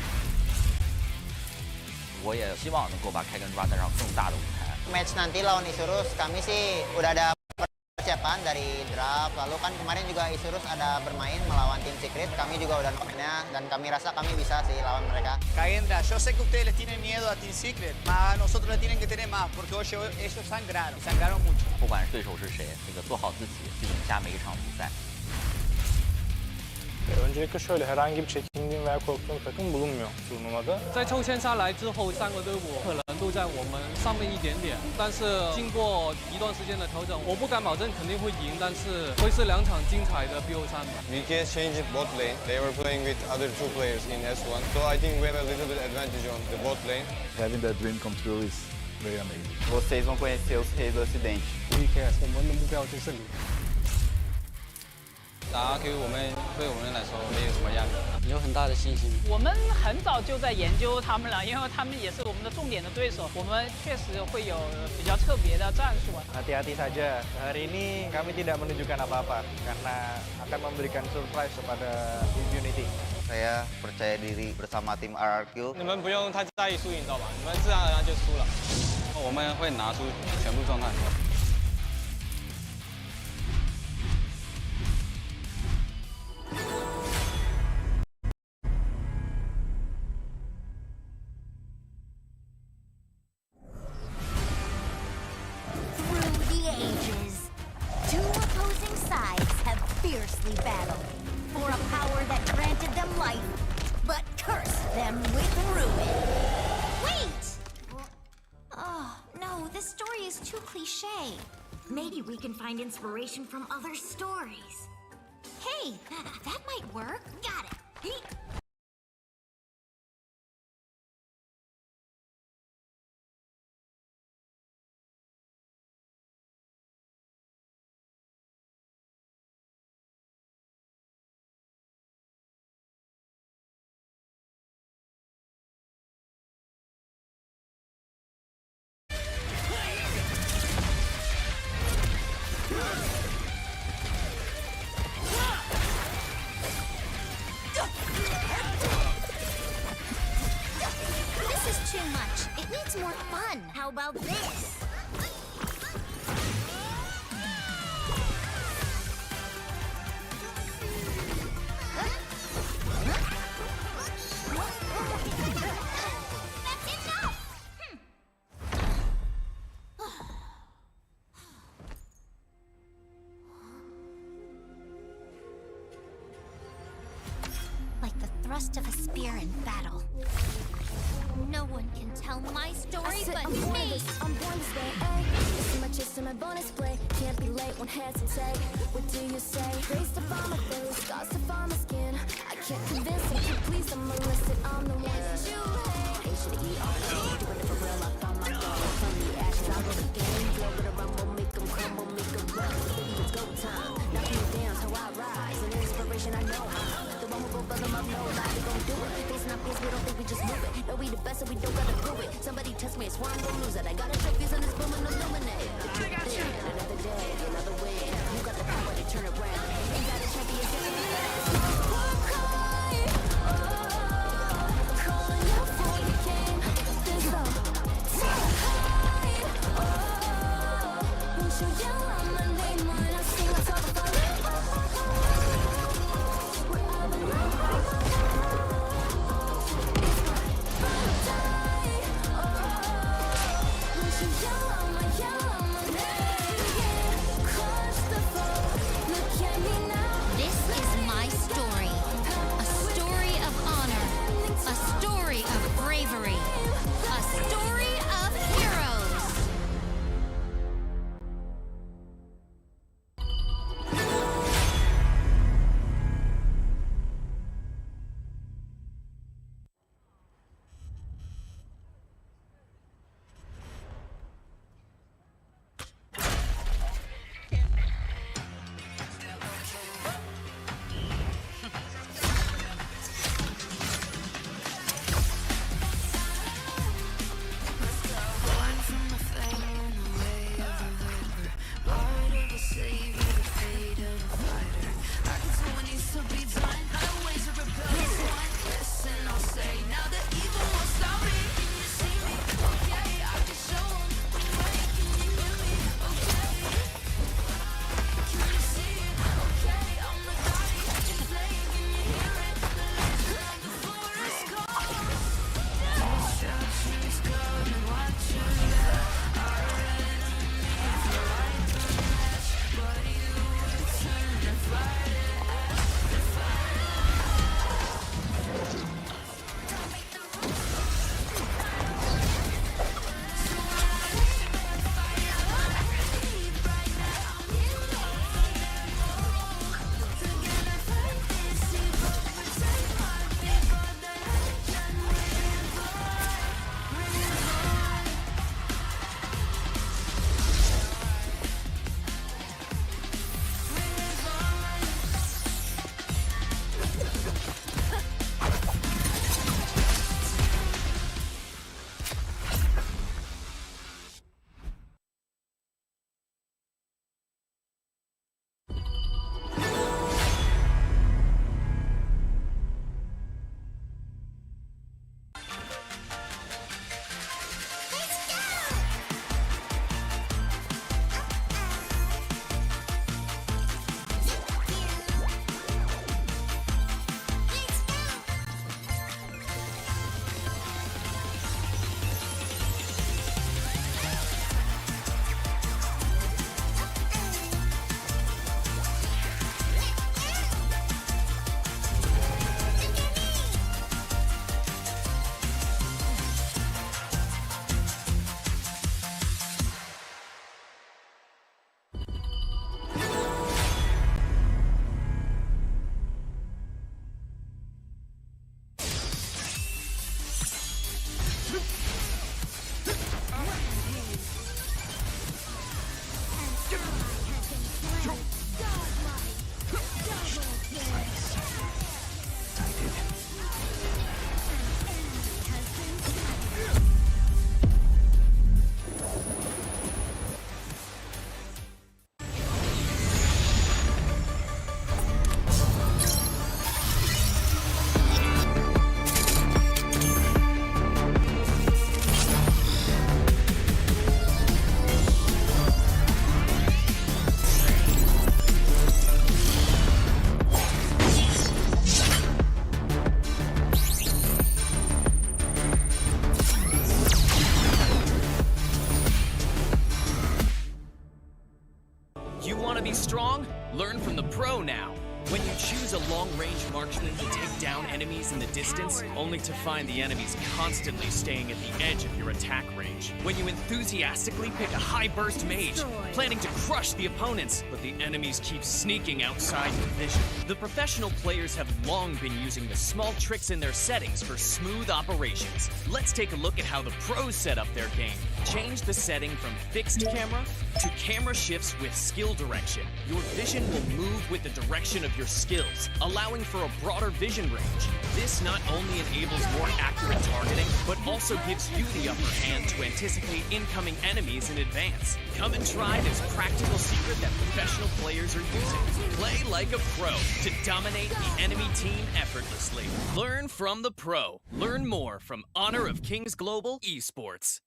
我也希望能够把开根抓带上更大的舞台。 Match nanti lawan Isurus kami sih udah ada persiapan dari draft. Lalu kan kemarin juga Isurus ada bermain melawan tim Secret. Kami juga udah nontonnya dan kami rasa kami bisa sih lawan mereka. Cagendra, yo sé que ustedes les tienen miedo a Team Secret, mas a nosotros les tienen que tener más, porque hoy ellos sangraron mucho. 不管是对手是谁，做好自己，去赢下每一场比赛。 Öncelikle şöyle herhangi bir çekindiğim veya korktuğum takım bulunmuyor turnuvada. 在抽签下来之后，3个队伍可能都在我们上面一点点，但是经过一段时间的调整，我不敢保证肯定会赢，但是会是2场精彩的 BO3 吧。 VKS changed bot lane. They were playing with other 2 players in S1. So I think we have a little bit advantage on the bot lane. Having that dream come true is very amazing. Vocês vão conhecer os reis do Ocidente. VKS, 我们的目标就是胜利。 打 RQ 我们对我们来说没有什么压力，有很大的信心。我们很早就在研究他们了，因为他们也是我们的重点的对手。我们确实会有比较特别的战术。 Hati-hati saja. Hari ini kami tidak menunjukkan apa-apa karena akan memberikan surprise kepada Infinity. Saya percaya diri bersama tim RRQ. 你们不用太在意输赢，知道吧？你们自然而然就输了。我们会拿出全部状态。 Through the ages, 2 opposing sides have fiercely battled for a power that granted them life, but cursed them with ruin. Wait! Oh, no, this story is too cliche. Maybe we can find inspiration from other stories. Hey, that might work. Got it. This is too much. It needs more fun. How about this? That's enough! Like the thrust of a spear in battle. No one can tell my story but me. I'm born this way, ay. It's in my chest and my bonus play. Can't be late, won't hesitate. What do you say? Raised up on my face, scars to on my skin. I can't convince them, please I'm illicit. I'm the one that you hate. A to the E-R-E, doing it for real, I found my goal. From the ashes, I rose again. Flow with a rumble, make them crumble, make them run. Baby, it's go time. Knock me down, so I rise. An inspiration, I know how. The one who gon' buzz them up, no lie, they gon' do it. Facing our peers, we don't think we just move it. No, we the best, so we don't gotta prove it. Somebody test me, I swear I'm gon' lose it. I got a trophies on this boom and illuminate. The truth is, another day, another win. You got the power to turn around. Ain't got a champion, calling out for the game. There's no time. Won't you yell out my name when I sing a song for you? Wherever you are. This is my story. A story of honor. A story of bravery. A story of heroes. You want to be strong? Learn from the pro now. When you choose a long-range marksman to take down enemies in the distance, only to find the enemies constantly staying at the edge of your attack range. When you enthusiastically pick a high-burst mage, planning to crush the opponents, but the enemies keep sneaking outside your vision. The professional players have long been using the small tricks in their settings for smooth operations. Let's take a look at how the pros set up their game. Change the setting from fixed camera to camera shifts with skill direction. Your vision will move with the direction of your skills, allowing for a broader vision range. This not only enables more accurate targeting, but also gives you the upper hand to anticipate incoming enemies in advance. Come and try this practical secret that professional players are using. Play like a pro to dominate the enemy team effortlessly. Learn from the pro. Learn more from Honor of Kings Global Esports.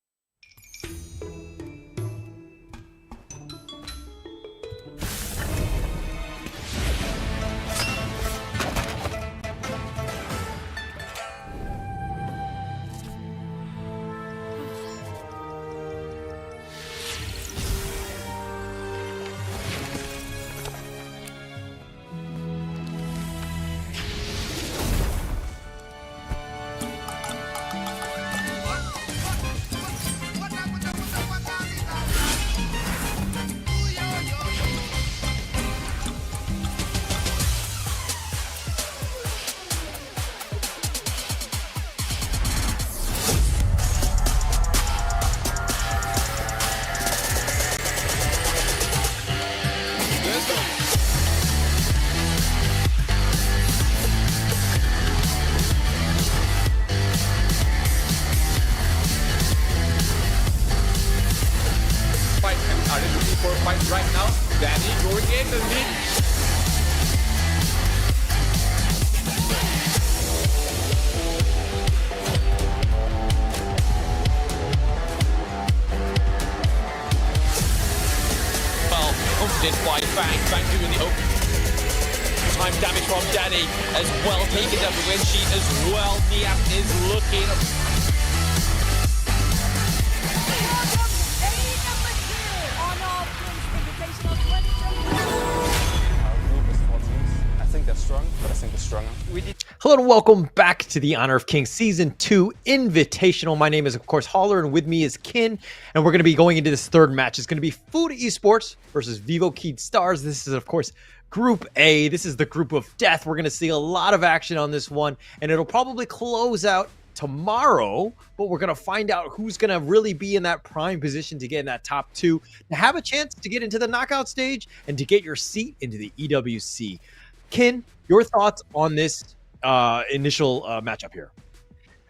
Are they looking for a fight right now? Danny going in the lead. Well, confident by Fang. Fang doing the open. Time damage from Danny as well taken up with Wenshi as well. Niap is looking. Strong, but I think we're stronger. Hello and welcome back to the Honor of Kings Season 2 Invitational. My name is, of course, Holler, and with me is Kin, and we're going to be going into this third match. It's going to be Food Esports versus Vivo Keyed Stars. This is, of course, Group A. This is the group of death. We're going to see a lot of action on this one, and it'll probably close out tomorrow, but we're going to find out who's going to really be in that prime position to get in that top two, to have a chance to get into the knockout stage, and to get your seat into the EWC. Kin, your thoughts on this initial matchup here?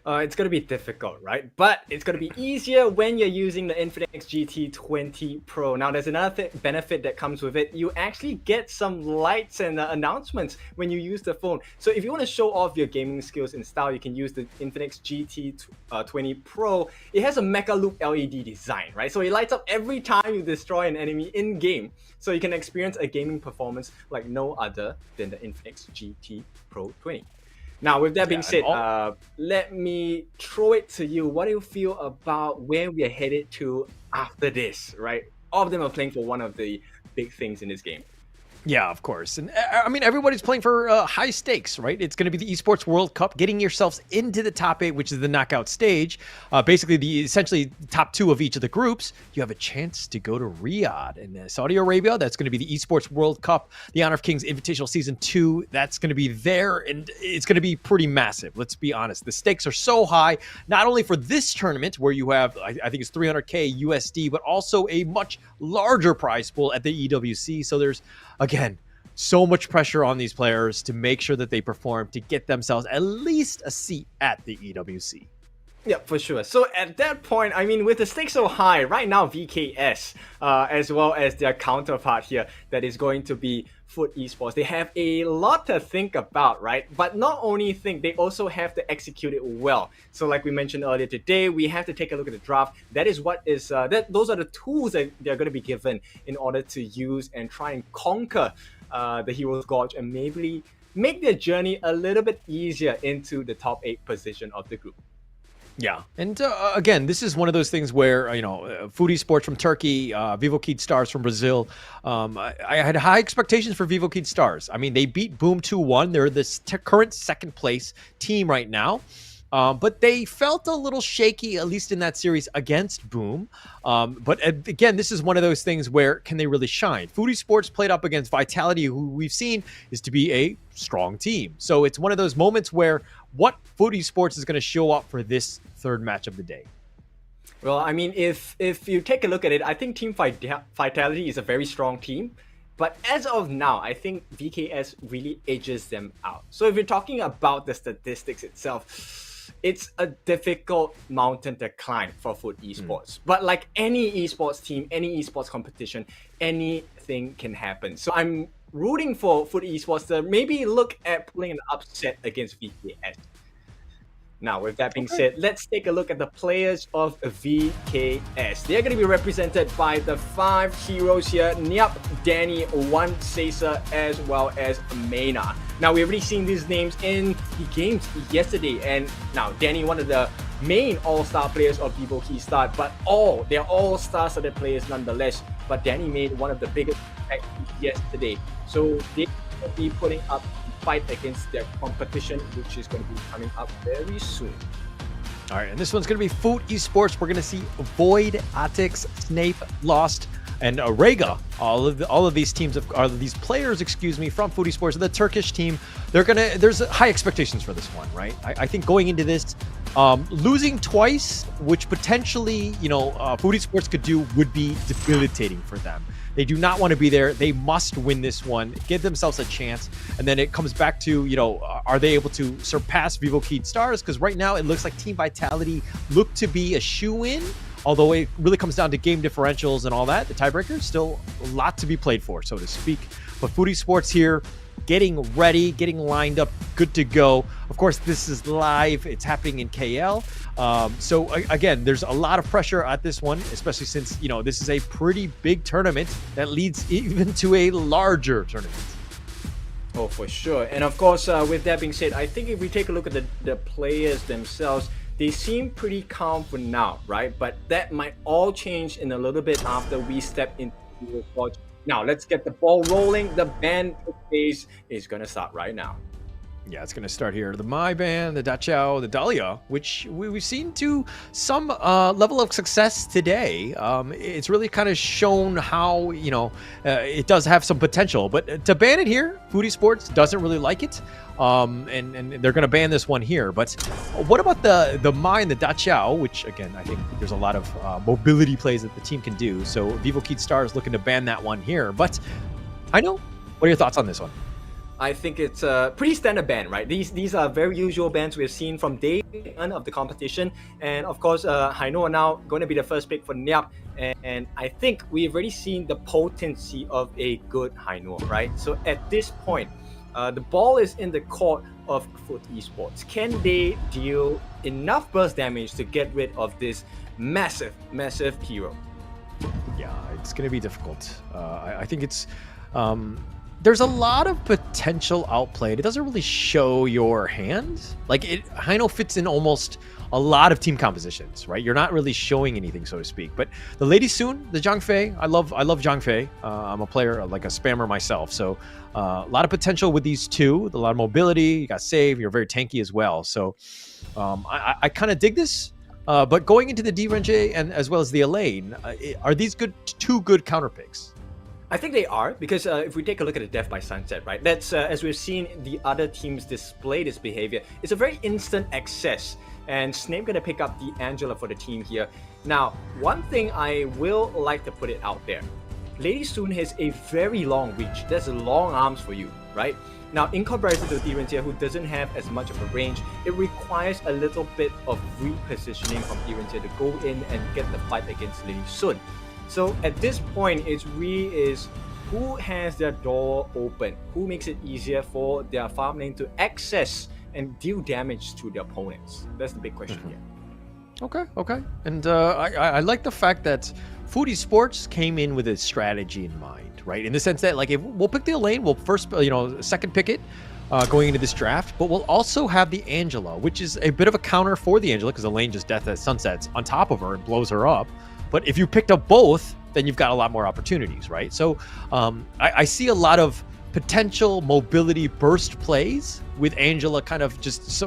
It's going to be difficult, right? But it's going to be easier when you're using the Infinix GT20 Pro. Now, there's another benefit that comes with it. You actually get some lights and announcements when you use the phone. So if you want to show off your gaming skills and style, you can use the Infinix GT20 Pro. It has a Mecha Loop LED design, right? So it lights up every time you destroy an enemy in-game. So you can experience a gaming performance like no other than the Infinix GT Pro 20. Now, with that being said, let me throw it to you. What do you feel about where we are headed to after this, right? All of them are playing for one of the big things in this game. Yeah, of course. And I mean, everybody's playing for high stakes, right? It's going to be the Esports World Cup, getting yourselves into the top 8, which is the knockout stage. Basically, essentially top 2 of each of the groups. You have a chance to go to Riyadh in Saudi Arabia. That's going to be the Esports World Cup, the Honor of Kings Invitational Season 2. That's going to be there, and it's going to be pretty massive. Let's be honest. The stakes are so high, not only for this tournament, where you have, I think it's 300K USD, but also a much larger prize pool at the EWC. So there's, again, so much pressure on these players to make sure that they perform to get themselves at least a seat at the EWC. Yeah, for sure. So at that point, I mean, with the stakes so high, right now VKS, as well as their counterpart here, that is going to be Food Esports, they have a lot to think about, right? But not only think, they also have to execute it well. So like we mentioned earlier today, we have to take a look at the draft. That is what is, those are the tools that they're going to be given in order to use and try and conquer the Hero's Gorge and maybe make their journey a little bit easier into the top 8 position of the group. Yeah, and again, this is one of those things where Foodie Sports from Turkey, Vivo Kid Stars from Brazil. I had high expectations for Vivo Kid Stars. I mean, they beat Boom 2-1. They're the current second place team right now. But they felt a little shaky, at least in that series against Boom. But again, this is one of those things where can they really shine? Foodie Sports played up against Vitality, who we've seen is to be a strong team. So it's one of those moments where what Foodie Sports is going to show up for this third match of the day. Well, I mean, if you take a look at it, I think Team Vitality is a very strong team. But as of now, I think VKS really edges them out. So if you're talking about the statistics itself, it's a difficult mountain to climb for Food Esports. But like any esports team, any esports competition, anything can happen. So I'm rooting for Food Esports to maybe look at pulling an upset against VKS. Now, with that being said, let's take a look at the players of VKS. They're going to be represented by the 5 heroes here: Nyap, Danny, Wan, Saison, as well as Mena. Now, we've already seen these names in the games yesterday, and now Danny, one of the main all-star players of Vivo Key Start, but they're all star-studded players nonetheless. But Danny made one of the biggest impacts yesterday. So they will be putting up fight against their competition, which is going to be coming up very soon. All right, and this one's going to be Food Esports. We're going to see Void, Atix, Snape, Lost, and Rega. All of these teams these players, from Food Esports, the Turkish team. There's high expectations for this one, right? I think going into this, losing twice, which potentially Food Esports could do, would be debilitating for them. They do not want to be there. They must win this one, give themselves a chance. And then it comes back to, are they able to surpass Vivo Kid Stars? Because right now it looks like Team Vitality look to be a shoe-in, although it really comes down to game differentials and all that. The tiebreaker, still a lot to be played for, so to speak. But Foodie Sports here, getting ready, getting lined up, good to go. Of course, this is live. It's happening in KL. So again, there's a lot of pressure at this one, especially since, this is a pretty big tournament that leads even to a larger tournament. Oh, for sure. And of course, with that being said, I think if we take a look at the players themselves, they seem pretty calm for now, right? But that might all change in a little bit after we step into the watch. Now, let's get the ball rolling. The band phase is going to start right now. Yeah, it's going to start here. The My Band, the Dachau, the Dahlia, which we've seen to some level of success today. It's really kind of shown how, it does have some potential. But to ban it here, Foodie Sports doesn't really like it. And they're going to ban this one here. But what about the My and the Dachau, which, again, I think there's a lot of mobility plays that the team can do. So Vivo Kid Star is looking to ban that one here. But I know, what are your thoughts on this one? I think it's a pretty standard ban, right? These are very usual bans we've seen from day one of the competition. And of course, Haino are now going to be the first pick for Nyap. And I think we've already seen the potency of a good Haino, right? So at this point, the ball is in the court of Food Esports. Can they deal enough burst damage to get rid of this massive hero? Yeah, it's going to be difficult. I think it's... there's a lot of potential outplayed. It doesn't really show your hand. Haino fits in almost a lot of team compositions, right? You're not really showing anything, so to speak. But the Lady Soon, the Zhang Fei, I love Zhang Fei. I'm a player, like a spammer myself. So a lot of potential with these two. A lot of mobility. You got save. You're very tanky as well. So I kind of dig this. But going into the D-Ranger and as well as the Elaine, are these two good counter picks? I think they are, because if we take a look at the Death by Sunset, right, that's as we've seen the other teams display this behavior, it's a very instant access, and Snape gonna pick up the Angela for the team here. Now, one thing I will like to put it out there, Lady Soon has a very long reach. There's long arms for you, right? Now, in comparison to the Ranger, who doesn't have as much of a range, it requires a little bit of repositioning from Ranger to go in and get the fight against Lady Soon. So at this point, it really is who has their door open, who makes it easier for their farm lane to access and deal damage to their opponents. That's the big question here. Okay. And I like the fact that Foodie Sports came in with a strategy in mind, right? In the sense that, if we'll pick the Elaine, we'll first, second pick it. going into this draft, but we'll also have the Angela, which is a bit of a counter for the Angela because the lane just death at sunsets on top of her and blows her up. But if you picked up both, then you've got a lot more opportunities, right? So I see a lot of potential mobility burst plays with Angela kind of just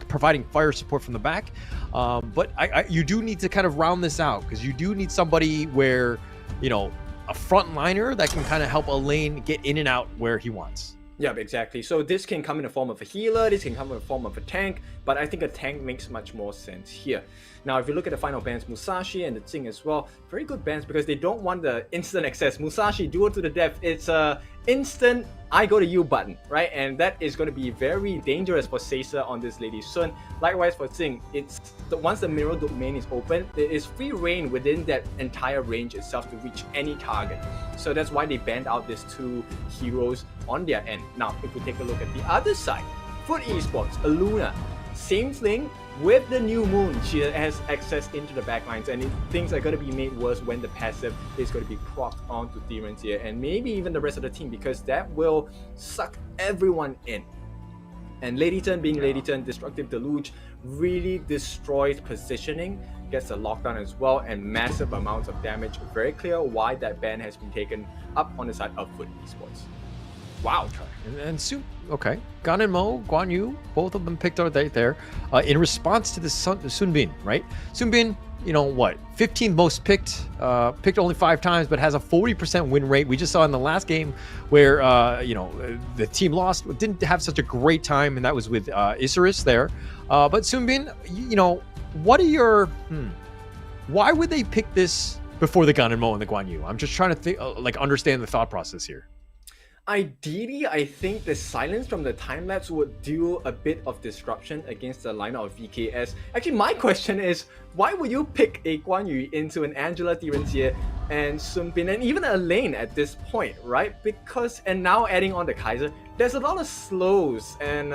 providing fire support from the back. But you do need to kind of round this out because you do need somebody where, you know, a frontliner that can kind of help a lane get in and out where he wants. Yeah, exactly. So this can come in the form of a healer, this can come in the form of a tank, but I think a tank makes much more sense here. Now, if you look at the final bans, Musashi and the Tsing as well, very good bans because they don't want the instant access. Musashi, duel to the death, it's a instant I go to you button, right? And that is going to be very dangerous for Saison on this Lady Sun. Likewise for Tsing, it's once the mirror domain is open, there is free reign within that entire range itself to reach any target. So that's why they banned out these two heroes on their end. Now, if we take a look at the other side, Foot Esports, Aluna, same thing. With the new moon, she has access into the backlines, and things are going to be made worse when the passive is going to be propped onto Demons here, and maybe even the rest of the team, because that will suck everyone in. And Lady Turn being Lady Turn, Destructive Deluge really destroys positioning, gets a lockdown as well, and massive amounts of damage. Very clear why that ban has been taken up on the side of Foot Esports. Wow. And soon, okay. Gan and Mo, Guan Yu, both of them picked out right there in response to the Sunbin, right? Sunbin, you know what, 15th most picked only 5 times, but has a 40% win rate. We just saw in the last game where, you know, the team lost, didn't have such a great time, and that was with Isurus there. But Sunbin, you know, what are your, why would they pick this before the Gan and Mo and the Guan Yu? I'm just trying to think, like, understand the thought process here. Ideally, I think the silence from the time-lapse would do a bit of disruption against the lineup of VKS. Actually, my question is, why would you pick a Guan Yu into an Angela Tirenxie and Sunbin and even a lane at this point, right? Because, and now adding on the Kaiser, there's a lot of slows and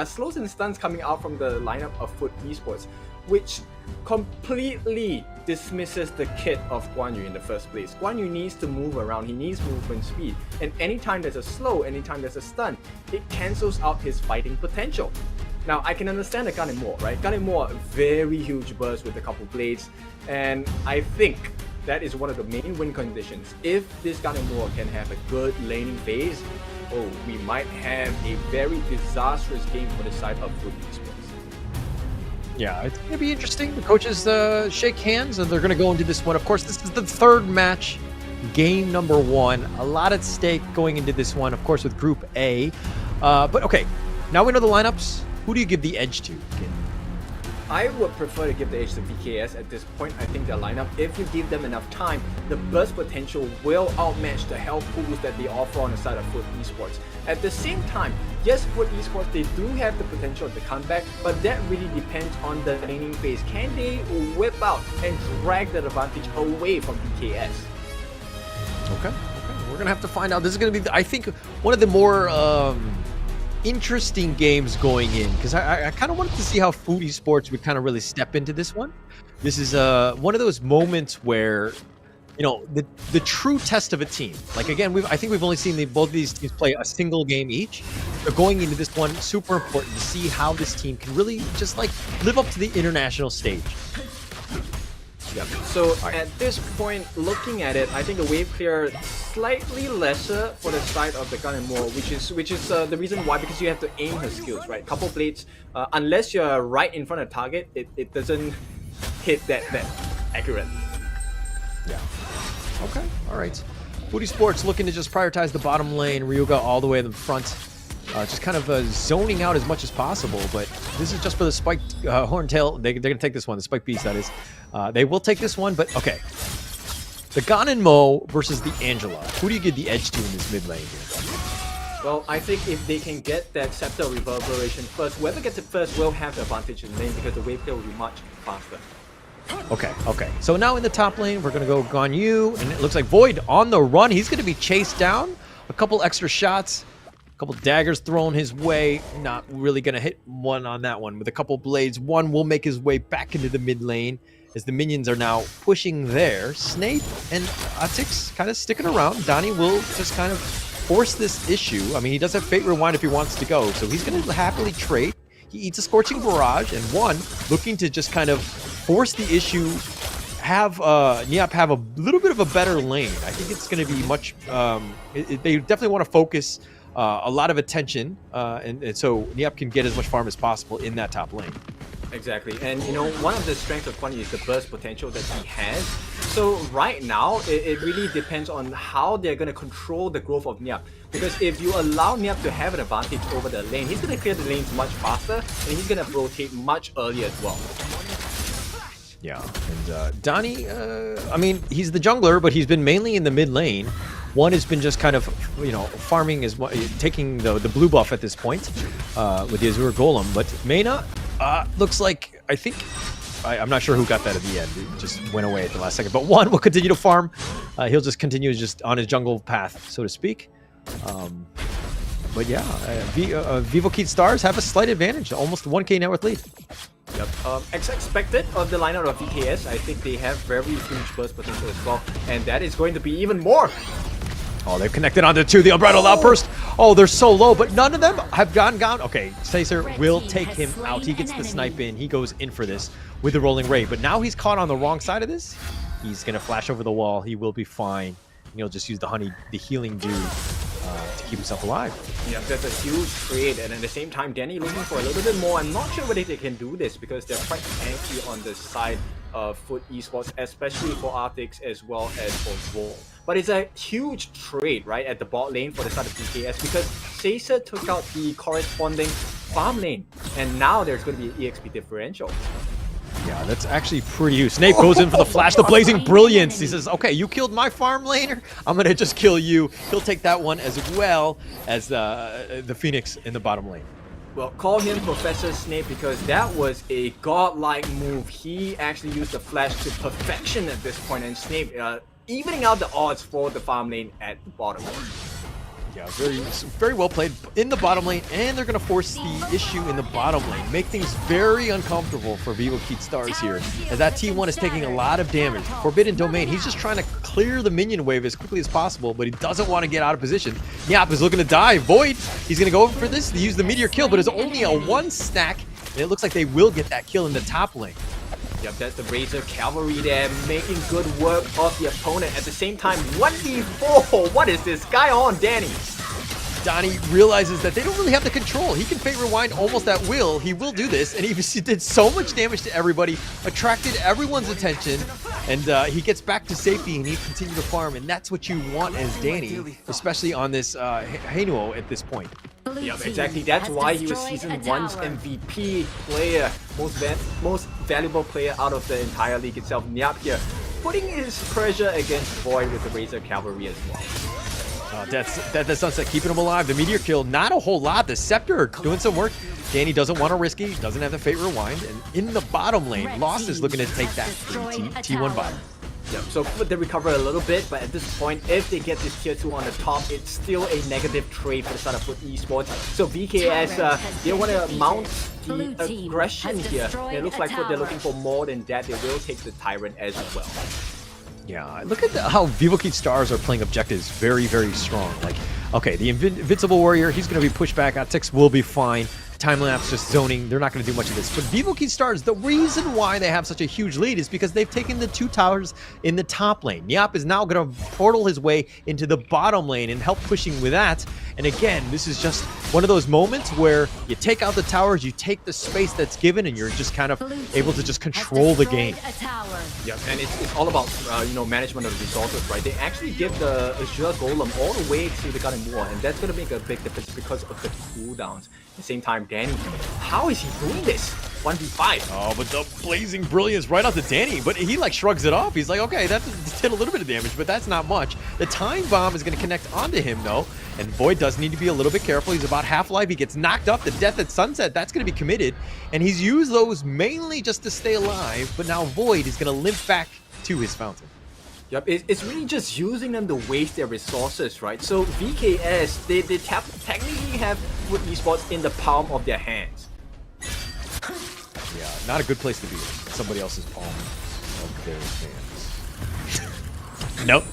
slows and stuns coming out from the lineup of Foot Esports, which completely dismisses the kit of Guan Yu in the first place. Guan Yu needs to move around, he needs movement speed, and anytime there's a slow, anytime there's a stun, it cancels out his fighting potential. Now, I can understand the Gan and Mo, right? Gan and Mo, very huge burst with a couple blades, and I think that is one of the main win conditions. If this Gan and Mo can have a good laning phase, oh, we might have a very disastrous game for the side of Foot Esports. Yeah, it's going to be interesting. The coaches shake hands, and they're going to go into this one. Of course, this is the 3rd match, game number 1. A lot at stake going into this one, of course, with Group A. But okay, now we know the lineups. Who do you give the edge to? I would prefer to give the edge to VKS at this point. I think their lineup, if you give them enough time, the burst potential will outmatch the health pools that they offer on the side of Foot Esports. At the same time, yes, Foot Esports, they do have the potential to come back, but that really depends on the laning phase. Can they whip out and drag that advantage away from VKS? Okay. We're going to have to find out. This is going to be, I think, one of the more interesting games going in, because I kind of wanted to see how Foot Esports would kind of really step into this one. This is one of those moments where, you know, the true test of a team. Like, again, I think we've only seen both of these teams play a single game each. But going into this one, super important to see how this team can really just like live up to the international stage. Yep. So at this point, looking at it, I think the wave clear slightly lesser for the side of the Gan and Mo, which is the reason why, because you have to aim her skills, right? Couple blades, unless you're right in front of the target, it doesn't hit that accurate. Yeah. Okay. All right. Foot Esports looking to just prioritize the bottom lane. Ryuga all the way in the front. Just kind of zoning out as much as possible, but this is just for the spiked Horntail. They're going to take this one, the spiked beast, that is. They will take this one, but okay. The Gan and Mo versus the Angela. Who do you give the edge to in this mid lane here? Well, I think if they can get that Scepter Reverberation first, whoever gets it first will have the advantage in lane because the wave clear will be much faster. Okay. So now in the top lane, we're going to go Guan Yu, and it looks like Void on the run. He's going to be chased down. A couple extra shots. Couple daggers thrown his way. Not really going to hit one on that one. With a couple blades, one will make his way back into the mid lane as the minions are now pushing there. Snape and Atix kind of sticking around. Donnie will just kind of force this issue. I mean, he does have Fate Rewind if he wants to go, so he's going to happily trade. He eats a Scorching Barrage, and one, looking to just kind of force the issue, have Niap have a little bit of a better lane. I think it's going to be much, they definitely want to focus a lot of attention, and so Niap can get as much farm as possible in that top lane. Exactly, and you know, one of the strengths of Kwon is the burst potential that he has. So right now, it really depends on how they're going to control the growth of Niap. Because if you allow Niap to have an advantage over the lane, he's going to clear the lanes much faster, and he's going to rotate much earlier as well. Yeah, and Donnie, I mean, he's the jungler, but he's been mainly in the mid lane. One has been just kind of, you know, farming, taking the blue buff at this point with the Azure Golem. But Mena looks like, I think, I'm not sure who got that at the end. It just went away at the last second. But one will continue to farm. He'll just continue just on his jungle path, so to speak. But yeah, Vivo Keat Stars have a slight advantage, almost 1k net worth lead. Yep. As expected of the lineup of VKS, I think they have very huge burst potential as well, and that is going to be even more. Oh, they've connected onto two. The Unbridled Outburst. Oh, they're so low, but none of them have gone down. Okay, Caesar will take him out. He gets the snipe in. He goes in for this with the Rolling Ray, but now he's caught on the wrong side of this. He's going to flash over the wall. He will be fine. He'll just use the healing dew to keep himself alive. Yeah, that's a huge trade, and at the same time, Danny looking for a little bit more. I'm not sure whether they can do this because they're quite tanky on the side of Foot Esports, especially for Arctics as well as for Vont. But it's a huge trade, right, at the bot lane for the side of PKS because Caesar took out the corresponding farm lane, and now there's going to be an EXP differential. Yeah, that's actually pretty huge. Snape goes in for the flash, the Blazing Brilliance. He says, okay, you killed my farm laner, I'm going to just kill you. He'll take that one as well as the Phoenix in the bottom lane. Well, call him Professor Snape because that was a godlike move. He actually used the flash to perfection at this point, and Snape evening out the odds for the farm lane at the bottom. Yeah, very well played in the bottom lane, and they're going to force the issue in the bottom lane. Make things very uncomfortable for Vivo Keat Stars here, as that T1 is taking a lot of damage. Forbidden Domain, he's just trying to clear the minion wave as quickly as possible, but he doesn't want to get out of position. Niap is looking to die. Void, he's going to go over for this, to use the Meteor kill, but it's only a 1 stack, and it looks like they will get that kill in the top lane. Yep, that's the Razor Cavalry there, making good work of the opponent. At the same time, 1v4! What is this guy on, Danny? Donnie realizes that they don't really have the control. He can Fate Rewind almost at will. He will do this, and he did so much damage to everybody, attracted everyone's attention, and he gets back to safety, and he continues to farm, and that's what you want as Danny, especially on this Hanuo at this point. Yep, exactly. That's why he was Season 1's MVP player, most valuable player out of the entire league itself. Niap here, putting his pressure against Void with the Razor Cavalry as well. Death the Sunset keeping him alive. The Meteor kill, not a whole lot. The Scepter doing some work. Danny doesn't want to risk it. He doesn't have the Fate Rewind. And in the bottom lane, Lost is looking to take that T1 bottom. Yep, so they recover a little bit, but at this point, if they get this tier 2 on the top, it's still a negative trade for the side of Foot Esports. So VKS, they want to mount the aggression here. It looks like they're looking for more than that. They will take the Tyrant as well. Yeah, look at how Vivo Keat Stars are playing objectives very, very strong. Like, okay, the Invincible Warrior, he's going to be pushed back. Atix will be fine. Time-lapse just zoning. They're not going to do much of this. But Vivo Keat Stars, the reason why they have such a huge lead is because they've taken the 2 towers in the top lane. Niap is now going to portal his way into the bottom lane and help pushing with that. And again, this is just one of those moments where you take out the towers, you take the space that's given, and you're just kind of able to just control the game. Yeah, and it's all about management of the resources, right? They actually give the Azure Golem all the way to the Garden War, and that's going to make a big difference because of the cooldowns. At the same time, Danny, how is he doing this? 1v5. Oh, but the Blazing Brilliance right onto Danny, but he like shrugs it off. He's like, okay, that did a little bit of damage, but that's not much. The Time Bomb is going to connect onto him though, and Void does need to be a little bit careful. He's about half-life. He gets knocked up. The Death at Sunset, that's going to be committed, and he's used those mainly just to stay alive, but now Void is going to limp back to his fountain. Yep, it's really just using them to waste their resources, right? So VKS, they technically have Foot Esports in the palm of their hands. Yeah, not a good place to be in. Somebody else's palm of their hands. Nope.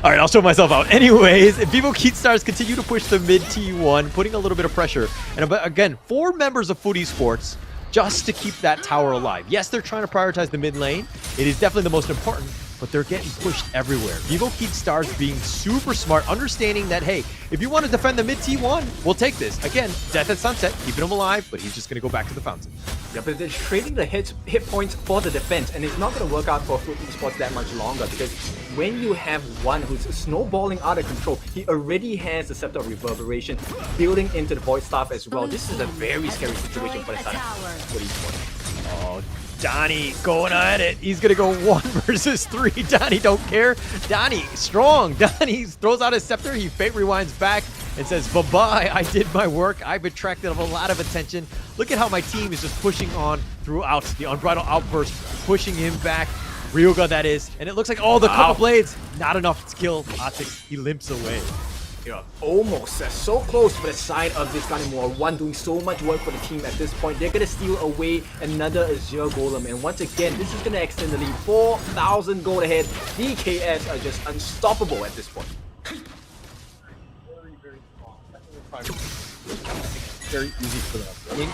All right, I'll show myself out. Anyways, Vivo Keat Stars continue to push the mid T1, putting a little bit of pressure. And again, 4 members of Food Esports just to keep that tower alive. Yes, they're trying to prioritize the mid lane. It is definitely the most important, but they're getting pushed everywhere. Vivo Keat Stars being super smart, understanding that, hey, if you want to defend the mid T1, we'll take this. Again, Death at Sunset, keeping him alive, but he's just going to go back to the fountain. Yeah, but they're trading the hit points for the defense, and it's not going to work out for Food Esports that much longer, because when you have one who's snowballing out of control, he already has the Scepter of Reverberation building into the Void Staff as well. This is a very scary situation for the side of Food Esports. Oh, Donnie going at it. He's going to go 1 versus 3. Donnie don't care. Donnie strong. Donnie throws out his scepter. He fate rewinds back and says, bye-bye. I did my work. I've attracted a lot of attention. Look at how my team is just pushing on throughout. The Unbridled Outburst pushing him back. Ryuga, that is. And it looks like, oh, the couple blades. Not enough to kill Atix. He limps away. Yeah, almost so close for the side of this Ganimura. One doing so much work for the team at this point. They're gonna steal away another Azure Golem, and once again, this is gonna extend the lead. 4,000 gold ahead. DKS are just unstoppable at this point. Very easy for them. I mean,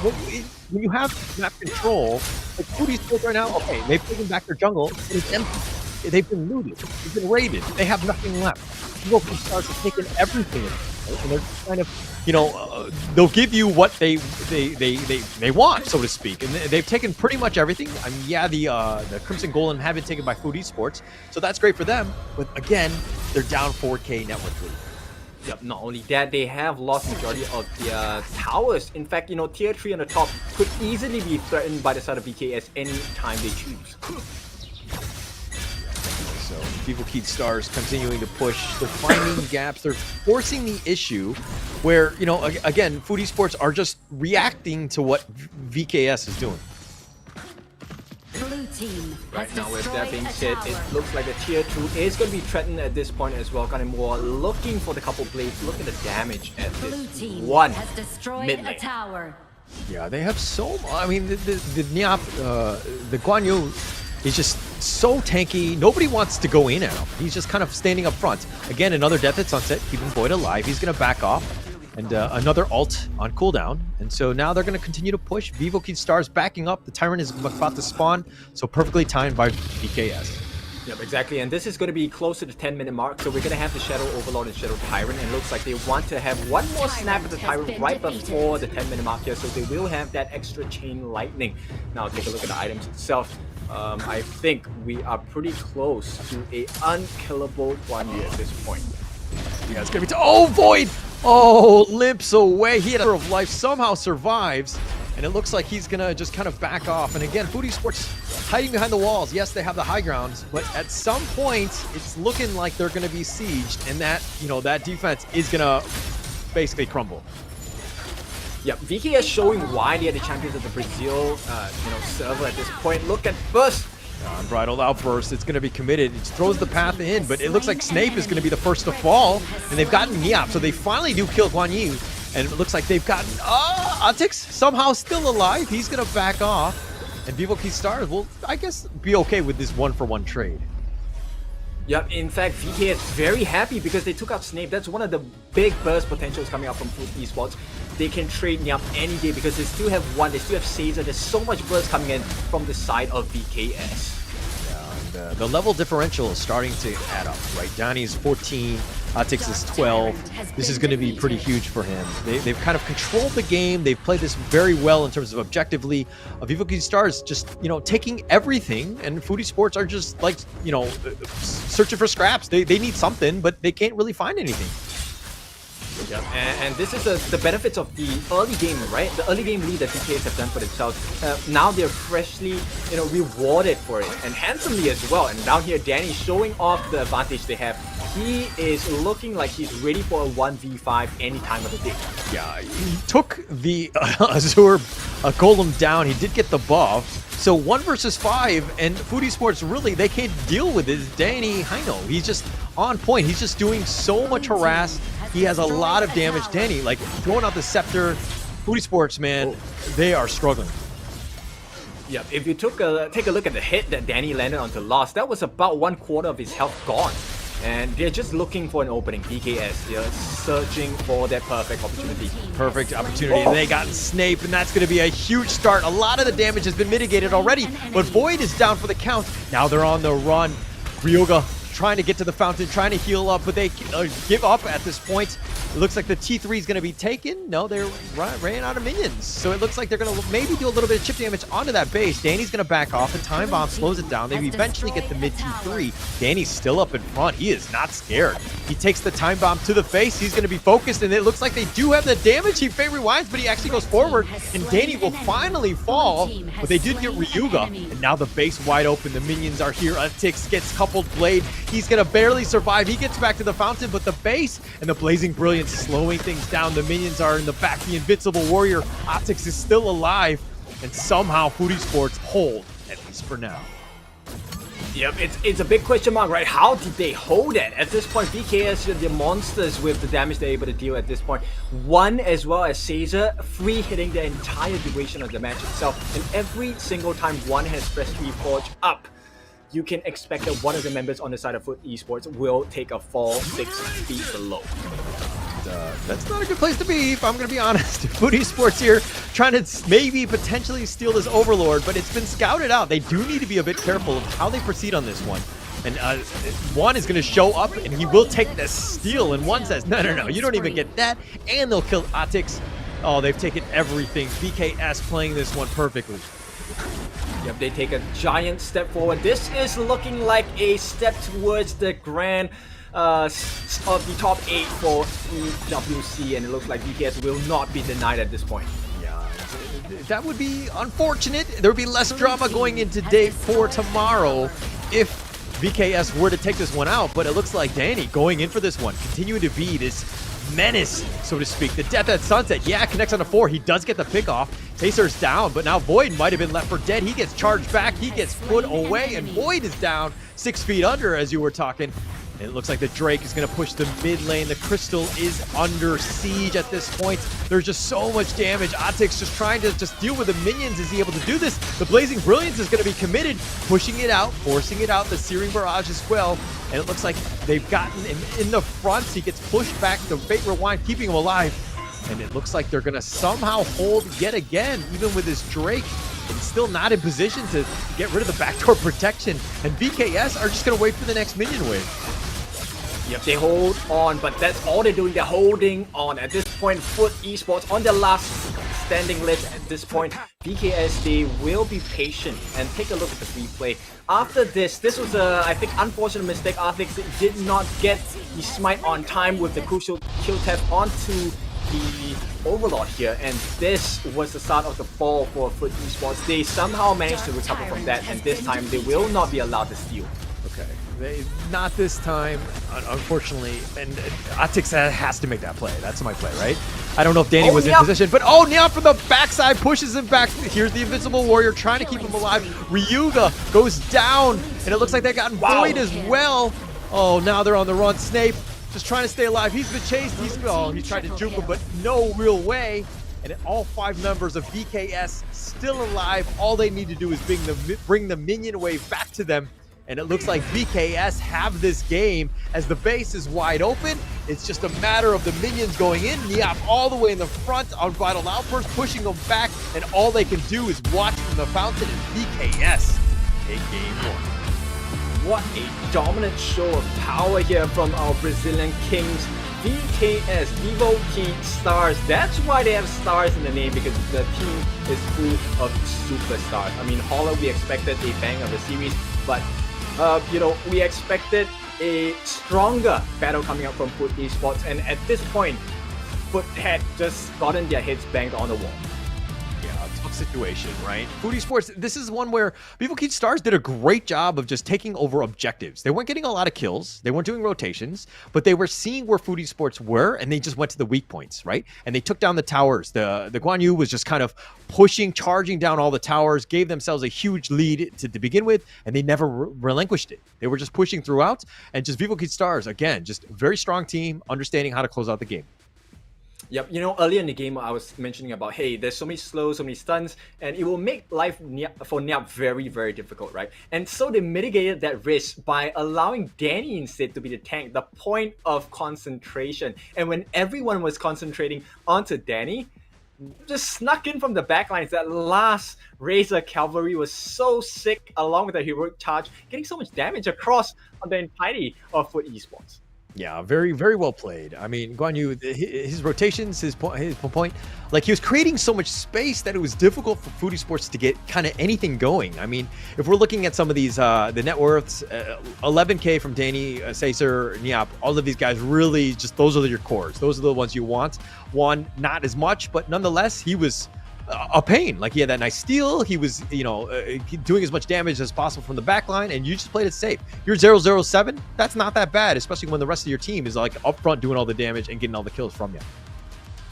when you have map control, like Food Esports right now, okay, they've taken back their jungle, but it's empty. They've been looted. They've been raided. They have nothing left. Vivo Keat Stars have taken everything, right? And they're just kind of, they'll give you what they want, so to speak. And they've taken pretty much everything. I mean, yeah, the Crimson Golem have been taken by Food Esports, so that's great for them. But again, they're down 4K network lead. Yep, not only that, they have lost majority of their towers. In fact, tier 3 on the top could easily be threatened by the side of VKS any time they choose. So Vivo Keat Stars continuing to push. They're finding gaps. They're forcing the issue where, again, Food Esports are just reacting to what VKS is doing. Blue team Right now, with that being said, it looks like the tier 2 is going to be threatened at this point as well. Kind of more looking for the couple blades. Look at the damage at this one mid lane. Yeah, they have so much. I mean, the Nyap, the Guan Yu is just so tanky. Nobody wants to go in at him. He's just kind of standing up front. Again, another Death at Sunset, keeping Void alive. He's going to back off. And another ult on cooldown. And so now they're going to continue to push. Vivo Keat Stars backing up. The Tyrant is about to spawn. So perfectly timed by BKS. Yep, exactly. And this is going to be close to the 10-minute mark. So we're going to have the Shadow Overlord and Shadow Tyrant. And it looks like they want to have one more snap at the Tyrant right before the 10-minute mark here. So they will have that extra Chain Lightning. Now take a look at the items itself. I think we are pretty close to a unkillable Guan Yu at this point. Yeah, it's going to be... Oh, Void! Oh, limps away. He had a of life, somehow survives. And it looks like he's going to just kind of back off. And again, Food Esports hiding behind the walls. Yes, they have the high grounds, but at some point, it's looking like they're going to be sieged. And that, that defense is going to basically crumble. Yep, VKS showing why they are the champions of the Brazil, server at this point. Look at Burst. Unbridled Outburst, it's going to be committed. It throws the path in, but it looks like Snape is going to be the first to fall, and they've gotten Niap, so they finally do kill Guan Yu, and it looks like they've gotten Atix somehow still alive. He's going to back off, and Vivo Keat Stars will, I guess, be okay with this 1-for-1 trade. Yep, in fact, VK is very happy because they took out Snape. That's one of the big burst potentials coming out from Food Esports. They can trade Nyap any day because they still have one, they still have Saison. There's so much burst coming in from the side of VKS. Yeah, and the level differential is starting to add up, right? Donnie's 14, Atix is 12. This is going to be pretty huge for him. They've kind of controlled the game. They've played this very well in terms of objectively. Vivo Keat Stars just, taking everything, and Food Esports are just like, searching for scraps. They need something, but they can't really find anything. Yep, and this is the benefits of the early game, right? The early game lead that VKS have done for themselves. Now they're freshly, rewarded for it, and handsomely as well. And down here, Danny showing off the advantage they have. He is looking like he's ready for a 1v5 any time of the day. Yeah, he took the Azure Golem down. He did get the buff. So 1 versus 5, and Food Esports really, they can't deal with it. Danny Heino, he's just on point. He's just doing so much harass. He has a lot of damage. Danny, like, throwing out the scepter. Food Esports, man, they are struggling. Yep, if you take a look at the hit that Danny landed onto Lost, that was about 1/4 of his health gone. And they're just looking for an opening. BKS, they're searching for that perfect opportunity. Perfect opportunity. They got Snape, and that's going to be a huge start. A lot of the damage has been mitigated already, but Void is down for the count. Now they're on the run. Ryuga trying to get to the fountain, trying to heal up, but they give up at this point. It looks like the T3 is going to be taken. No, they're ran out of minions. So it looks like they're going to maybe do a little bit of chip damage onto that base. Danny's going to back off. The time bomb slows it down. They eventually get the mid T3. Danny's still up in front. He is not scared. He takes the time bomb to the face. He's going to be focused, and it looks like they do have the damage. He rewinds, but he actually goes forward, and Danny will finally fall. But they did get Ryuga, and now the base wide open. The minions are here. Tix gets coupled blade. He's going to barely survive. He gets back to the fountain, but the base and the Blazing Brilliance slowing things down. The minions are in the back. The Invincible Warrior, Optics, is still alive, and somehow Foodie Sports hold, at least for now. Yep, it's a big question mark, right? How did they hold it? At this point, BKS, the monsters with the damage they're able to deal at this point. One as well as Saison, free hitting the entire duration of the match itself. And every single time one has pressed Reforge up, you can expect that one of the members on the side of Foot Esports will take a fall 6 feet below. That's not a good place to be, if I'm going to be honest. Food Esports here trying to maybe potentially steal this Overlord, but it's been scouted out. They do need to be a bit careful of how they proceed on this one. And one is going to show up, and he will take the steal, and one says, no, you don't even get that, and they'll kill Atix. Oh, they've taken everything. BKS playing this one perfectly. Yep, they take a giant step forward. This is looking like a step towards the grand of the top 8 for EWC, and it looks like BKS will not be denied at this point. Yeah, that would be unfortunate. There would be less drama going into day 4 tomorrow if BKS were to take this one out, but it looks like Danny going in for this one, continuing to be this menace, so to speak. The Death at Sunset, yeah, connects on a 4. He does get the pick off. Taser's down, but now Void might have been left for dead. He gets charged back. He gets put away, and Void is down 6 feet under, as you were talking. And it looks like the Drake is going to push the mid lane. The Crystal is under siege at this point. There's just so much damage. Atix just trying to just deal with the minions. Is he able to do this? The Blazing Brilliance is going to be committed, pushing it out, forcing it out. The Searing Barrage as well. And it looks like they've gotten him in the front. He gets pushed back. The Fate Rewind keeping him alive. And it looks like they're going to somehow hold yet again, even with his Drake. And still not in position to get rid of the backdoor protection. And BKS are just going to wait for the next minion wave. Yep, they hold on, but that's all they're doing. They're holding on. At this point, Foot Esports on their last standing list at this point. BKS, they will be patient and take a look at the replay. After this was a, I think, unfortunate mistake. Arthix did not get the smite on time with the crucial kill theft onto the Overlord here, and this was the start of the fall for Foot Esports. They somehow managed to recover from that, and this time they will not be allowed to steal. Okay, not this time, unfortunately. And Atix has to make that play. That's my play, right? I don't know if Danny was in position, but Neon from the backside pushes him back. Here's the Invincible Warrior trying to keep him alive. Ryuga goes down, and it looks like they got Void as well. Oh, now they're on the run. Snape just trying to stay alive. He's been chased. He's tried to juke him, but no real way. And all 5 members of BKS still alive. All they need to do is bring the minion wave back to them. And it looks like BKS have this game as the base is wide open. It's just a matter of the minions going in. Niap all the way in the front on Vital Outburst, pushing them back. And all they can do is watch from the fountain, and BKS take game 1. What a dominant show of power here from our Brazilian kings. BKS, Vivo Key Stars. That's why they have stars in the name, because the team is full of superstars. I mean, Holler, we expected a bang of the series, but we expected a stronger battle coming out from Foot Esports, and at this point, Foot had just gotten their heads banged on the wall. Yeah, tough situation, right? Food Esports, this is one where Vivo Key Stars did a great job of just taking over objectives. They weren't getting a lot of kills, they weren't doing rotations, but they were seeing where Food Esports were, and they just went to the weak points, right? And they took down the towers. The Guan Yu was just kind of pushing, charging down all the towers, gave themselves a huge lead to begin with, and they never relinquished it. They were just pushing throughout, and just Vivo Key Stars, again, just a very strong team, understanding how to close out the game. Yep, you know, earlier in the game, I was mentioning about, hey, there's so many slows, so many stuns, and it will make life for Niap very, very difficult, right? And so they mitigated that risk by allowing Danny instead to be the tank, the point of concentration. And when everyone was concentrating onto Danny, just snuck in from the backlines. That last Razor Cavalry was so sick, along with the heroic charge, getting so much damage across on the entirety of FUT Esports. Yeah, very, very well played. I mean, Guan Yu, his rotations, his point, like he was creating so much space that it was difficult for FUT Esports to get kind of anything going. I mean, if we're looking at some of these, the net worths, 11K from Danny, Sacer, Niap, all of these guys really just, those are your cores. Those are the ones you want. Juan, not as much, but nonetheless, he was a pain. Like he had that nice steal. He was, you know, doing as much damage as possible from the back line, and you just played it safe. You're 007. That's not that bad, especially when the rest of your team is like up front doing all the damage and getting all the kills from you.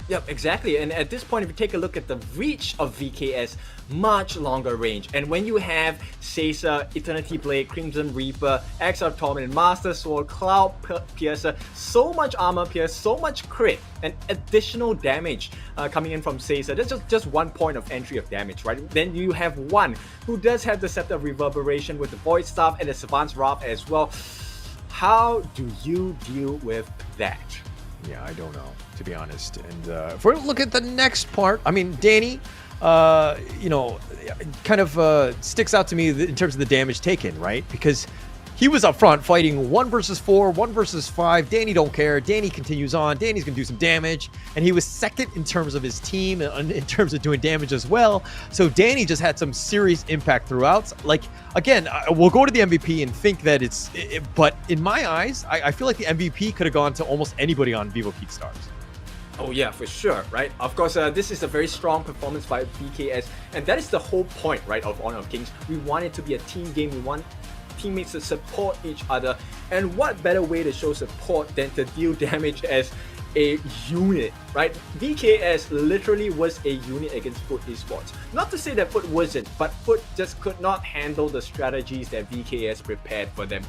Yep, exactly. And at this point, if you take a look at the reach of VKS, much longer range. And when you have Caesar, Eternity Blade, Crimson Reaper, Axe of Torment, Master Sword, Cloud Piercer, so much armor pierce, so much crit, and additional damage coming in from Caesar. That's just 1 point of entry of damage, right? Then you have one who does have the Scepter of Reverberation with the Void Staff and the Savant's Wrath as well. How do you deal with that? Yeah, I don't know, to be honest. And if we look at the next part, I mean, Danny, you know, kind of sticks out to me in terms of the damage taken, right? Because he was up front fighting 1 versus 4, 1 versus 5. Danny don't care. Danny continues on. Danny's going to do some damage. And he was second in terms of his team and in terms of doing damage as well. So Danny just had some serious impact throughout. Like, again, we'll go to the MVP and think that but in my eyes, I feel like the MVP could have gone to almost anybody on Vivo Keat Stars. Oh yeah, for sure, right? Of course, this is a very strong performance by VKS, and that is the whole point, right, of Honor of Kings. We want it to be a team game. We want teammates to support each other, and what better way to show support than to deal damage as a unit, right? VKS literally was a unit against FUT Esports. Not to say that FUT wasn't, but FUT just could not handle the strategies that VKS prepared for them.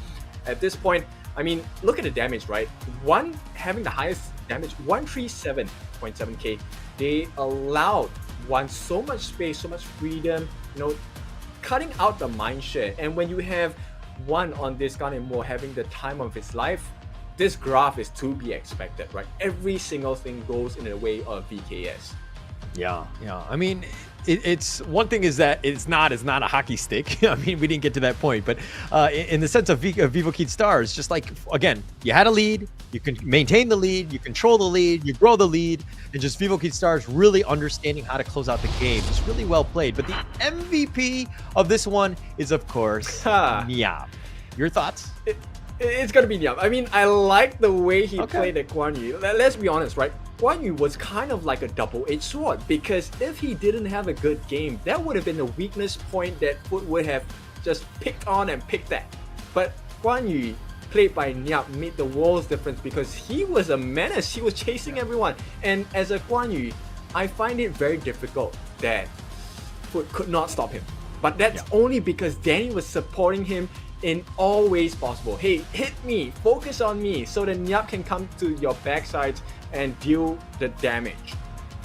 At this point, I mean, look at the damage, right? One having the highest damage, 137.7k. They allowed one so much space, so much freedom, you know, cutting out the mindshare. And when you have one on this gun and more having the time of his life, this graph is to be expected, right? Every single thing goes in the way of VKS. Yeah. I mean, it's one thing is that it's not a hockey stick. I mean, we didn't get to that point, but in the sense of Vivo Keat Stars, just like, again, you had a lead, you can maintain the lead, you control the lead, you grow the lead, and just Vivo Keat Stars really understanding how to close out the game. It's really well played. But the MVP of this one is, of course, Niap. Your thoughts? It's gonna be Niap. I mean, I like the way he played at Guan Yu. Let's be honest, right? Guan Yu was kind of like a double-edged sword, because if he didn't have a good game, that would have been a weakness point that FUT would have just picked on and picked at. But Guan Yu, played by Niap, made the world's difference because he was a menace. He was chasing everyone. And as a Guan Yu, I find it very difficult that FUT could not stop him. But that's only because Danny was supporting him in all ways possible. Hey, hit me, focus on me, so that Niap can come to your backsides and deal the damage.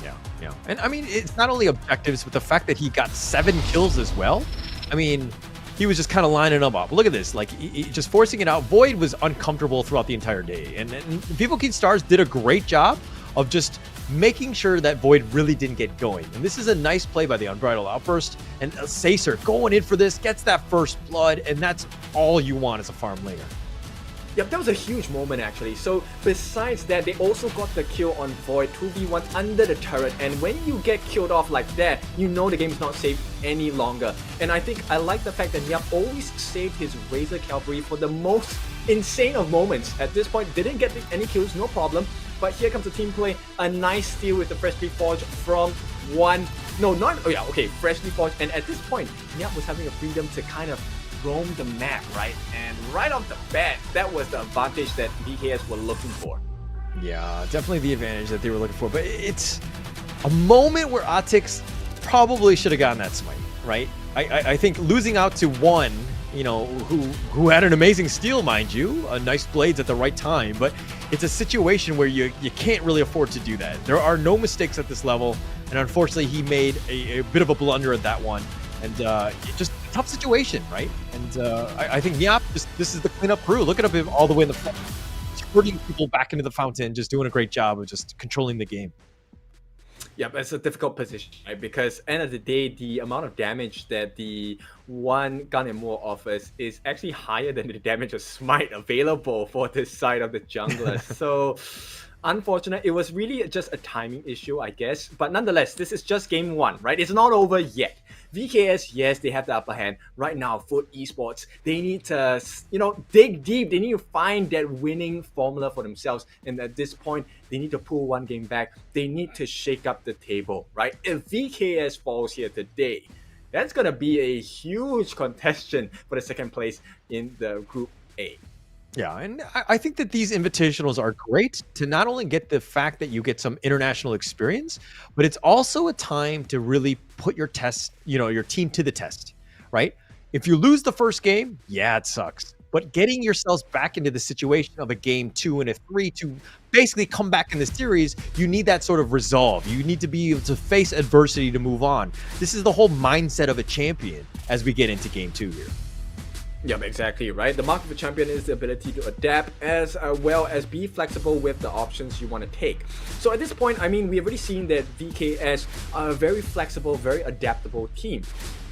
Yeah. And I mean, it's not only objectives, but the fact that he got 7 kills as well. I mean, he was just kind of lining them up. Look at this, like he just forcing it out. Void was uncomfortable throughout the entire day, and Vivo Keat Stars did a great job of just making sure that Void really didn't get going. And this is a nice play by the Unbridled Outburst, and Sacer going in for this, gets that first blood, and that's all you want as a farm laner. Yep, that was a huge moment actually. So besides that, they also got the kill on Void, 2v1 under the turret, and when you get killed off like that, you know the game's not safe any longer. And I think I like the fact that Niap always saved his Razor Cavalry for the most insane of moments. At this point, didn't get any kills, no problem. But here comes the team play, a nice steal with the Freshly Forged from Freshly Forged. And at this point, Niap was having a freedom to kind of roam the map, right? And right off the bat, that was the advantage that VKS were looking for. Yeah, definitely the advantage that they were looking for. But it's a moment where Atix probably should have gotten that smite, right? I think losing out to 1, who had an amazing steal, mind you, nice blades at the right time. But it's a situation where you can't really afford to do that. There are no mistakes at this level, and unfortunately, he made a bit of a blunder at that one. And just a tough situation, right? And I think Nyap, this is the cleanup crew. Look at him all the way in the front, hurting people back into the fountain, just doing a great job of just controlling the game. Yeah, but it's a difficult position, right? Because end of the day, the amount of damage that the one gun and more offers is actually higher than the damage of smite available for this side of the jungler. So unfortunate. It was really just a timing issue, I guess. But nonetheless, this is just game one, right? It's not over yet. VKS, yes, they have the upper hand. Right now, Foot Esports, they need to, dig deep. They need to find that winning formula for themselves. And at this point, they need to pull one game back. They need to shake up the table, right? If VKS falls here today, that's going to be a huge contention for the second place in the Group A. Yeah, and I think that these invitationals are great to not only get the fact that you get some international experience, but it's also a time to really put your your team to the test, right? If you lose the first game, yeah, it sucks. But getting yourselves back into the situation of a game 2 and a 3 to basically come back in the series, you need that sort of resolve. You need to be able to face adversity to move on. This is the whole mindset of a champion as we get into game 2 here. Yep, exactly, right? The mark of a champion is the ability to adapt as well as be flexible with the options you want to take. So at this point, I mean, we've already seen that VKS are a very flexible, very adaptable team,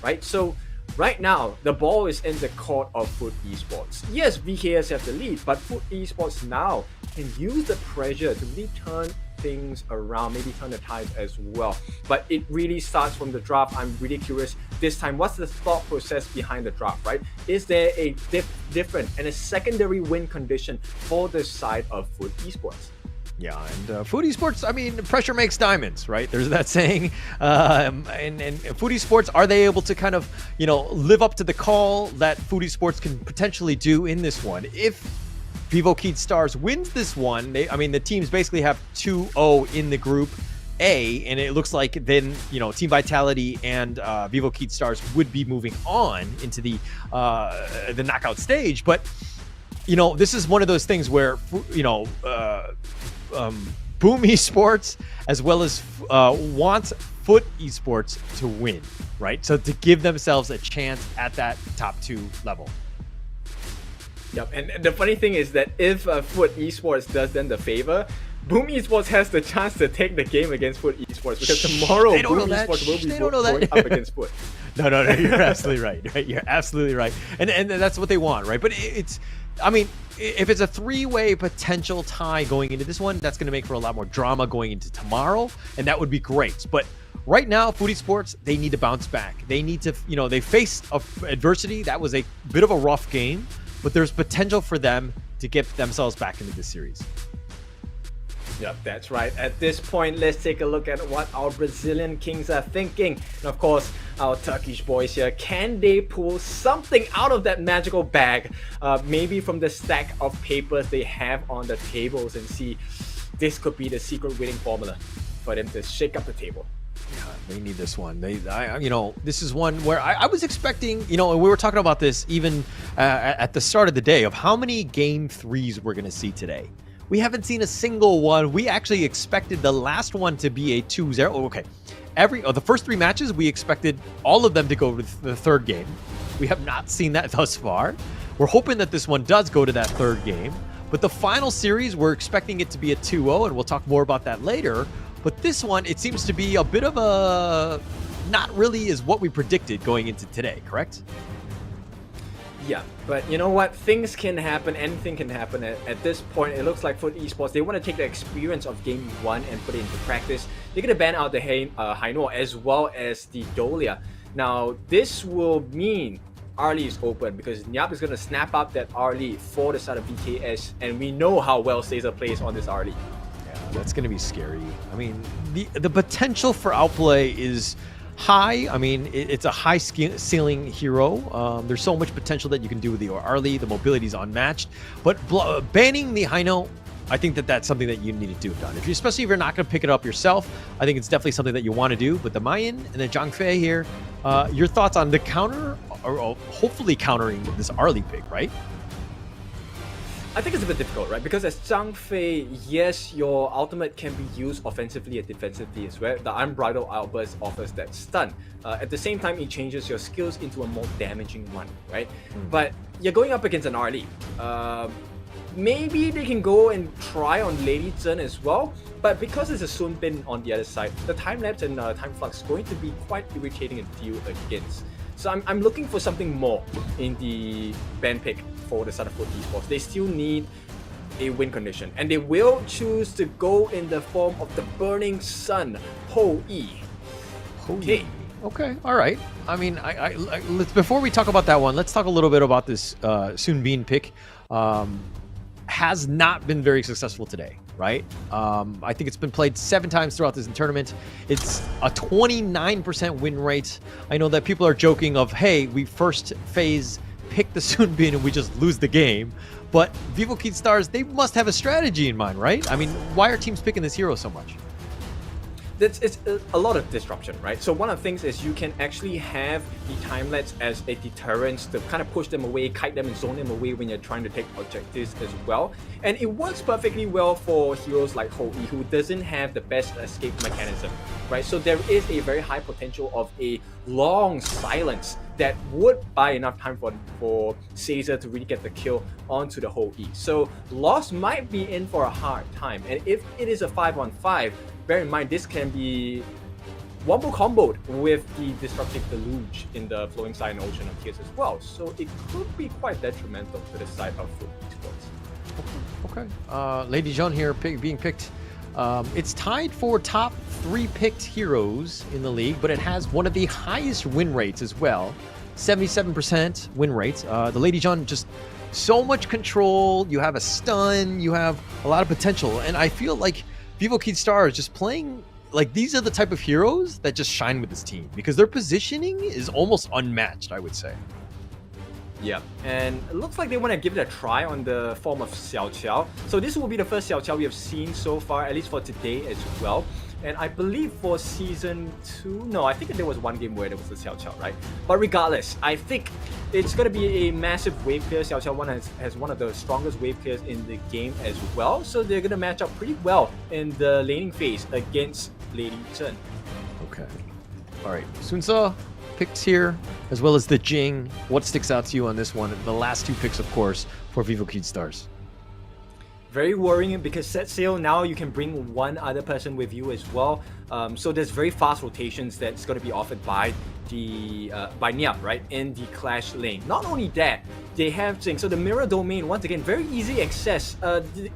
right? So right now, the ball is in the court of Foot Esports. Yes, VKS have the lead, but Foot Esports now can use the pressure to really turn things around, maybe turn the tides as well. But it really starts from the draft. I'm really curious this time, what's the thought process behind the draft, right? Is there a different and a secondary win condition for the side of Foot Esports? Yeah, and Foot Esports, I mean, pressure makes diamonds, right? There's that saying. And Foot Esports, are they able to kind of, live up to the call that Foot Esports can potentially do in this one? If Vivo Stars wins this one, the teams basically have 2-0 in the Group A, and it looks like then, Team Vitality and Vivo Stars would be moving on into the knockout stage. But, this is one of those things where, Boom Esports as well as wants Foot Esports to win, right? So to give themselves a chance at that top 2 level. Yep, and the funny thing is that if Foot Esports does them the favor, Boom Esports has the chance to take the game against Foot Esports because tomorrow Boom Esports will be going up against Foot. No, you're absolutely right. You're absolutely right. And that's what they want, right? But if it's a 3-way potential tie going into this one, that's going to make for a lot more drama going into tomorrow, and that would be great. But right now, Foot Esports, they need to bounce back. They need to, they faced adversity. That was a bit of a rough game, but there's potential for them to get themselves back into this series. Yep, that's right. At this point, let's take a look at what our Brazilian kings are thinking. And of course, our Turkish boys here, can they pull something out of that magical bag? Maybe from the stack of papers they have on the tables and see this could be the secret winning formula for them to shake up the table. Yeah, they need this one. This is one where I was expecting, and we were talking about this even at the start of the day of how many game 3s we're going to see today. We haven't seen a single one. We actually expected the last one to be a 2-0. Okay. The first 3 matches, we expected all of them to go to the third game. We have not seen that thus far. We're hoping that this one does go to that third game. But the final series, we're expecting it to be a 2-0, and we'll talk more about that later. But this one, it seems to be a bit of a not really is what we predicted going into today, correct? Yeah, but you know what? Things can happen. Anything can happen. At this point, it looks like Foot Esports, they want to take the experience of Game 1 and put it into practice. They're going to ban out the Hainor as well as the Dolia. Now, this will mean Arlie is open because Nyap is going to snap up that Arlie for the side of VKS, and we know how well Saison plays on this Arlie. Yeah, that's going to be scary. I mean, the potential for outplay is high. I mean, it's a high ceiling hero. There's so much potential that you can do with the Arlie. The mobility is unmatched. But banning the Haino, I think that's something that you need to do, Don. Especially if you're not going to pick it up yourself, I think it's definitely something that you want to do. But the Mayan and the Zhang Fei here, Your thoughts on the counter, or hopefully countering this Arlie pick, right? I think it's a bit difficult, right? Because as Zhang Fei, yes, your ultimate can be used offensively and defensively as well. The Unbridled Outburst offers that stun. At the same time, it changes your skills into a more damaging one, right? But you're going up against an Arlie. Maybe they can go and try on Lady Zhen as well, but because it's a Sun Bin on the other side, the time lapse and time flux is going to be quite irritating to deal against. So I'm looking for something more in the ban pick for the Sutherford Esports. They still need a win condition, and they will choose to go in the form of the Burning Sun, Ho Yi. Okay. Okay, all right. I mean, let's, before we talk about that one, let's talk a little bit about this Sun Bin pick. Has not been very successful today, right? I think it's been played 7 times throughout this tournament. It's a 29% win rate. I know that people are joking of, hey, we first phase pick the Sun Bin and we just lose the game. But Vivo Kid Stars, they must have a strategy in mind, right? I mean, why are teams picking this hero so much? It's a lot of disruption, right? So one of the things is you can actually have the timelets as a deterrent to kind of push them away, kite them and zone them away when you're trying to take objectives as well. And it works perfectly well for heroes like Ho Yi, who doesn't have the best escape mechanism, right? So there is a very high potential of a long silence that would buy enough time for Saison to really get the kill onto the Ho Yi. So Lost might be in for a hard time. And if it is a 5-on-5, bear in mind, this can be wombo comboed with the Destructive Deluge in the Flowing Side and Ocean of Tears as well. So it could be quite detrimental to the side of Foot Esports. Okay. Lady Jean here being picked. It's tied for top 3 picked heroes in the league, but it has one of the highest win rates as well. 77% win rates. The Lady Jean, just so much control. You have a stun. You have a lot of potential. And I feel like Vivo Kid Stars just playing, like, these are the type of heroes that just shine with this team because their positioning is almost unmatched, I would say. Yeah, and it looks like they want to give it a try on the form of Xiao Qiao. So this will be the first Xiao Qiao we have seen so far, at least for today as well. And I believe for Season 2, no, I think there was one game where there was a Xiao Qiao, right? But regardless, I think it's going to be a massive wave clear. Xiao Qiao has one of the strongest wave clears in the game as well. So they're going to match up pretty well in the laning phase against Lady Zhen. Okay. All right. Sun Ce picks here, as well as the Jing. What sticks out to you on this one? The last 2 picks, of course, for Vivo Kid Stars. Very worrying because set sail now you can bring one other person with you as well. So there's very fast rotations that's going to be offered by the by Niap, right, in the Clash lane. Not only that, they have Jing. So the mirror domain, once again, very easy access.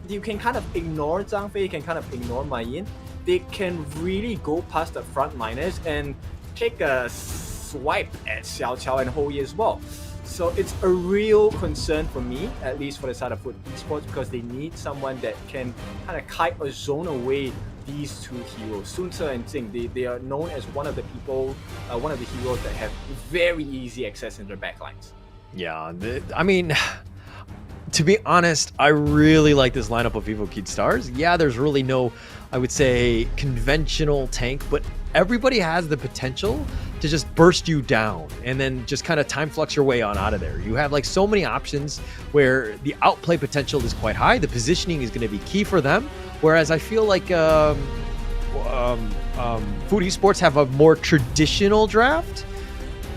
You can kind of ignore Zhang Fei, you can kind of ignore Ma Yin. They can really go past the frontliners and take a swipe at Xiao Qiao and Ho Yi as well. So it's a real concern for me, at least for the side of Foot Esports, because they need someone that can kind of kite or zone away these 2 heroes. Sun Ce and Jing, they are known as one of the people, one of the heroes that have very easy access in their backlines. Yeah, I mean, to be honest, I really like this lineup of Vivo Kid Stars. Yeah, there's really no, I would say, conventional tank, but everybody has the potential to just burst you down and then just kind of time flux your way on out of there. You have like so many options where the outplay potential is quite high. The positioning is going to be key for them. Whereas I feel like Food Esports have a more traditional draft.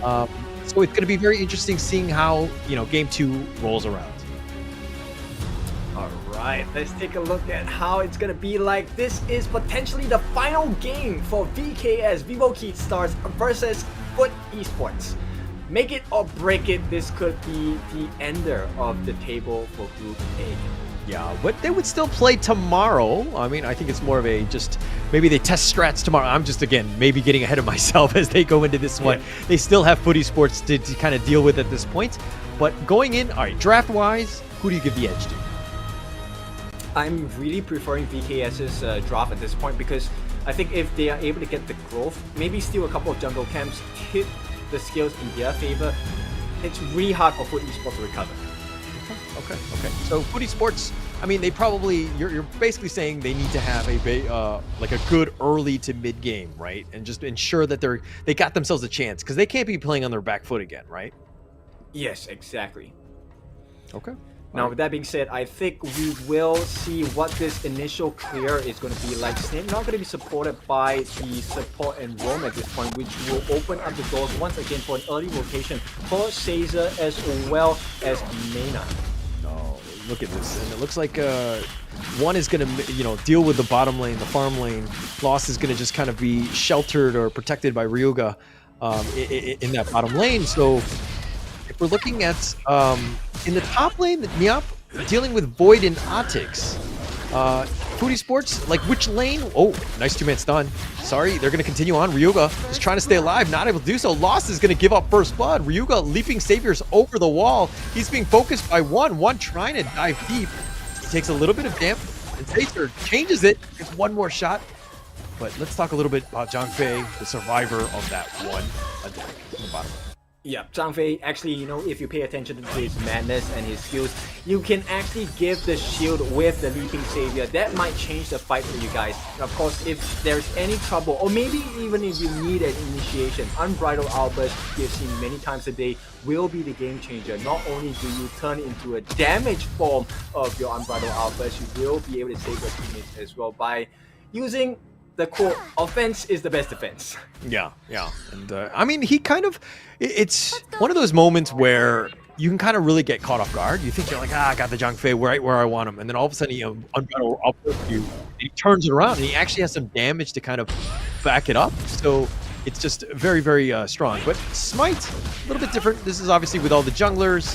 So it's going to be very interesting seeing how, game 2 rolls around. Alright, let's take a look at how it's gonna be like. This is potentially the final game for VKS, Vivo Kid Stars versus Foot Esports. Make it or break it, this could be the ender of the table for Group A. Yeah, but they would still play tomorrow. I mean, I think it's more of a just, maybe they test strats tomorrow. I'm just, again, maybe getting ahead of myself as they go into this one. They still have Foot Esports to kind of deal with at this point. But going in, all right, draft-wise, who do you give the edge to? I'm really preferring VKS's draft at this point because I think if they are able to get the growth, maybe steal a couple of jungle camps, tip the skills in their favor, it's really hard for Foot Esports to recover. Okay. So Foot Esports I mean, they probably you're basically saying they need to have like a good early to mid game, right? And just ensure that they got themselves a chance because they can't be playing on their back foot again, right? Yes, exactly. Okay. Now, with that being said, I think we will see what this initial clear is going to be like. Snape not going to be supported by the support and roam at this point, which will open up the doors once again for an early rotation for Saison as well as Mena. Oh, look at this. And it looks like one is going to, deal with the bottom lane, the farm lane. Lost is going to just kind of be sheltered or protected by Ryuga in that bottom lane. So if we're looking at in the top lane, Niap dealing with Void and Atix. Foodie Sports, like which lane? Oh, nice two-man stun. Sorry, they're going to continue on. Ryuga is trying to stay alive, not able to do so. Lost is going to give up first blood. Ryuga leaping saviors over the wall. He's being focused by one trying to dive deep. He takes a little bit of damage, and Sacer changes it. Gets one more shot. But let's talk a little bit about Zhang Fei, the survivor of that one attack in the bottom. Yeah, Zhang Fei, actually, if you pay attention to his madness and his skills, you can actually give the shield with the Leaping Savior. That might change the fight for you guys. Of course, if there's any trouble, or maybe even if you need an initiation, Unbridled Outburst, you've seen many times a day, will be the game changer. Not only do you turn into a damaged form of your Unbridled Outburst, you will be able to save your teammates as well by using the quote, offense is the best defense. Yeah. And I mean, he kind of, it's one of those moments where you can kind of really get caught off guard. You think you're like, I got the Zhang Fei right where I want him. And then all of a sudden, Unbridled Outburst you, and he turns it around and he actually has some damage to kind of back it up. So it's just very, very strong. But Smite, a little bit different. This is obviously with all the junglers,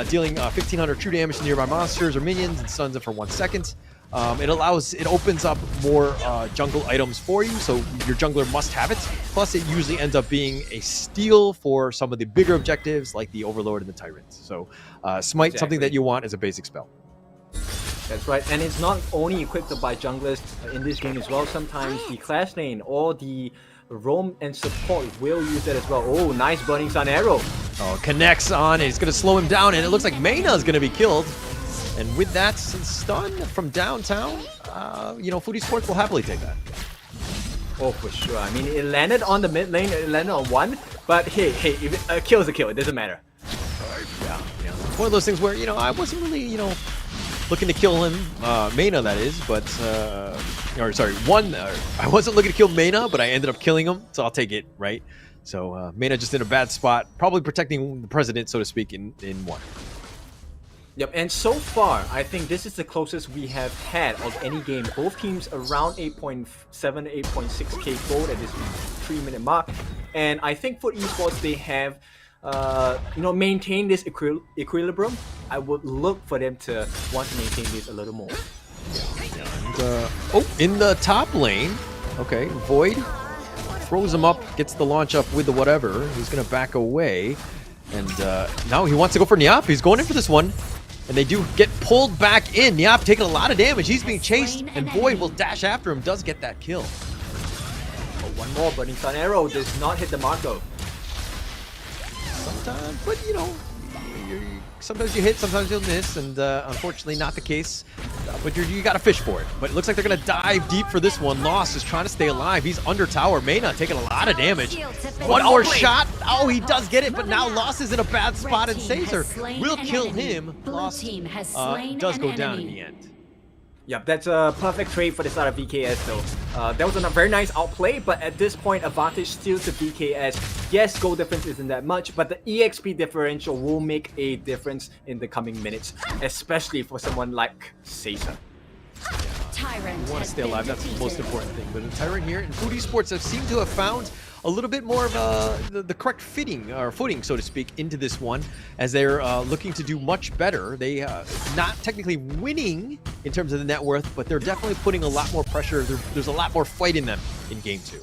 dealing 1,500 true damage to nearby monsters or minions and stuns them for 1 second. It opens up more jungle items for you, so your jungler must have it. Plus, it usually ends up being a steal for some of the bigger objectives, like the Overlord and the Tyrant. So, Smite, something that you want as a basic spell. That's right, and it's not only equipped by junglers in this game as well. Sometimes the clash lane or the roam and support will use that as well. Oh, nice Burning Sun arrow. Oh, connects on, and it's going to slow him down, and it looks like Mena is going to be killed. And with that stun from downtown, Foodie Sports will happily take that. Oh, for sure. I mean, it landed on the mid lane, it landed on one, but hey, if a kill is a kill, it doesn't matter. Yeah. One of those things where, I wasn't really, looking to kill him, Mena that is, but, I wasn't looking to kill Mena, but I ended up killing him, so I'll take it, right? So, Mena just in a bad spot, probably protecting the president, so to speak, in one. Yep, and so far, I think this is the closest we have had of any game. Both teams around 8.7, 8.6k gold at this 3-minute mark. And I think for esports, they have, maintained this equilibrium. I would look for them to want to maintain this a little more. And, in the top lane, okay, Void throws him up, gets the launch up with the whatever. He's going to back away. And now he wants to go for Niap. He's going in for this one. And they do get pulled back in. Niap taking a lot of damage. He's being chased, and Void will dash after him. Does get that kill. Oh, one more Burning Sun arrow does not hit the mark though. Sometimes, but sometimes you hit, sometimes you'll miss, and unfortunately not the case. But you got to fish for it. But it looks like they're going to dive deep for this one. Lost is trying to stay alive. He's under tower. Mena taking a lot of damage. One more shot. Oh, he does get it, but now Lost is in a bad spot, and Sacer will kill him. Lost does go down in the end. Yep, that's a perfect trade for the start of VKS though. That was a very nice outplay, but at this point, advantage still to VKS. Yes, goal difference isn't that much, but the EXP differential will make a difference in the coming minutes, especially for someone like Sacer. You want to stay alive, that's the most important thing. But the Tyrant here and Foodie Sports have seemed to have found a little bit more of the correct footing, so to speak, into this one, as they're looking to do much better. They not technically winning in terms of the net worth, but they're definitely putting a lot more pressure. There's a lot more fight in them in game 2.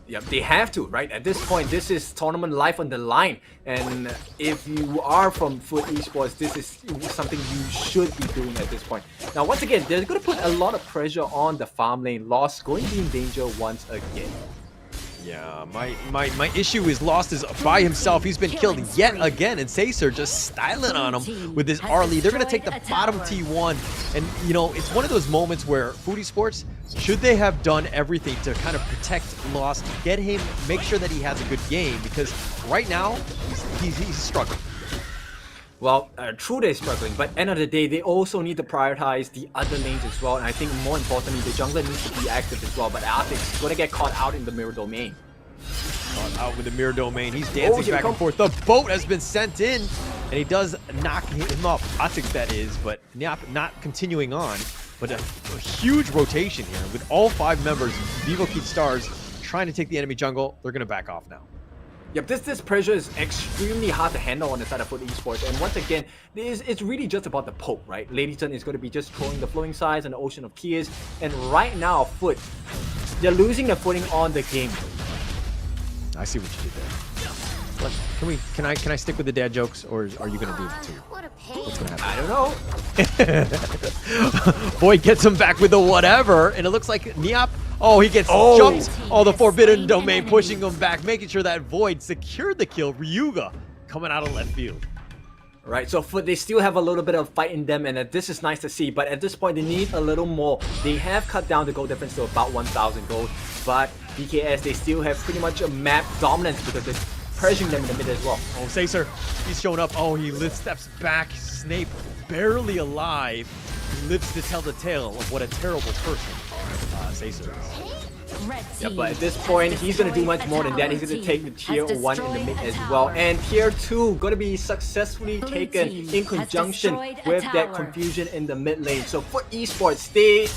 Yep, they have to, right? At this point, this is tournament life on the line. And if you are from Foot Esports, this is something you should be doing at this point. Now, once again, they're going to put a lot of pressure on the farm lane. Lost going to be in danger once again. Yeah, my issue is Lost is by himself. He's been killed yet again, and Sacer just styling on him with this Arlie. They're gonna take the bottom T1, and you know it's one of those moments where Foodie Sports should they have done everything to kind of protect Lost, get him, make sure that he has a good game, because right now he's struggling. Well, true they're struggling, but end of the day, they also need to prioritize the other lanes as well. And I think more importantly, the jungler needs to be active as well. But Arctic's going to get caught out in the mirror domain. Caught out with the mirror domain. He's dancing back and forth. The boat has been sent in, and he does knock him up. Arctic, that is, but not continuing on. But a huge rotation here with all 5 members. Vivo Keith Stars trying to take the enemy jungle. They're going to back off now. Yep, this pressure is extremely hard to handle on the side of Foot Esports, and once again, it's really just about the poke, right? Ladyton is going to be just throwing the flowing sides and the ocean of keys, and right now, Foot, they're losing their footing on the game. I see what you did there. Can I stick with the dad jokes, or are you gonna do it too? What's gonna happen? I don't know. Void gets him back with the whatever, and it looks like Niap. Oh, he gets jumped. Oh, the Forbidden Domain pushing him back, making sure that Void secured the kill. Ryuga coming out of left field. Right, so Foot, they still have a little bit of fight in them, and this is nice to see, but at this point, they need a little more. They have cut down the gold difference to about 1,000 gold, but BKS, they still have pretty much a map dominance because they're pressuring them in the mid as well. Oh, Sacer, he's showing up. Oh, he steps back. Snape barely alive. He lives to tell the tale of what a terrible person Sacer is. Yeah, but at this point, he's going to do much more than that. He's going to take the tier 1 in the mid as well. And tier 2 going to be successfully taken in conjunction with that confusion in the mid lane. So for esports,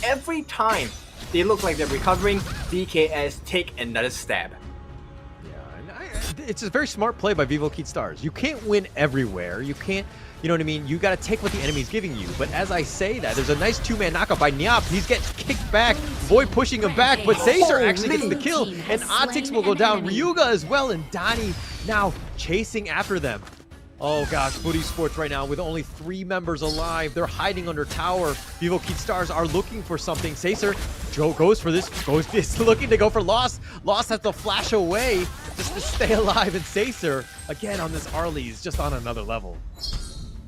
every time they look like they're recovering, BKS take another stab. It's a very smart play by Vivo Keith Stars. You can't win everywhere. You can't, you know what I mean? You got to take what the enemy's giving you. But as I say that, there's a nice 2-man knockout by Niap. He's getting kicked back. Void pushing him back, but Sacer actually getting the kill. And Otix will go down. Ryuga as well, and Donnie now chasing after them. Oh gosh, Foodie Sports right now with only 3 members alive. They're hiding under tower. Vivo Keith Stars are looking for something. Sacer, Joe goes for this. Is looking to go for Lost. Lost has to flash away just to stay alive. And Sacer, again on this Arlie, is just on another level.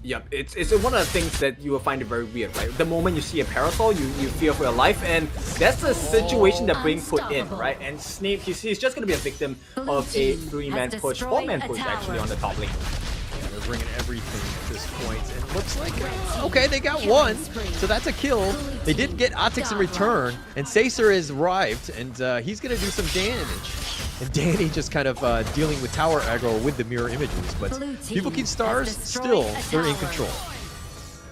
Yep, it's one of the things that you will find it very weird, right? The moment you see a parasol, you fear for your life, and that's the situation that being put in, right? And Snape, he's just going to be a victim of a 3-man push, 4-man push actually on the top lane. They're bringing everything at this point, and it looks like, okay, they got 1, so that's a kill. They did get Otix in return, and Sacer has arrived, and he's going to do some damage. And Danny just kind of dealing with tower aggro with the mirror images, but Vivo Keith Stars, still, they're in control.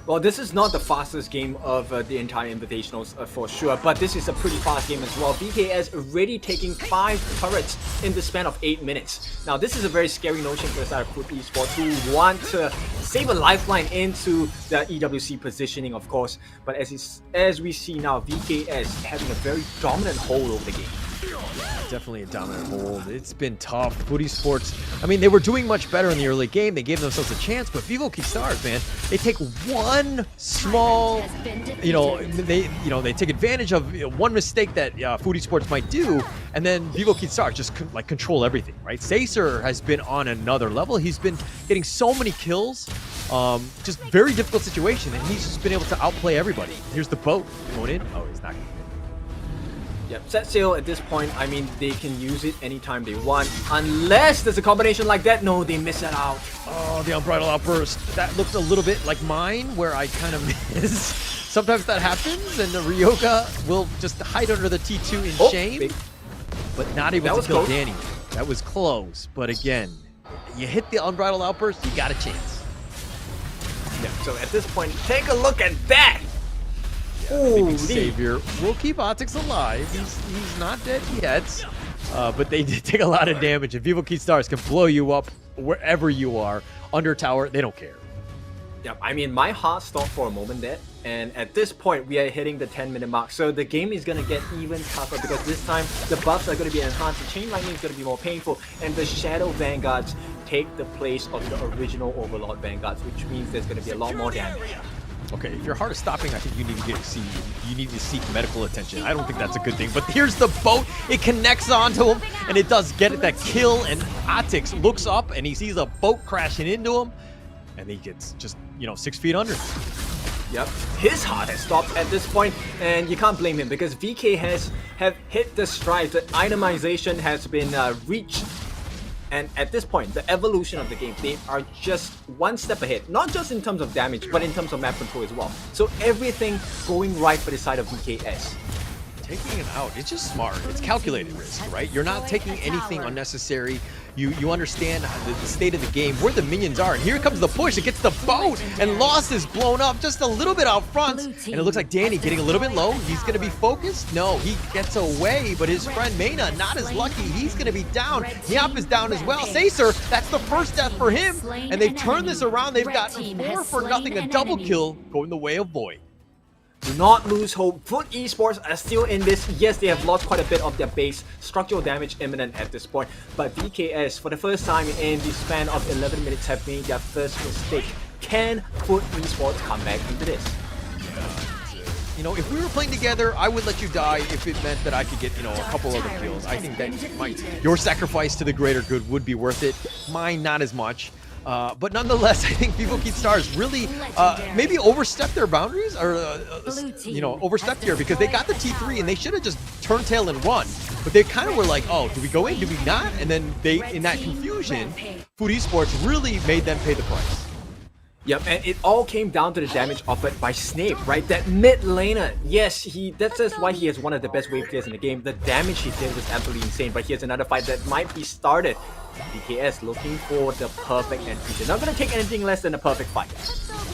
Well, this is not the fastest game of the entire Invitationals for sure, but this is a pretty fast game as well. BKS already taking 5 turrets in the span of 8 minutes. Now, this is a very scary notion for the side of Groupe Esports who want to save a lifeline into the EWC positioning, of course. But as we see now, BKS having a very dominant hold over the game. Definitely a dominant hold. It's been tough. Foodie Sports, I mean, they were doing much better in the early game. They gave themselves a chance, but Vivo Keith Stars, man, they take one small, they take advantage of one mistake that Foodie Sports might do, and then Vivo Keith Stars just control everything, right? Sacer has been on another level. He's been getting so many kills, just very difficult situation, and he's just been able to outplay everybody. Here's the boat going in. Oh, he's not going in. Yep, set sail at this point, I mean, they can use it anytime they want, unless there's a combination like that. No, they miss it out. Oh, the Unbridled Outburst. That looked a little bit like mine, where I kind of miss. Sometimes that happens, and the Ryoga will just hide under the T2 in shame, but not able to kill close. Danny. That was close, but again, you hit the Unbridled Outburst, you got a chance. Yeah, so at this point, take a look at that! Holy Savior will keep Otix alive. He's not dead yet, but they did take a lot of damage. And Vivo Keith Stars can blow you up wherever you are. Under tower, they don't care. Yeah, I mean, my heart stopped for a moment there. And at this point, we are hitting the 10-minute mark. So the game is going to get even tougher because this time, the buffs are going to be enhanced. The chain lightning is going to be more painful. And the Shadow Vanguards take the place of the original Overlord Vanguards, which means there's going to be a lot more damage. Okay, if your heart is stopping, I think you need to seek medical attention. I don't think that's a good thing. But here's the boat. It connects onto him, and it does get it that kill. And Atix looks up, and he sees a boat crashing into him, and he gets just 6 feet under. Yep, his heart has stopped at this point, and you can't blame him because VK have hit the stride. The itemization has been reached. And at this point, the evolution of the game, they are just one step ahead. Not just in terms of damage, but in terms of map control as well. So everything going right for the side of VKS. Taking it out, it's just smart. It's calculated risk, right? You're not taking anything unnecessary. You understand the state of the game, where the minions are. And here comes the push. It gets the boat, and Lost is blown up just a little bit out front. And it looks like Danny getting a little bit low. He's going to be focused. No, he gets away, but his friend Mena, not as lucky. He's going to be down. Nyap is down as well. Sacer, that's the first death for him. And they've turned this around. They've got 4 for nothing, a double kill going the way of Void. Do not lose hope. Foot Esports are still in this. Yes, they have lost quite a bit of their base. Structural damage imminent at this point. But VKS, for the first time in the span of 11 minutes, have made their first mistake. Can Foot Esports come back into this? If we were playing together, I would let you die if it meant that I could get, a couple other kills. I think that your sacrifice to the greater good would be worth it. Mine, not as much. But nonetheless, I think Vivo Kid Stars really maybe overstepped their boundaries, or overstepped here, because they got the T3 and they should have just turned tail and run. But they kind of were like, oh, do we go in? Do we not? And then they, in that confusion, Food Esports really made them pay the price. Yep, and it all came down to the damage offered by Snape, right? That mid laner, yes, that's just why he is one of the best wave players in the game. The damage he did was absolutely insane, but here's another fight that might be started. BKS looking for the perfect entry. They're not going to take anything less than a perfect fight.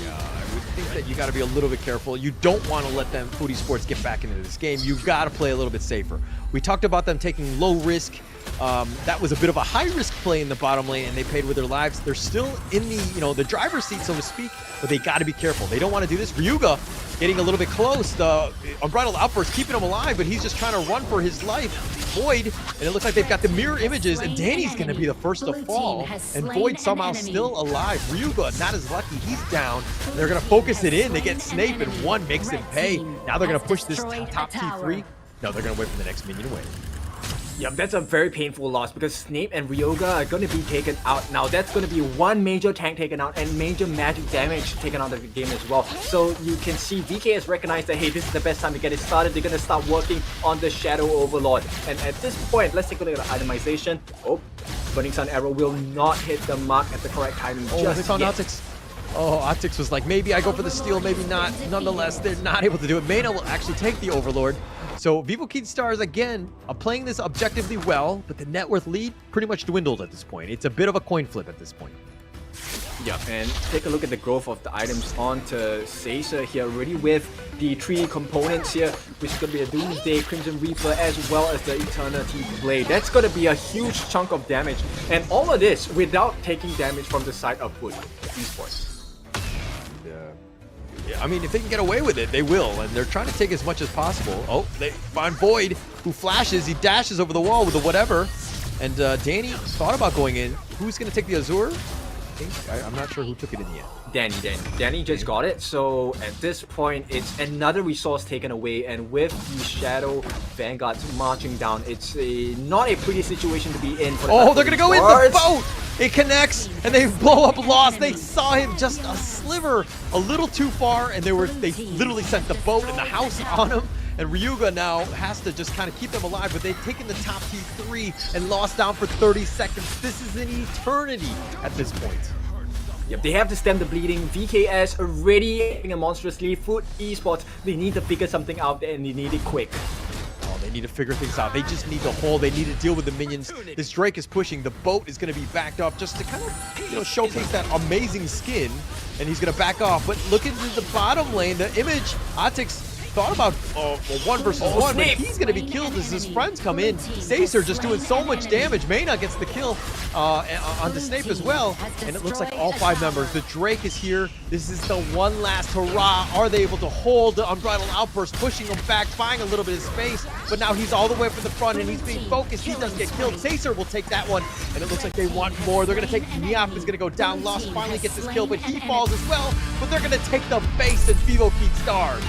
Yeah, I would think that you got to be a little bit careful. You don't want to let them Food Esports get back into this game. You've got to play a little bit safer. We talked about them taking low risk. That was a bit of a high-risk play in the bottom lane, and they paid with their lives. They're still in the, the driver's seat, so to speak, but they got to be careful. They don't want to do this. Ryuga getting a little bit close. The Unbridled Outburst keeping him alive, but he's just trying to run for his life. Void, and it looks like they've got the mirror images, and Danny's going to be the first to fall, and Void somehow still alive. Ryuga, not as lucky. He's down. They're going to focus it in. They get Snape, and one makes him pay. Now they're going to push this top T3. No, they're going to wait for the next minion away. Yep, that's a very painful loss because Snape and Ryoga are going to be taken out. Now that's going to be one major tank taken out and major magic damage taken out of the game as well. So you can see VK has recognized that, hey, this is the best time to get it started. They're going to start working on the Shadow Overlord. And at this point, let's take a look at the itemization. Oh, Burning Sun Arrow will not hit the mark at the correct timing just they found yet. Atix. Oh, Atix was like, maybe I go for the steal, maybe not. Nonetheless, they're not able to do it. Mena will actually take the Overlord. So Vivo Kid Stars, again, are playing this objectively well, but the net worth lead pretty much dwindled at this point. It's a bit of a coin flip at this point. Yep, and take a look at the growth of the items onto Sacer here, already with the 3 components here, which is going to be a Doomsday, Crimson Reaper, as well as the Eternity Blade. That's going to be a huge chunk of damage, and all of this without taking damage from the side of Food Esports. Yeah, I mean, if they can get away with it, they will, and they're trying to take as much as possible. Oh, they find Void, who flashes, he dashes over the wall with the whatever, and Danny thought about going in. Who's going to take the Azure? I'm not sure who took it in yet. Danny just got it, so at this point, it's another resource taken away, and with the Shadow Vanguards marching down, it's not a pretty situation to be in. For the they're going to go in the boat! It connects, and they blow up Lost. They saw him just a sliver, a little too far, and they literally sent the boat and the house on him. And Ryuga now has to just kind of keep them alive, but they've taken the top T3 and Lost down for 30 seconds. This is an eternity at this point. Yep, they have to stem the bleeding. VKS already having a monstrous lead. Food Esports, they need to figure something out and they need it quick. Oh, they need to figure things out. They just need to hold. They need to deal with the minions. This Drake is pushing. The boat is going to be backed up just to kind of, showcase that amazing skin. And he's going to back off. But look into the bottom lane. The image, Atix thought about a 1 versus 1, but he's going to be killed as his friends come in. Saison just doing so much damage. Mayna gets the kill on the Snape as well. And it looks like all 5 members. The Drake is here. This is the one last hurrah. Are they able to hold the Unbridled Outburst, pushing him back, buying a little bit of space, but now he's all the way up to the front and he's being focused. He does get killed. Saison will take that one, and it looks like they want more. They're going to take Niap is going to go down. Lost finally gets his kill, but he falls as well. But they're going to take the base and Vivo Keith Stars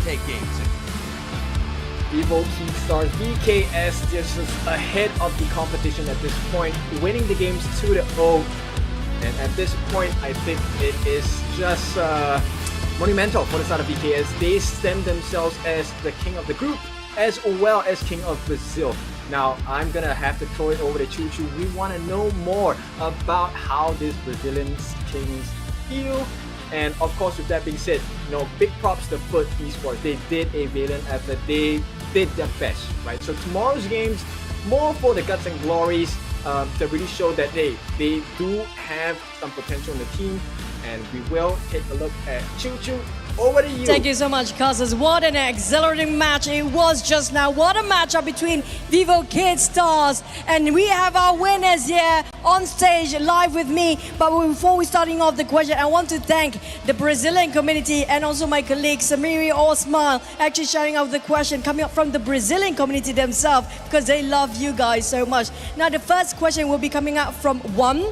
take game 2. Vivo Keith Stars, VKS just ahead of the competition at this point, winning the games 2-0. And at this point, I think it is just monumental for the side of VKS. They stem themselves as the king of the group, as well as king of Brazil. Now, I'm gonna have to throw it over to Choo Choo. We want to know more about how these Brazilian kings feel. And of course, with that being said, big props to Foot Esports. They did a valiant effort. They did their best, right? So tomorrow's games, more for the guts and glories to really show that they do have some potential in the team. And we will take a look at Choo Choo. Over to you. Thank you so much, Cousins. What an exhilarating match it was just now. What a matchup between Vivo Kid Stars. And we have our winners here on stage live with me. But before we starting off the question, I want to thank the Brazilian community and also my colleague Samiri Osman actually sharing out the question coming up from the Brazilian community themselves because they love you guys so much. Now the first question will be coming out from One.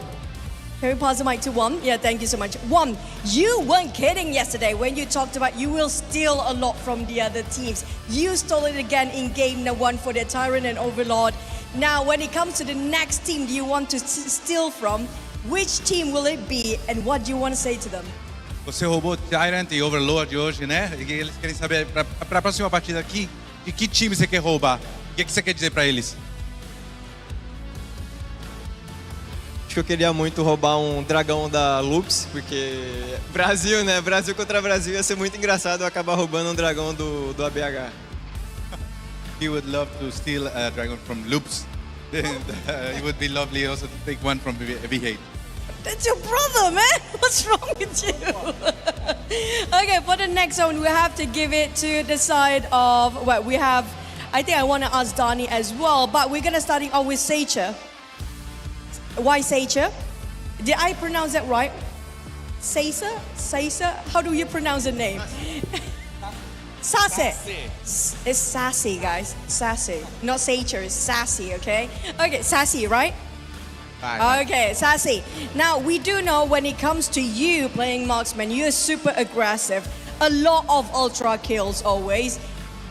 Can we pass the mic to One? Yeah, thank you so much. One, you weren't kidding yesterday when you talked about you will steal a lot from the other teams. You stole it again in game number 1 for the Tyrant and Overlord. Now, when it comes to the next team do you want to steal from, which team will it be and what do you want to say to them? Você roubou Tyrant e Overlord hoje, né? E eles querem saber, para a próxima partida aqui, de que time você quer roubar? O que você quer dizer para eles? Acho que eu queria muito roubar um dragão da Lux, porque Brasil, né? Brasil contra Brasil ia ser muito engraçado eu acabar roubando um dragão do ABH. He would love to steal a dragon from Loops. It would be lovely also to take one from V8. That's your brother, man. What's wrong with you? Okay, for the next one, we have to give it to the side of, well, we have, I think I want to ask Donnie as well, but we're going to starting off with Sacher. Why Sacher? Did I pronounce that right? Sacer? Sacer? How do you pronounce the name? Sassy. It's sassy, guys. Sassy. Not Sacher, it's sassy, okay? Okay, sassy, right? Okay, sassy. Now, we do know when it comes to you playing marksman, you're super aggressive. A lot of ultra kills always.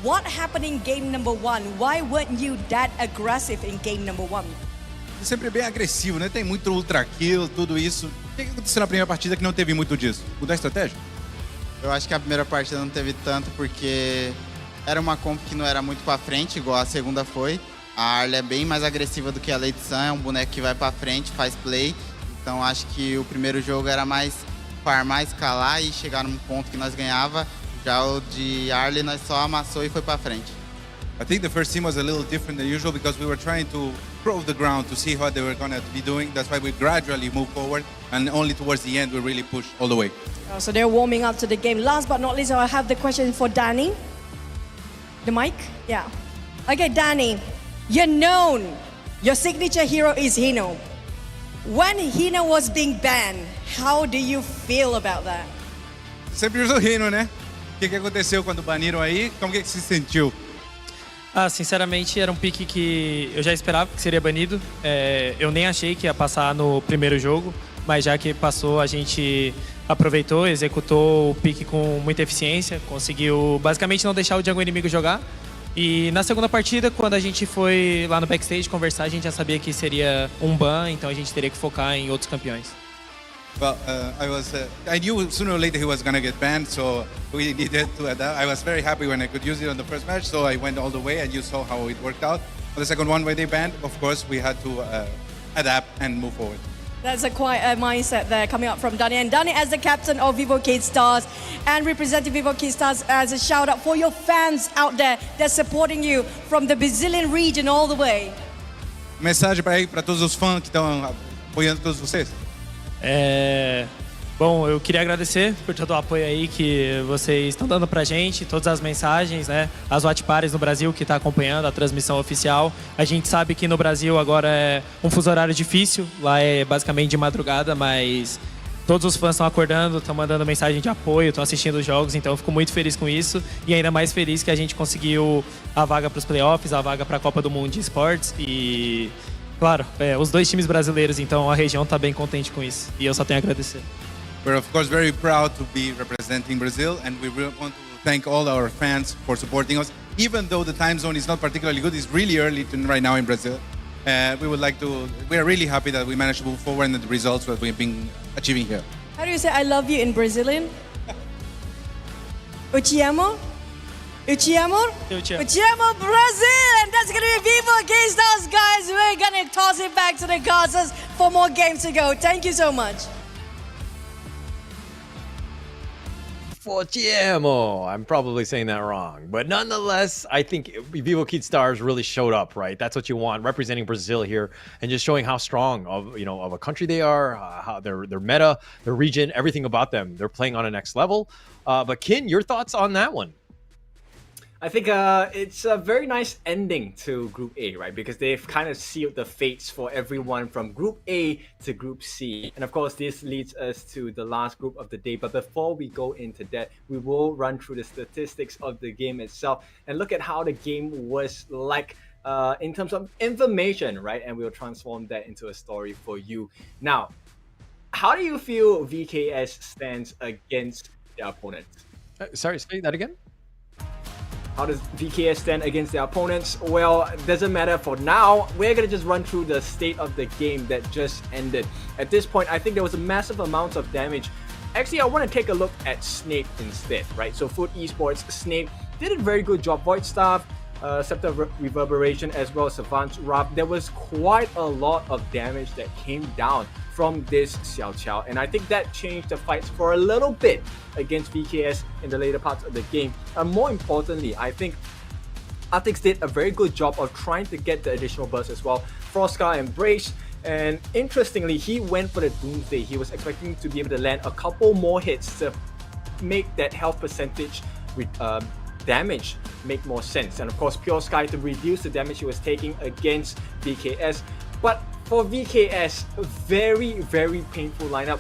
What happened in game number 1? Why weren't you that aggressive in game number 1? Sempre bem agressivo, né? Tem muito ultra kill, tudo isso. O que aconteceu na primeira partida que não teve muito disso? Mudar a estratégia? Eu acho que a primeira partida não teve tanto porque era uma comp que não era muito pra frente, igual a segunda foi. A Arla é bem mais agressiva do que a Lady Sun, é um boneco que vai pra frente, faz play. Então acho que o primeiro jogo era mais farmar, escalar e chegar num ponto que nós ganhava. Já o de Arla nós só amassou e foi pra frente. I think the first team was a little different than usual because we were trying to probe the ground to see what they were going to be doing. That's why we gradually moved forward and only towards the end we really pushed all the way. So they're warming up to the game. Last but not least, I have the question for Danny. The mic? Yeah. Okay, Danny, you're known. Your signature hero is Hino. When Hino was being banned, how do you feel about that? Sempre usou Hino, né? O que aconteceu quando baniram aí? Como que se sentiu? Sinceramente, era um pique que eu já esperava que seria banido. Eu nem achei que ia passar no primeiro jogo, mas já que passou, a gente aproveitou, executou o pique com muita eficiência, conseguiu basicamente não deixar o jungle inimigo jogar. E na segunda partida, quando a gente foi lá no backstage conversar, a gente já sabia que seria um ban, então a gente teria que focar em outros campeões. Well, I knew sooner or later he was going to get banned, so we needed to adapt. I was very happy when I could use it on the first match, so I went all the way, and you saw how it worked out. For the second one, when they banned, of course, we had to adapt and move forward. That's quite a mindset there coming up from Danny. And Danny, as the captain of Vivo Kid Stars and representing Vivo Kid Stars, as a shout out for your fans out there that's supporting you from the Brazilian region all the way. Mensagem para todos os fãs que estão apoiando todos vocês. Bom, eu queria agradecer por todo o apoio aí que vocês estão dando pra gente, todas as mensagens, né? As watch parties no Brasil que está acompanhando a transmissão oficial. A gente sabe que no Brasil agora é um fuso horário difícil, lá é basicamente de madrugada, mas todos os fãs estão acordando, estão mandando mensagem de apoio, estão assistindo os jogos, então eu fico muito feliz com isso e ainda mais feliz que a gente conseguiu a vaga para os playoffs, a vaga para a Copa do Mundo de Esportes e, claro, os dois times brasileiros, então a região está bem contente com isso e eu só tenho a agradecer. We're of course very proud to be representing Brazil, and we really want to thank all our fans for supporting us. Even though the time zone is not particularly good, it's really early right now in Brazil. We are really happy that we managed to move forward in the results that we've been achieving here. How do you say I love you in Brazilian? Eu te amo? Eu te amo? Eu te amo. Eu te amo, Brazil! And that's gonna be Vivo against us, guys. We're gonna toss it back to the Gazas for more games to go. Thank you so much. Fortiamo. I'm probably saying that wrong, but nonetheless, I think Vivo Kid Stars really showed up, right? That's what you want, representing Brazil here and just showing how strong of a country they are, how their meta, their region, everything about them. They're playing on a next level. But Kin, your thoughts on that one? I think it's a very nice ending to Group A, right? Because they've kind of sealed the fates for everyone from Group A to Group C. And of course, this leads us to the last group of the day. But before we go into that, we will run through the statistics of the game itself and look at how the game was like in terms of information, right? And we'll transform that into a story for you. Now, how do you feel VKS stands against their opponents? Sorry, say that again? How does VKS stand against their opponents? Well, it doesn't matter for now. We're going to just run through the state of the game that just ended. At this point, I think there was a massive amount of damage. Actually, I want to take a look at Snape instead, right? So Foot Esports, Snape did a very good job. Void Staff, Scepter Reverberation, as well as Savant's Wrath. There was quite a lot of damage that came down from this Xiao Qiao, and I think that changed the fights for a little bit against VKS in the later parts of the game. And more importantly, I think Artix did a very good job of trying to get the additional burst as well. Froscar embraced, and interestingly, he went for the Doomsday. He was expecting to be able to land a couple more hits to make that health percentage damage make more sense. And of course, Pure Sky to reduce the damage he was taking against VKS. But for VKS, very, very painful lineup.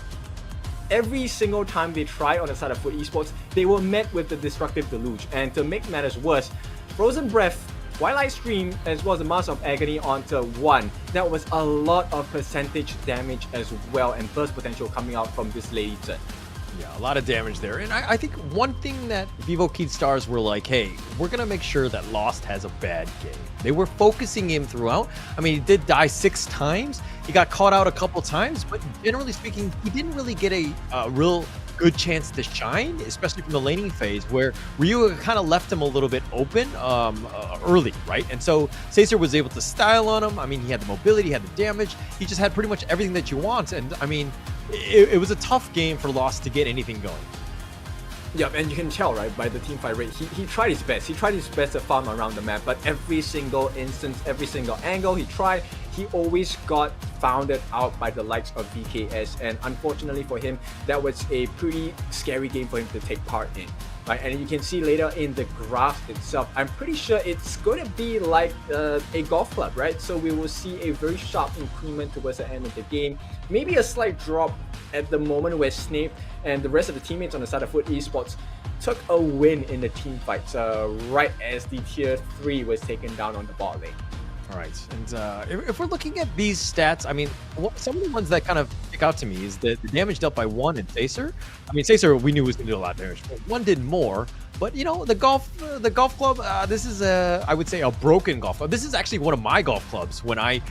Every single time they tried on the side of Foot Esports, they were met with the Destructive Deluge. And to make matters worse, Frozen Breath, Twilight Stream, as well as the Mask of Agony onto 1. That was a lot of percentage damage as well, and burst potential coming out from this Lady Zhen. Yeah, a lot of damage there. And I think one thing that Vivo Kid Stars were like, hey, we're going to make sure that Lost has a bad game. They were focusing him throughout. I mean, he did die 6 times. He got caught out a couple times, but generally speaking, he didn't really get a real good chance to shine, especially from the laning phase, where Ryu kind of left him a little bit open early, right? And so Sacer was able to style on him. I mean, he had the mobility, he had the damage. He just had pretty much everything that you want. And I mean, it was a tough game for Lost to get anything going. Yeah, and you can tell, right, by the team fight rate, he tried his best. He tried his best to farm around the map, but every single instance, every single angle he tried, he always got founded out by the likes of VKS. And unfortunately for him, that was a pretty scary game for him to take part in. Right, and you can see later in the graph itself, I'm pretty sure it's going to be like a golf club, right? So we will see a very sharp increment towards the end of the game. Maybe a slight drop at the moment where Snape and the rest of the teammates on the side of Foot Esports took a win in the team fights right as the tier 3 was taken down on the bot lane. All right, and if we're looking at these stats, I mean, some of the ones that kind of stick out to me is the damage dealt by 1 and Sacer. I mean, Sacer we knew was going to do a lot of damage, but 1 did more. But you know, the golf club, this is I would say a broken golf club. This is actually one of my golf clubs. When I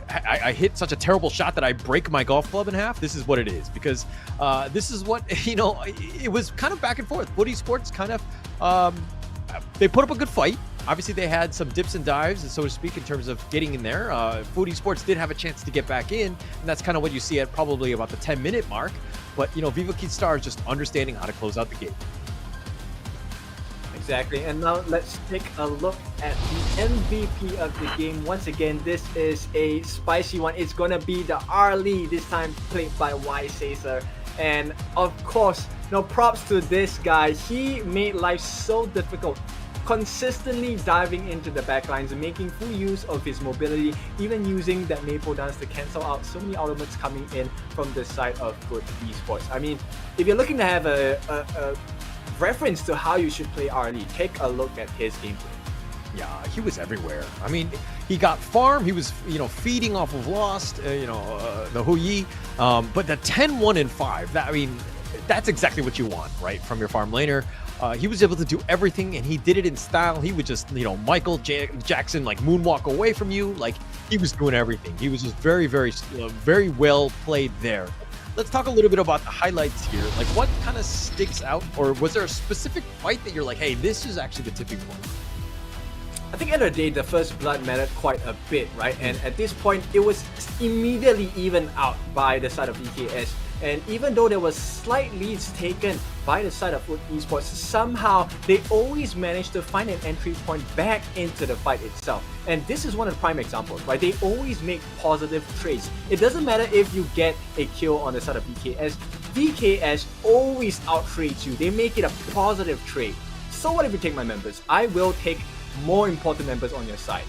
I hit such a terrible shot that I break my golf club in half. This is what it is, because this is what it was kind of back and forth. Foot Esports kind of they put up a good fight. Obviously, they had some dips and dives, so to speak, in terms of getting in there. Foot Esports did have a chance to get back in, and that's kind of what you see at probably about the 10-minute mark. But, Vivo Kid Stars just understanding how to close out the game. Exactly, and now let's take a look at the MVP of the game. Once again, this is a spicy one. It's gonna be the Arlie, this time played by Y Sacer. And of course, props to this guy. He made life so difficult, consistently diving into the backlines and making full use of his mobility, even using that maple dance to cancel out so many ultimates coming in from the side of Good Esports. I mean, if you're looking to have a reference to how you should play RLE, take a look at his gameplay. Yeah, he was everywhere. I mean, he got farm. He was, feeding off of Lost, the Huyi. But the 10-1 and 5, that's exactly what you want, right, from your farm laner. He was able to do everything, and he did it in style. He would just, Michael Jackson, like, moonwalk away from you. Like, he was doing everything. He was just very, very, very well played there. Let's talk a little bit about the highlights here. Like, what kind of sticks out? Or was there a specific fight that you're like, hey, this is actually the tipping point? I think at the end of the day, the first blood mattered quite a bit, right? And at this point, it was immediately evened out by the side of EKS. And even though there was slight leads taken by the side of Good Esports, somehow they always managed to find an entry point back into the fight itself. And this is one of the prime examples, right? They always make positive trades. It doesn't matter if you get a kill on the side of VKS. VKS always out-trades you. They make it a positive trade. So what if you take my members? I will take more important members on your side.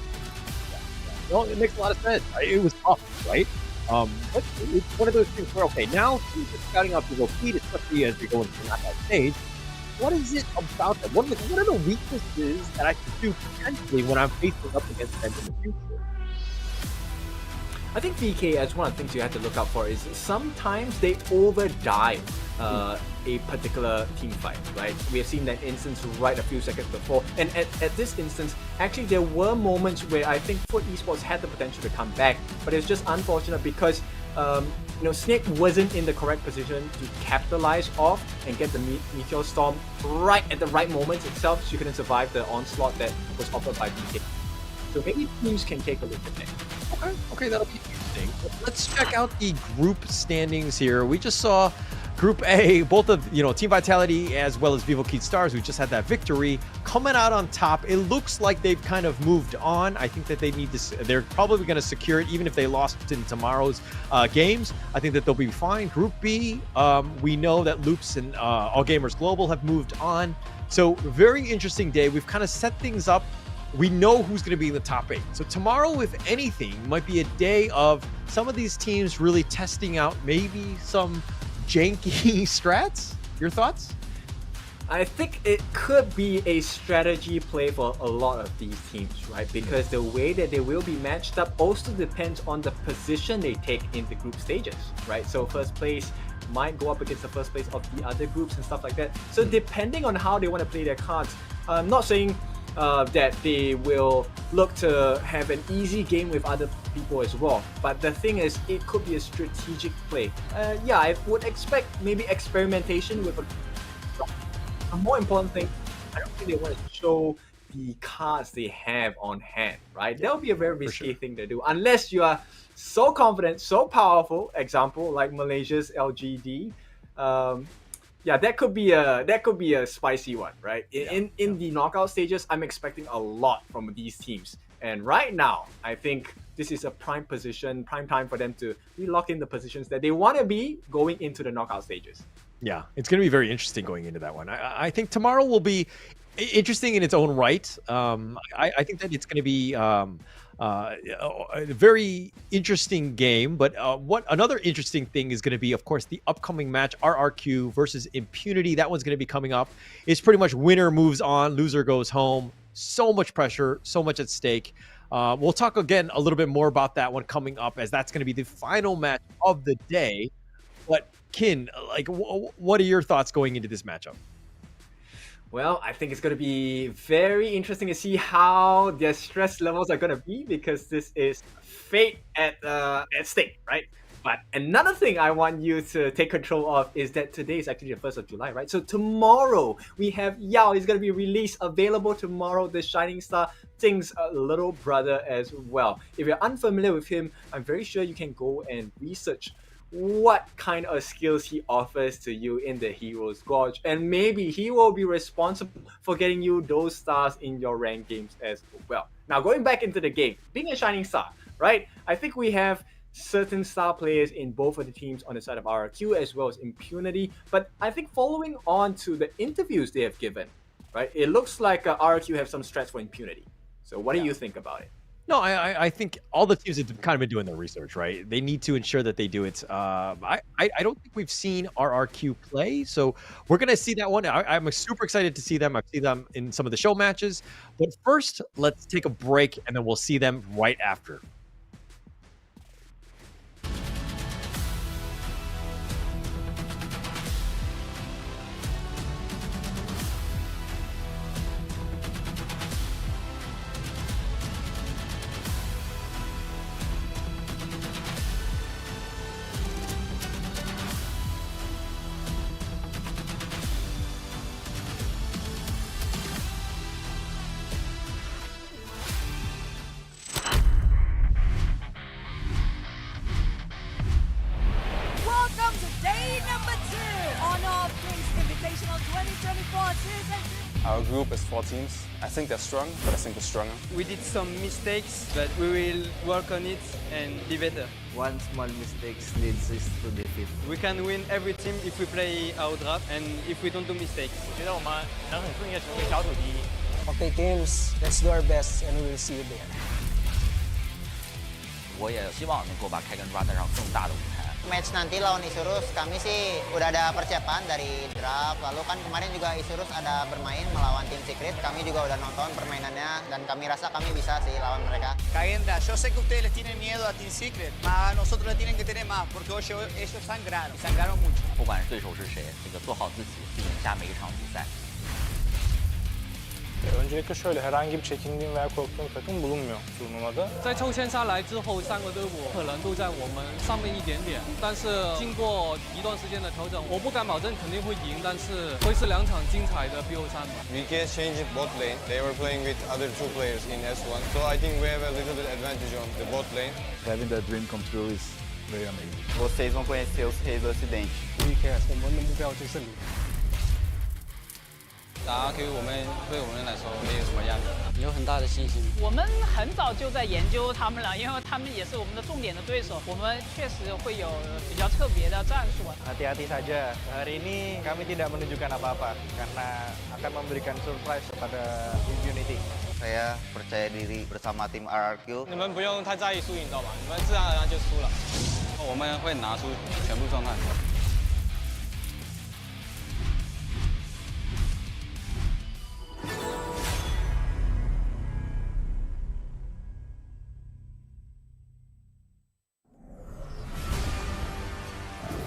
Well, it makes a lot of sense. It was tough, right? But it's one of those things where, okay, now he's just scouting out the feed, especially as we go into the knockout stage. What is it about that? What are the weaknesses that I can do potentially when I'm facing up against them in the future? I think VK, as one of the things you have to look out for, is sometimes they overdive a particular team fight, right? We have seen that instance right a few seconds before, and at this instance, actually there were moments where I think Foot Esports had the potential to come back, but it's just unfortunate because Snake wasn't in the correct position to capitalize off and get the Meteor Storm right at the right moment itself, so you couldn't survive the onslaught that was offered by VK. So maybe teams can take a look at that. Okay, that'll be interesting. Let's check out the group standings here. We just saw Group A, both of Team Vitality as well as Vivo Kid Stars, who just had that victory, coming out on top. It looks like they've kind of moved on. I think that they're probably going to secure it, even if they lost in tomorrow's games. I think that they'll be fine. Group B, we know that Loops and All Gamers Global have moved on. So very interesting day. We've kind of set things up. We know who's going to be in the top 8. So tomorrow, if anything, might be a day of some of these teams really testing out maybe some janky strats. Your thoughts? I think it could be a strategy play for a lot of these teams, right? Because the way that they will be matched up also depends on the position they take in the group stages, right? So first place might go up against the first place of the other groups and stuff like that. So depending on how they want to play their cards, I'm not saying that they will look to have an easy game with other people as well. But the thing is, it could be a strategic play. Yeah, I would expect maybe experimentation with a more important thing. I don't think they want to show the cards they have on hand, right? That would be a very risky thing to do, unless you are so confident, so powerful. Example like Malaysia's LGD. Yeah, that could be a spicy one, right? In the knockout stages, I'm expecting a lot from these teams. And right now, I think this is a prime time for them to lock in the positions that they want to be going into the knockout stages. Yeah, it's going to be very interesting going into that one. I think tomorrow will be interesting in its own right. I think that it's going to be a very interesting game. But what another interesting thing is going to be, of course, the upcoming match, RRQ versus Impunity. That one's going to be coming up. It's pretty much winner moves on, loser goes home. So much pressure, so much at stake. We'll talk again a little bit more about that one coming up, as that's going to be the final match of the day. But Kin, like, what are your thoughts going into this matchup? Well, I think it's going to be very interesting to see how their stress levels are going to be, because this is fate at stake, right? But another thing I want you to take control of is that today is actually the 1st of July, right? So tomorrow we have Yao. He's going to be released, available tomorrow, the Shining Star Tsing's little brother as well. If you're unfamiliar with him, I'm very sure you can go and research what kind of skills he offers to you in the Hero's Gorge, and maybe he will be responsible for getting you those stars in your ranked games as well. Now, going back into the game, being a Shining Star, right? I think we have certain star players in both of the teams on the side of RRQ as well as Impunity. But I think following on to the interviews they have given, right, it looks like RRQ have some strats for Impunity. So what do you think about it? No, I think all the teams have kind of been doing their research, right? They need to ensure that they do it. I don't think we've seen RRQ play, so we're going to see that one. I'm super excited to see them. I've seen them in some of the show matches. But first, let's take a break, and then we'll see them right after. Welcome to day number 2 on our Kings Invitational 2024 season. Our group is 4 teams. I think they're strong, but I think we're stronger. We did some mistakes, but we will work on it and be better. One small mistake leads us to defeat. We can win every team if we play our draft and if we don't do mistakes. Okay, teams, let's do our best and we'll see you there. 我也希望能够把开根抓带上更大的舞台。 Match nanti lawan Isurus, kami sih udah ada persiapan dari draft. Lalu kan kemarin juga Isurus ada bermain melawan tim Secret. Kami juga udah nonton permainannya dan kami rasa kami bisa sih lawan mereka. Cagendra, yo sé que ustedes les tienen miedo a Team Secret, mas nosotros le tienen que tener más, porque hoy ellos sangraron, sangraron mucho. 不管是对手是谁，这个做好自己，去赢下每一场比赛。 Öncelikle şöyle herhangi bir çekindiğim veya korktuğum takım bulunmuyor turnuvada. 在抽签下来之后，3个队伍可能都在我们上面一点点，但是经过一段时间的调整，我不敢保证肯定会赢，但是会是2场精彩的 BO3 吧。 VK changed bot lane. They were playing with other 2 players in S1. So I think we have a little bit advantage on the bot lane. Having that dream come true is very amazing. Vocês vão conhecer os reis do Ocidente. 我们的目标就是胜利。 打 RQ 我们对我们来说没有什么压力，有很大的信心。我们很早就在研究他们了，因为他们也是我们的重点的对手。我们确实会有比较特别的战术。 Hati-hati saja. Hari ini kami tidak menunjukkan apa-apa karena akan memberikan surprise kepada Impunity. Saya percaya diri bersama tim RRQ. 你们不用太在意输赢，知道吧？你们自然而然就输了。我们会拿出全部状态。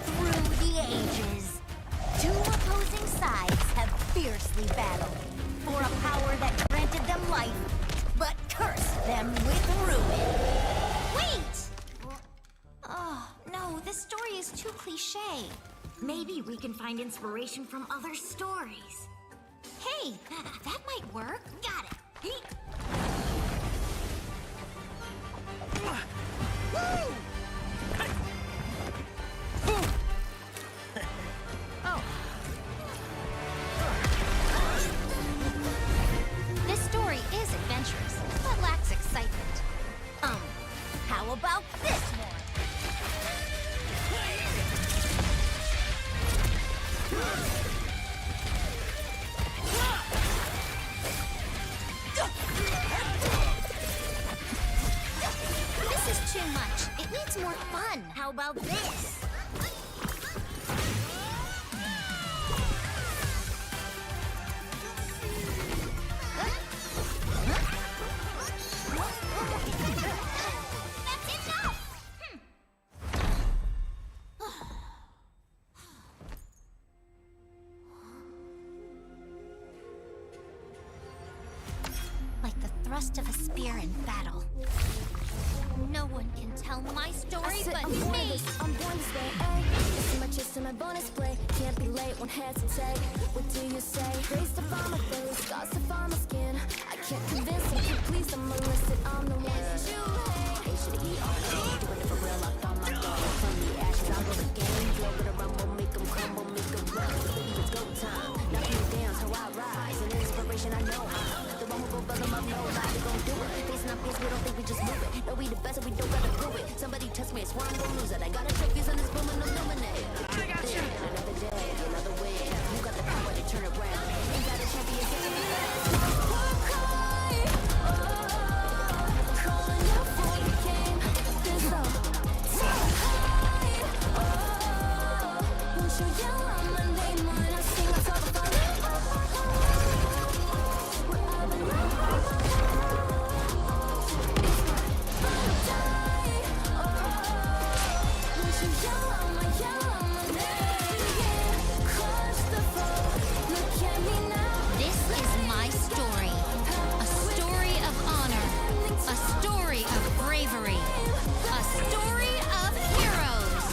Through the ages, 2 opposing sides have fiercely battled for a power that granted them life, but cursed them with ruin. Wait! Oh, no, this story is too cliche. Maybe we can find inspiration from other stories. Hey, that might work. Got it. Woo! Oh. This story is adventurous, but lacks excitement. How about this one? This is too much. It needs more fun. How about this? That's enough! Like the thrust of a spear in battle. No one can tell my story but me! I'm born to stay, It's in my chest and my bonus play. Can't be late, won't hesitate. What do you say? Grace to find my face, scars to find my skin. I can't convince them, please I'm illicit. I'm the one that you hate. They should eat all day, doing it for real. I found my goal. From the ashes, I go the game. Blow with a rumble, make them crumble, make them run. It's go time. Knock me down, so I rise. An inspiration I know how. The won't move over them up, nobody gon' do it. Facing our peers, we don't think we just move it. No, we the best, and we don't gotta prove it. Somebody test me, I swear I'm gon' lose it. I got a trophies on this boom and illuminate. Another day, another win. You got the power to turn around. Ain't got a champion, get to me. Calling out for the game. This up. Won't you yell out my name when I sing a song about it? This is my story. A story of honor. A story of bravery. A story of heroes.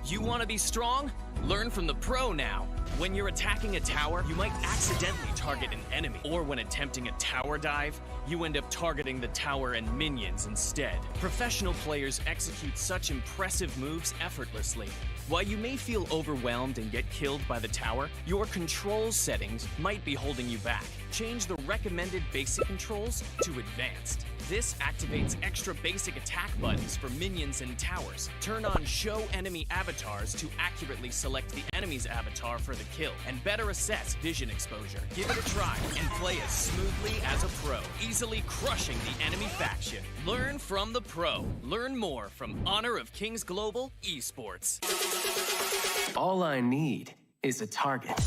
You want to be strong? Learn from the pro now. When you're attacking a tower, you might accidentally target an enemy. Or when attempting a tower dive, you end up targeting the tower and minions instead. Professional players execute such impressive moves effortlessly. While you may feel overwhelmed and get killed by the tower, your control settings might be holding you back. Change the recommended basic controls to advanced. This activates extra basic attack buttons for minions and towers. Turn on show enemy avatars to accurately select the enemy's avatar for the kill, and better assess vision exposure. Give it a try and play as smoothly as a pro, easily crushing the enemy faction. Learn from the pro. Learn more from Honor of Kings Global Esports. All I need is a target.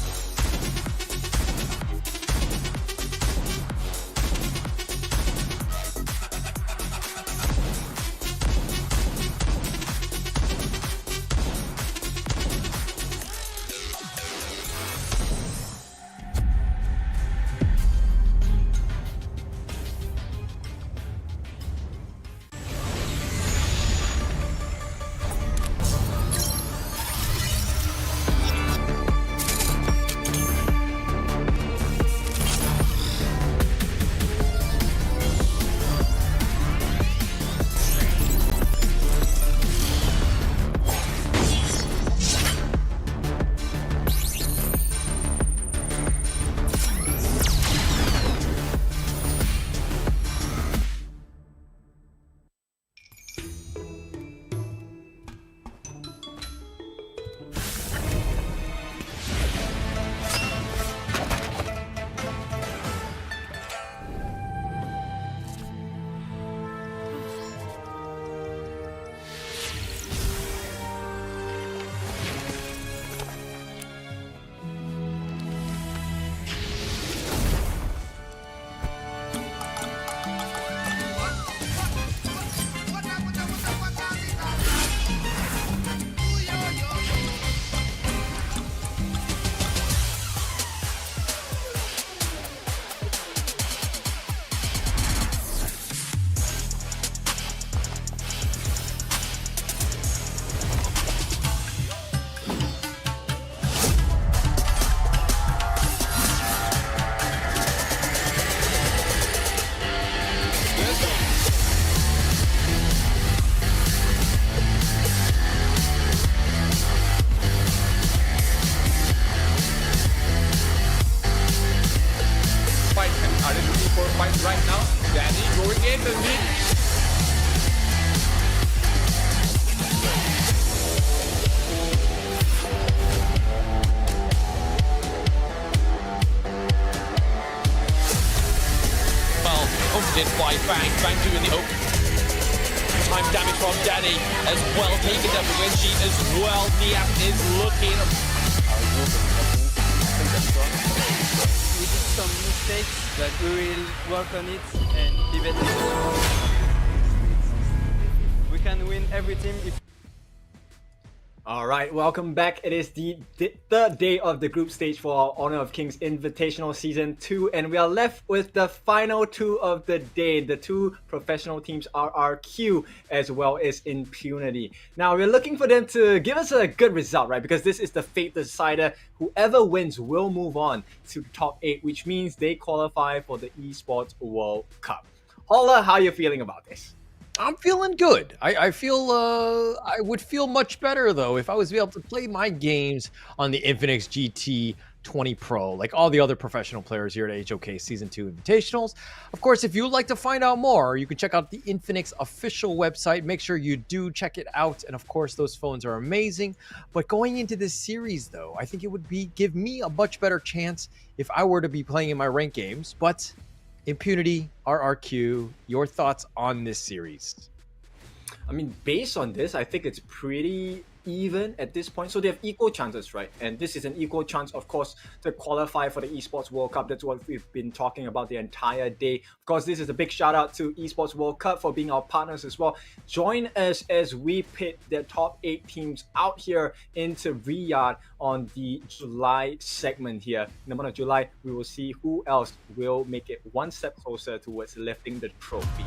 Comes in by Bang. Bang doing the open. Time damage from Daddy as well. Taking down Voici as well. Niap is looking. We did some mistakes, but we will work on it and be better. We can win every team if. All right, welcome back. It is the third day of the group stage for our Honor of Kings Invitational Season 2, and we are left with the final two of the day, the two professional teams RRQ as well as Impunity. Now, we're looking for them to give us a good result, right? Because this is the fate decider. Whoever wins will move on to the top 8, which means they qualify for the Esports World Cup. Holla, how are you feeling about this? I'm feeling good. I feel I would feel much better though if I was able to play my games on the Infinix GT 20 Pro, like all the other professional players here at HOK Season 2 Invitationals. Of course, if you would like to find out more, you can check out the Infinix official website. Make sure you do check it out. And of course, those phones are amazing. But going into this series though, I think it would give me a much better chance if I were to be playing in my ranked games. But Impunity, RRQ, your thoughts on this series? I mean, based on this, I think it's pretty even at this point. So they have equal chances, right? And this is an equal chance, of course, to qualify for the Esports World Cup. That's what we've been talking about the entire day. Of course, this is a big shout out to Esports World Cup for being our partners as well. Join us as we pit the top 8 teams out here into Riyadh on the July segment here. In the month of July, we will see who else will make it one step closer towards lifting the trophy.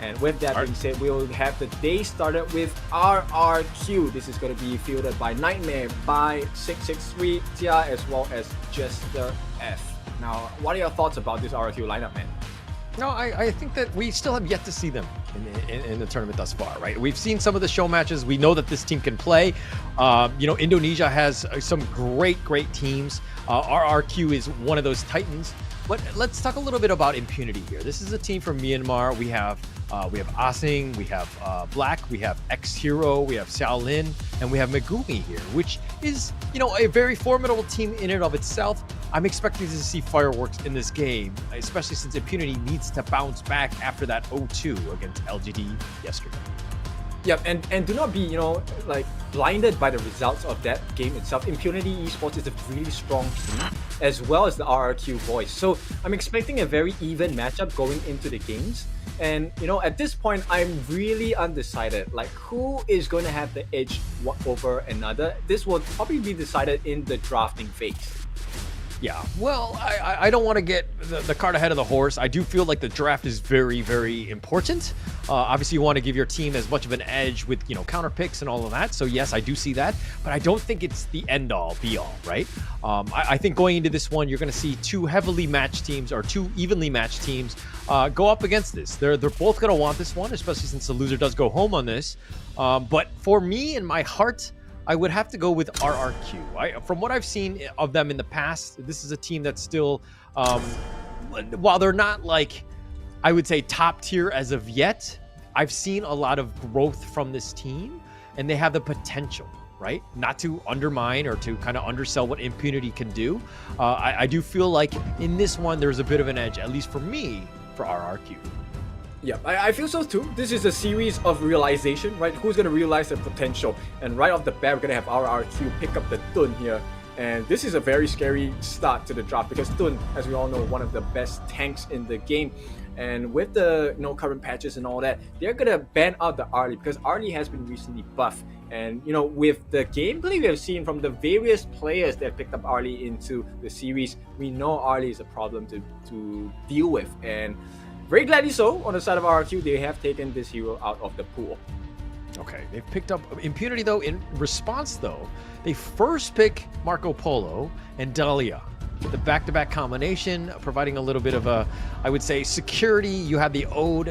And with that being said, we'll have the day started with RRQ. This is going to be fielded by Nightmare, by 663, Tia, as well as Jester F. Now, what are your thoughts about this RRQ lineup, man? No, I think that we still have yet to see them in the tournament thus far, right? We've seen some of the show matches. We know that this team can play. Indonesia has some great teams. RRQ is one of those titans. But let's talk a little bit about Impunity here. This is a team from Myanmar. We have Asing, we have Black, we have X-Hero, we have Xiaolin, and we have Megumi here, which is, a very formidable team in and of itself. I'm expecting to see fireworks in this game, especially since Impunity needs to bounce back after that 0-2 against LGD yesterday. Yeah, and do not be, blinded by the results of that game itself. Impunity Esports is a really strong team, as well as the RRQ boys. So I'm expecting a very even matchup going into the games. And, at this point, I'm really undecided. Like, who is going to have the edge over another? This will probably be decided in the drafting phase. Yeah, well, I don't want to get the cart ahead of the horse. I do feel like the draft is very, very important. Obviously, you want to give your team as much of an edge with, counter picks and all of that. So, yes, I do see that. But I don't think it's the end-all, be-all, right? I think going into this one, you're going to see two heavily matched teams or two evenly matched teams go up against this. They're both going to want this one, especially since the loser does go home on this. But for me, in my heart, I would have to go with RRQ. From what I've seen of them in the past, this is a team that's still, while they're not I would say top tier as of yet, I've seen a lot of growth from this team, and they have the potential, right? Not to undermine or to kind of undersell what Impunity can do. I do feel like in this one, there's a bit of an edge, at least for me, for RRQ. Yeah, I feel so too. This is a series of realization, right? Who's going to realize their potential? And right off the bat, we're going to have RRQ pick up the Tun here. And this is a very scary start to the draft because Tun, as we all know, one of the best tanks in the game. And with the current patches and all that, they're going to ban out the Arlie because Arlie has been recently buffed. And, with the gameplay we have seen from the various players that picked up Arlie into the series, we know Arlie is a problem to deal with. And very gladly so, on the side of RRQ, they have taken this hero out of the pool. Okay, they've picked up Impunity, though. In response, though, they first pick Marco Polo and Dahlia. The back-to-back combination, providing a little bit of I would say, security. You have the ode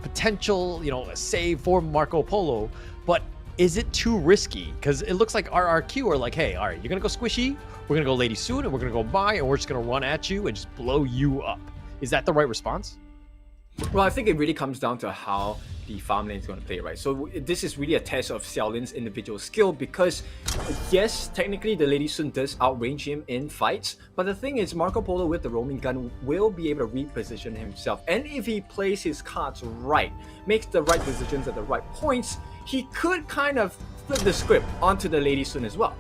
potential, a save for Marco Polo. But is it too risky? Because it looks like RRQ are like, hey, all right, you're going to go squishy, we're going to go Lady Soon, and we're going to go by, and we're just going to run at you and just blow you up. Is that the right response? Well, I think it really comes down to how the farm lane is going to play, right? So this is really a test of Xiaolin's individual skill because, yes, technically the Lady Sun does outrange him in fights, but the thing is Marco Polo with the roaming gun will be able to reposition himself. And if he plays his cards right, makes the right decisions at the right points, he could kind of flip the script onto the Lady Sun as well.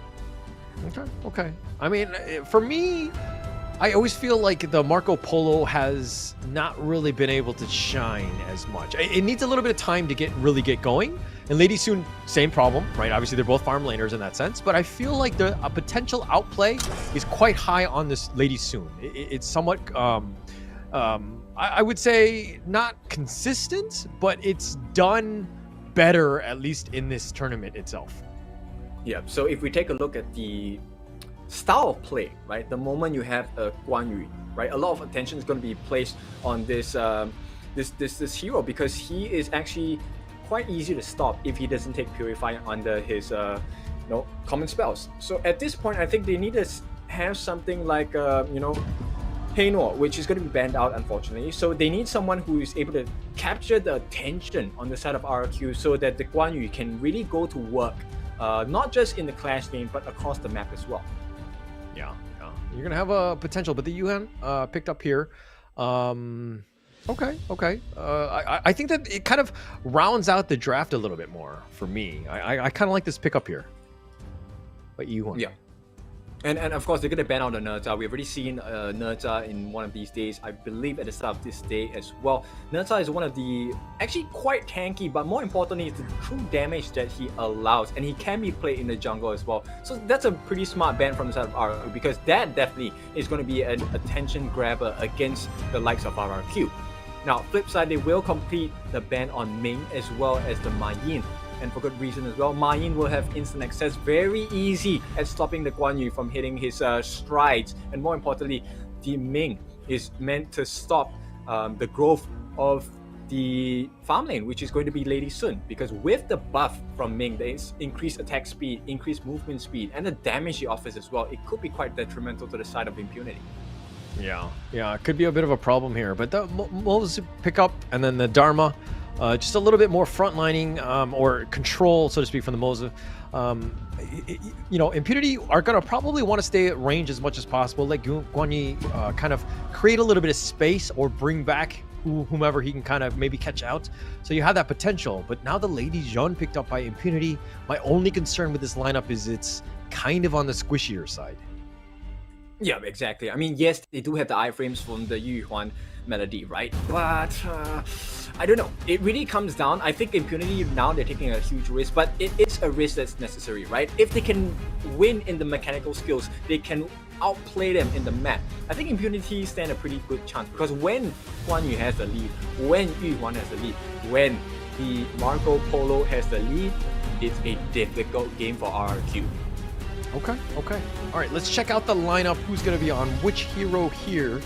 Okay. I mean, for me, I always feel like the Marco Polo has not really been able to shine as much. It needs a little bit of time to really get going. And Lady Sun, same problem, right? Obviously, they're both farm laners in that sense. But I feel like a potential outplay is quite high on this Lady Sun. It's somewhat, I would say, not consistent, but it's done better, at least in this tournament itself. Yeah, so if we take a look at the style of play, right? The moment you have a Guan Yu, right? A lot of attention is going to be placed on this this hero because he is actually quite easy to stop if he doesn't take Purify under his common spells. So at this point, I think they need to have something like Haynor, which is going to be banned out unfortunately. So they need someone who is able to capture the attention on the side of RRQ so that the Guan Yu can really go to work, not just in the clash lane but across the map as well. Yeah. You're gonna have a potential, but the Yuan picked up here. Okay. I think that it kind of rounds out the draft a little bit more for me. I kind of like this pickup here. But Yuan. Yeah. And of course, they're going to ban out the Nerta. We've already seen Nerta in one of these days, I believe at the start of this day as well. Nerta is one of the, actually quite tanky, but more importantly, it's the true damage that he allows. And he can be played in the jungle as well. So that's a pretty smart ban from the side of RRQ, because that definitely is going to be an attention grabber against the likes of RRQ. Now, flip side, they will complete the ban on Ming as well as the Ma Yin. And for good reason as well. Ma Yin will have instant access, very easy at stopping the Guan Yu from hitting his strides. And more importantly, the Ming is meant to stop the growth of the farm lane, which is going to be Lady Sun. Because with the buff from Ming, the increased attack speed, increased movement speed, and the damage he offers as well, it could be quite detrimental to the side of impunity. Yeah, it could be a bit of a problem here. But the Mo's pick up, and then the Dharma. Just a little bit more frontlining or control, so to speak, from the Moza. Impunity are going to probably want to stay at range as much as possible. Let Guan Yi kind of create a little bit of space or bring back whomever he can kind of maybe catch out. So you have that potential. But now the Lady Zhon picked up by Impunity. My only concern with this lineup is it's kind of on the squishier side. Yeah, exactly. I mean, yes, they do have the iframes from the Yu Huan melody, right? But I don't know. It really comes down. I think Impunity now they're taking a huge risk, but it is a risk that's necessary, right? If they can win in the mechanical skills, they can outplay them in the map. I think Impunity stand a pretty good chance because when Guan Yu has the lead, when Yu Huan has the lead, when the Marco Polo has the lead, it's a difficult game for RRQ. Okay. All right, let's check out the lineup. Who's going to be on which hero here?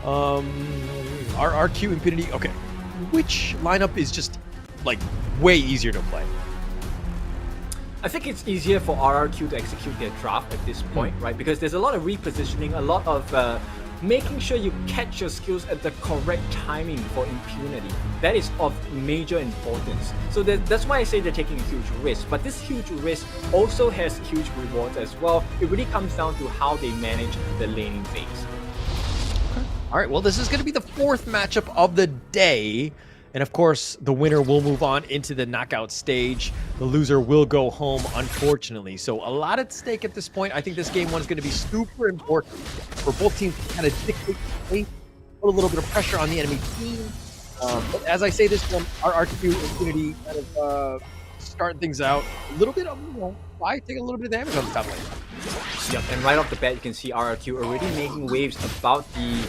RRQ, Impunity. Okay. Which lineup is just, like, way easier to play? I think it's easier for RRQ to execute their draft at this point, right? Because there's a lot of repositioning, a lot of making sure you catch your skills at the correct timing for Impunity. That is of major importance. So that's why I say they're taking a huge risk. But this huge risk also has huge rewards as well. It really comes down to how they manage the laning phase. Okay. All right, well, this is going to be the fourth matchup of the day. And of course, the winner will move on into the knockout stage. The loser will go home, unfortunately. So a lot at stake at this point. I think this game one is going to be super important for both teams to kind of dictate the pace, put a little bit of pressure on the enemy team. But as I say this one, RRQ Impunity kind of starting things out a little bit of, why take a little bit of damage on the top lane. Yep, and right off the bat, you can see RRQ already making waves about the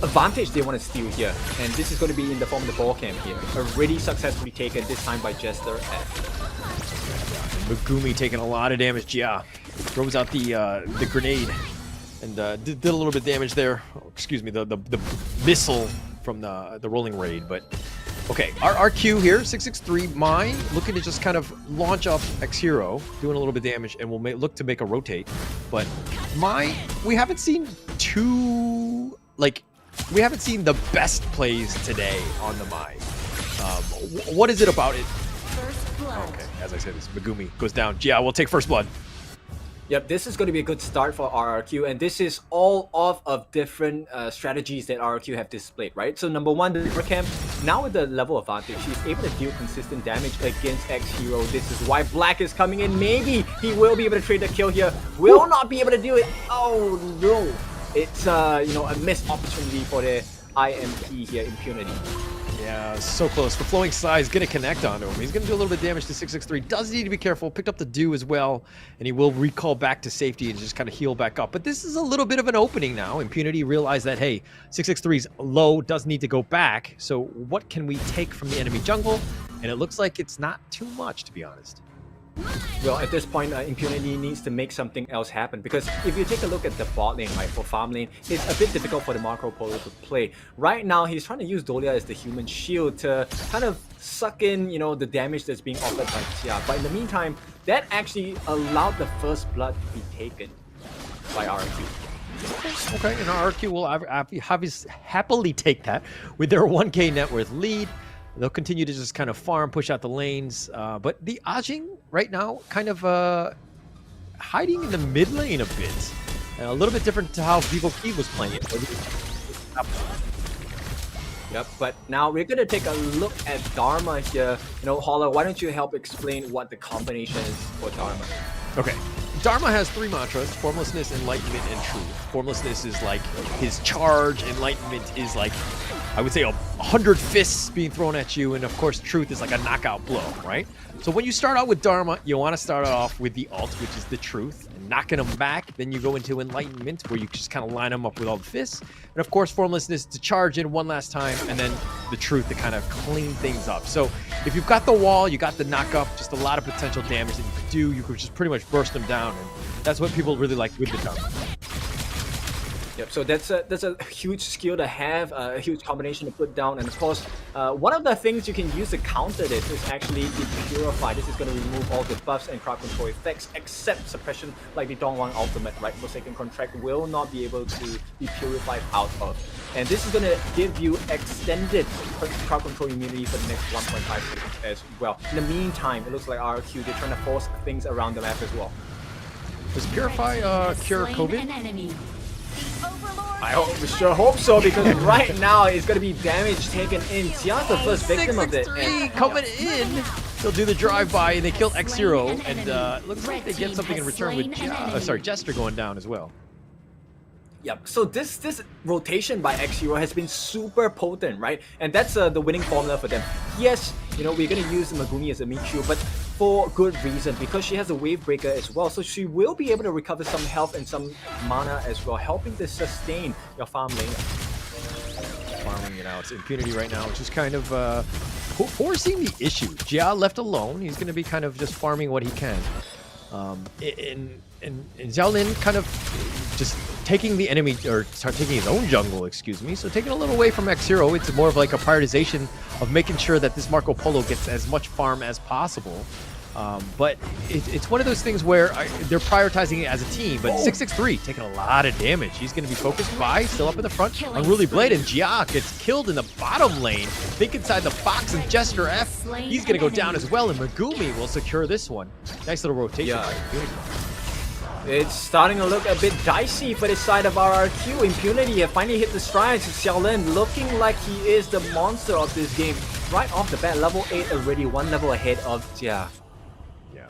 advantage they want to steal here. And this is going to be in the form of the ball camp here. Already successfully taken, this time by Jester. Megumi taking a lot of damage. Yeah, throws out the grenade and did a little bit of damage there. Oh, excuse me, the missile from the rolling raid. But okay, RRQ here, 663 Mai, looking to just kind of launch up X Hero, doing a little bit of damage, and we'll look to make a rotate. But Mai, we haven't seen we haven't seen the best plays today on the Mai. What is it about it? First blood. Okay, as I said, this Megumi goes down. Jia will take first blood. Yep, this is going to be a good start for RRQ, and this is all of different strategies that RRQ have displayed, right? So number one, the camp, now with the level advantage, he's able to deal consistent damage against X Hero. This is why Black is coming in. Maybe he will be able to trade the kill here. Will not be able to do it. Oh no, it's a missed opportunity for the IMP here, Impunity. Yeah, so close. The flowing side is going to connect onto him. He's going to do a little bit of damage to 663. Does need to be careful. Picked up the dew as well, and he will recall back to safety and just kind of heal back up. But this is a little bit of an opening now. Impunity realized that, hey, 663's low, does need to go back. So what can we take from the enemy jungle? And it looks like it's not too much, to be honest. Well, at this point, Impunity needs to make something else happen, because if you take a look at the bot lane, right, for farm lane, it's a bit difficult for the Marco Polo to play. Right now, he's trying to use Dolia as the human shield to kind of suck in, the damage that's being offered by Xia. But in the meantime, that actually allowed the first blood to be taken by RRQ. Okay, and RRQ will happily take that with their 1K net worth lead. They'll continue to just kind of farm, push out the lanes. But the Ajing right now kind of hiding in the mid lane a bit. A little bit different to how Vivo Key was playing it. Yep, but now we're going to take a look at Dharma here. Holler, why don't you help explain what the combination is for Dharma? Okay. Dharma has 3 mantras: Formlessness, Enlightenment, and Truth. Formlessness is like his charge. Enlightenment is like, I would say, 100 fists being thrown at you. And of course, Truth is like a knockout blow, right? So when you start out with Dharma, you want to start off with the ult, which is the Truth, and knocking them back. Then you go into Enlightenment, where you just kind of line them up with all the fists. And of course, Formlessness to charge in one last time, and then the Truth to kind of clean things up. So if you've got the wall, you got the knock-up, just a lot of potential damage that you could do. You could just pretty much burst them down, and that's what people really like with the Dharma. Yep, so that's a huge skill to have, a huge combination to put down, and of course, one of the things you can use to counter this is actually the Purify. This is going to remove all the buffs and crowd control effects, except suppression like the Dongwang ultimate, right? Forsaken Contract will not be able to be purified out of. And this is going to give you extended crowd control immunity for the next 1.5 seconds as well. In the meantime, it looks like RRQ, they're trying to force things around the map as well. Does Purify cure COVID? I sure hope so, because right now it's going to be damage taken in. Xia's the first victim of it. And coming in, they'll do the drive-by, and they kill X0, and looks like they get something in return with Jester going down as well. Yep, so this rotation by X0 has been super potent, right? And that's the winning formula for them. Yes, we're going to use Megumi as a Michu, but for good reason, because she has a wave breaker as well, so she will be able to recover some health and some mana as well, helping to sustain your farm lane. Farming it out. It's Impunity right now, which is kind of forcing the issue. Jia left alone, he's going to be kind of just farming what he can. And Xiaolin kind of just taking the enemy, or taking his own jungle, excuse me. So taking a little away from X0, it's more of like a prioritization of making sure that this Marco Polo gets as much farm as possible. But it's one of those things where they're prioritizing it as a team. But 663 taking a lot of damage. He's going to be focused by, still up in the front, Unruly Blade, and Jia gets killed in the bottom lane. Think inside the box, and Jester F, he's going to go down as well, and Megumi will secure this one. Nice little rotation. Yeah. It's starting to look a bit dicey for the side of RRQ. Impunity have finally hit the strides. Xiaolin looking like he is the monster of this game. Right off the bat, level 8 already, 1 level ahead of Jia. Yeah,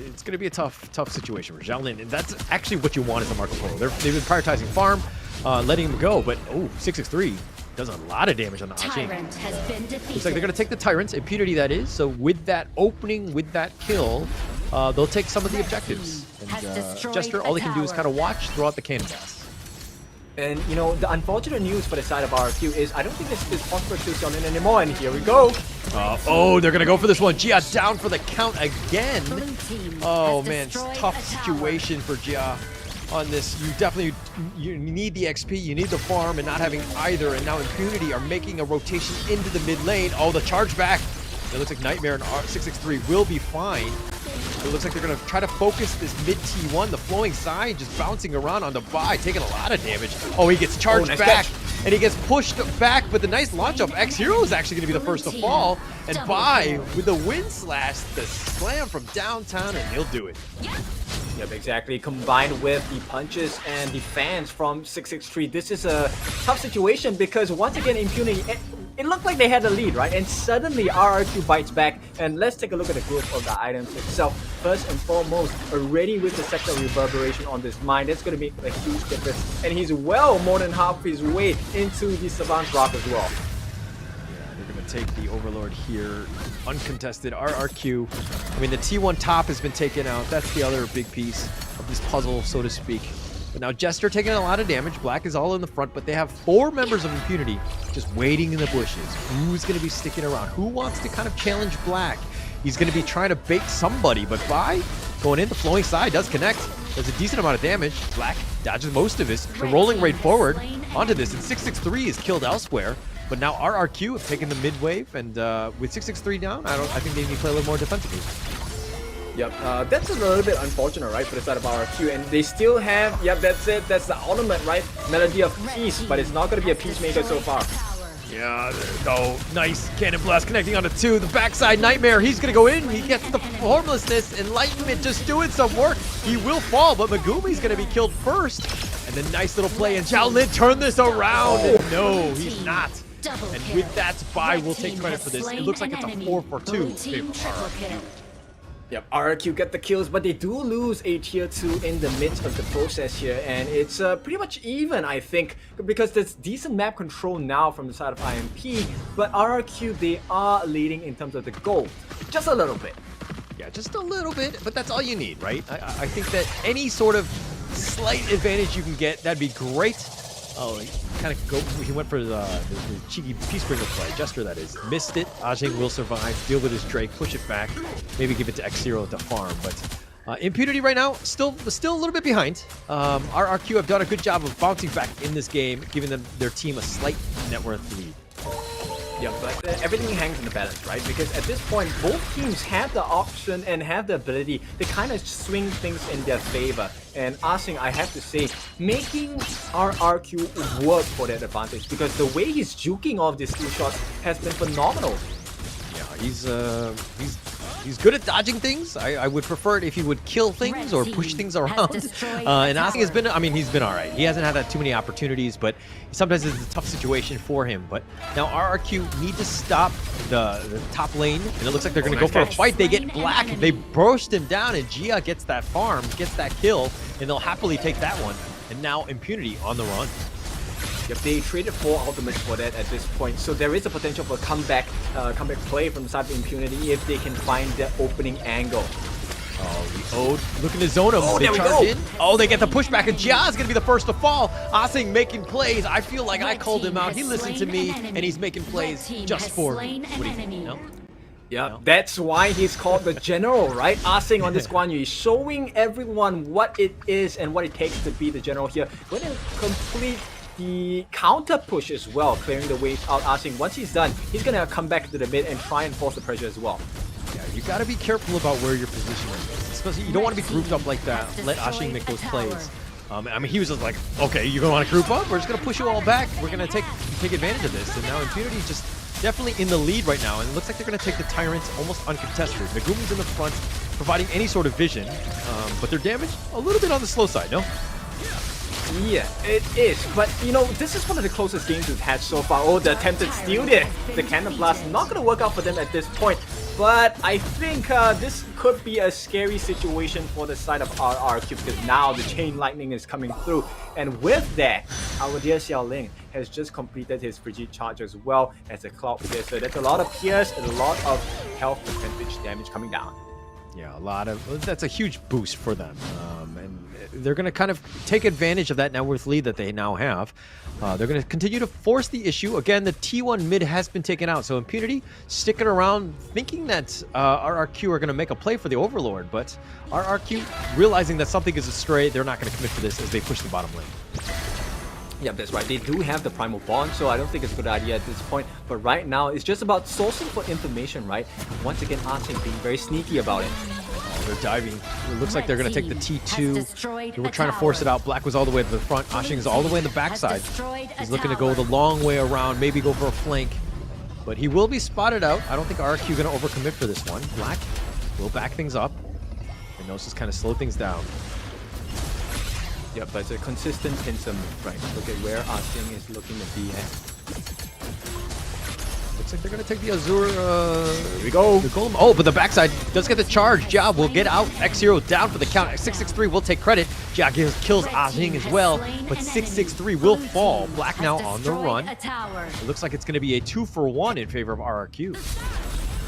it's going to be a tough situation for Xiaolin, and that's actually what you want as a Marco Polo. They've been prioritizing farm, letting him go, but 663 does a lot of damage on the Ajing. Looks like they're going to take the Tyrants, Impunity that is, so with that opening, with that kill, they'll take some of the objectives. And Jester, all he can do is kind of watch throughout the cannon blast. And the unfortunate news for the side of RRQ is I don't think this is possible to Xiaolin anymore, and here we go. They're going to go for this one. Jia down for the count again. Oh man, tough situation for Jia on this. You need the XP, you need the farm, and not having either. And now Impunity are making a rotation into the mid lane. Oh, the charge back. It looks like Nightmare and 663 will be fine. It looks like they're going to try to focus this mid T1, the flowing side, just bouncing around on the buy, taking a lot of damage. Oh, he gets charged back. and he gets pushed back, but the nice launch up. X-Hero is actually going to be the first to fall, and Bai with the wind slash, the slam from downtown, and he'll do it. Yep, exactly. Combined with the punches and the fans from 663, this is a tough situation because once again, Impunity, it looked like they had the lead, right? And suddenly RRQ bites back. And let's take a look at the group of the items itself. First and foremost, already with the sector reverberation on this mine, that's going to make a huge difference. And he's well more than half his way into the Savant's Rock as well. Take the Overlord here, uncontested. RRQ, I mean, the T1 top has been taken out. That's the other big piece of this puzzle, so to speak. But now Jester taking a lot of damage. Black is all in the front, but they have 4 members of Impunity just waiting in the bushes. Who's going to be sticking around? Who wants to kind of challenge Black? He's going to be trying to bait somebody, but Bai going in, the flowing side does connect. Does a decent amount of damage. Black dodges most of this. The rolling right forward onto this, and 663 is killed elsewhere. But now RRQ have taken the mid wave, and with 663 down, I think they need to play a little more defensively. Yep, that's a little bit unfortunate, right, for the side of RRQ, and they still have, yep, that's it, that's the ultimate, right, Melody of Peace, but it's not going to be a peacemaker so far. Yeah, oh, nice Cannon Blast connecting onto 2. The backside Nightmare, he's going to go in, he gets the Formlessness, Enlightenment just doing some work. He will fall, but Megumi's going to be killed first. And the nice little play, and Shaolin turn this around, and no, he's not. And with that, Bai will take credit for this. It looks like it's a 4-for-2. Yep, RRQ get the kills, but they do lose a tier 2 in the midst of the process here, and it's pretty much even, I think, because there's decent map control now from the side of IMP, but RRQ, they are leading in terms of the gold, just a little bit. Yeah, just a little bit, but that's all you need, right? I think that any sort of slight advantage you can get, that'd be great. Oh, he went for the cheeky Peacebringer play. Jester, that is. Missed it. Ajing will survive, deal with his Drake, push it back, maybe give it to X-Zero to farm. But Impunity right now, still a little bit behind. RRQ have done a good job of bouncing back in this game, giving their team a slight net worth lead. Yeah, but everything hangs in the balance, right? Because at this point, both teams have the option and have the ability to kind of swing things in their favor. And Asing, I have to say, making RRQ work for that advantage because the way he's juking off these 2 shots has been phenomenal. Yeah, he's good at dodging things. I would prefer it if he would kill things or push things around. And Asing has been, he's been all right. He hasn't had that too many opportunities, but sometimes it's a tough situation for him. But now RRQ need to stop the top lane, and it looks like they're going to go for a fight. They get Black, they burst him down, and Gia gets that farm, gets that kill, and they'll happily take that one. And now Impunity on the run. Yep, they traded 4 ultimates for that at this point, so there is a potential for comeback play from the side of Impunity if they can find the opening angle. Oh, the Ode looking to zone him. Oh, they there we charge go. in. Oh, they get the pushback, and Jia's gonna be the first to fall. Asing making plays. I feel like I called him out. He listened to me, and he's making plays just for me. What do you know? Yeah, that's why he's called the General, right? Asing on this Guan Yu, he's showing everyone what it is and what it takes to be the General here. Going to complete the counter push as well, clearing the waves out. Asing, once he's done, he's going to come back to the mid and try and force the pressure as well. Yeah, you got to be careful about where you're positioning. Especially, you don't want to be grouped up like that. Let Asing make those plays. I mean, he was just like, okay, you're going to want to group up? We're just going to push you all back. We're going to take advantage of this. And now Impunity is just definitely in the lead right now. And it looks like they're going to take the Tyrants almost uncontested. Megumi's in the front, providing any sort of vision. But their damage, a little bit on the slow side, no? Yeah, it is. But, you know, this is one of the closest games we've had so far. Oh, the attempted steal there. The Cannon Blast not going to work out for them at this point. But I think this could be a scary situation for the side of RRQ because now the Chain Lightning is coming through. And with that, our dear Xiaoling has just completed his Frigid Charge as well as a Cloud Pierce. So that's a lot of Pierce and a lot of health percentage damage coming down. Yeah, that's a huge boost for them. And they're going to kind of take advantage of that net worth lead that they now have. They're going to continue to force the issue. Again, the T1 mid has been taken out, so Impunity sticking around thinking that RRQ are going to make a play for the Overlord, but RRQ realizing that something is astray, they're not going to commit to this as they push the bottom lane. Yeah, that's right. They do have the Primal Bond, so I don't think it's a good idea at this point. But right now, it's just about sourcing for information, right? Once again, Asing being very sneaky about it. They're diving. It looks like they're going to take the T2. They were trying to force it out. Black was all the way to the front. Ashing is all the way in the backside. He's looking to go the long way around, maybe go for a flank. But he will be spotted out. I don't think RRQ going to overcommit for this one. Black will back things up. And knows just kind of slow things down. Yep, but it's a consistent pincer move, right? Look at where Ashing is looking to be at. Looks like they're going to take the Azure. Here we go. Oh, but the backside does get the charge. Jia will get out. X0 down for the count. 663 will take credit. Jia kills Ajing as well, but 663 will fall. Black now on the run. It looks like it's going to be a 2-for-1 in favor of RRQ.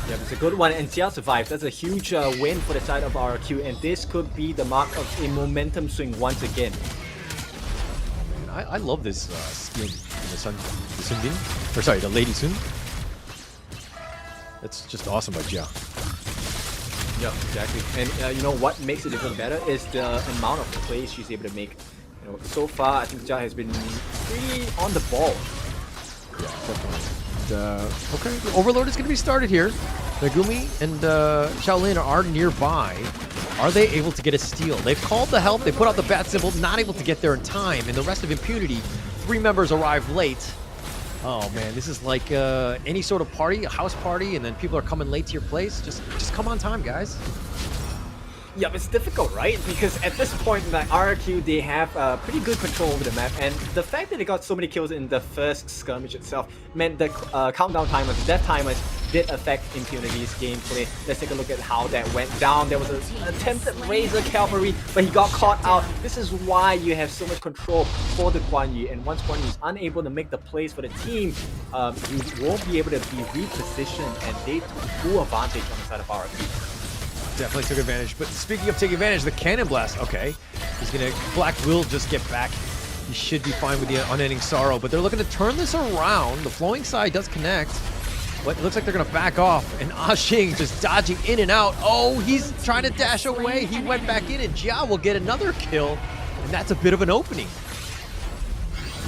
Yeah, it's a good one, and Jia survived. That's a huge win for the side of RRQ, and this could be the mark of a momentum swing once again. Man, I love this skin. The Sundin, or sorry, the Lady Sun. That's just awesome by Jia. Yeah, exactly. And you know what makes it even better is the amount of plays she's able to make. You know, so far I think Jia has been pretty on the ball. Yeah, definitely. Okay, the Overload is going to be started here. Megumi and Shaolin are nearby. Are they able to get a steal? They've called the help. They put out the bat symbol, not able to get there in time. And the rest of Impunity, 3 members arrive late. Oh man, this is like any sort of party, a house party, and then people are coming late to your place. Just come on time, guys. Yeah, it's difficult, right? Because at this point, like RRQ, they have pretty good control over the map, and the fact that they got so many kills in the first skirmish itself meant the countdown timers, death timers, did affect Impunity's gameplay. Let's take a look at how that went down. There was an attempted Razor Cavalry, but he got caught out. This is why you have so much control for the Guan Yu, and once Guan Yu is unable to make the plays for the team, you won't be able to be repositioned, and they took full advantage on the side of RRQ. Definitely took advantage. But speaking of taking advantage, the Cannon Blast, okay. Black will just get back. He should be fine with the Unending Sorrow, but they're looking to turn this around. The flowing side does connect, but it looks like they're gonna back off. And Ashing just dodging in and out. Oh, he's trying to dash away. He went back in, and Jia will get another kill, and that's a bit of an opening.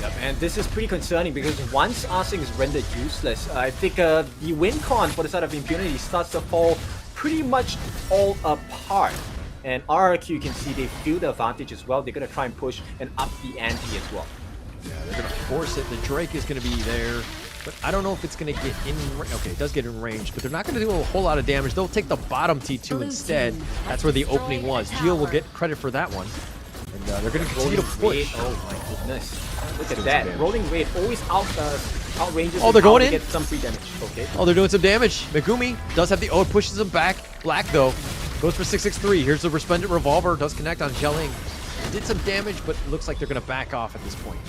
Yep, and this is pretty concerning because once Ashing is rendered useless, I think the win con for the side of Impunity starts to fall pretty much all apart. And RRQ, you can see they feel the advantage as well. They're going to try and push and up the ante as well. Yeah, they're going to force it. The Drake is going to be there, but I don't know if it's going to get in. Okay, it does get in range, but they're not going to do a whole lot of damage. They'll take the bottom T2 instead. That's where the opening was. Gio will get credit for that one. And they're going to continue to push. Oh my goodness. Look at that. Rolling Raid always outranges. Oh, they're going in? Get some free damage. Okay. Oh, they're doing some damage. Megumi does have the ode, pushes him back. Black, though, goes for 663. Here's the Resplendent Revolver. Does connect on Zheling. Did some damage, but it looks like they're going to back off at this point.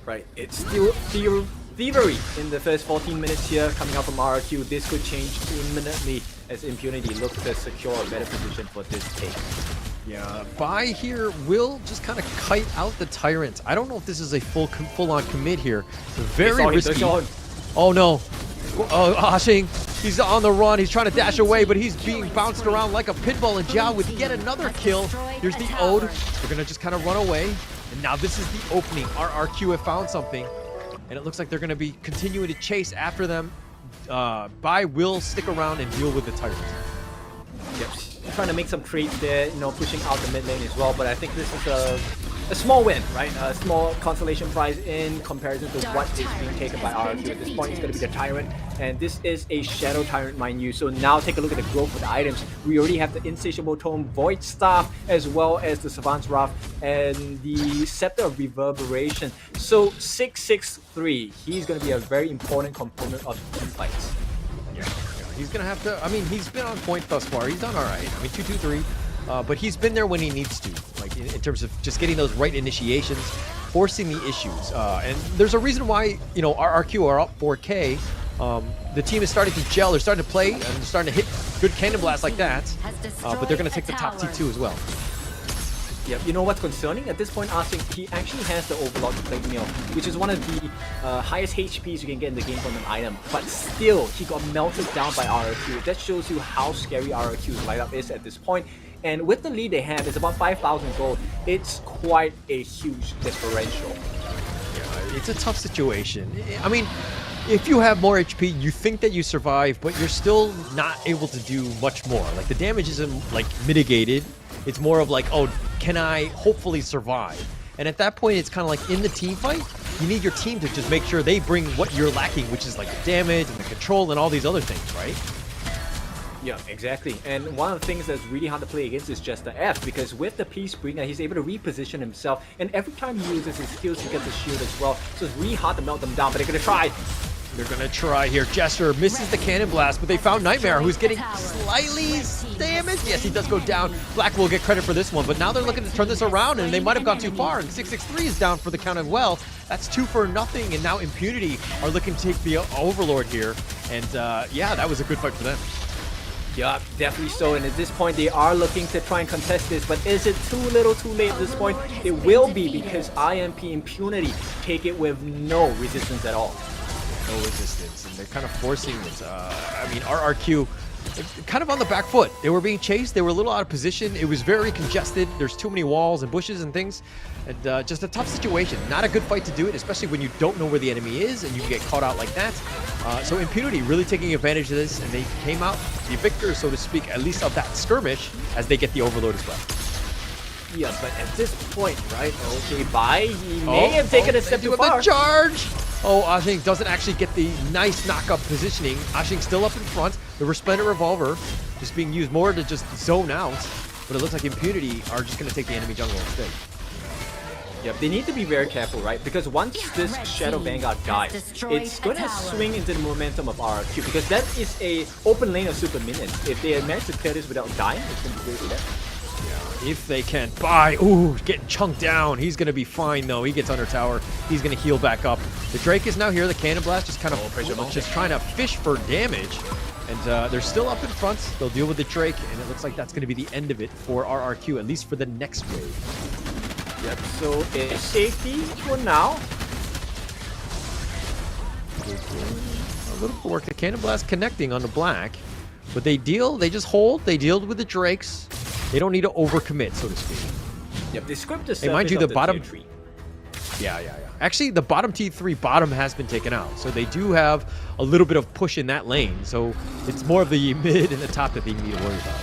Right. It's still thievery in the first 14 minutes here coming out from RRQ. This could change imminently as Impunity looks to secure a better position for this take. Yeah, Bai here will just kind of kite out the Tyrant. I don't know if this is a full-on commit here. Very risky. Oh no. Ashing, he's on the run. He's trying to dash away, but he's being bounced around like a pinball. And Jiao with yet another kill. Here's the ode. They're going to just kind of run away. And now this is the opening. RRQ have found something. And it looks like they're going to be continuing to chase after them. Bai will stick around and deal with the Tyrant. Yep. Trying to make some trades there, you know, pushing out the mid lane as well, but I think this is a small win, right? A small consolation prize in comparison to what is being taken by RRQ. At this point, it's going to be the Tyrant, and this is a Shadow Tyrant, mind you. So now take a look at the growth of the items. We already have the Insatiable Tome, Void Staff, as well as the Savant's Wrath, and the Scepter of Reverberation. So 663, he's going to be a very important component of the team fights. Yeah. He's going to have to, I mean, he's been on point thus far. He's done all right. I mean, 2-2-3. But he's been there when he needs to, like in terms of just getting those right initiations, forcing the issues. And there's a reason why, you know, RRQ are up 4K. The team is starting to gel. They're starting to play, and they're starting to hit good cannon blasts like that. But they're going to take the top T2 as well. Yep, you know what's concerning? At this point, Ashing, he actually has the Overlord Plate Mail, which is one of the highest HPs you can get in the game from an item. But still, he got melted down by RRQ. That shows you how scary RRQ's lineup is at this point. And with the lead they have, it's about 5,000 gold. It's quite a huge differential. Yeah, it's a tough situation. I mean, if you have more HP, you think that you survive, but you're still not able to do much more. Like, the damage isn't, like, mitigated. It's more of like, oh, can I hopefully survive? And at that point, it's kind of like in the team fight, you need your team to just make sure they bring what you're lacking, which is like the damage and the control and all these other things, right? Yeah, exactly. And one of the things that's really hard to play against is just the F, because with the Peacebringer, he's able to reposition himself, and every time he uses his skills, he gets a shield as well. So it's really hard to melt them down, but they're gonna try. They're gonna try here. Jester misses the cannon blast, but they found Nightmare, who's getting slightly damaged. Yes, he does go down. Black will get credit for this one, but now they're looking to turn this around, and they might have gone too far. And 663 is down for the count as well. That's 2 for nothing, and now Impunity are looking to take the Overlord here. And yeah, that was a good fight for them. Yeah, definitely so. And at this point, they are looking to try and contest this. But is it too little too late at this point? It will be, because IMP Impunity take it with no resistance at all. No resistance, and they're kind of forcing this. I mean, RRQ kind of on the back foot. They were being chased. They were a little out of position. It was very congested. There's too many walls and bushes and things. And just a tough situation. Not a good fight to do it, especially when you don't know where the enemy is and you can get caught out like that. So Impunity really taking advantage of this, and they came out the victors, so to speak, at least of that skirmish, as they get the Overload as well. Yeah, but at this point, right? Okay, bye. He may have taken a step too far. The charge! Oh, Ashing doesn't actually get the nice knock-up positioning. Ashing still up in front. The Resplendent Revolver just being used more to just zone out. But it looks like Impunity are just going to take the enemy jungle instead. Yep, they need to be very careful, right? Because once this Shadow Vanguard dies, it's going to swing into the momentum of RRQ, because that is a open lane of super minions. If they manage to clear this without dying, it's going to be great for them. Yeah, if they can buy. Ooh, getting chunked down. He's going to be fine, though. He gets under tower. He's going to heal back up. The Drake is now here. The Cannon Blast just kind of just trying to fish for damage. And they're still up in front. They'll deal with the Drake, and it looks like that's going to be the end of it for RRQ, at least for the next wave. Yep, so it's safety for now. A little bit of work. The Cannon Blast connecting on the Black. But they just hold. They deal with the Drakes. They don't need to overcommit, so to speak. Yep, they script the surface mind you, the bottom tier 3. Yeah. Actually, the bottom T3 bottom has been taken out. So they do have a little bit of push in that lane. So it's more of the mid and the top that they need to worry about.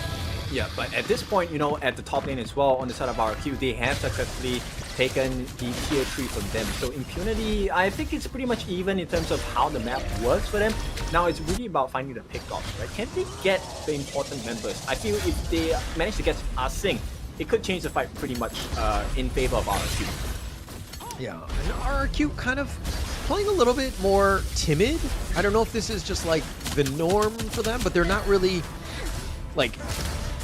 Yeah, but at this point, you know, at the top lane as well, on the side of RQ, they have successfully taken the tier 3 from them. So Impunity, I think it's pretty much even in terms of how the map works for them. Now it's really about finding the pickoffs, right? Can they get the important members? I feel if they manage to get Asing, it could change the fight pretty much in favor of RQ. Yeah, and RRQ kind of playing a little bit more timid. I don't know if this is just like the norm for them, but they're not really like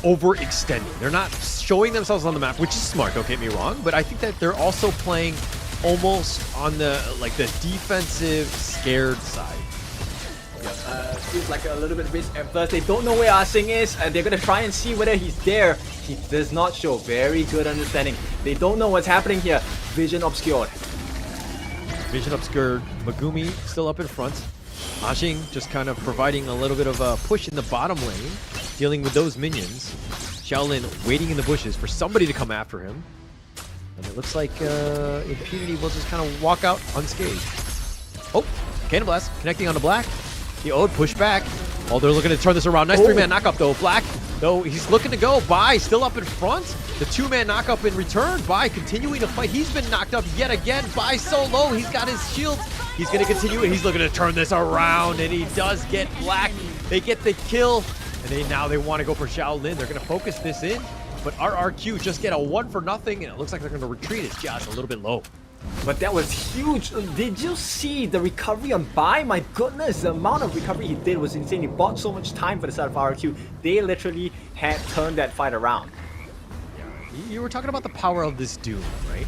overextending. They're not showing themselves on the map, which is smart, don't get me wrong, but I think that they're also playing almost on the like the defensive scared side. Feels like a little bit risk at first. They don't know where Asing is, and they're gonna try and see whether he's there. He does not show very good understanding. They don't know what's happening here. Vision obscured. Vision obscured. Megumi still up in front. Ashing just kind of providing a little bit of a push in the bottom lane, dealing with those minions. Shaolin waiting in the bushes for somebody to come after him. And it looks like Impunity will just kind of walk out unscathed. Oh, Cannon Blast connecting on the Black. The Ode push back. Oh, they're looking to turn this around. Nice 3-man knockup though. Black, though, he's looking to go. Bai still up in front. The 2-man knockup in return. Bai continuing to fight. He's been knocked up yet again. Bai so low. He's got his shield. He's going to continue, and he's looking to turn this around, and he does get Black. They get the kill, and now they want to go for Shaolin. They're going to focus this in, but RRQ just get a 1-0, and it looks like they're going to retreat. It's just a little bit low. But that was huge. Did you see the recovery on Bai? My goodness, the amount of recovery he did was insane. He bought so much time for the side of RRQ. They literally had turned that fight around. You were talking about the power of this Doom, right?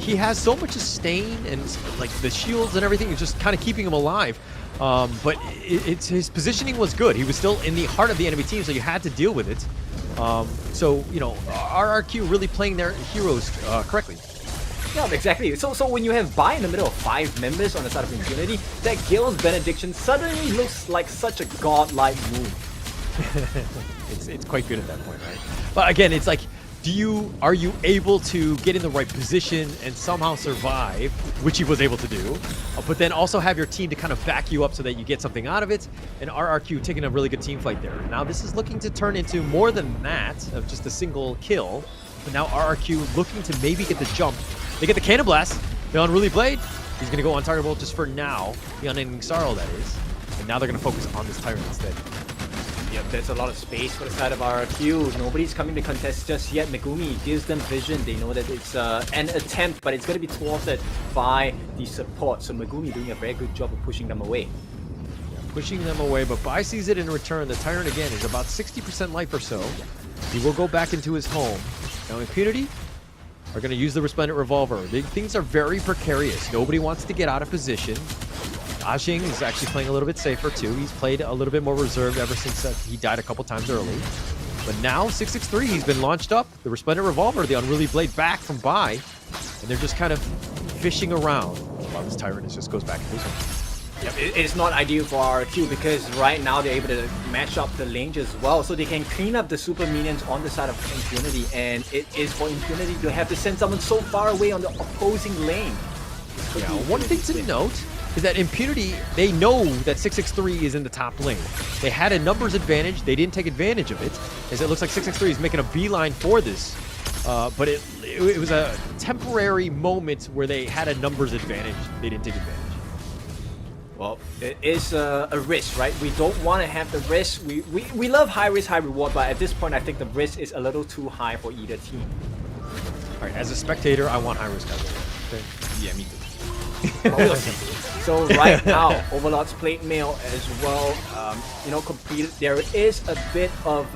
He has so much sustain, and like the shields and everything is just kind of keeping him alive. But his positioning was good. He was still in the heart of the enemy team, so you had to deal with it. So, you know, RRQ really playing their heroes correctly. Yeah, exactly. So when you have Bai in the middle of 5 members on the side of Impunity, that Gale's Benediction suddenly looks like such a godlike move. It's quite good at that point, right? But again, it's like Are you able to get in the right position and somehow survive, which he was able to do, but then also have your team to kind of back you up so that you get something out of it, and RRQ taking a really good team fight there. Now this is looking to turn into more than that, of just a single kill, but now RRQ looking to maybe get the jump. They get the Cannon Blast, the Unruly Blade. He's going to go untargetable just for now, the Unending Sorrow that is, and now they're going to focus on this Tyrant instead. Yep, there's a lot of space for the side of RRQ. Nobody's coming to contest just yet. Megumi gives them vision. They know that it's an attempt, but it's going to be thwarted by the support. So Megumi doing a very good job of pushing them away. Pushing them away, but Bai sees it in return. The Tyrant again is about 60% life or so. He will go back into his home. Now Impunity are going to use the Resplendent Revolver. Things are very precarious. Nobody wants to get out of position. Ashing is actually playing a little bit safer too. He's played a little bit more reserved ever since he died a couple times early. But now 663, he's been launched up. The Resplendent Revolver, the Unruly Blade back from Bai. And they're just kind of fishing around while this Tyrant just goes back into his home. Yep, it's not ideal for RRQ because right now they're able to match up the lanes as well, so they can clean up the super minions on the side of Impunity, and it is for Impunity to have to send someone so far away on the opposing lane. Yeah, one thing to note is that Impunity, they know that 663 is in the top lane. They had a numbers advantage. They didn't take advantage of it, as it looks like 663 is making a beeline for this. But it was a temporary moment where they had a numbers advantage. They didn't take advantage. Well, it is a risk, right? We don't want to have the risk. We love high risk, high reward, but at this point, I think the risk is a little too high for either team. All right, as a spectator, I want high risk, high reward. Okay. Yeah, me too. So right now, Overlord's plate mail as well, completed. There is a bit of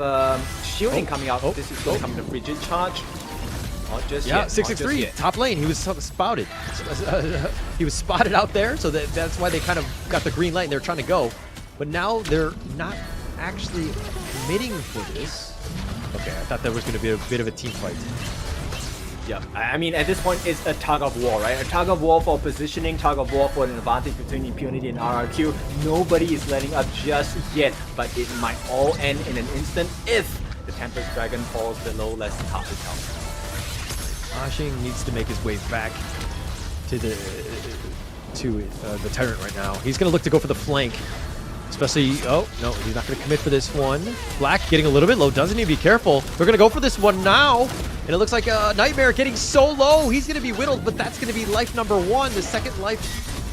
shielding coming out. This is going to come to Frigid Charge. Not just yet. 663, top lane. He was spotted. He was spotted out there, so that's why they kind of got the green light and they're trying to go. But now they're not actually committing for this. Okay, I thought there was going to be a bit of a team fight. Yeah, I mean, at this point, it's a tug of war, right? A tug of war for positioning, tug of war for an advantage between Impunity and RRQ. Nobody is letting up just yet, but it might all end in an instant if the Tempest Dragon falls below less than half his health. Ashing needs to make his way back to the Tyrant right now. He's going to look to go for the flank. Especially, oh, no, he's not going to commit for this one. Black getting a little bit low, doesn't he? Be careful. They're going to go for this one now. And it looks like Nightmare getting so low. He's going to be whittled, but that's going to be life number one. The second life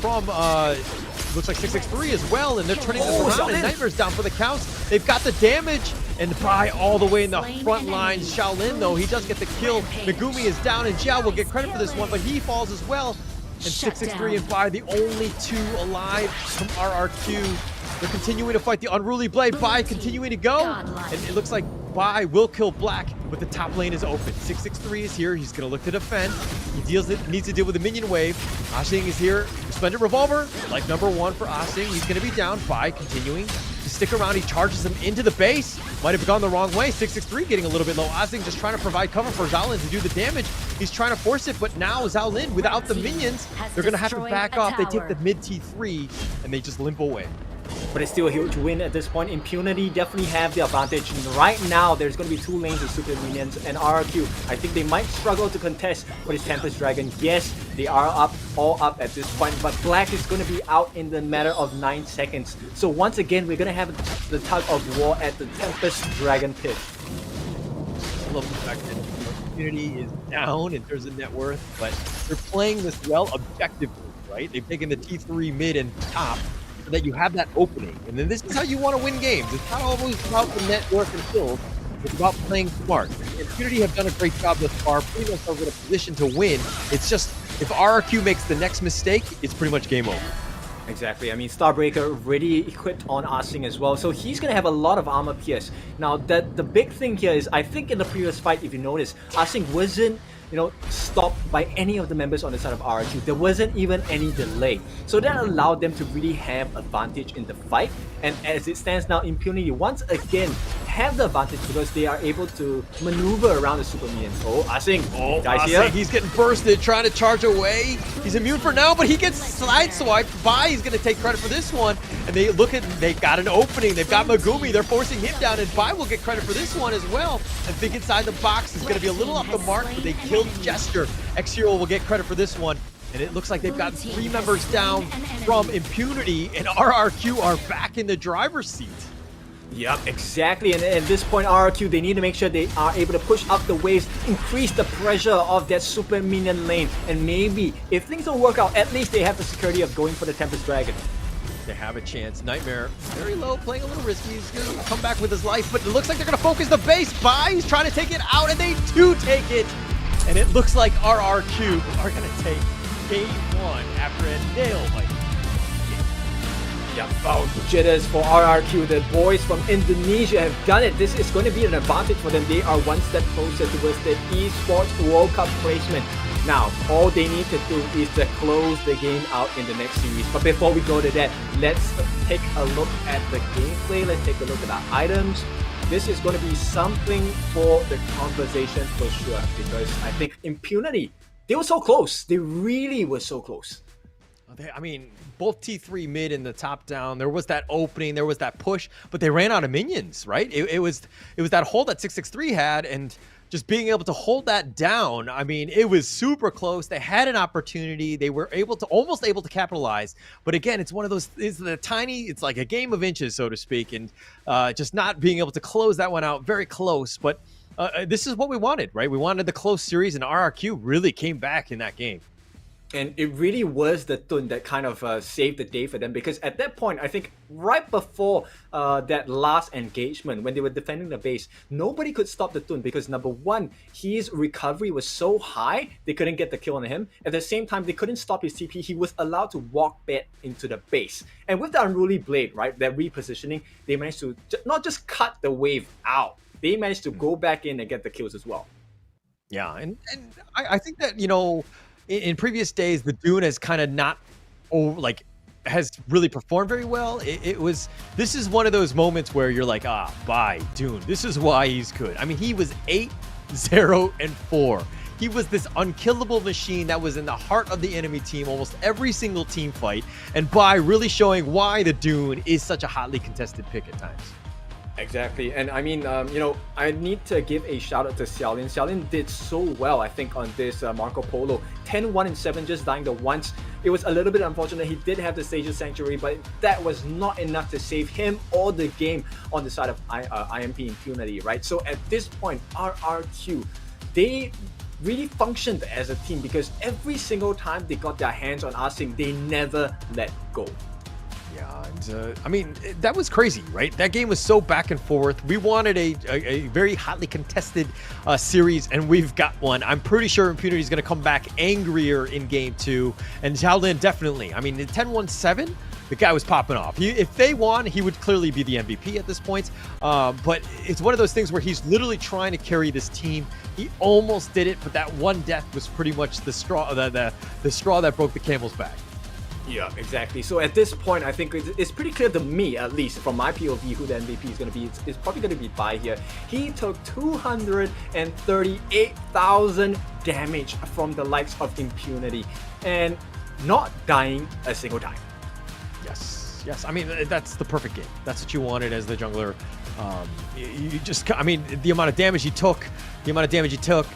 from, looks like 663 as well. And they're turning this around, and Nightmare's down for the counts. They've got the damage. And Bai all the way in the front lines. Shaolin, though, he does get the kill. Megumi is down, and Jiao will get credit for this one, but he falls as well. And 663 and Bai, the only two alive from RRQ. They're continuing to fight the Unruly Blade. Bai continuing to go. And it looks like Bai will kill Black, but the top lane is open. 663 is here. He's going to look to defend. He needs to deal with the minion wave. Ashing is here. Resplendent Revolver. Life number one for Ashing. He's going to be down. Bai continuing to stick around. He charges him into the base. Might have gone the wrong way. 663 getting a little bit low. Ashing just trying to provide cover for Xiaolin to do the damage. He's trying to force it, but now Xiaolin, without the minions, they're going to have to back off. They take the mid T3, and they just limp away. But it's still a huge win at this point. Impunity definitely have the advantage. And right now, there's going to be two lanes of super minions and RRQ. I think they might struggle to contest for this Tempest Dragon. Yes, they are all up at this point, but Black is going to be out in the matter of 9 seconds. So once again, we're going to have the tug of war at the Tempest Dragon pit. I love the fact that Impunity is down in terms of net worth, but they're playing this well objectively, right? They've taken the T3 mid and top, that you have that opening, and then this is how you want to win games. It's not always about the net worth and kills. It's about playing smart. Impunity have done a great job thus far, putting themselves in a position to win. It's just, if RRQ makes the next mistake, it's pretty much game over. Exactly. I mean, Starbreaker already equipped on Ashing as well, so he's going to have a lot of armor pierce. Now, the big thing here is, I think in the previous fight, if you notice, Ashing wasn't stopped by any of the members on the side of RRQ. There wasn't even any delay. So that allowed them to really have advantage in the fight. And as it stands now, Impunity once again have the advantage because they are able to maneuver around the super minions. Oh, Asing. Oh, guys here. He's getting bursted, trying to charge away. He's immune for now, but he gets sideswiped by. He's going to take credit for this one. And they got an opening. They've got Megumi. They're forcing him down, and Bai will get credit for this one as well. And Think Inside the Box is going to be a little off the mark, but they killed Jester. X-Hero will get credit for this one. And it looks like they've got 3 members down from Impunity, and RRQ are back in the driver's seat. Yep, exactly. And at this point, RRQ, they need to make sure they are able to push up the waves, increase the pressure of that super minion lane. And maybe, if things don't work out, at least they have the security of going for the Tempest Dragon. They have a chance. Nightmare, very low, playing a little risky. He's going to come back with his life, but it looks like they're going to focus the base. Bai's trying to take it out, and they do take it. And it looks like RRQ are going to take game 1 after a nail-biter. Yep, oh, jitters for RRQ. The boys from Indonesia have done it. This is going to be an advantage for them. They are one step closer towards the Esports World Cup placement. Now, all they need to do is to close the game out in the next series. But before we go to that, let's take a look at the gameplay. Let's take a look at our items. This is going to be something for the conversation for sure, because I think Impunity, they were so close. They really were so close. I mean, both T3 mid and the top down, there was that opening, there was that push, but they ran out of minions, right? It was that hold that 663 had, and just being able to hold that down, I mean, it was super close. They had an opportunity. They were almost able to capitalize. But again, it's one of those, it's like a game of inches, so to speak, and just not being able to close that one out very close. But this is what we wanted, right? We wanted the close series, and RRQ really came back in that game. And it really was the Tun that kind of saved the day for them, because at that point, I think right before that last engagement, when they were defending the base, nobody could stop the Tun because number one, his recovery was so high, they couldn't get the kill on him. At the same time, they couldn't stop his TP. He was allowed to walk back into the base. And with the Unruly Blade, right, that repositioning, they managed to not just cut the wave out, they managed to go back in and get the kills as well. Yeah, and I think that, in previous days, the Dune has kind of not, has really performed very well. This is one of those moments where you're like, Bai, Dune, this is why he's good. I mean, he was 8-0-4. He was this unkillable machine that was in the heart of the enemy team, almost every single team fight. And Bai really showing why the Dune is such a hotly contested pick at times. Exactly, and I mean, I need to give a shout out to Xiaolin. Xiaolin did so well, I think, on this Marco Polo. 10-1-7, just dying the once. It was a little bit unfortunate. He did have the Sage's Sanctuary, but that was not enough to save him or the game on the side of IMP Impunity, right? So at this point, RRQ, they really functioned as a team because every single time they got their hands on Asing, they never let go. Yeah, and I mean, that was crazy, right? That game was so back and forth. We wanted a very hotly contested series, and we've got one. I'm pretty sure Impunity is going to come back angrier in game 2, and Xiaolin definitely. I mean, in 10-1-7, the guy was popping off. If they won, he would clearly be the MVP at this point. But it's one of those things where he's literally trying to carry this team. He almost did it, but that one death was pretty much the straw, the straw that broke the camel's back. Yeah, exactly. So at this point, I think it's pretty clear to me, at least from my POV, who the MVP is going to be. It's probably going to be Bai here. He took 238,000 damage from the likes of Impunity and not dying a single time. Yes. I mean, that's the perfect game. That's what you wanted as the jungler. I mean, the amount of damage he took,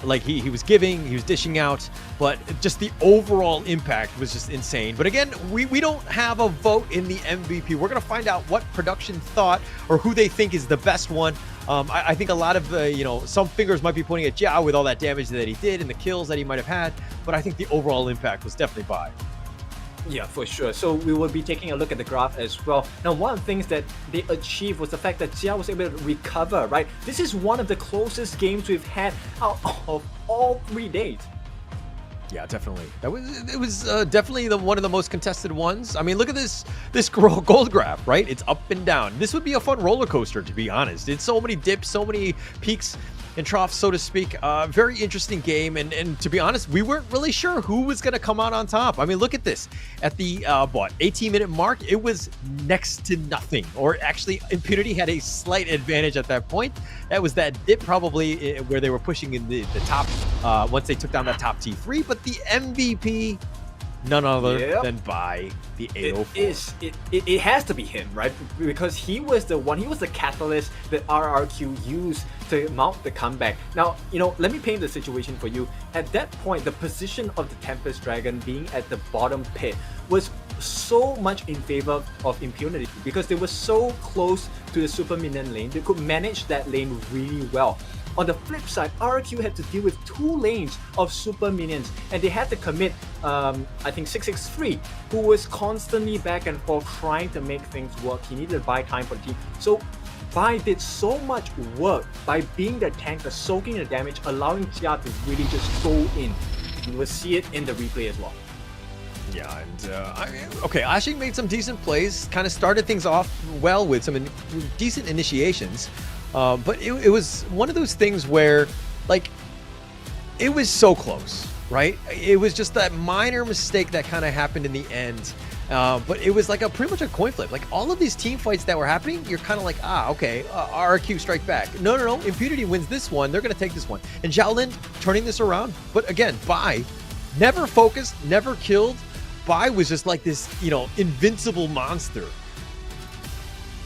like he was giving, he was dishing out, but just the overall impact was just insane. But again, we don't have a vote in the MVP. We're going to find out what production thought or who they think is the best one. I think a lot of, some fingers might be pointing at Jiao with all that damage that he did and the kills that he might have had, but I think the overall impact was definitely Bai. Yeah, for sure. So we will be taking a look at the graph as well. Now, one of the things that they achieved was the fact that Jia was able to recover, right? This is one of the closest games we've had out of all 3 days. Yeah, definitely. It was definitely one of the most contested ones. I mean, look at this gold graph, right? It's up and down. This would be a fun roller coaster, to be honest. It's so many dips, so many peaks. and troughs, so to speak. Very interesting game, and to be honest, we weren't really sure who was going to come out on top. I mean, look at this. At the 18-minute mark, it was next to nothing, or actually, Impunity had a slight advantage at that point. That was that dip probably where they were pushing in the top once they took down that top T3, but the MVP, none other than by the 804. It has to be him, right? Because he was the catalyst that RRQ used to mount the comeback. Now, let me paint the situation for you. At that point, the position of the Tempest Dragon being at the bottom pit was so much in favor of Impunity because they were so close to the super minion lane. They could manage that lane really well. On the flip side, RRQ had to deal with 2 lanes of super minions, and they had to commit, I think 663, who was constantly back and forth trying to make things work. He needed to buy time for the team. So Bai did so much work by being the tanker, soaking the damage, allowing Jia to really just go in. You will see it in the replay as well. Yeah, and okay, Ashing made some decent plays, kind of started things off well with some decent initiations. But it was one of those things where, like, it was so close, right? It was just that minor mistake that kind of happened in the end. But it was like pretty much a coin flip. Like, all of these team fights that were happening, you're kind of like, okay, RRQ strike back. No, Impunity wins this one. They're going to take this one. And Xiaolin turning this around. But again, Bai never focused, never killed. Bai was just like this, invincible monster.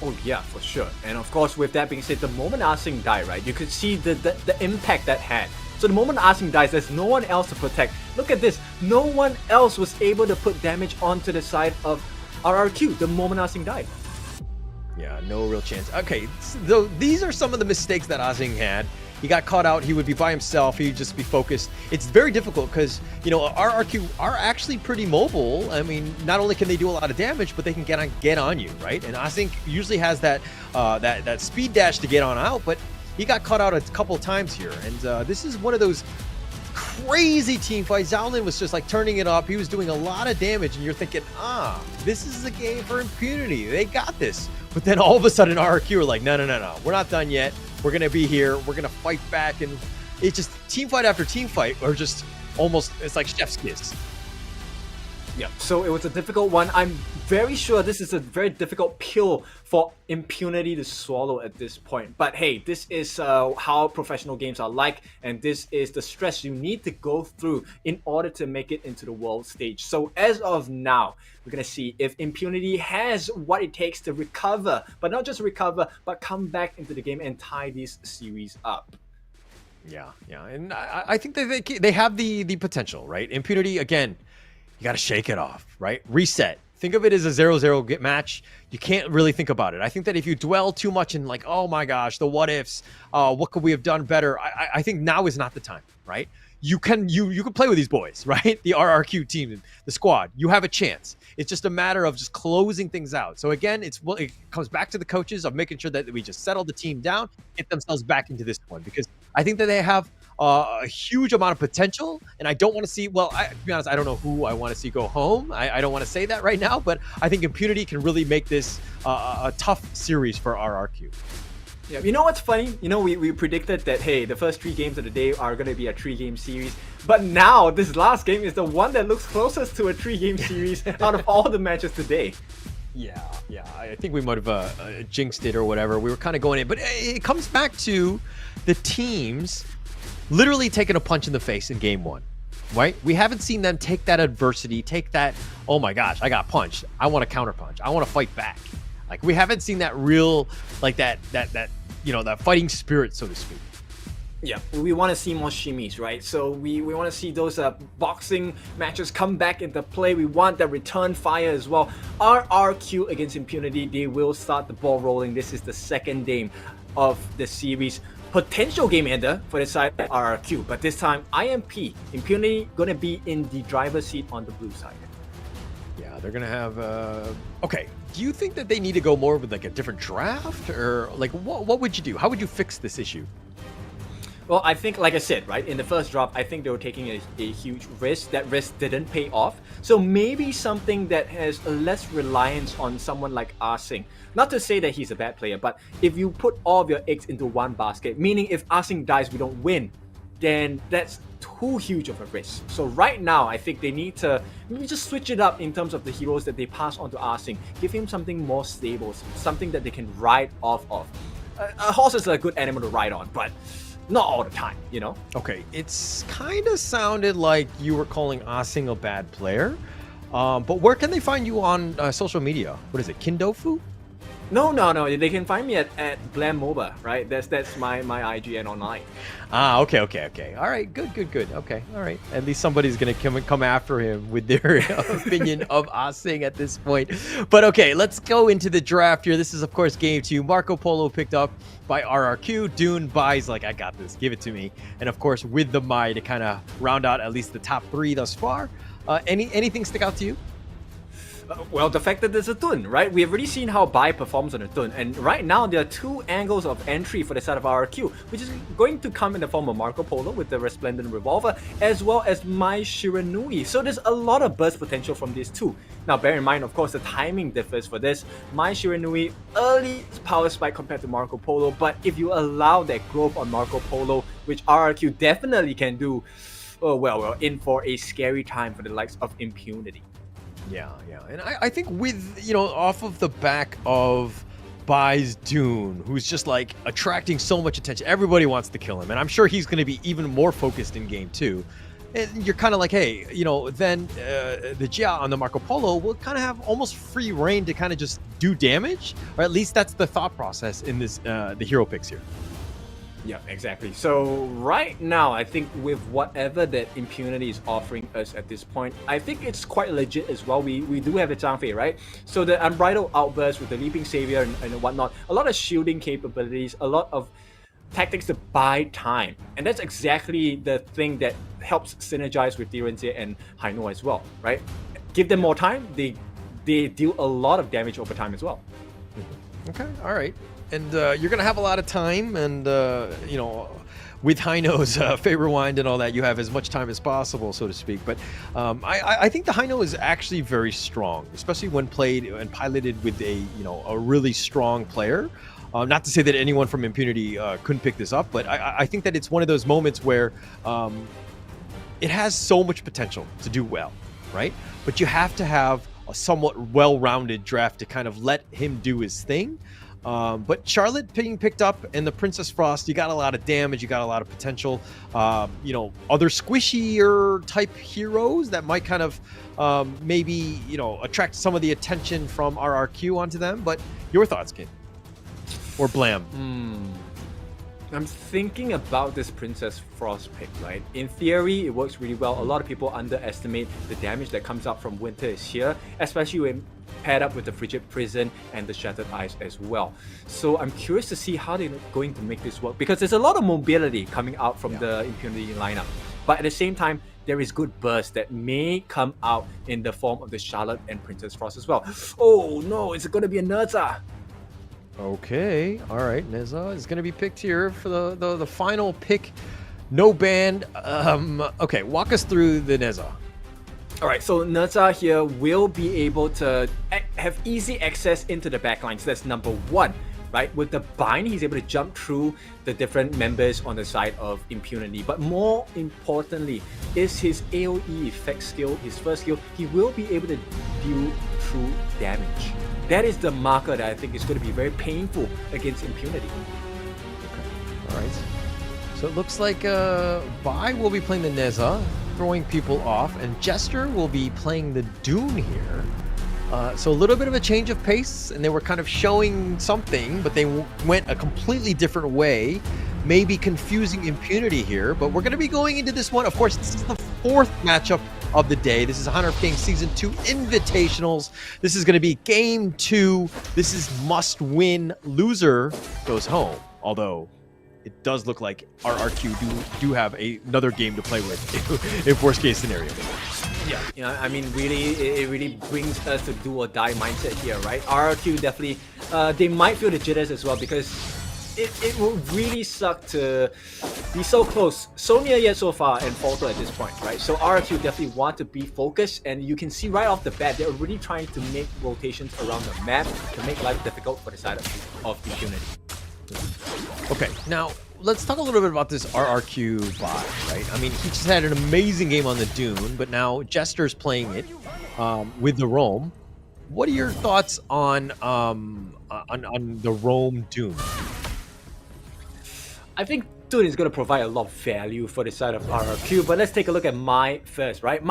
Oh yeah, for sure. And of course, with that being said, the moment Asing died, right, you could see the impact that had. So the moment Asing dies, there's no one else to protect. Look at this. No one else was able to put damage onto the side of RRQ the moment Asing died. Yeah, no real chance. Okay, so these are some of the mistakes that Asing had. He got caught out. He would be by himself. He'd just be focused. It's very difficult because, RRQ are actually pretty mobile. I mean, not only can they do a lot of damage, but they can get on you, right? And Asing usually has that that speed dash to get on out, but he got caught out a couple of times here. And this is one of those crazy team fights. Xiaolin was just like turning it up. He was doing a lot of damage, and you're thinking, this is a game for Impunity. They got this. But then all of a sudden, RRQ are like, no, we're not done yet. We're going to be here. We're going to fight back. And it's just team fight after team fight are just almost, it's like chef's kiss. Yeah, so it was a difficult one. I'm very sure this is a very difficult pill for Impunity to swallow at this point. But hey, this is how professional games are like, and this is the stress you need to go through in order to make it into the world stage. So as of now, we're going to see if Impunity has what it takes to recover, but not just recover, but come back into the game and tie this series up. Yeah, and I think that they have the potential, right? Impunity, again, you got to shake it off, right? Reset. Think of it as a 0-0 match. You can't really think about it. I think that if you dwell too much in like, oh my gosh, the what ifs, what could we have done better? I think now is not the time, right? You can play with these boys, right? The RRQ team, the squad. You have a chance. It's just a matter of just closing things out. So again, it comes back to the coaches of making sure that we just settle the team down, get themselves back into this one, because I think that they have a huge amount of potential, and I don't want to see, to be honest, I don't know who I want to see go home. I don't want to say that right now, but I think Impunity can really make this a tough series for RRQ. Yeah, you know what's funny? We predicted that, hey, the first 3 games of the day are going to be a 3-game series. But now, this last game is the one that looks closest to a 3-game series out of all the matches today. Yeah, I think we might have jinxed it or whatever. We were kind of going in. But it comes back to the teams literally taking a punch in the face in game 1, right? We haven't seen them take that adversity, take that, oh my gosh, I got punched. I want to counter punch. I want to fight back. Like, we haven't seen that real, like that fighting spirit, so to speak. Yeah, we want to see more shimmies, right? So we want to see those boxing matches come back into play. We want that return fire as well. RRQ against Impunity, they will start the ball rolling. This is the second game of the series. Potential game ender for the side of RRQ, but this time IMP, Impunity, gonna be in the driver's seat on the blue side. Yeah, they're gonna have okay, do you think that they need to go more with like a different draft, or like what would you do? How would you fix this issue? Well, I think, like I said, right, in the first drop, I think they were taking a huge risk. That risk didn't pay off. So maybe something that has less reliance on someone like Arsing. Not to say that he's a bad player, but if you put all of your eggs into one basket, meaning if Arsing dies, we don't win, then that's too huge of a risk. So right now, I think they need to maybe just switch it up in terms of the heroes that they pass on to Arsing. Give him something more stable, something that they can ride off of. A horse is a good animal to ride on, but not all the time, you know? Okay, it's kind of sounded like you were calling Arsing a bad player. But where can they find you on social media? What is it, Kindofu? No. They can find me at Blam MOBA, right? That's my IGN online. Ah, okay. All right, good. Okay, all right. At least somebody's gonna come after him with their opinion of Arsing at this point. But okay, let's go into the draft here. This is, of course, game 2. Marco Polo picked up by RRQ. Dune buys like, I got this, give it to me. And of course, with the Mai to kind of round out at least the top 3 thus far. Anything stick out to you? Well, the fact that there's a Dun, right? We've already seen how Bai performs on a Dun, and right now there are 2 angles of entry for the side of RRQ, which is going to come in the form of Marco Polo with the Resplendent Revolver, as well as Mai Shiranui. So there's a lot of burst potential from these 2. Now, bear in mind, of course, the timing differs for this. Mai Shiranui, early power spike compared to Marco Polo, but if you allow that growth on Marco Polo, which RRQ definitely can do, oh well, in for a scary time for the likes of Impunity. Yeah. And I think with, off of the back of Bai's Dune, who's just like attracting so much attention, everybody wants to kill him. And I'm sure he's going to be even more focused in game 2. And you're kind of like, hey, then the Jia on the Marco Polo will kind of have almost free reign to kind of just do damage. Or at least that's the thought process in this the hero picks here. Yeah, exactly. So right now, I think with whatever that Impunity is offering us at this point, I think it's quite legit as well. We do have the Zhang Fei, right? So the Unbridled Outburst with the Leaping Savior and whatnot, a lot of shielding capabilities, a lot of tactics to buy time. And that's exactly the thing that helps synergize with Direnze and Haino as well, right? Give them more time, they deal a lot of damage over time as well. Okay, all right. And you're going to have a lot of time, and, with Haino's favor wind and all that, you have as much time as possible, so to speak. But I think the Haino is actually very strong, especially when played and piloted with a really strong player. Not to say that anyone from Impunity couldn't pick this up, but I think that it's one of those moments where it has so much potential to do well, right? But you have to have a somewhat well-rounded draft to kind of let him do his thing. But Charlotte being picked up and the Princess Frost, you got a lot of damage, you got a lot of potential. Other squishier type heroes that might kind of maybe attract some of the attention from RRQ onto them. But your thoughts, Kin? Or Blam? I'm thinking about this Princess Frost pick, right? In theory, it works really well. A lot of people underestimate the damage that comes out from Winter is here, especially when paired up with the Frigid Prison and the Shattered Eyes as well. So I'm curious to see how they're going to make this work, because there's a lot of mobility coming out from the Impunity lineup. But at the same time, there is good burst that may come out in the form of the Charlotte and Princess Frost as well. Oh no, it's going to be a Nerza. Okay, all right. Neza is going to be picked here for the final pick. No band. Okay, walk us through the Neza. Alright, so Nerza here will be able to have easy access into the backlines. That's number 1, right? With the bind, he's able to jump through the different members on the side of Impunity. But more importantly is his AoE effect skill, his first skill. He will be able to deal true damage. That is the marker that I think is going to be very painful against Impunity. Okay, alright. So it looks like Bai will be playing the Neza, throwing people off, and Jester will be playing the Dune here. So a little bit of a change of pace, and they were kind of showing something, but they went a completely different way, maybe confusing Impunity here. But we're going to be going into this one. Of course, this is the 4th matchup of the day. This is Honor of Kings Season 2 Invitationals. This is going to be Game 2. This is must-win. Loser goes home, although it does look like RRQ do have another game to play with if worst case scenario. Yeah, I mean, really, it really brings us to do or die mindset here, right? RRQ definitely, they might feel the jitters as well, because it will really suck to be so close, so near yet so far, and falter at this point, right? So RRQ definitely want to be focused, and you can see right off the bat, they're already trying to make rotations around the map to make life difficult for the side of Impunity. Okay, now let's talk a little bit about this RRQ bot, right? I mean, he just had an amazing game on the Dune, but now Jester's playing it with the Roam. What are your thoughts on the Roam Dune? I think Dune is going to provide a lot of value for the side of RRQ, but let's take a look at Mai first, right?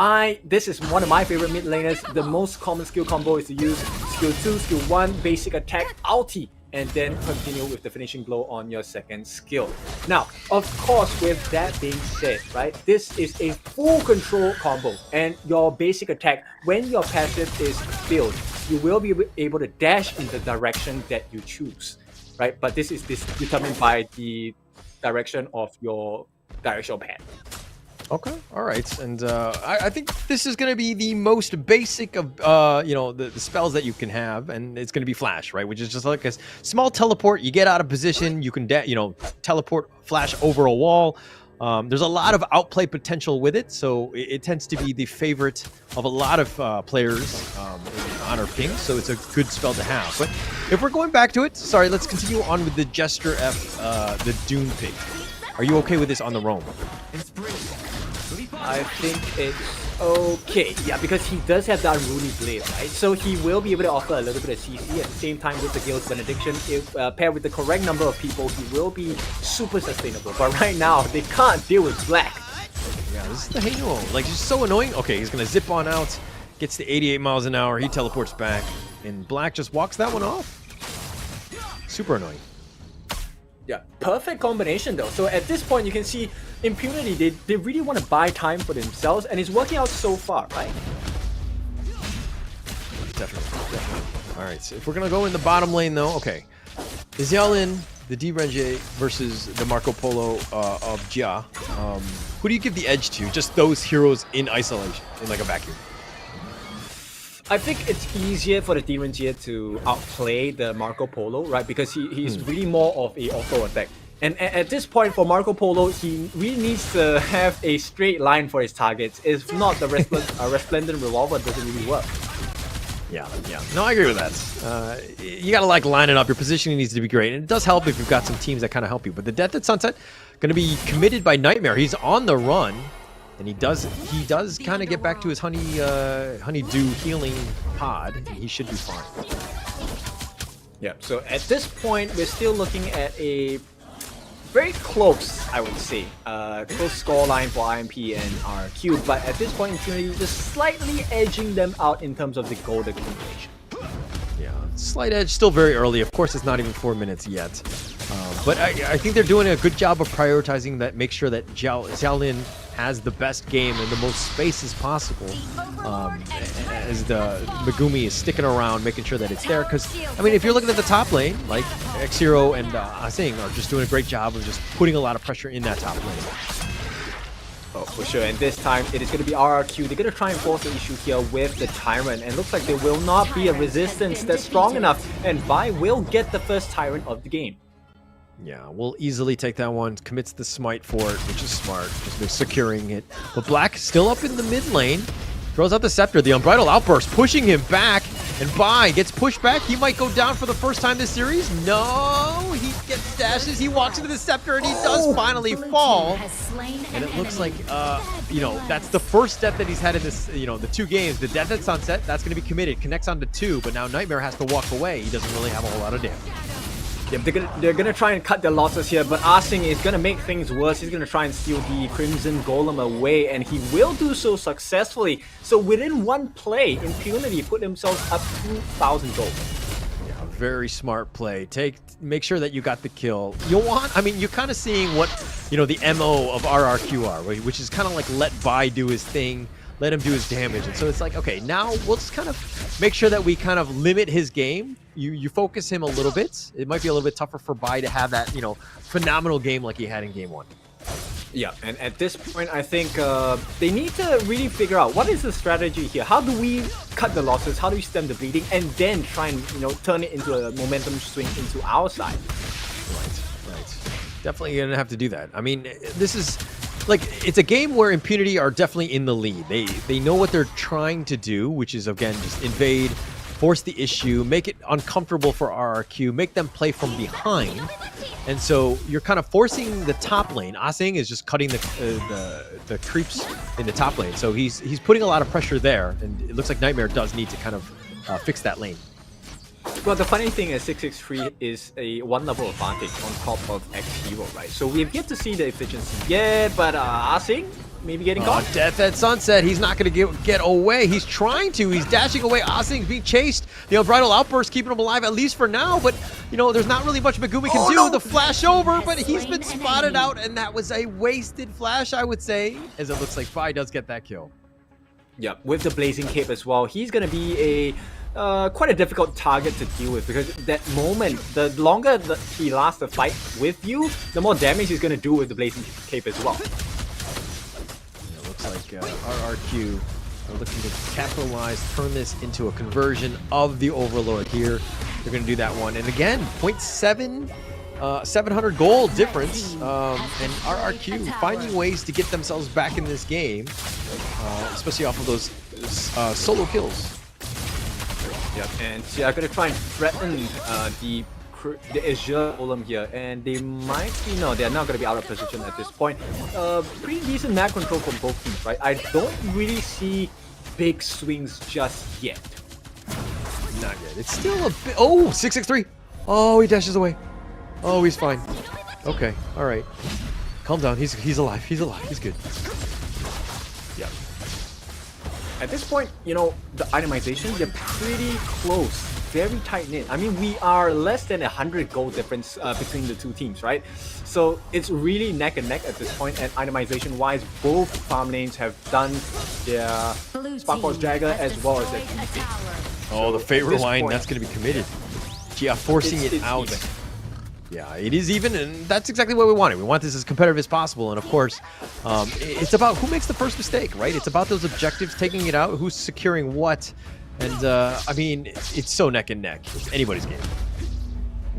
This is one of my favorite mid laners. The most common skill combo is to use skill 2, skill 1, basic attack, ulti, and then continue with the finishing blow on your second skill. Now, of course, with that being said, right, this is a full control combo, and your basic attack, when your passive is filled, you will be able to dash in the direction that you choose, right? But this is determined by the direction of your directional pad. Okay, all right, and I think this is going to be the most basic of the spells that you can have, and it's going to be Flash, right? Which is just like a small teleport. You get out of position, you can teleport, flash over a wall. There's a lot of outplay potential with it, so it tends to be the favorite of a lot of players in Honor Ping, so it's a good spell to have. But if we're going back to it, sorry, let's continue on with the Jester F, the Dune pick. Are you okay with this on the Roam? I think it's okay. Yeah, because he does have that Unruly Blade, right? So he will be able to offer a little bit of CC at the same time with the Guild's Benediction. If paired with the correct number of people, he will be super sustainable. But right now, they can't deal with Black. Yeah, this is the Halo. Like, it's so annoying. Okay, he's going to zip on out, gets to 88 miles an hour, he teleports back, and Black just walks that one off. Super annoying. Yeah, perfect combination though. So at this point, you can see Impunity, they really want to buy time for themselves, and it's working out so far, right? Definitely. All right, so if we're going to go in the bottom lane though, okay. Is Xiaolin, the D-Renge versus the Marco Polo of Jia. Who do you give the edge to? Just those heroes in isolation, in like a vacuum? I think it's easier for the D-Renge to outplay the Marco Polo, right? Because he's really more of a auto attack. And at this point for Marco Polo, he really needs to have a straight line for his targets. If not, the Resplendent Revolver doesn't really work. Yeah. No, I agree with that. You gotta line it up. Your positioning needs to be great, and it does help if you've got some teams that kind of help you. But the Death at Sunset going to be committed by Nightmare. He's on the run, and he does kind of get back to his honeydew healing pod. And he should be fine. Yeah. So at this point, we're still looking at a very close, I would say, close scoreline for IMP and RQ, but at this point, Impunity just slightly edging them out in terms of the gold accumulation. Yeah, slight edge, still very early. Of course, it's not even 4 minutes yet. But I think they're doing a good job of prioritizing that, make sure that Xiaolin has the best game and the most space as possible, as the Megumi is sticking around, making sure that it's there. Because, I mean, if you're looking at the top lane, like X-Hero and Asing are just doing a great job of just putting a lot of pressure in that top lane. Oh, for sure. And this time, it is going to be RRQ. They're going to try and force the issue here with the Tyrant. And it looks like there will not be a resistance that's strong enough. And Vi will get the first Tyrant of the game. Yeah, we'll easily take that one. Commits the smite for it, which is smart. Just securing it. But Black still up in the mid lane. Throws out the Scepter. The Unbridled Outburst pushing him back. And Bai gets pushed back. He might go down for the first time this series. No! He gets dashes. He walks into the Scepter and he does finally fall. And it looks like, that's the first death that he's had in this, the 2 games. The Death at Sunset, that's going to be committed. Connects onto 2, but now Nightmare has to walk away. He doesn't really have a whole lot of damage. Yeah, they're gonna try and cut their losses here, but Asing is gonna make things worse. He's gonna try and steal the Crimson Golem away, and he will do so successfully. So within one play, Impunity put themselves up 2,000 gold. Yeah, very smart play. Make sure that you got the kill. You're kind of seeing what the MO of RRQ are, which is kind of like let Bai do his thing. Let him do his damage. And so it's like, okay, now we'll just kind of make sure that we kind of limit his game. You focus him a little bit. It might be a little bit tougher for Bai to have that, phenomenal game like he had in game 1. Yeah, and at this point, I think they need to really figure out what is the strategy here. How do we cut the losses? How do we stem the bleeding? And then try and, turn it into a momentum swing into our side. Right. definitely going to have to do that. I mean, this is like, it's a game where Impunity are definitely in the lead. They know what they're trying to do, which is, again, just invade, force the issue, make it uncomfortable for RRQ, make them play from behind. And so you're kind of forcing the top lane. Asing is just cutting the creeps in the top lane. So he's putting a lot of pressure there, and it looks like Nightmare does need to kind of fix that lane. Well, the funny thing is 663 is a one level advantage on top of X Hero, right? So we've yet to see the efficiency yet, but Asing maybe getting caught. Death at Sunset. He's not going to get away. He's trying to. He's dashing away. Asing's being chased. The Unbridled Outburst keeping him alive, at least for now. But, you know, there's not really much Megumi can do. No. The flash over, but he's been spotted out, and that was a wasted flash, I would say, as it looks like Vi does get that kill. Yeah, with the Blazing Cape as well, he's going to be a quite a difficult target to deal with, because that moment, the longer that he lasts the fight with you, the more damage he's going to do with the Blazing Cape as well. It looks like RRQ are looking to capitalize, turn this into a conversion of the Overlord here. They're going to do that one. And again, 0.7, 700 gold difference. And RRQ finding ways to get themselves back in this game, especially off of those solo kills. Yep, and so I'm gonna try and threaten the Azure Golem here, and they might be, no, they're not gonna be out of position at this point. Pretty decent map control from both teams, right? I don't really see big swings just yet. Not yet. It's still a bit. Oh, 663. Oh, he dashes away. Oh, he's fine. Okay, all right. Calm down. He's alive. He's alive. He's good. Yep. At this point, you know, the itemization, they're pretty close, very tight-knit. I mean, we are less than 100 gold difference between the two teams, right? So it's really neck and neck at this point, and itemization-wise, both farm lanes have done their Spark Force Dagger as well as their DC. Oh, the Fate Rewind, that's going to be committed. Yeah, forcing it out. Even. Yeah, it is even, and that's exactly what we wanted. We want this as competitive as possible, and of course, it's about who makes the first mistake, right? It's about those objectives, taking it out, who's securing what, and I mean, it's so neck and neck. It's anybody's game.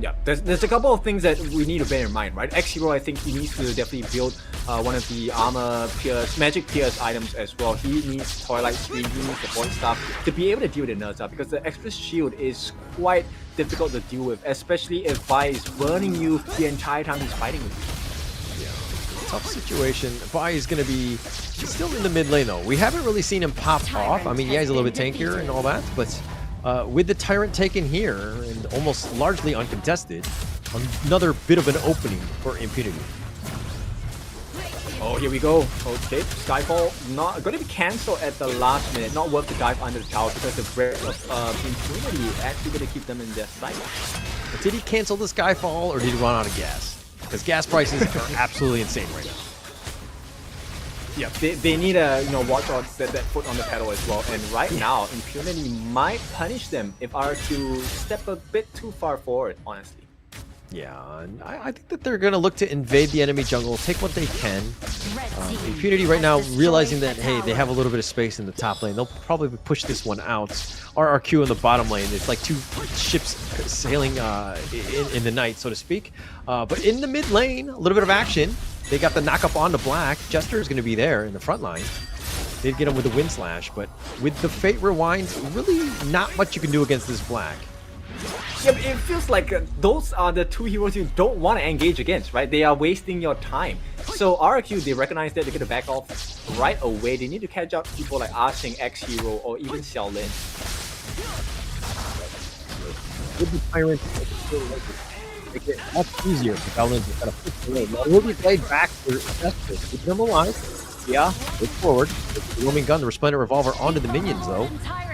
Yeah, there's a couple of things that we need to bear in mind, right? X Hero, I think he needs to definitely build one of the armor pierce, magic pierce items as well. He needs Twilight Screen, he needs the Void Staff to be able to deal with the nerfs up, because the Express Shield is quite difficult to deal with, especially if Vi is burning you the entire time he's fighting with you. Yeah, tough situation. Vi is going to be still in the mid lane though. We haven't really seen him pop off. I mean, yeah, he's a little bit tankier and all that, but with the Tyrant taken here and almost largely uncontested, another bit of an opening for Impunity. Oh, here we go. Okay, Skyfall not going to be cancelled at the last minute. Not worth the dive under the tower, because the breath of Impunity is actually going to keep them in their sight. But did he cancel the Skyfall, or did he run out of gas? Because gas prices are absolutely insane right now. Yeah, they need to, you know, watch out that foot on the pedal as well. And right now, Impunity might punish them if RQ step a bit too far forward, honestly. Yeah, and I think that they're going to look to invade the enemy jungle, take what they can. Impunity right now realizing that, hey, they have a little bit of space in the top lane. They'll probably push this one out. RRQ in the bottom lane, it's like two ships sailing in the night, so to speak. But in the mid lane, a little bit of action. They got the knock-up onto Black. Jester is going to be there in the front line. They'd get him with the Wind Slash, but with the Fate Rewind, really not much you can do against this Black. Yeah, but it feels like those are the two heroes you don't want to engage against, right? They are wasting your time. So RQ, they recognize that they're going to back off right away. They need to catch up people like Asing, X Hero, or even Xiao Lin. With the Tyrant, make it much easier for Xiao Lin to kind of push the lane. Now, will be played back for Jester. Keep them alive. Yeah, look forward. The roaming gun, the Resplendent Revolver onto the minions, though.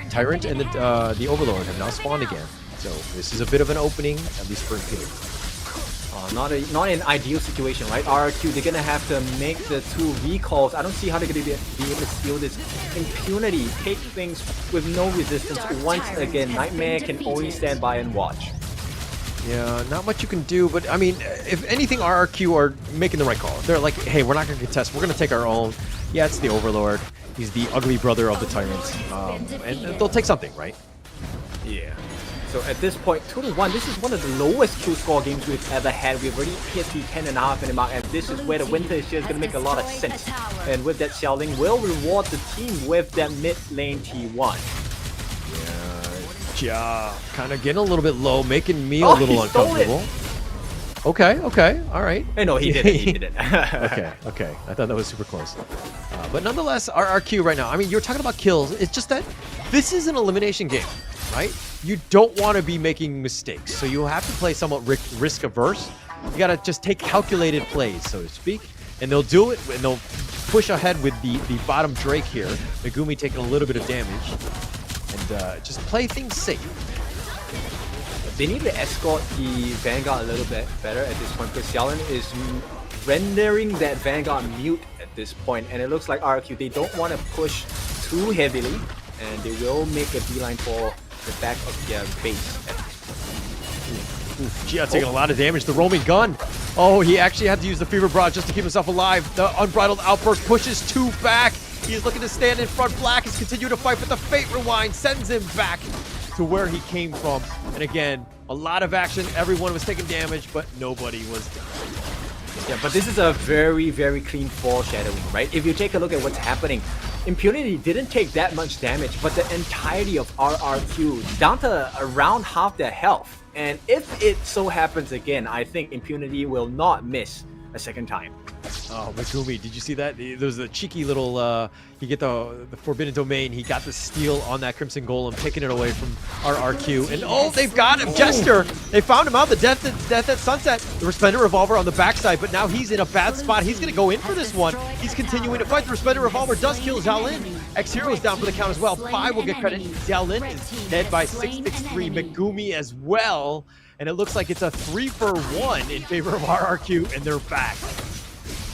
Tyrant and the Overlord have now spawned again. So this is a bit of an opening, at least for Impunity. Not an ideal situation, right? RQ, they're gonna have to make the two recalls. I don't see how they're gonna be able to steal this. Impunity, take things with no resistance. Once again, Nightmare can only stand by and watch. Yeah, not much you can do, but I mean, if anything, RRQ are making the right call. They're like, hey, we're not gonna contest, we're gonna take our own. Yeah, it's the Overlord. He's the ugly brother of the Tyrant. And they'll take something, right? Yeah. So at this point, 2-1, this is one of the lowest kill score games we've ever had. We've already hit the 10.5 minute mark, and this is where the winter is just going to make a lot of sense. And with that Xiaoling, will reward the team with that mid lane T1. Yeah, kind of getting a little bit low, making me a little uncomfortable. Okay, all right. Hey, no, he didn't. He didn't. okay. I thought that was super close. But nonetheless, RRQ right now, I mean, you're talking about kills. It's just that this is an elimination game, right? You don't want to be making mistakes. So you have to play somewhat risk averse. You got to just take calculated plays, so to speak. And they'll do it, and they'll push ahead with the bottom Drake here. Megumi taking a little bit of damage. And just play things safe. They need to escort the Vanguard a little bit better at this point because Xiaoling is rendering that Vanguard mute at this point, and it looks like RQ, they don't want to push too heavily, and they will make a beeline for the back of their base. Gia taking a lot of damage. The roaming gun. Oh, he actually had to use the Fever Broad just to keep himself alive. The Unbridled Outburst pushes 2 back. He's looking to stand in front. Black is continuing to fight, but the Fate Rewind sends him back to where he came from. And again, a lot of action. Everyone was taking damage, but nobody was down. Yeah, but this is a very, very clean foreshadowing, right? If you take a look at what's happening, Impunity didn't take that much damage, but the entirety of RRQ down to around half their health. And if it so happens again, I think Impunity will not miss a second time. Oh, Megumi, did you see that? There was a cheeky little, he get the Forbidden Domain. He got the steal on that Crimson Golem, taking it away from RRQ. And oh, they've got him, Jester. They found him out, the Death at Sunset. The Resplendent Revolver on the backside, but now he's in a bad spot. He's going to go in for this one. He's continuing to fight. The Resplendent Revolver does kill Xiaolin. X-Hero is down for the count as well. 5 will get credit. Xiaolin is dead by 663. Megumi as well. And it looks like it's a 3-for-1 in favor of RRQ, and they're back.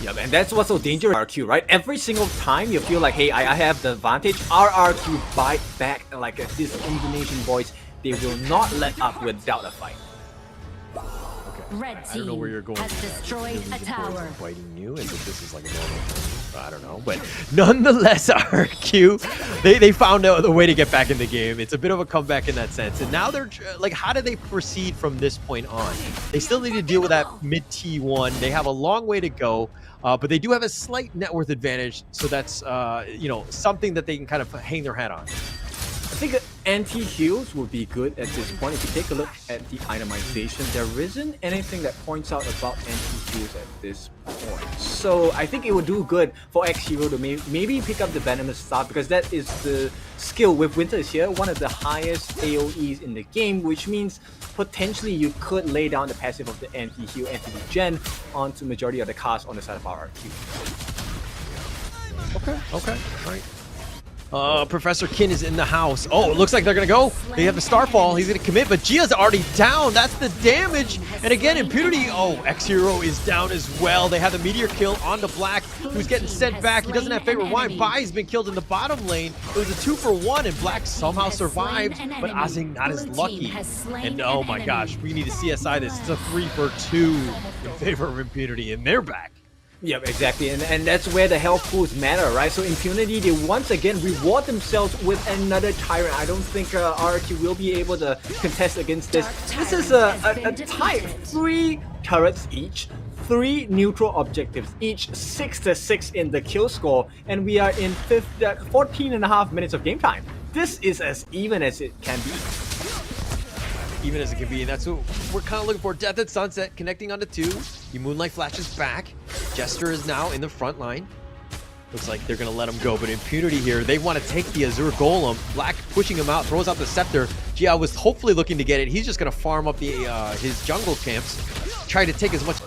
Yeah, and that's what's so dangerous RQ, right? Every single time you feel like, hey, I have the advantage, RRQ bite back like this Indonesian boys. They will not let up without a fight. Red team I don't know where you're going. Has destroyed a tower. Fighting you, as if this is like a normal thing. I don't know, but nonetheless, RQ, they found out the way to get back in the game. It's a bit of a comeback in that sense, and now they're like, how do they proceed from this point on? They still need to deal with that mid T1. They have a long way to go, but they do have a slight net worth advantage, so that's you know, something that they can kind of hang their hat on. I think anti-heals would be good at this point. If you take a look at the itemization, there isn't anything that points out about anti-heals at this point. So I think it would do good for X-Hero to maybe pick up the Venomous Staff, because that is the skill with Winter here, one of the highest AoEs in the game, which means potentially you could lay down the passive of the anti-heal, anti-regen onto majority of the cast on the side of RRQ. Okay, all right. Professor Kin is in the house. Oh, it looks like they're going to go. They have the Starfall. He's going to commit, but Gia's already down. That's the damage. And again, Impunity. Oh, X-Hero is down as well. They have the Meteor kill on the Black, who's getting sent back. He doesn't have Fate Rewind. Bai's been killed in the bottom lane. It was a 2-for-1, and Black somehow survived, but Azing not as lucky. And oh my gosh, we need to CSI this. It's a 3-for-2 in favor of Impunity, and they're back. Yep, exactly, and that's where the health pools matter, right? So Impunity, they once again reward themselves with another Tyrant. I don't think RRQ will be able to contest against this. This is a type, 3 turrets each, 3 neutral objectives each, 6-6 in the kill score, and we are in 14.5 minutes of game time. This is as even as it can be. Even as it can be, and that's what we're kind of looking for. Death at Sunset, connecting onto 2. The Moonlight flashes back. Jester is now in the front line. Looks like they're going to let him go, but Impunity here, they want to take the Azure Golem. Black pushing him out, throws out the Scepter. Gia was hopefully looking to get it. He's just going to farm up the his jungle camps, try to take as much...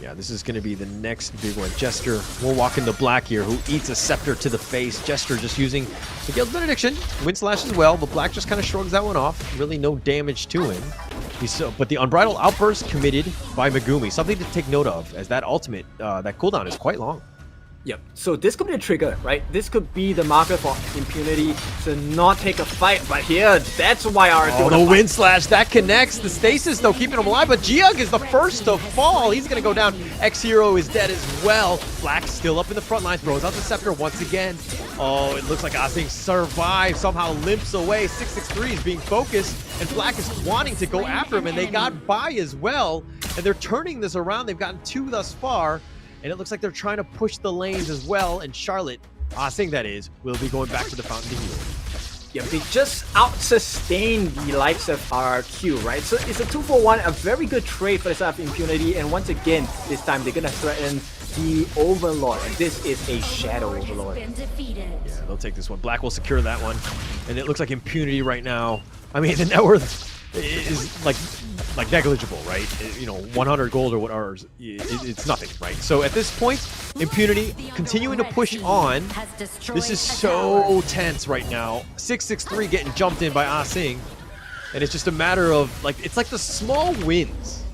Yeah, this is going to be the next big one. Jester will walk into Black here, who eats a Scepter to the face. Jester just using the Guild Benediction. Wind Slash as well, but Black just kind of shrugs that one off. Really no damage to him. But the Unbridled Outburst committed by Megumi. Something to take note of, as that ultimate, that cooldown is quite long. Yep, so this could be a trigger, right? This could be the marker for Impunity to not take a fight, but here, that's why our the wind slash, that connects. The stasis, though, keeping him alive, but Jiyoung is the first to fall. He's gonna go down. X-Hero is dead as well. Black still up in the front line, throws out the scepter once again. Oh, it looks like Asing survives, somehow limps away. 663 is being focused, and Black is wanting to go after him, and they got by as well, and they're turning this around. They've gotten 2 thus far. And it looks like they're trying to push the lanes as well. And Charlotte, Asing that is, will be going back to the fountain to heal. Yeah, they just out-sustain the likes of RRQ, right? So it's a 2-for-1, a very good trade for the side of Impunity. And once again, this time they're gonna threaten the Overlord. And this is a Shadow Overlord. Yeah, they'll take this one. Black will secure that one. And it looks like Impunity right now. I mean, the net worth is like negligible, right? 100 gold or whatever, it's nothing, right? So at this point, Impunity continuing to push on. This is so tense right now. 663 getting jumped in by Asing, and it's just a matter of it's like the small wins.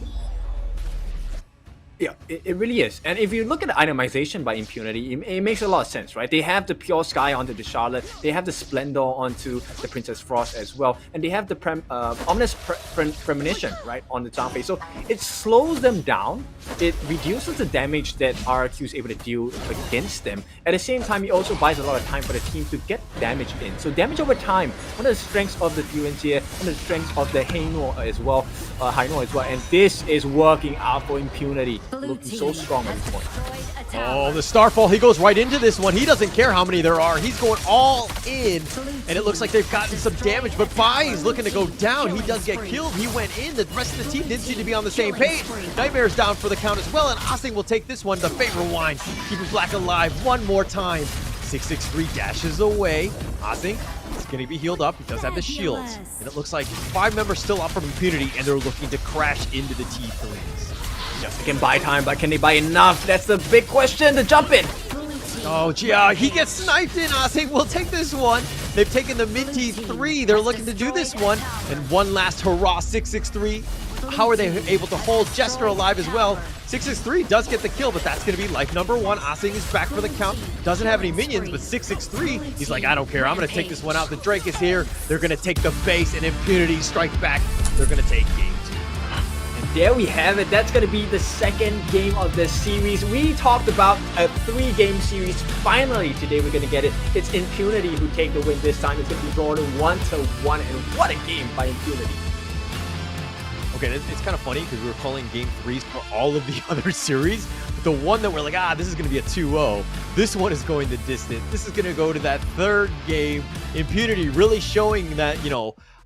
Yeah, it really is. And if you look at the itemization by Impunity, it makes a lot of sense, right? They have the Pure Sky onto the Charlotte, they have the Splendor onto the Princess Frost as well, and they have the Ominous Premonition, right, on the Zhangfei. So it slows them down, it reduces the damage that RRQ is able to deal against them. At the same time, it also buys a lot of time for the team to get damage in. So damage over time, one of the strengths of the Duans here, one of the strengths of the Haino as well, and this is working out for Impunity. Looking so strong at this point. Oh, the Starfall, he goes right into this one. He doesn't care how many there are. He's going all in, and it looks like they've gotten some damage, but Bai is looking to go down. He does get killed. He went in. The rest of the team didn't seem to be on the same page. Nightmare's down for the count as well, and Asing will take this one. The favorite wine, keeping Black alive one more time. 663 dashes away. Asing is going to be healed up. He does have the shields, and it looks like 5 members still up from Impunity, and they're looking to crash into the T3s. Yes, they can buy time, but can they buy enough? That's the big question to jump in. Oh, Jia, he gets sniped in. Asing will take this one. They've taken the mid T3. They're looking to do this one. And one last hurrah, 663. How are they able to hold Jester alive as well? 663 does get the kill, but that's going to be life number 1. Asing is back for the count. Doesn't have any minions, but 663, he's like, I don't care. I'm going to take this one out. The Drake is here. They're going to take the base, and Impunity strikes back. They're going to take game 2. There we have it. That's going to be the second game of the series. We talked about a 3-game series. Finally, today we're going to get it. It's Impunity who take the win this time. It's going to be drawn 1-1, and what a game by Impunity. Okay, it's kind of funny because we were calling game 3s for all of the other series. But the one that we're like, this is going to be a 2-0. This one is going the distance. This is going to go to that 3rd game. Impunity really showing that,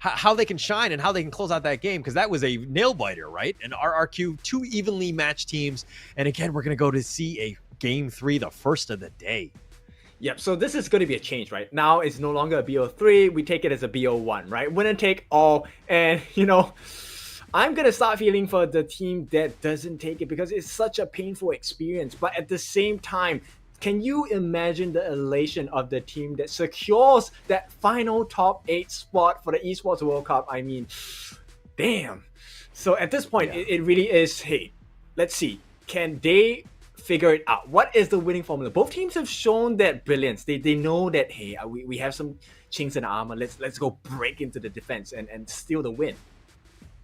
how they can shine and how they can close out that game, because that was a nail-biter, right? And RRQ, 2 evenly matched teams. And again, we're going to go to see a game 3, the first of the day. Yep, so this is going to be a change, right? Now it's no longer a BO3, we take it as a BO1, right? Winner take all, and I'm going to start feeling for the team that doesn't take it because it's such a painful experience. But at the same time, can you imagine the elation of the team that secures that final top 8 spot for the Esports World Cup? I mean, damn. So at this point, it really is, hey, let's see. Can they figure it out? What is the winning formula? Both teams have shown that brilliance. They know that, hey, we have some chinks in the armor. Let's go break into the defense and steal the win.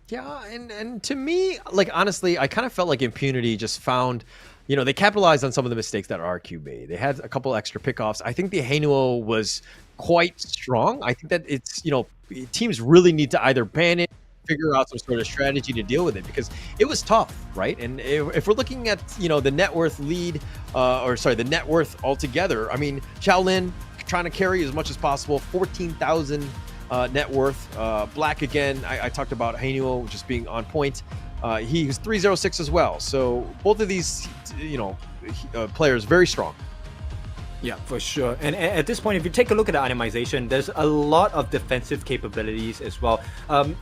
Yeah, and to me, honestly, I kind of felt like Impunity just found... they capitalized on some of the mistakes that RQ made. They had a couple extra pickoffs. I think the Hanuo was quite strong. I think that it's, teams really need to either ban it, figure out some sort of strategy to deal with it, because it was tough, right? And if we're looking at, the net worth lead, the net worth altogether, I mean, Shaolin trying to carry as much as possible, 14,000 net worth. Black, again, I talked about Hanuo just being on point. He was 306 as well. So both of these, players very strong. Yeah, for sure. And at this point, if you take a look at the itemization, there's a lot of defensive capabilities as well.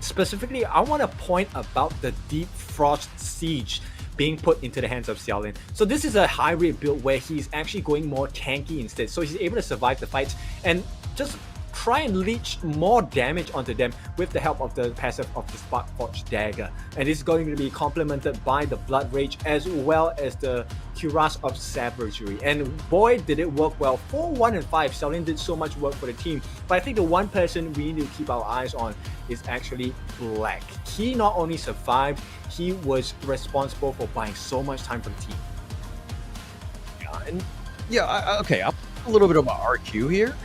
Specifically, I want to point about the Deep Frost Siege being put into the hands of Xiaolin. So this is a hybrid build where he's actually going more tanky instead. So he's able to survive the fights and just try and leech more damage onto them with the help of the passive of the Sparkforged Dagger. And this is going to be complemented by the Blood Rage as well as the Cuirass of Savagery. And boy, did it work well. 4, 1, and 5, Xiaolin did so much work for the team. But I think the one person we need to keep our eyes on is actually Black. He not only survived, he was responsible for buying so much time for the team. Okay, I'll talk a little bit about RQ here.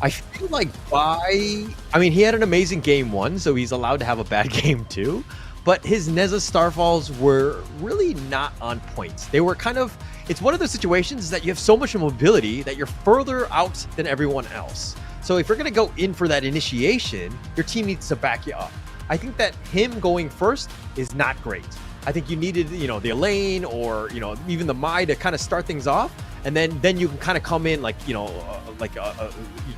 I feel like he had an amazing game 1, so he's allowed to have a bad game 2. But his Neza Starfalls were really not on point. They were it's one of those situations that you have so much mobility that you're further out than everyone else. So if you're going to go in for that initiation, your team needs to back you up. I think that him going first is not great. I think you needed, the Elaine or, even the Mai to kind of start things off. And then you can kind of come in like a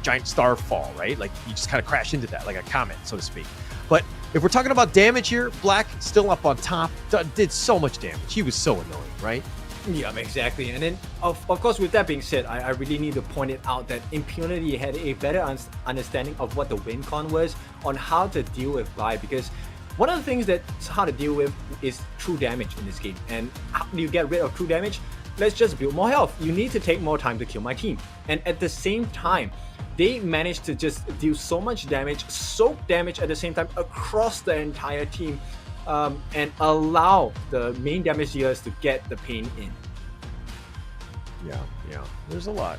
giant starfall, right? Like you just kind of crash into that, like a comet, so to speak. But if we're talking about damage here, Black still up on top, did so much damage. He was so annoying, right? Yeah, exactly. And then, of course, with that being said, I really need to point it out that Impunity had a better understanding of what the win con was on how to deal with Bai, because one of the things that's hard to deal with is true damage in this game. And how do you get rid of true damage? Let's just build more health. You need to take more time to kill my team. And at the same time, they managed to just deal so much damage, soak damage at the same time across the entire team, and allow the main damage dealers to get the pain in. Yeah. There's a lot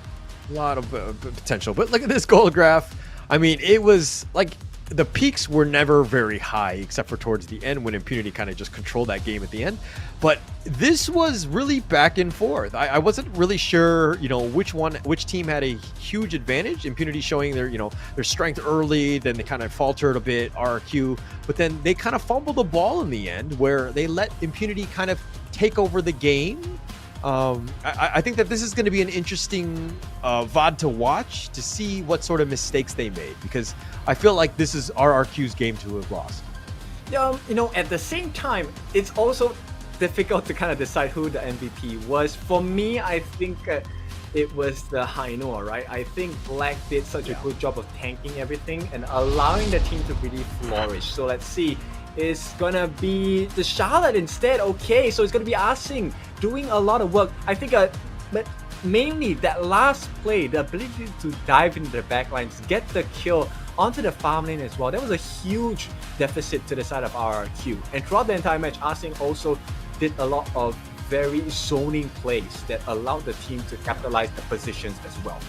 of potential. But look at this goal graph. I mean, it was like the peaks were never very high, except for towards the end when Impunity kind of just controlled that game at the end. But this was really back and forth. I wasn't really sure, which team had a huge advantage. Impunity showing their strength early, then they kind of faltered a bit, RRQ, but then they kind of fumbled the ball in the end where they let Impunity kind of take over the game. I think that this is going to be an interesting VOD to watch to see what sort of mistakes they made, because I feel like this is RRQ's game to have lost. At the same time, it's also difficult to kind of decide who the MVP was. For me, I think it was the Hainor, right? I think Black did such a good job of tanking everything and allowing the team to really flourish. So let's see. It's gonna be the Charlotte instead. Okay, so it's gonna be Asing doing a lot of work. I think, but mainly that last play, the ability to dive into the backlines, get the kill onto the farm lane as well. That was a huge deficit to the side of RRQ. And throughout the entire match, Asing also did a lot of very zoning plays that allowed the team to capitalize the positions as well.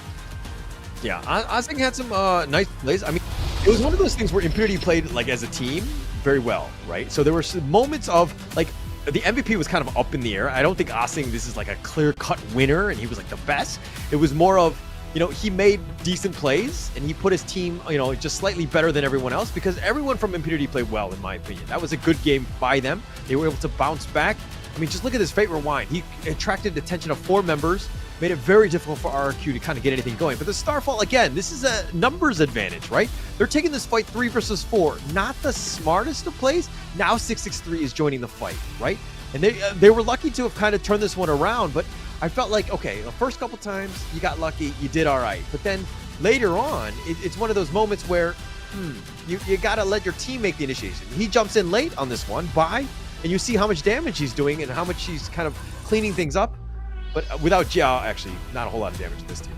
Yeah, Asing had some nice plays. I mean, it was one of those things where Impunity played like as a team very well, right? So there were some moments of like the MVP was kind of up in the air. I don't think Asing this is like a clear-cut winner and he was like the best. It was more of, he made decent plays and he put his team, just slightly better than everyone else, because everyone from Impunity played well, in my opinion. That was a good game by them. They were able to bounce back. I mean, just look at this Fate Rewind. He attracted the attention of 4 members, made it very difficult for RRQ to kind of get anything going. But the Starfall, again, this is a numbers advantage, right? They're taking this fight 3 versus 4. Not the smartest of plays. Now 663 is joining the fight, right? And they were lucky to have kind of turned this one around, but I felt like, okay, the first couple times you got lucky, you did all right. But then later on, it's one of those moments where you got to let your team make the initiation. He jumps in late on this one, and you see how much damage he's doing and how much he's kind of cleaning things up. But without Jiao, actually, not a whole lot of damage to this team.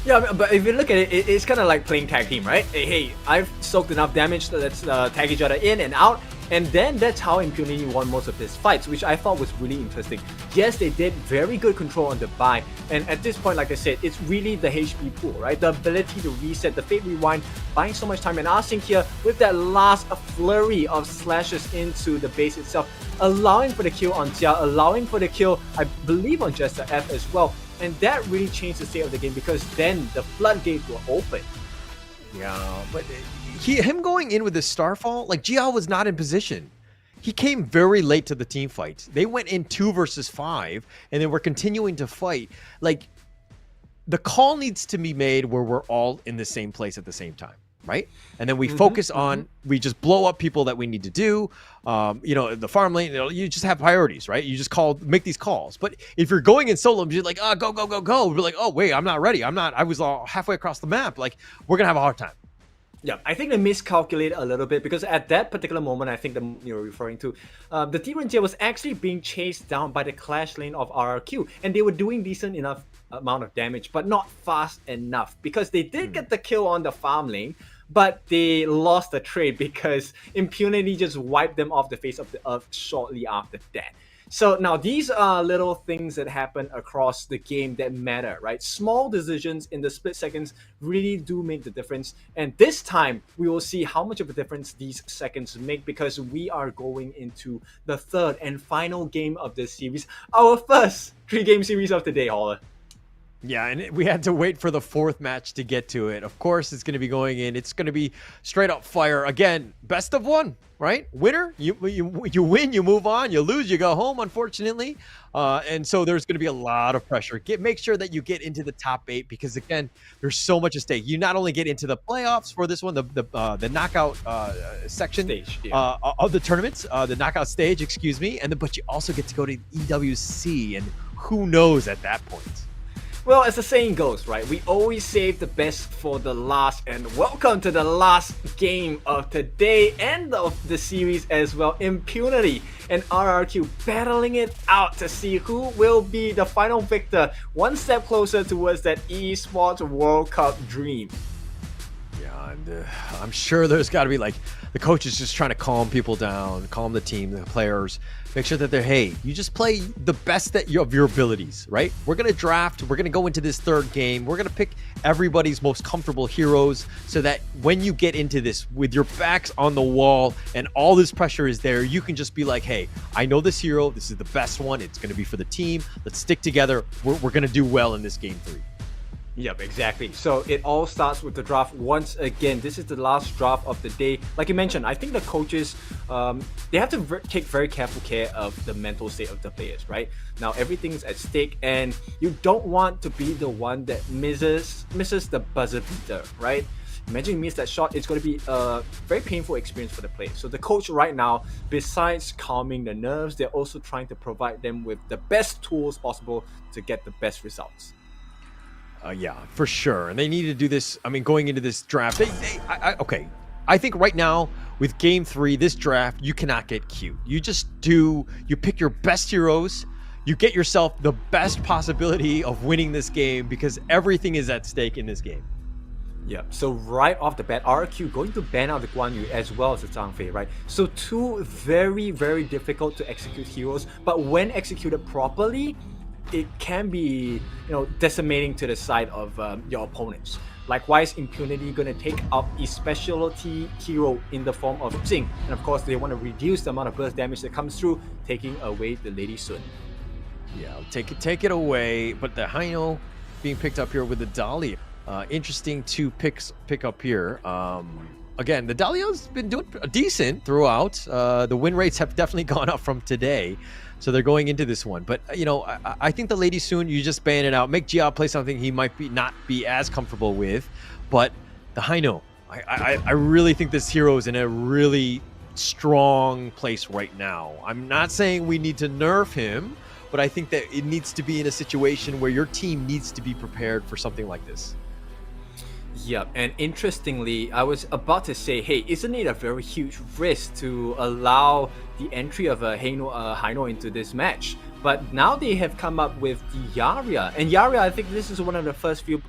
Yeah, but if you look at it, it's kind of like playing tag team, right? Hey, I've soaked enough damage, so let's tag each other in and out. And then that's how Impunity won most of these fights, which I thought was really interesting. Yes, they did very good control on the buy. And at this point, like I said, it's really the HP pool, right? The ability to reset, the Fate Rewind, buying so much time. And Asing here with that last flurry of slashes into the base itself, allowing for the kill on Jia, allowing for the kill, I believe, on Jester F as well. And that really changed the state of the game, because then the floodgates were open. Yeah, but him going in with the Starfall, like Jiao was not in position. He came very late to the team fight. They went in 2 versus 5, and then we're continuing to fight. Like, the call needs to be made where we're all in the same place at the same time. right? And then we focus on, we just blow up people that we need to do. The farm lane, you just have priorities, right? You just make these calls. But if you're going in solo, you're like, go, go, go, go. We're like, oh, wait, I'm not ready. I was all halfway across the map. Like, we're going to have a hard time. Yeah, I think they miscalculated a little bit because at that particular moment, I think that you're referring to, the T-Ranger was actually being chased down by the clash lane of RRQ, and they were doing decent enough amount of damage, but not fast enough because they did get the kill on the farm lane, but they lost the trade because Impunity just wiped them off the face of the earth shortly after that. So now these are little things that happen across the game that matter, right? Small decisions in the split seconds really do make the difference. And this time we will see how much of a difference these seconds make because we are going into the third and final game of this series, our first 3-game series of the day, Holler. Yeah, and we had to wait for the fourth match to get to it. Of course, it's going to be going in. It's going to be straight up fire. Again, best of one, right? Winner, you win, you move on. You lose, you go home, unfortunately. And so there's going to be a lot of pressure. Make sure that you get into the top 8 because, again, there's so much at stake. You not only get into the playoffs for this one, the knockout section stage, yeah. Of the tournaments, the knockout stage, excuse me, but you also get to go to EWC, and who knows at that point. Well, as the saying goes, right, we always save the best for the last, and welcome to the last game of today and of the series as well. Impunity and RRQ battling it out to see who will be the final victor, one step closer towards that esports World Cup dream. Yeah, and I'm sure there's got to be the coach is just trying to calm people down, calm the team, the players, make sure that you just play the best of your abilities, right? We're going to draft, we're going to go into this third game, we're going to pick everybody's most comfortable heroes so that when you get into this with your backs on the wall and all this pressure is there, you can just be like, hey, I know this hero, this is the best one, it's going to be for the team, let's stick together, we're going to do well in this game 3. Yep, exactly. So it all starts with the draft once again. This is the last draft of the day. Like you mentioned, I think the coaches, they have to take very careful care of the mental state of the players, right? Now everything's at stake and you don't want to be the one that misses the buzzer beater, right? Imagine you miss that shot, it's going to be a very painful experience for the players. So the coach right now, besides calming the nerves, they're also trying to provide them with the best tools possible to get the best results. Yeah, for sure. And they need to do this. I mean, going into this draft, okay. I think right now with game 3, this draft, you cannot get cute. You pick your best heroes. You get yourself the best possibility of winning this game because everything is at stake in this game. Yeah, so right off the bat, RQ going to ban out the Guan Yu as well as the Zhang Fei, right? So 2 very, very difficult to execute heroes, but when executed properly, it can be, decimating to the side of your opponents. Likewise, Impunity gonna take out a specialty hero in the form of Jing, and of course they want to reduce the amount of burst damage that comes through, taking away the Lady Sun. Yeah, take it away. But the Haino being picked up here with the Dahlia. Interesting to pick up here. Again, the Dahlia's been doing decent throughout. The win rates have definitely gone up from today. So they're going into this one. But, I think the Lady Soon, you just ban it out. Make Jia play something he might not be as comfortable with. But the Haino, I really think this hero is in a really strong place right now. I'm not saying we need to nerf him, but I think that it needs to be in a situation where your team needs to be prepared for something like this. Yeah, and interestingly, I was about to say, hey, isn't it a very huge risk to allow the entry of a Haino into this match? But now they have come up with the Yaria. And Yaria, I think this is one of the first few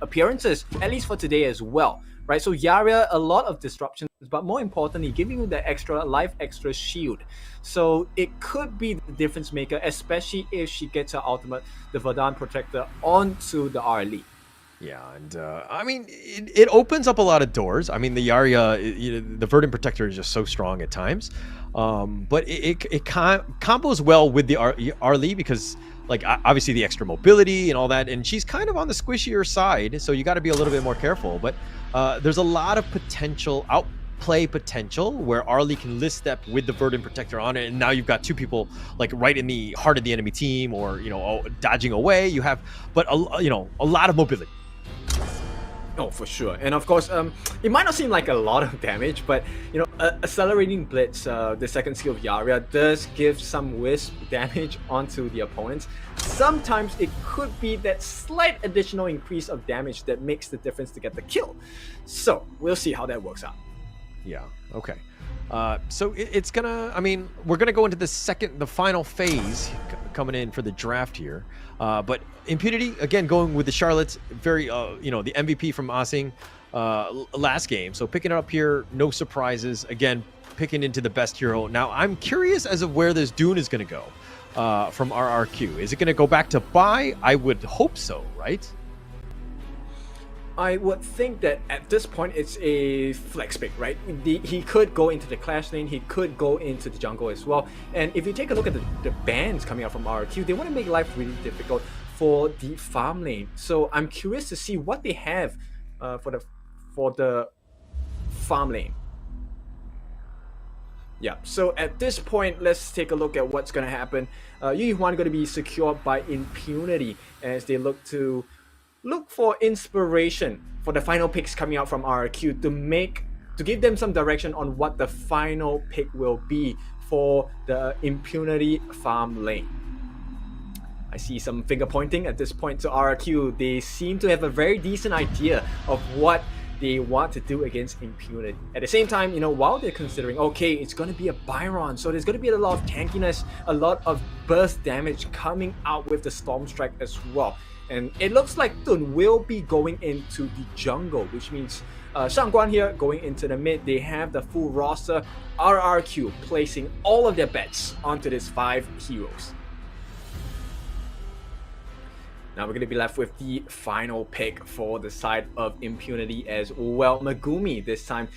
appearances, at least for today as well, right? So Yaria, a lot of disruptions, but more importantly, giving you that extra shield. So it could be the difference maker, especially if she gets her ultimate, the Verdant Protector, onto the RLE. Yeah, and I mean, it opens up a lot of doors. I mean, the Yaria, the Verdant Protector is just so strong at times. But it combos well with the Arlie because, obviously the extra mobility and all that. And she's kind of on the squishier side, so you got to be a little bit more careful. But there's a lot of outplay potential where Arlie can list step with the Verdant Protector on it, and now you've got 2 people right in the heart of the enemy team, or dodging away. You have, but a lot of mobility. Oh, for sure. And of course, it might not seem like a lot of damage, but you know, accelerating blitz, the second skill of Yaria, does give some wisp damage onto the opponents. Sometimes it could be that slight additional increase of damage that makes the difference to get the kill. So we'll see how that works out. Yeah. Okay. So it's gonna. I mean, we're gonna go into the final phase coming in for the draft here. But Impunity again going with the Charlotte, very you know, the MVP from Asing last game. So picking it up here, no surprises. Again, picking into the best hero. Now I'm curious as of where this Dune is gonna go from RRQ. Is it gonna go back to Bai? I would hope so, right? I would think that at this point it's a flex pick, right? He could go into the Clash lane, he could go into the jungle as well. And if you take a look at the bans coming out from RRQ, they want to make life really difficult for the farm lane. So I'm curious to see what they have for the farm lane. Yeah, so at this point, let's take a look at what's going to happen. Yuan going to be secured by Impunity as they look for inspiration for the final picks coming out from RRQ to give them some direction on what the final pick will be for the Impunity farm lane. I see some finger pointing at this point to RRQ. They seem to have a very decent idea of what they want to do against Impunity. At the same time, you know, while they're considering, okay, it's going to be a Byron, so there's going to be a lot of tankiness, a lot of burst damage coming out with the Storm Strike as well. And it looks like Dun will be going into the jungle, which means Shangguan here going into the mid. They have the full roster. RRQ placing all of their bets onto these 5 heroes. Now we're going to be left with the final pick for the side of Impunity as well. Megumi this time.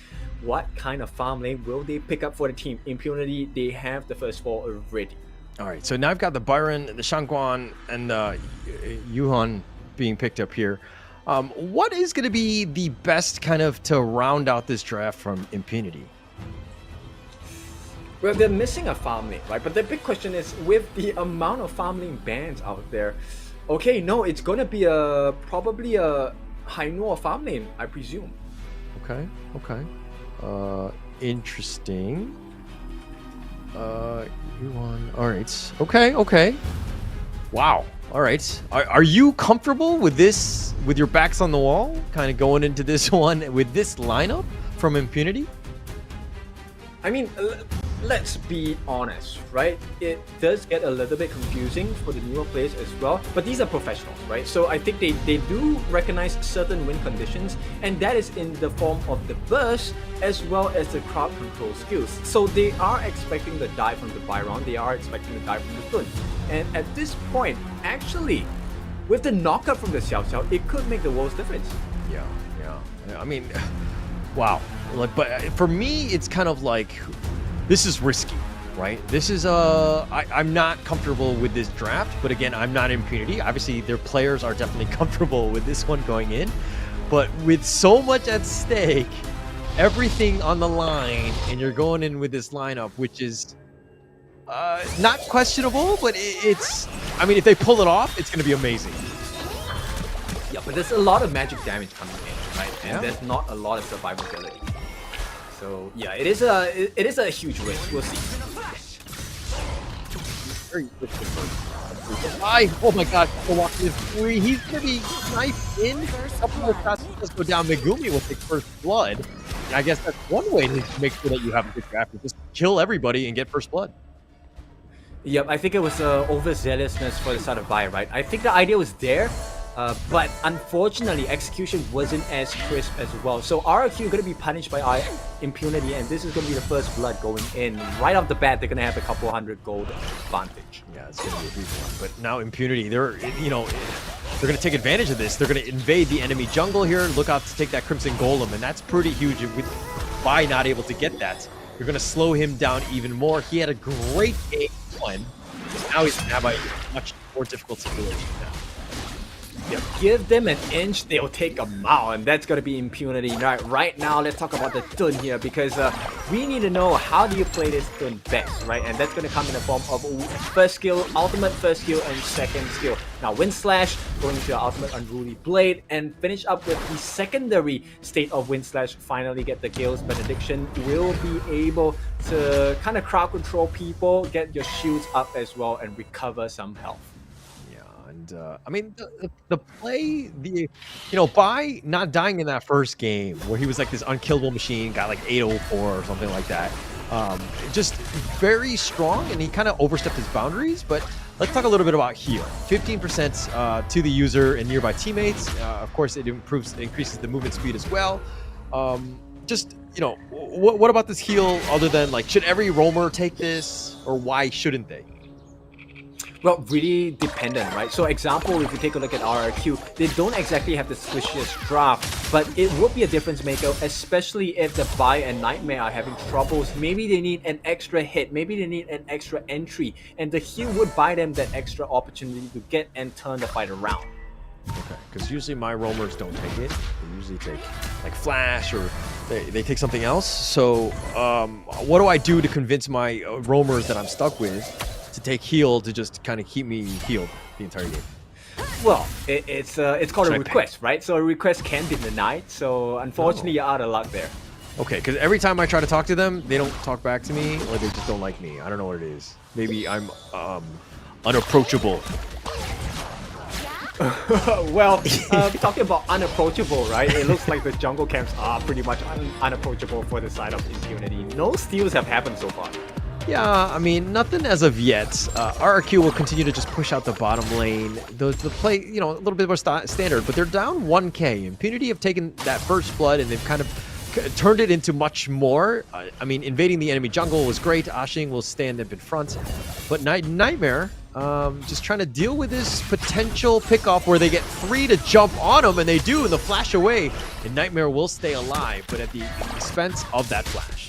What kind of farm lane will they pick up for the team? Impunity, they have the first 4 already. All right, so now I've got the Byron, the Shangguan, and the Yuhan being picked up here. What is going to be the best kind of to round out this draft from Impunity? Well, they're missing a farm lane, right? But the big question is, with the amount of farm lane bans out there, okay, no, it's going to be probably a Hainua farm lane, I presume. Okay. Interesting. Yuan. All right. Okay. Wow. All right. Are you comfortable with this, with your backs on the wall, kind of going into this one with this lineup from Impunity? I mean, let's be honest, right? It does get a little bit confusing for the newer players as well, but these are professionals, right? So I think they do recognize certain win conditions, and that is in the form of the burst as well as the crowd control skills. So they are expecting the dive from the Byron, they are expecting the dive from the Dun. And at this point, actually, with the knockout from the Xiao Xiao, it could make the world's difference. Yeah. I mean, wow. Like, but for me, it's kind of like, this is risky, right? This is I'm not comfortable with this draft, but again, I'm not Impunity. Obviously, their players are definitely comfortable with this one going in, but with so much at stake, everything on the line, and you're going in with this lineup, which is not questionable, but it's, I mean, if they pull it off, it's going to be amazing. Yeah, but there's a lot of magic damage coming in, right? And there's not a lot of survivability. So yeah, it is a huge risk. We'll see. Oh my God, is free. He's gonna be sniped in. A couple of shots just go down. Megumi will take first blood. And I guess that's one way to make sure that you have a good draft, is just kill everybody and get first blood. Yep, I think it was overzealousness for the side of Bai, right? I think the idea was there, but unfortunately execution wasn't as crisp as well. So RRQ are going to be punished by Impunity, and this is going to be the first blood going in. Right off the bat, they're going to have a couple 100 gold advantage. Yeah, it's going to be a big one. But now Impunity, they're going to take advantage of this. They're going to invade the enemy jungle here. Look out to take that Crimson Golem, and that's pretty huge. With Bai not able to get that, you're going to slow him down even more. He had a great game one. Now he's going to have a much more difficult situation now. You give them an inch, they'll take a mile, and that's gonna be impunity. Right now, let's talk about the Dun here, because we need to know how do you play this Dun best, right? And that's gonna come in the form of first skill, ultimate first skill, and second skill. Now, Wind Slash going into your ultimate Unruly Blade, and finish up with the secondary state of Wind Slash. Finally get the Gale's Benediction. Will be able to kind of crowd control people, get your shields up as well, and recover some health. I mean, the play, by not dying in that first game where he was like this unkillable machine, got like 804 or something like that, just very strong, and he kind of overstepped his boundaries. But let's talk a little bit about heal. 15% to the user and nearby teammates. Of course, it increases the movement speed as well. What about this heal other than like, should every roamer take this, or why shouldn't they? Well, really dependent, right? So example, if you take a look at RRQ, they don't exactly have the squishiest draft, but it would be a difference maker, especially if the Bai and Nightmare are having troubles. Maybe they need an extra hit, maybe they need an extra entry, and the heal would buy them that extra opportunity to get and turn the fight around. Okay, because usually my roamers don't take it. They usually take like Flash, or they take something else. So what do I do to convince my roamers that I'm stuck with to take heal to just kind of keep me healed the entire game? Well, it's called a request, right? So a request can be denied. So unfortunately, you're out of luck there. Okay, because every time I try to talk to them, they don't talk back to me, or they just don't like me. I don't know what it is. Maybe I'm unapproachable. Well, talking about unapproachable, right? It looks like the jungle camps are pretty much unapproachable for the side of Impunity. No steals have happened so far. Yeah, I mean, nothing as of yet. RRQ will continue to just push out the bottom lane. The play, a little bit more standard, but they're down 1k. Impunity have taken that first blood, and they've kind of turned it into much more. I mean, invading the enemy jungle was great. Ashing will stand up in front. But Nightmare, just trying to deal with this potential pickoff where they get 3 to jump on him, and they do, and the flash away. And Nightmare will stay alive, but at the expense of that flash.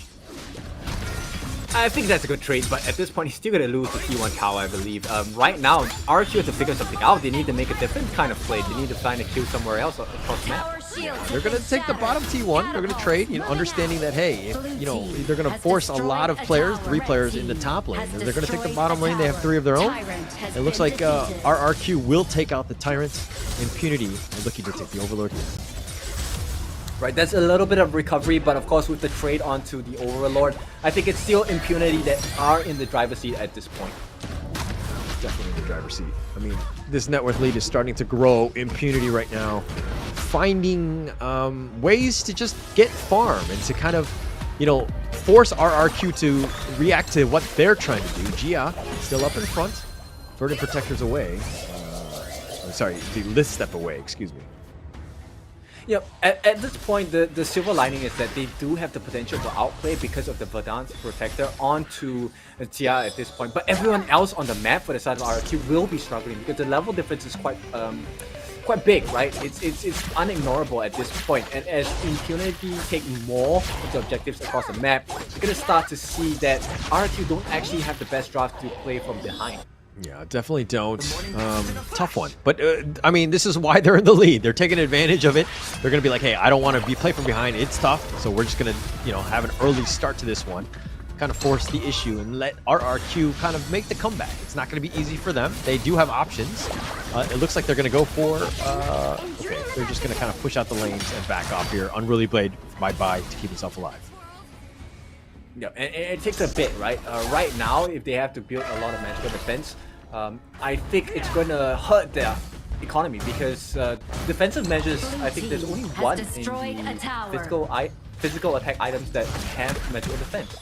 I think that's a good trade, but at this point, he's still going to lose the T1 tower, I believe. Right now, RQ has to figure something out. They need to make a different kind of play. They need to find a kill somewhere else across the map. They're going to take the bottom T1. They're going to trade, understanding that, hey, they're going to force a lot of players, 3 players in the top lane. If they're going to take the bottom lane, they have 3 of their own. It looks like RRQ will take out the Tyrant. Impunity are looking to take the Overlord here. Right, that's a little bit of recovery, but of course with the trade onto the Overlord, I think it's still Impunity that are in the driver's seat at this point. Definitely in the driver's seat. I mean, this net worth lead is starting to grow. Impunity right now finding ways to just get farm and to kind of, force RRQ to react to what they're trying to do. Gia still up in front. Verdant Protector's away. I'm sorry, the list step away, excuse me. Yep, at this point, the silver lining is that they do have the potential to outplay because of the Verdant Protector onto Tia at this point. But everyone else on the map for the side of RRQ will be struggling because the level difference is quite big, right? It's unignorable at this point. And as Impunity take more of the objectives across the map, you're gonna start to see that RRQ don't actually have the best draft to play from behind. Yeah, definitely don't. Tough one. But, I mean, this is why they're in the lead. They're taking advantage of it. They're going to be like, hey, I don't want to play from behind. It's tough. So we're just going to, have an early start to this one. Kind of force the issue and let RRQ kind of make the comeback. It's not going to be easy for them. They do have options. It looks like they're going to go for... okay, they're just going to kind of push out the lanes and back off here. Unruly Blade, bye-bye, to keep himself alive. Yeah, and it takes a bit, right? Right now, if they have to build a lot of magical defense, I think it's going to hurt their economy because defensive measures, I think there's only one in the physical attack items that have magical defense.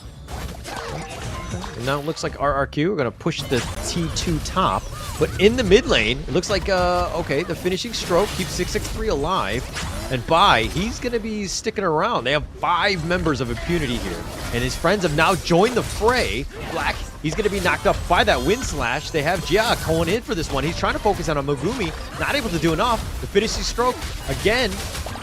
And now it looks like RRQ are going to push the T2 top, but in the mid lane, it looks like, okay, the finishing stroke keeps 663 alive, and Bai, he's going to be sticking around. They have 5 members of Impunity here, and his friends have now joined the fray. Black, he's going to be knocked up by that Wind Slash. They have Jia going in for this one. He's trying to focus on a Megumi, not able to do enough. The finishing stroke, again,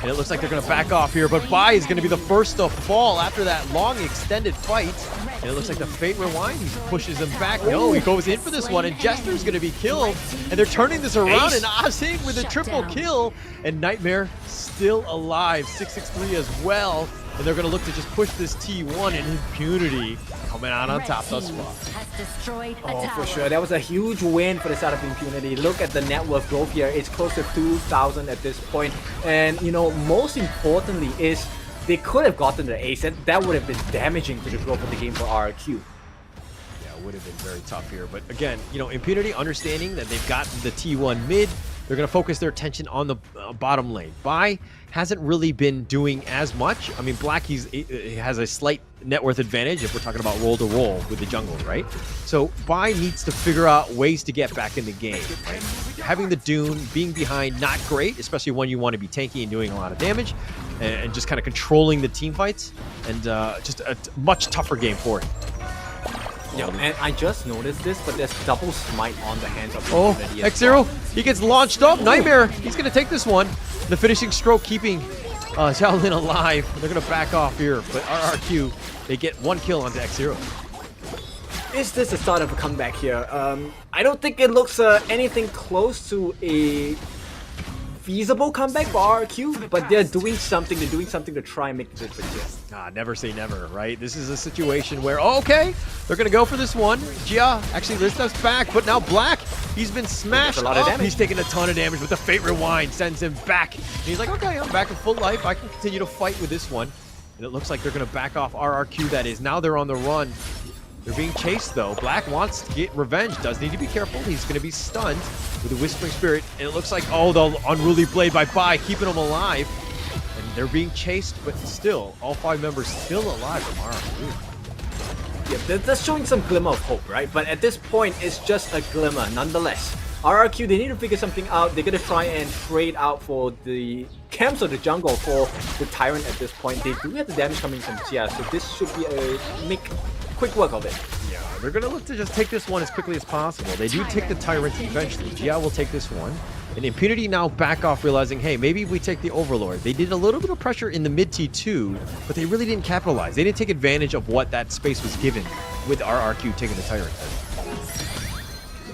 And it looks like they're going to back off here, but Bai is going to be the first to fall after that long extended fight. And it looks like the Fate Rewind, he pushes him back. No, he goes in for this one, and Jester's going to be killed. And they're turning this around, and Asing with a triple kill. And Nightmare still alive, 663 as well. And they're going to look to just push this T1 in Impunity coming out on top thus far. Oh, for sure. That was a huge win for the side of Impunity. Look at the net worth growth here. It's close to 2,000 at this point. And, you know, most importantly is they could have gotten the ace, and that would have been damaging to the growth of the game for RRQ. Yeah, it would have been very tough here. But again, you know, Impunity understanding that they've got the T1 mid, they're going to focus their attention on the bottom lane. Bai hasn't really been doing as much. I mean, Black he has a slight net worth advantage if we're talking about roll to roll with the jungle, right? So Bai needs to figure out ways to get back in the game, right? Having the Dune, being behind, not great, especially when you want to be tanky and doing a lot of damage, and just kind of controlling the team fights, and just a much tougher game for him. Yeah, and I just noticed this, but there's double smite on the hands of Oh, Impunity. X0, he gets launched up. Nightmare, he's going to take this one. The finishing stroke keeping Xiaolin alive. They're going to back off here, but RRQ, they get one kill onto X0. Is this the start of a comeback here? I don't think it looks anything close to a feasible comeback for RRQ, but they're doing something. They're doing something to try and make the difference here. Never say never, right? This is a situation where, okay, they're going to go for this one. Jia actually lifts us back, but now Black, he's been smashed up. He's taking a ton of damage, but the Fate Rewind sends him back. And he's like, okay, I'm back in full life. I can continue to fight with this one. And it looks like they're going to back off RRQ, that is. Now they're on the run. They're being chased, though. Black wants to get revenge. Does need to be careful. He's going to be stunned with the Whispering Spirit. And it looks like, oh, the Unruly Blade by Bai, keeping him alive. And they're being chased, but still, all 5 members still alive from RRQ. Yeah, that's showing some glimmer of hope, right? But at this point, it's just a glimmer, nonetheless. RRQ, they need to figure something out. They're going to try and trade out for the camps of the jungle for the Tyrant at this point. They do have the damage coming from Jia, so this should be a quick work of it. Yeah, they're going to look to just take this one as quickly as possible. They do take the Tyrant eventually. Jia will take this one. And Impunity now back off, realizing, hey, maybe we take the Overlord. They did a little bit of pressure in the mid T2, but they really didn't capitalize. They didn't take advantage of what that space was given with RRQ taking the Tyrant.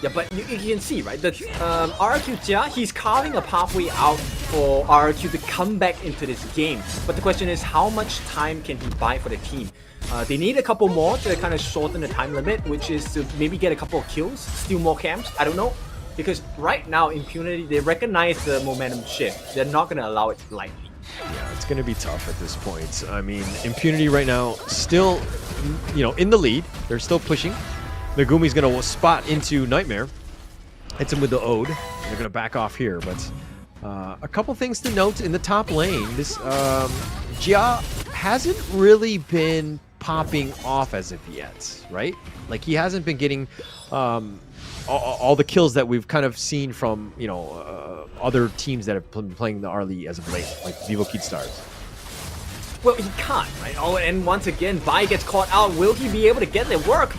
Yeah, but you can see, right, that RRQ Jia, he's carving a pathway out for RRQ to come back into this game. But the question is, how much time can he buy for the team? They need a couple more to kind of shorten the time limit, which is to maybe get a couple of kills, steal more camps, I don't know. Because right now, Impunity, they recognize the momentum shift. They're not going to allow it lightly. Yeah, it's going to be tough at this point. I mean, Impunity right now still, you know, in the lead. They're still pushing. Megumi's going to spot into Nightmare. Hits him with the Ode. They're going to back off here, but a couple things to note in the top lane. This Jia hasn't really been popping off as of yet, right? Like, he hasn't been getting all the kills that we've kind of seen from, you know, other teams that have been playing the Arlie as of late, like Vivo Kid Stars. Well, he can't, right? Oh, and once again, Bai gets caught out. Will he be able to get it work?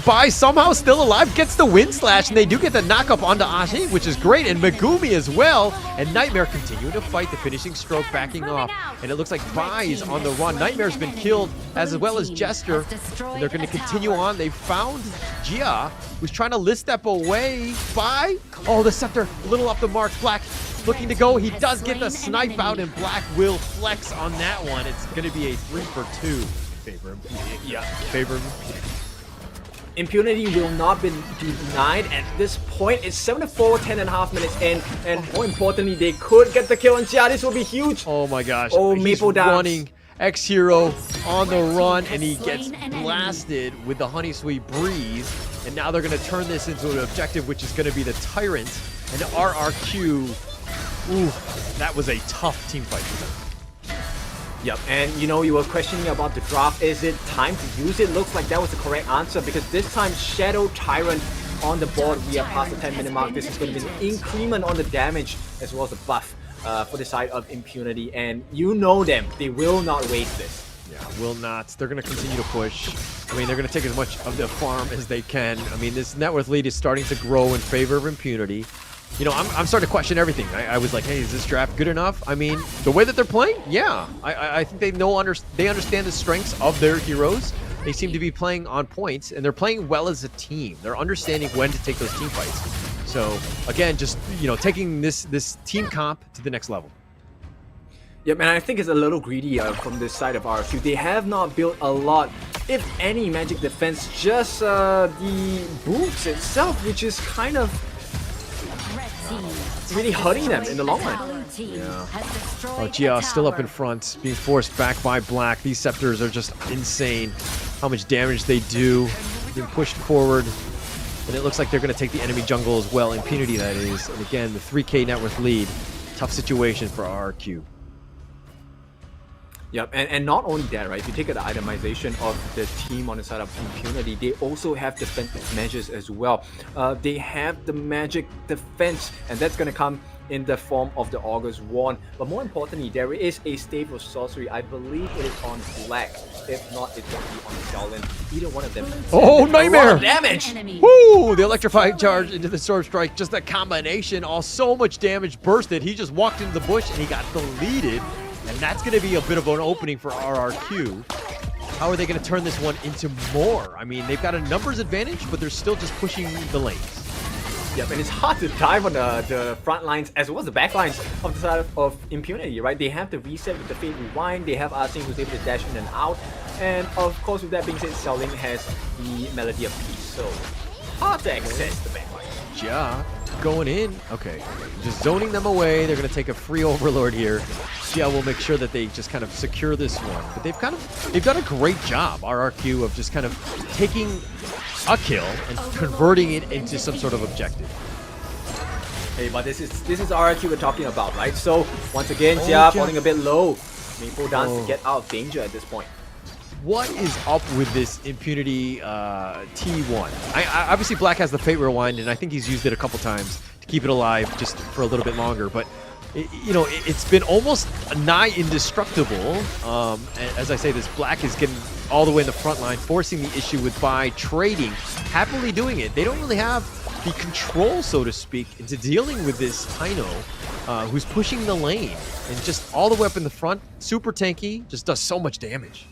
Bai somehow still alive, gets the Wind Slash, and they do get the knock-up onto Ashe, which is great, and Megumi as well. And Nightmare continuing to fight, the finishing stroke backing off. And it looks like Bai is on the run. Nightmare's been killed, as well as Jester. And they're going to continue on. They found Jia, who's trying to list step away. Bai, oh, the Scepter, a little off the mark. Black looking to go. He does get the snipe out, and Black will flex on that one. It's going to be a 3-for-2. Favor him. Yeah. Favor him. Impunity will not be denied at this point. It's 7-4, 10.5 minutes in, and more importantly, they could get the kill on Jia. This will be huge. Oh my gosh. Oh, he's Maple Dance. Running. X-Hero on the run, and he gets blasted with the Honey Sweet Breeze. And now they're going to turn this into an objective, which is going to be the Tyrant. And RRQ, ooh, that was a tough team fight for them. Yep, and you know, you were questioning about the draft. Is it time to use it? Looks like that was the correct answer, because this time Shadow Tyrant on the board. We are past the 10-minute mark. This is going to be an increment on the damage as well as the buff for the side of Impunity. And you know them, they will not waste this. Yeah, will not. They're going to continue to push. I mean, they're going to take as much of the farm as they can. I mean, this net worth lead is starting to grow in favor of Impunity. You know, I'm starting to question everything. I was like, hey, is this draft good enough? I mean, the way that they're playing, yeah. I think they understand the strengths of their heroes. They seem to be playing on points, and they're playing well as a team. They're understanding when to take those team fights. So again, just taking this team comp to the next level. Yep, and I think it's a little greedy from this side of RQ. They have not built a lot, if any, magic defense, just the boots itself, which is kind of really hurting them in the long run. Yeah. Oh, Jia still up in front, being forced back by Black. These scepters are just insane. How much damage they do, being pushed forward. And it looks like they're going to take the enemy jungle as well. Impunity, that is. And again, the 3K net worth lead. Tough situation for RRQ. Yep, and not only that, right? If you take the itemization of the team on the side of Impunity, they also have defensive measures as well. They have the magic defense, and that's going to come in the form of the August Wand. But more importantly, there is a stave of sorcery. I believe it is on Black. If not, it's going to be on Xiaolin. Either one of them. Oh, Nightmare! Damage! Woo! The electrifying charge into the sword strike. Just that combination. So much damage bursted. He just walked into the bush and he got deleted. And that's going to be a bit of an opening for RRQ. How are they going to turn this one into more? I mean, they've got a numbers advantage, but they're still just pushing the lanes. Yep, and it's hard to dive on the front lines as well as the back lines of the side of Impunity, right? They have the reset with the Fate Rewind, they have Arsene who's able to dash in and out, and of course with that being said, Xiaolin has the Melody of Peace, so hard to access the back line. Jia going in. Okay, just zoning them away. They're going to take a free Overlord here. Jia will make sure that they just kind of secure this one. But they've done a great job, RRQ, of just kind of taking a kill and converting it into some sort of objective. Hey, but this is RRQ we're talking about, right? So once again, Jia falling a bit low. Meaningful dance to get out of danger at this point. What is up with this Impunity T1? Obviously, Black has the Fate Rewind, and I think he's used it a couple times to keep it alive just for a little bit longer. But, it's been almost nigh indestructible. As I say this, Black is getting all the way in the front line, forcing the issue with Bai trading, happily doing it. They don't really have the control, so to speak, into dealing with this Taino, who's pushing the lane. And just all the way up in the front, super tanky, just does so much damage.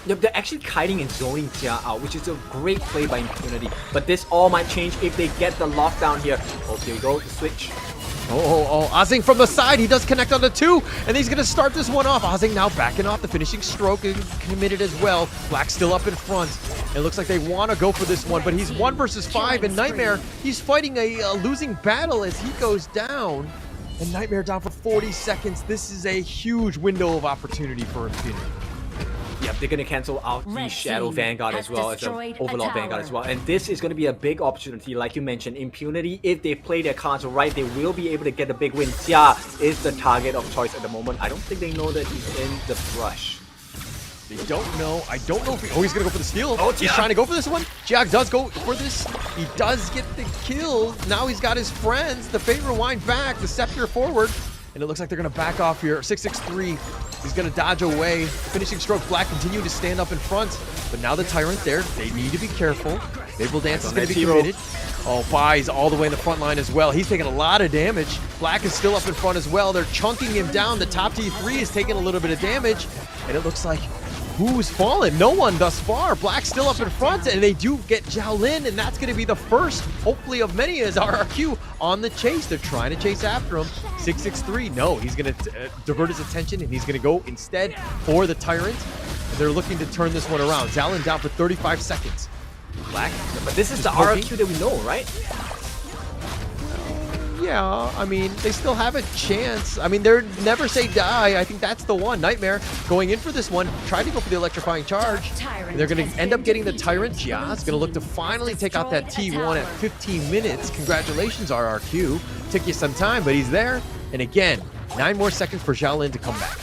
Yep, they're actually kiting and zoning Jia out, which is a great play by Impunity. But this all might change if they get the lockdown here. Oh, here we go, the switch. Azing from the side, he does connect on the 2, and he's going to start this one off. Azing now backing off the finishing stroke and committed as well. Black still up in front. It looks like they want to go for this one, but he's 1 versus 5, and Nightmare, he's fighting a losing battle as he goes down. And Nightmare down for 40 seconds. This is a huge window of opportunity for Impunity. Yep, they're going to cancel out the Shadow Vanguard as well as the Overlord Vanguard as well. And this is going to be a big opportunity, like you mentioned. Impunity, if they play their cards right, they will be able to get a big win. Jia is the target of choice at the moment. I don't think they know that he's in the brush. They don't know. I don't know if he's going to go for the steal. Oh, he's trying to go for this one. Jia does go for this. He does get the kill. Now he's got his friends. The Fate Rewind back. The Scepter forward. And it looks like they're going to back off here. 663. He's going to dodge away. Finishing stroke. Black continue to stand up in front. But now the Tyrant there. They need to be careful. Naval Dance is going to be committed. Oh, Bai's all the way in the front line as well. He's taking a lot of damage. Black is still up in front as well. They're chunking him down. The top T3 is taking a little bit of damage. And it looks like who's fallen? No one thus far. Black's still up in front, and they do get Xiaolin, and that's going to be the first, hopefully, of many as RRQ on the chase. They're trying to chase after him. 663, no, he's going to divert his attention, and he's going to go instead for the Tyrant. And they're looking to turn this one around. Xiaolin down for 35 seconds. Black, but this is the RRQ that we know, right? Yeah, I mean, they still have a chance. I mean, they're never say die. I think that's the one. Nightmare going in for this one. Tried to go for the electrifying charge. And they're going to end up getting the Tyrant. Jia's going to look to finally take out that T1 at 15 minutes. Congratulations, RRQ. Took you some time, but he's there. And again, 9 more seconds for Xiaolin to come back.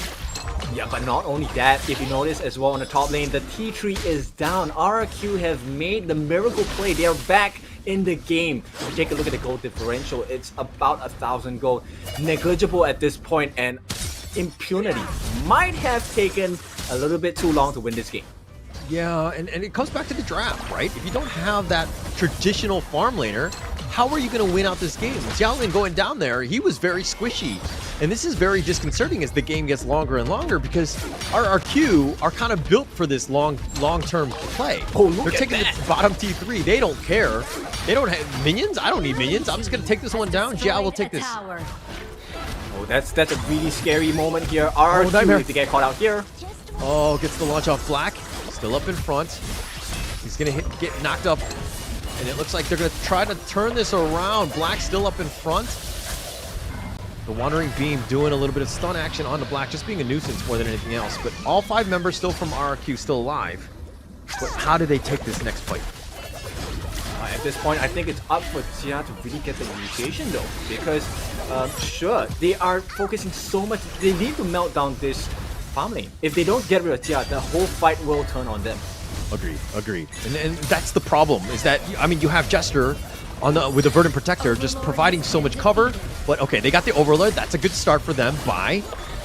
Yeah, but not only that, if you notice as well on the top lane, the T3 is down. RRQ have made the miracle play. They are back in the game. If you take a look at the gold differential, it's about 1,000 gold. Negligible at this point, and Impunity might have taken a little bit too long to win this game. Yeah, and it comes back to the draft, right? If you don't have that traditional farm laner, how are you going to win out this game? Xiaolin going down there, he was very squishy. And this is very disconcerting as the game gets longer and longer because RRQ are kind of built for this long-term play. Oh, look They're at taking that. the bottom T3. They don't care. They don't have minions. I don't need minions. I'm just going to take this one down. Jiao will take this. Oh, that's a really scary moment here. RRQ Nightmare. if they get caught out here. Oh, gets the launch off Black. Still up in front. He's going to get knocked up. And it looks like they're going to try to turn this around. Black still up in front. The Wandering Beam doing a little bit of stun action onto Black, just being a nuisance more than anything else. But all 5 members still from RRQ still alive. But how do they take this next fight? At this point, I think it's up for Jia to really get the initiation though. Because, sure, they are focusing so much. They need to melt down this farm lane. If they don't get rid of Jia, the whole fight will turn on them. Agreed. And that's the problem, is that, I mean, you have Jester with the Verdant Protector just providing so much cover, but okay, they got the Overlord. That's a good start for them. Bai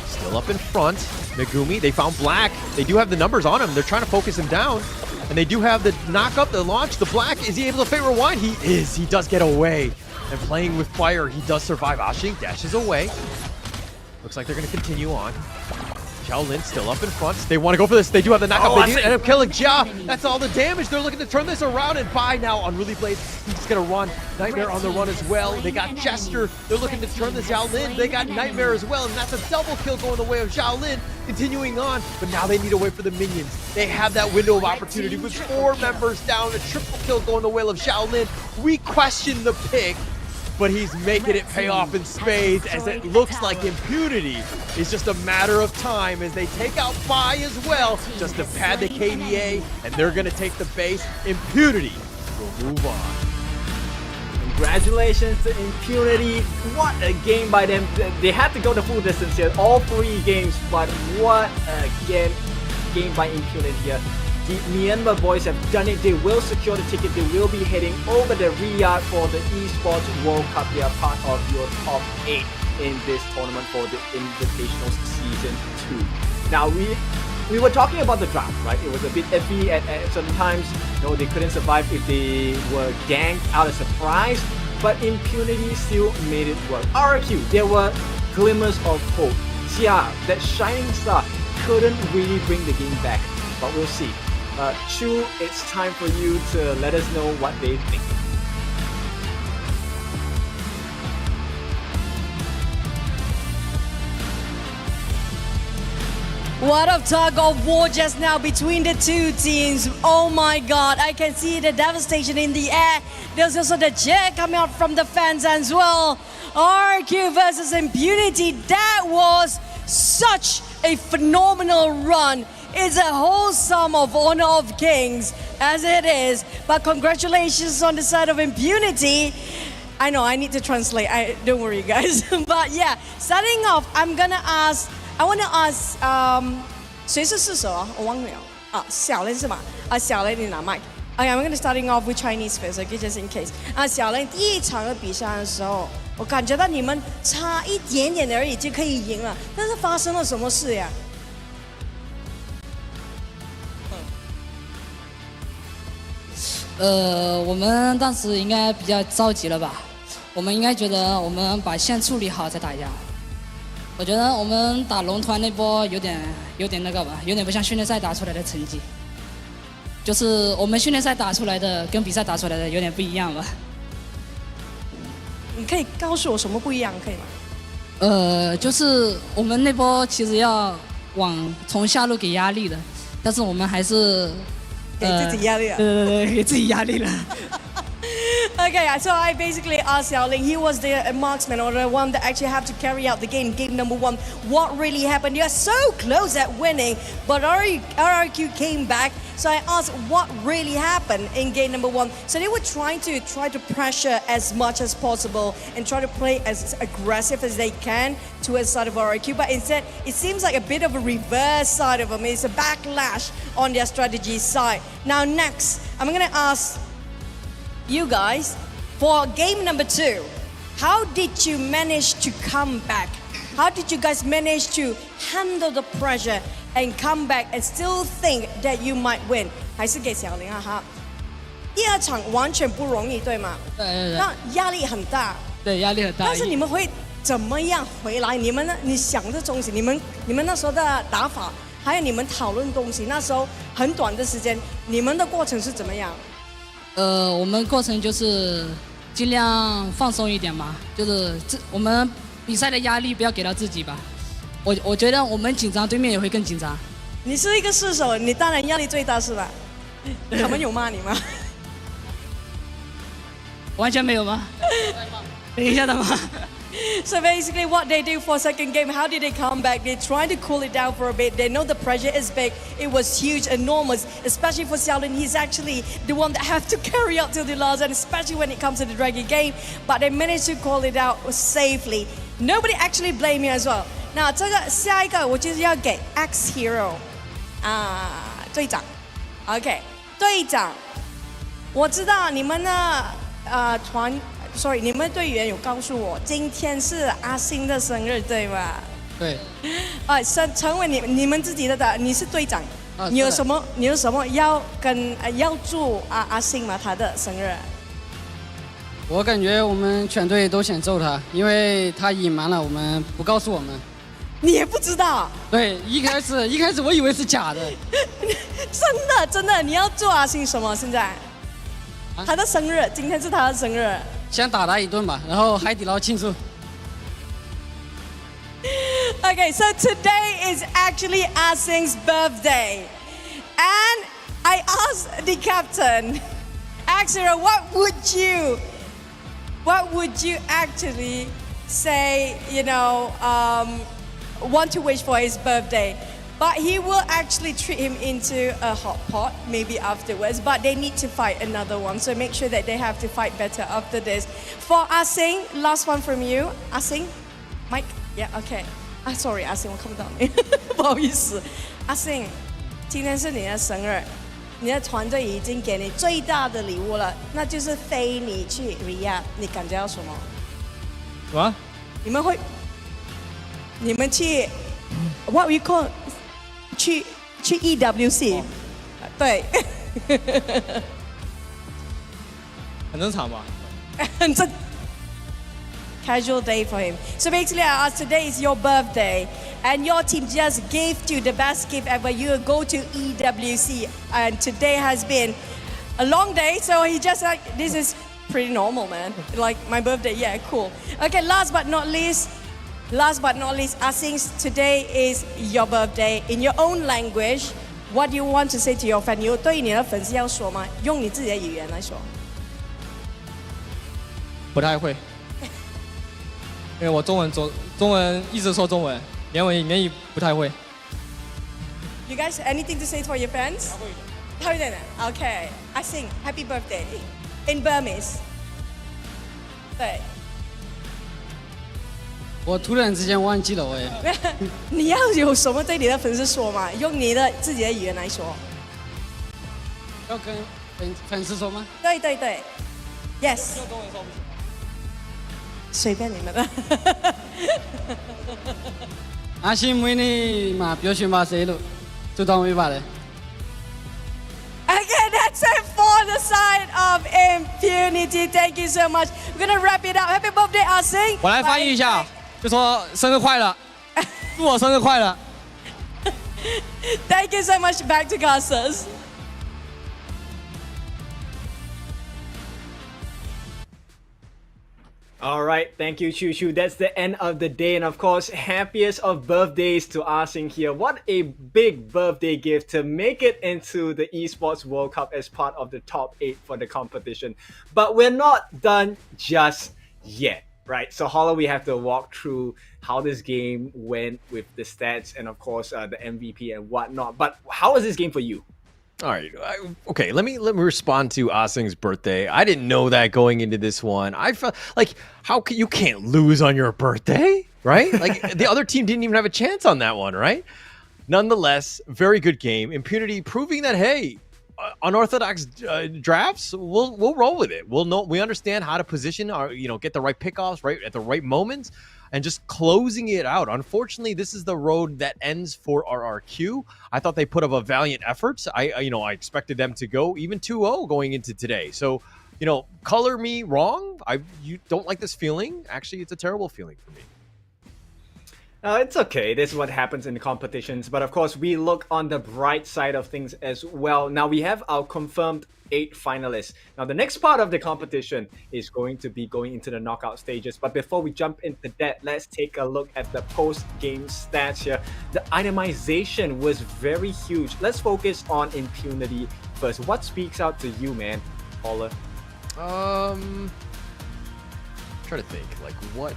still up in front. Megumi, they found Black. They do have the numbers on him. They're trying to focus him down, and they do have the knock up, the launch. The Black, is he able to fate rewind? He is. He does get away. And playing with fire, he does survive. Ashing dashes away. Looks like they're going to continue on. Xiaolin still up in front. They want to go for this. They do have the knockup. They end up killing Jia. That's all the damage. They're looking to turn this around, and Bai now Unruly Blade. He's just going to run. Nightmare on the run as well. They got Jester. They're looking to turn the Xiaolin. They got Nightmare as well, and that's a double kill going the way of Xiaolin. Continuing on, but now they need to wait for the minions. They have that window of opportunity with 4 members down. A triple kill going the way of Xiaolin. We question the pick, but he's making it pay off in spades, as it looks like Impunity is just a matter of time as they take out Bai as well, just to pad the KDA, and they're going to take the base. Impunity will move on. Congratulations to Impunity. What a game by them. They had to go the full distance here, all 3 games, but what a game by Impunity here. The Myanmar boys have done it. They will secure the ticket. They will be heading over the Riyadh for the Esports World Cup. They are part of your top 8 in this tournament for the Invitational Season 2. Now, we were talking about the draft, right? It was a bit iffy at certain times. No, they couldn't survive if they were ganked out of surprise, but Impunity still made it work. RRQ, there were glimmers of hope. Jia, that shining star, couldn't really bring the game back, but we'll see. Chu, it's time for you to let us know what they think. What a tug of war just now between the 2 teams. Oh my god, I can see the devastation in the air. There's also the cheer coming out from the fans as well. RQ versus Impunity. That was such a phenomenal run. It's a whole sum of Honor of Kings, as it is. But congratulations on the side of Impunity. I know, I need to translate. Don't worry, guys. But yeah, starting off, I want to ask, 谁是四手啊？我忘了啊，小雷是吗？啊，小雷你拿麦。Okay, I'm going to starting off with Chinese first, okay, just in case. 啊，小雷第一场的比赛的时候，我感觉到你们差一点点而已就可以赢了，但是发生了什么事呀？我们当时应该比较着急了吧？我们应该觉得我们把线处理好再打架。我觉得我们打龙团那波有点那个吧，有点不像训练赛打出来的成绩。就是我们训练赛打出来的跟比赛打出来的有点不一样吧。你可以告诉我什么不一样，可以吗？就是我们那波其实要从下路给压力的，但是我们还是。给自己压力了。对，给自己压力了。Okay, so I basically asked Xiaoling, he was the marksman or the one that actually had to carry out the game number 1. What really happened? You are so close at winning, but RRQ came back. So I asked what really happened in game number 1. So they were trying to pressure as much as possible and try to play as aggressive as they can towards the side of RRQ. But instead, it seems like a bit of a reverse side of them. It's a backlash on their strategy side. Now next, I'm going to ask you guys, for game number 2, how did you manage to come back? How did you guys manage to handle the pressure and come back and still think that you might win? 还是给小林啊哈。第2场完全不容易，对吗？对。那压力很大。对，压力很大。但是你们会怎么样回来？你们呢？你想的东西，你们那时候的打法，还有你们讨论东西，那时候很短的时间，你们的过程是怎么样？我们过程就是尽量放松一点嘛，就是我们比赛的压力不要给到自己吧。我觉得我们紧张，对面也会更紧张。你是一个射手，你当然压力最大是吧？他们有骂你吗？完全没有吗？等一下的吗？ So basically what they do for second game, how did they come back? They try to cool it down for a bit. They know the pressure is big. It was huge, enormous, especially for Xiaolin. He's actually the one that have to carry out till the last, and especially when it comes to the dragon game. But they managed to call it out safely. Nobody actually blame you as well. 那这个下一个我就是要给 X Hero 队长 ，OK 队长，我知道你们的Sorry， 你们队员有告诉我，今天是阿星的生日，对吧？对。成为你们自己的，你是队长，你有什么要祝阿星吗？他的生日？我感觉我们全队都想揍他，因为他隐瞒了我们，不告诉我们。你也不知道？对，一开始我以为是假的。真的，你要祝阿星什么？现在？他的生日，今天是他的生日。想打他一顿吧，然后海底捞庆祝。Okay, so today is actually Asing's birthday, and I asked the captain, Axira, what would you actually say? Want to wish for his birthday? But he will actually treat him into a hot pot, maybe afterwards. But they need to fight another one, so make sure that they have to fight better after this. For Asing, last one from you. Asing, Mike, yeah, okay. Sorry, Asing, 我看不到你，不好意思。Asing，今天是你的生日，你的团队已经给你最大的礼物了，那就是飞你去 Riyadh， 你感觉到什么？什么？你们去 ，what we call？去 EWC， 对，很正常吧？很正。Casual day for him. So basically, I asked, today is your birthday, and your team just gave you the best gift ever. You go to EWC, and today has been a long day. So he just like, this is pretty normal, man. Like my birthday, yeah, cool. Okay, last but not least, Asing, today is your birthday. In your own language, what do you want to say to your fan? 你有对你的粉丝要说吗？用你自己的语言来说。不太会，因为我中文一直说中文，缅语不太会。You guys, anything to say for your fans? 会一点。Okay, Asing, happy birthday in Burmese. 对。我突然之间忘记了，我也。你要有什么对你的粉丝说嘛？用你的自己的语言来说。要跟粉丝说吗？对，Yes。用中文说不行。隨便你們啦。阿星每年嘛表現嘛死咯，就當尾巴咧。Okay, that's it for the side of impunity. Thank you so much. We're gonna wrap it up. Happy birthday, Asing. 我来翻译一下，就说生日快乐，祝我生日快乐。Thank you so much. Back to Garces. All right, thank you, Choo Choo. That's the end of the day, and of course, happiest of birthdays to Asing here. What a big birthday gift to make it into the Esports World Cup as part of the top 8 for the competition. But we're not done just yet, right? So, Hollow, we have to walk through how this game went with the stats and, of course, the MVP and whatnot. But how was this game for you? All right. Okay. Let me respond to Asing's birthday. I didn't know that going into this one. I felt like you can't lose on your birthday, right? Like the other team didn't even have a chance on that one, right? Nonetheless, very good game. Impunity proving that, hey, unorthodox drafts, we'll roll with it. We understand how to position our, get the right pickoffs right at the right moments. and just closing it out. Unfortunately, this is the road that ends for RRQ. I thought they put up a valiant effort. I expected them to go even 2-0 going into today. So, color me wrong. You don't like this feeling. Actually, it's a terrible feeling for me. It's okay. This is what happens in the competitions. But of course, we look on the bright side of things as well. Now we have our confirmed 8 finalists. Now the next part of the competition is going to be going into the knockout stages. But before we jump into that, let's take a look at the post-game stats here. The itemization was very huge. Let's focus on impunity first. What speaks out to you, man, Paula? Trying to think like what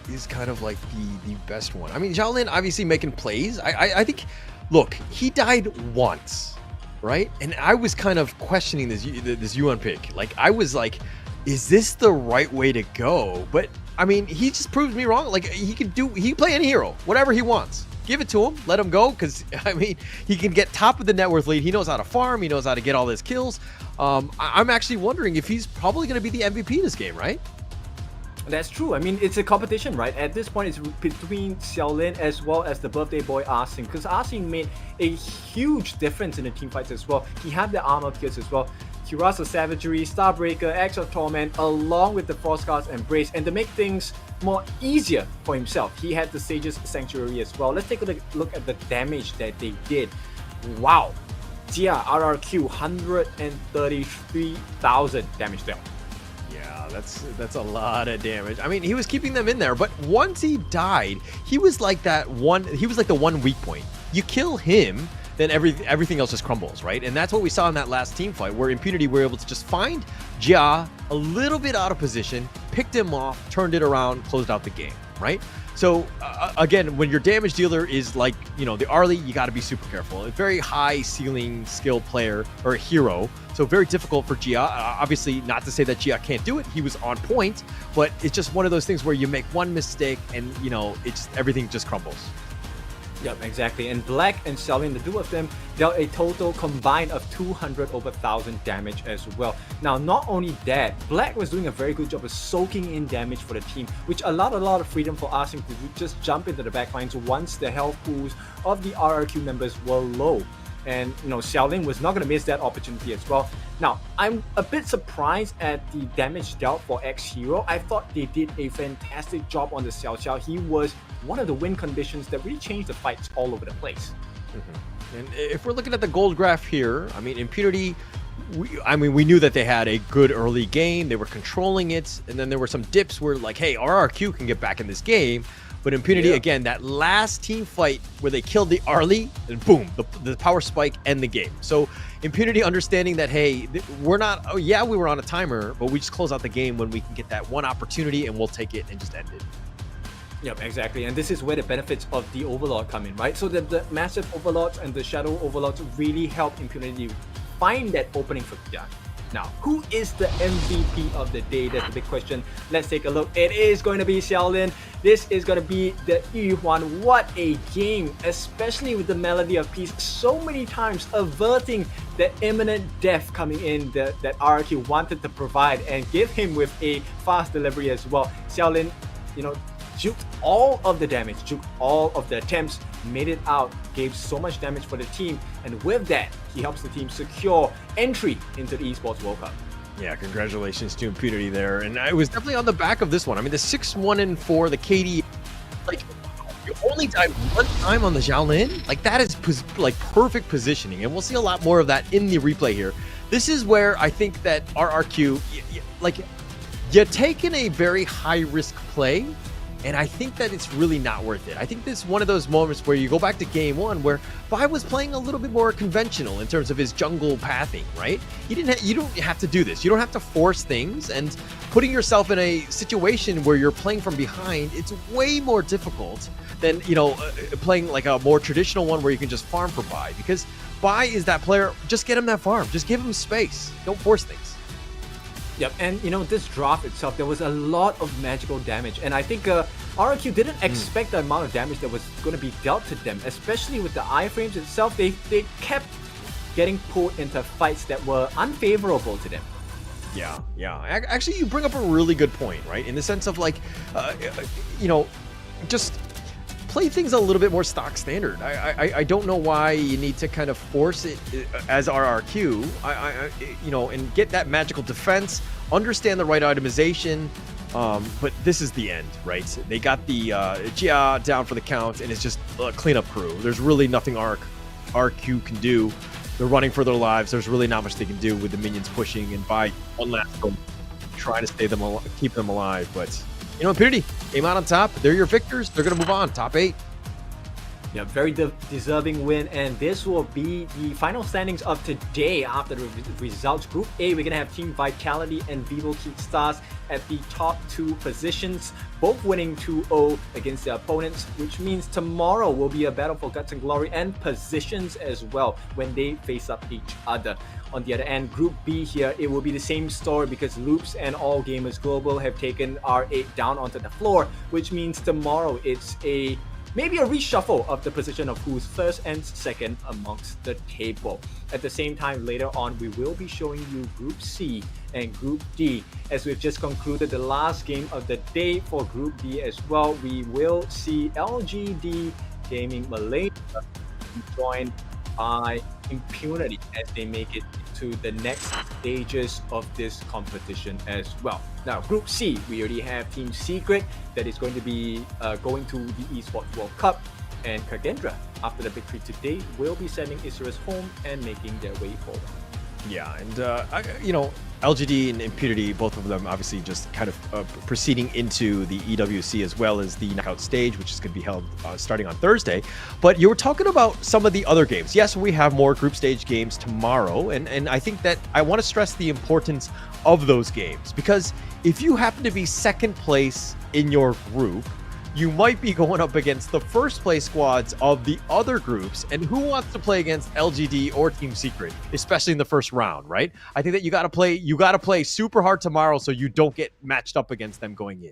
is kind of like the best one. I mean, Xiaolin obviously making plays. I think, look, he died once, right? And I was kind of questioning this Yuan pick. Like, I was like, is this the right way to go? But I mean, he just proves me wrong. Like, he can play any hero, whatever he wants. Give it to him, let him go, because I mean, he can get top of the net worth lead. He knows how to farm. He knows how to get all his kills. I'm actually wondering if he's probably going to be the MVP this game, right? That's true. I mean, it's a competition, right? At this point, it's between Xiaolin as well as the birthday boy Arsene, because Arsene made a huge difference in the team fights as well. He had the armor pierce as well. Cuirass of Savagery, Starbreaker, Axe of Torment, along with the Frostguard's Embrace, and to make things more easier for himself, he had the Sage's Sanctuary as well. Let's take a look at the damage that they did. Wow. Jia, RRQ, 133,000 damage dealt. That's a lot of damage. I mean, he was keeping them in there, but once he died, he was like the one weak point. You kill him, then everything else just crumbles, right? And that's what we saw in that last team fight, where Impunity were able to just find Jia a little bit out of position, picked him off, turned it around, closed out the game, right? So again, when your damage dealer is like, the Arlie, you got to be super careful. A very high ceiling skill player or a hero. So very difficult for Jia. Obviously, not to say that Jia can't do it. He was on point, but it's just one of those things where you make one mistake and, everything just crumbles. Yep, exactly. And Black and Xiaolin, the two of them, dealt a total combined of 200 over 1,000 damage as well. Now, not only that, Black was doing a very good job of soaking in damage for the team, which allowed a lot of freedom for Arsene to just jump into the backlines once the health pools of the RRQ members were low. And, Xiaolin was not going to miss that opportunity as well. Now, I'm a bit surprised at the damage dealt for X-Hero. I thought they did a fantastic job on the Xiao Xiao. He was one of the win conditions that really changed the fights all over the place. Mm-hmm. And if we're looking at the gold graph here, I mean, Impunity, we knew that they had a good early game. They were controlling it. And then there were some dips where like, hey, RRQ can get back in this game. But Impunity, again, that last team fight where they killed the Arlie, and boom, the power spike and the game. So Impunity understanding that, hey, we were on a timer, but we just close out the game when we can get that one opportunity and we'll take it and just end it. Yep, exactly. And this is where the benefits of the Overlord come in, right? So the massive Overlords and the Shadow Overlords really help Impunity find that opening for Jia. Now, who is the MVP of the day? That's the big question. Let's take a look. It is going to be Xiaolin. This is going to be the Yuhuan. What a game, especially with the Melody of Peace so many times averting the imminent death coming in that RRQ wanted to provide and give him with a fast delivery as well. Xiaolin, juked all of the damage, juked all of the attempts, made it out, gave so much damage for the team, and with that, he helps the team secure entry into the Esports World Cup. Yeah, congratulations to Impunity there, and I was definitely on the back of this one. I mean, the 6-1-4, the KD, like, you only died one time on the Xiaolin. Like, that is perfect positioning, and we'll see a lot more of that in the replay here. This is where I think that RRQ, you're taking a very high-risk play, and I think that it's really not worth it. I think this is one of those moments where you go back to game one where Vi was playing a little bit more conventional in terms of his jungle pathing, right? You don't have to do this. You don't have to force things, and putting yourself in a situation where you're playing from behind, it's way more difficult than, playing like a more traditional one where you can just farm for Vi, because Vi is that player. Just get him that farm. Just give him space. Don't force things. Yep, and this draft itself, there was a lot of magical damage, and I think RRQ didn't expect the amount of damage that was going to be dealt to them, especially with the iframes itself. They kept getting pulled into fights that were unfavorable to them. Yeah. Actually, you bring up a really good point, right? In the sense of like, just play things a little bit more stock standard. I don't know why you need to kind of force it as RRQ, you know, and get that magical defense, understand the right itemization. But this is the end, right? They got the Jia down for the count, and it's just a cleanup crew. There's really nothing RQ can do. They're running for their lives. There's really not much they can do with the minions pushing and by one last goal, trying to keep them alive. But, you know, Impunity came out on top. They're your victors. They're going to move on. Top 8. Yeah, very deserving win, and this will be the final standings of today after the results. Group A, we're going to have Team Vitality and Vivo Keep Stars at the top 2 positions, both winning 2-0 against their opponents, which means tomorrow will be a battle for guts and glory and positions as well when they face up each other. On the other end, Group B here, it will be the same story because Loops and All Gamers Global have taken R8 down onto the floor, which means tomorrow it's maybe a reshuffle of the position of who's first and second amongst the table. At the same time, later on, we will be showing you Group C and Group D. As we've just concluded the last game of the day for Group D as well, we will see LGD Gaming Malaysia joined by Impunity as they make it to the next stages of this competition as well. Now, Group C, we already have Team Secret that is going to be going to the Esports World Cup, and Kagendra, after the victory today, will be sending Isurus home and making their way forward. Yeah, and you know, LGD and Impunity, both of them obviously just kind of proceeding into the EWC as well as the knockout stage, which is going to be held starting on Thursday. But you were talking about some of the other games. Yes, we have more group stage games tomorrow, and I think that I want to stress the importance of those games, because if you happen to be second place in your group, you might be going up against the first place squads of the other groups, and who wants to play against LGD or Team Secret, especially in the first round, right? I think that you got to play super hard tomorrow so you don't get matched up against them going in.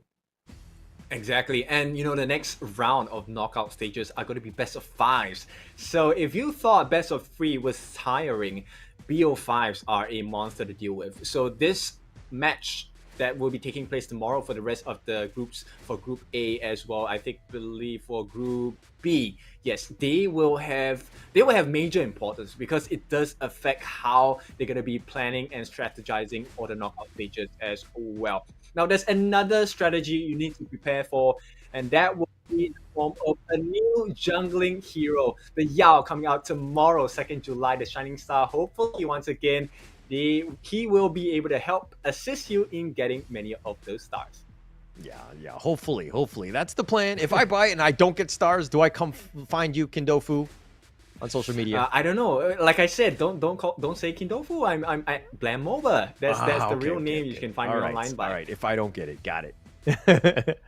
Exactly, and you know, the next round of knockout stages are going to be best of 5s. So if you thought best of 3 was tiring, BO5s are a monster to deal with. So this match that will be taking place tomorrow for the rest of the groups, for Group A as well, believe for Group B, yes, they will have major importance because it does affect how they're going to be planning and strategizing for the knockout stages as well. Now, there's another strategy you need to prepare for, and that will be in the form of a new jungling hero, the Yao, coming out tomorrow, 2nd July, the Shining Star. Hopefully, once again, he will be able to help assist you in getting many of those stars. Yeah, hopefully. That's the plan. If I buy it and I don't get stars, do I come find you, Kindofu, on social media? I don't know. Like I said, don't say Kindofu. I'm Blam Mova. That's the real name you can find me online by. All right, if I don't get it, got it.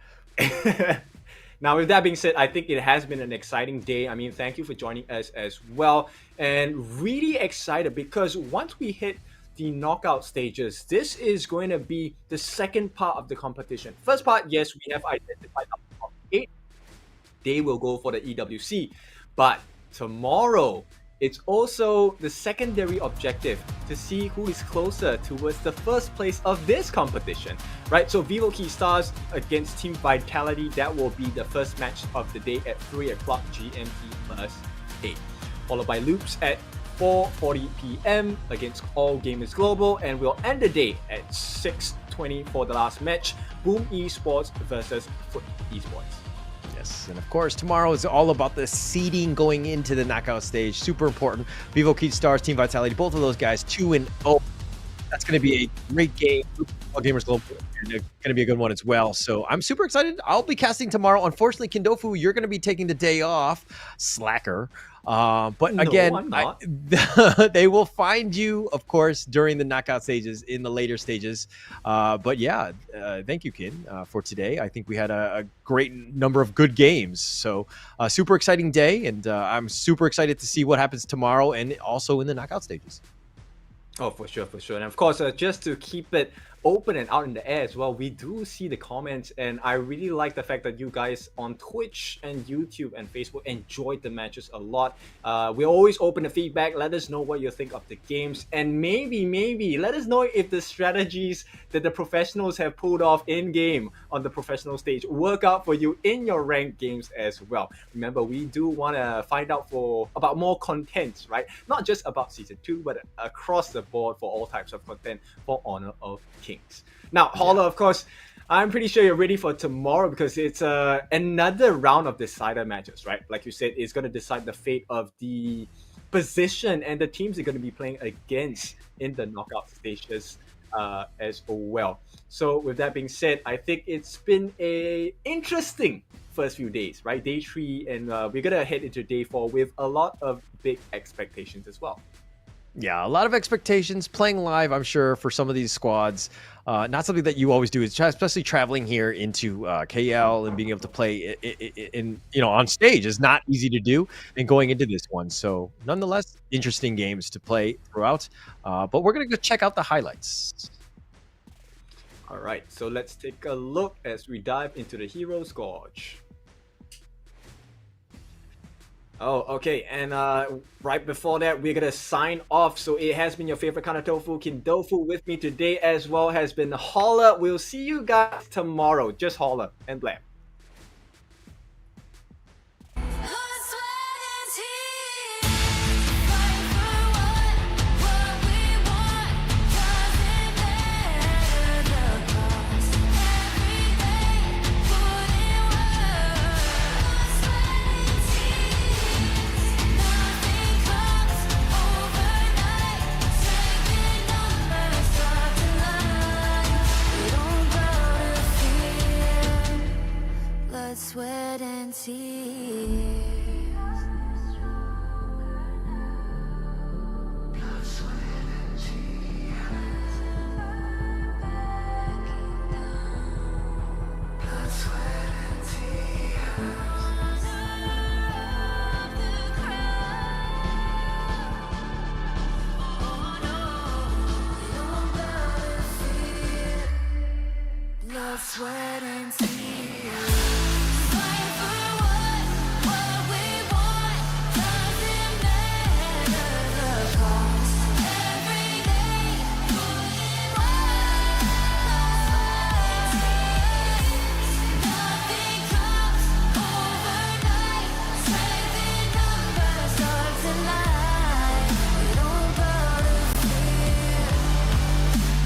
Now, with that being said, I think it has been an exciting day. I mean, thank you for joining us as well. And really excited because once we hit the knockout stages, this is going to be the second part of the competition. First part, yes, we have identified the top 8. They will go for the EWC. But tomorrow, it's also the secondary objective to see who is closer towards the first place of this competition, right? So Vivo Key Stars against Team Vitality, that will be the first match of the day at 3 o'clock GMT plus 8. Followed by Loops at 4:40 p.m. against All Gamers Global, and we'll end the day at 6:20 for the last match, Boom Esports versus Foot Esports. Yes, and of course, tomorrow is all about the seeding going into the knockout stage. Super important. Vivo Keep Stars, Team Vitality, both of those guys 2-0. That's going to be a great game. All Gamers Global, going to be a good one as well. So I'm super excited. I'll be casting tomorrow. Unfortunately, Kindofu, you're going to be taking the day off. Slacker. But No, again, I'm not. they will find you, of course, during the knockout stages, in the later stages. But yeah, thank you, Kin, for today. I think we had a great number of good games. So super exciting day, and I'm super excited to see what happens tomorrow and also in the knockout stages. Oh, for sure. And of course, just to keep it open and out in the air as well, we do see the comments, and I really like the fact that you guys on Twitch and YouTube and Facebook enjoyed the matches a lot. We always open the feedback. Let us know what you think of the games, and maybe let us know if the strategies that the professionals have pulled off in game on the professional stage work out for you in your ranked games as well. Remember, we do want to find out about more content, right? Not just about season 2, but across the board for all types of content for Honor of Kings. Now, Holler, of course, I'm pretty sure you're ready for tomorrow because it's another round of decider matches, right? Like you said, it's going to decide the fate of the position and the teams they're going to be playing against in the knockout stages as well. So with that being said, I think it's been a interesting first few days, right? Day 3, and we're going to head into day 4 with a lot of big expectations as well. Yeah, a lot of expectations playing live, I'm sure, for some of these squads. Not something that you always do, especially traveling here into KL and being able to play in on stage is not easy to do, and going into this one. So nonetheless, interesting games to play throughout. But we're going to go check out the highlights. All right, so let's take a look as we dive into the Hero Scourge. Oh, okay, and right before that, we're gonna sign off. So it has been your favorite kind of tofu, Kindofu. With me today as well has been Holler. We'll see you guys tomorrow. Just Holler and Blam. Sweat and tears. Blood, sweat and tears. Blood, sweat and tears.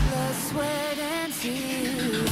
Blood, sweat and tears.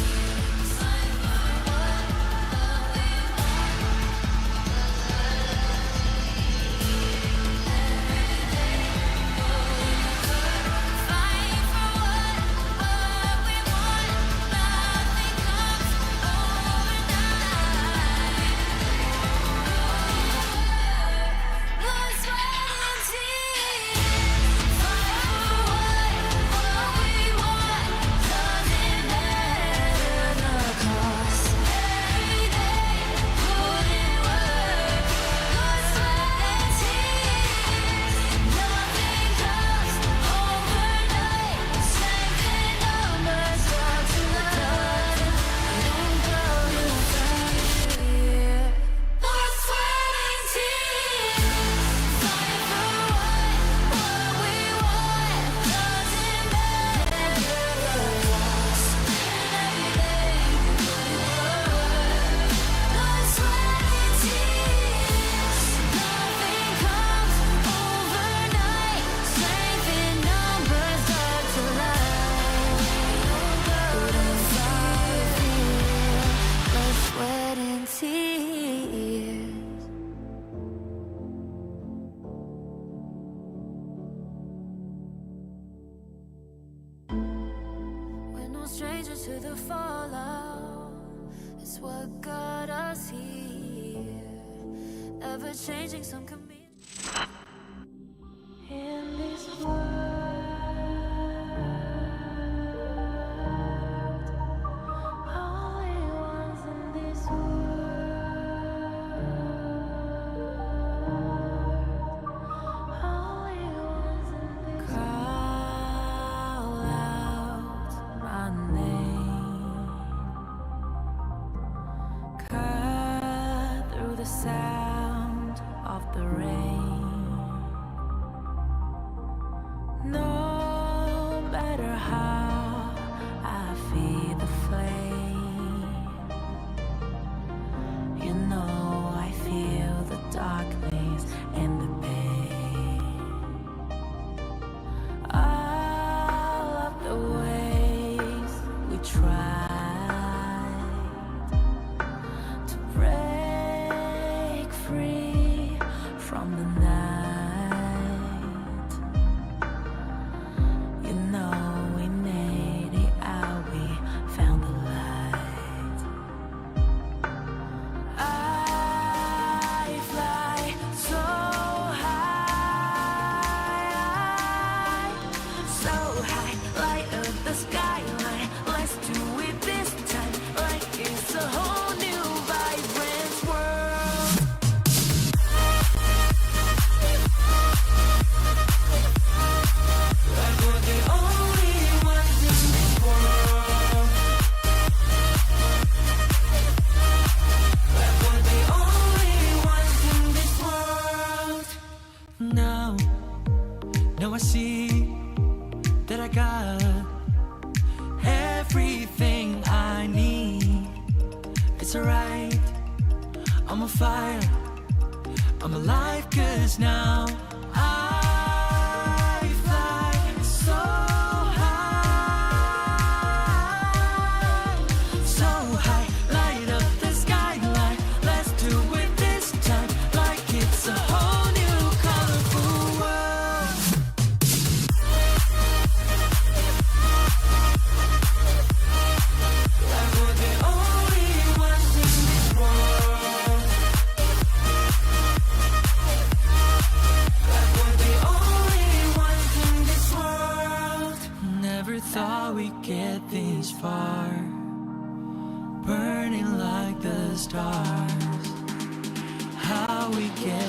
Strangers to the fallout, it's what got us here. Ever changing, some can be in this world. Only ones in this world. Only ones in this world. Call out my name. the rain. No matter how I feed the flame, you know I feel the darkness and the pain. All of the ways we tried to break free from the night, you know we made it out, we found the light. I fly so high, light up the skyline. Let's do it this time, like it's a whole new vibrant world. Like we're the only ones in this world. Like we're the only ones in this world. Now I see that I got everything I need. It's alright, I'm on fire, I'm alive, 'cause now I fly so high, light up the skyline. Let's do it this time, like it's a whole new colorful world. Like we're the only ones in this world. Like we're the only ones in this world. Never thought we'd get this far, burning like the stars. How we get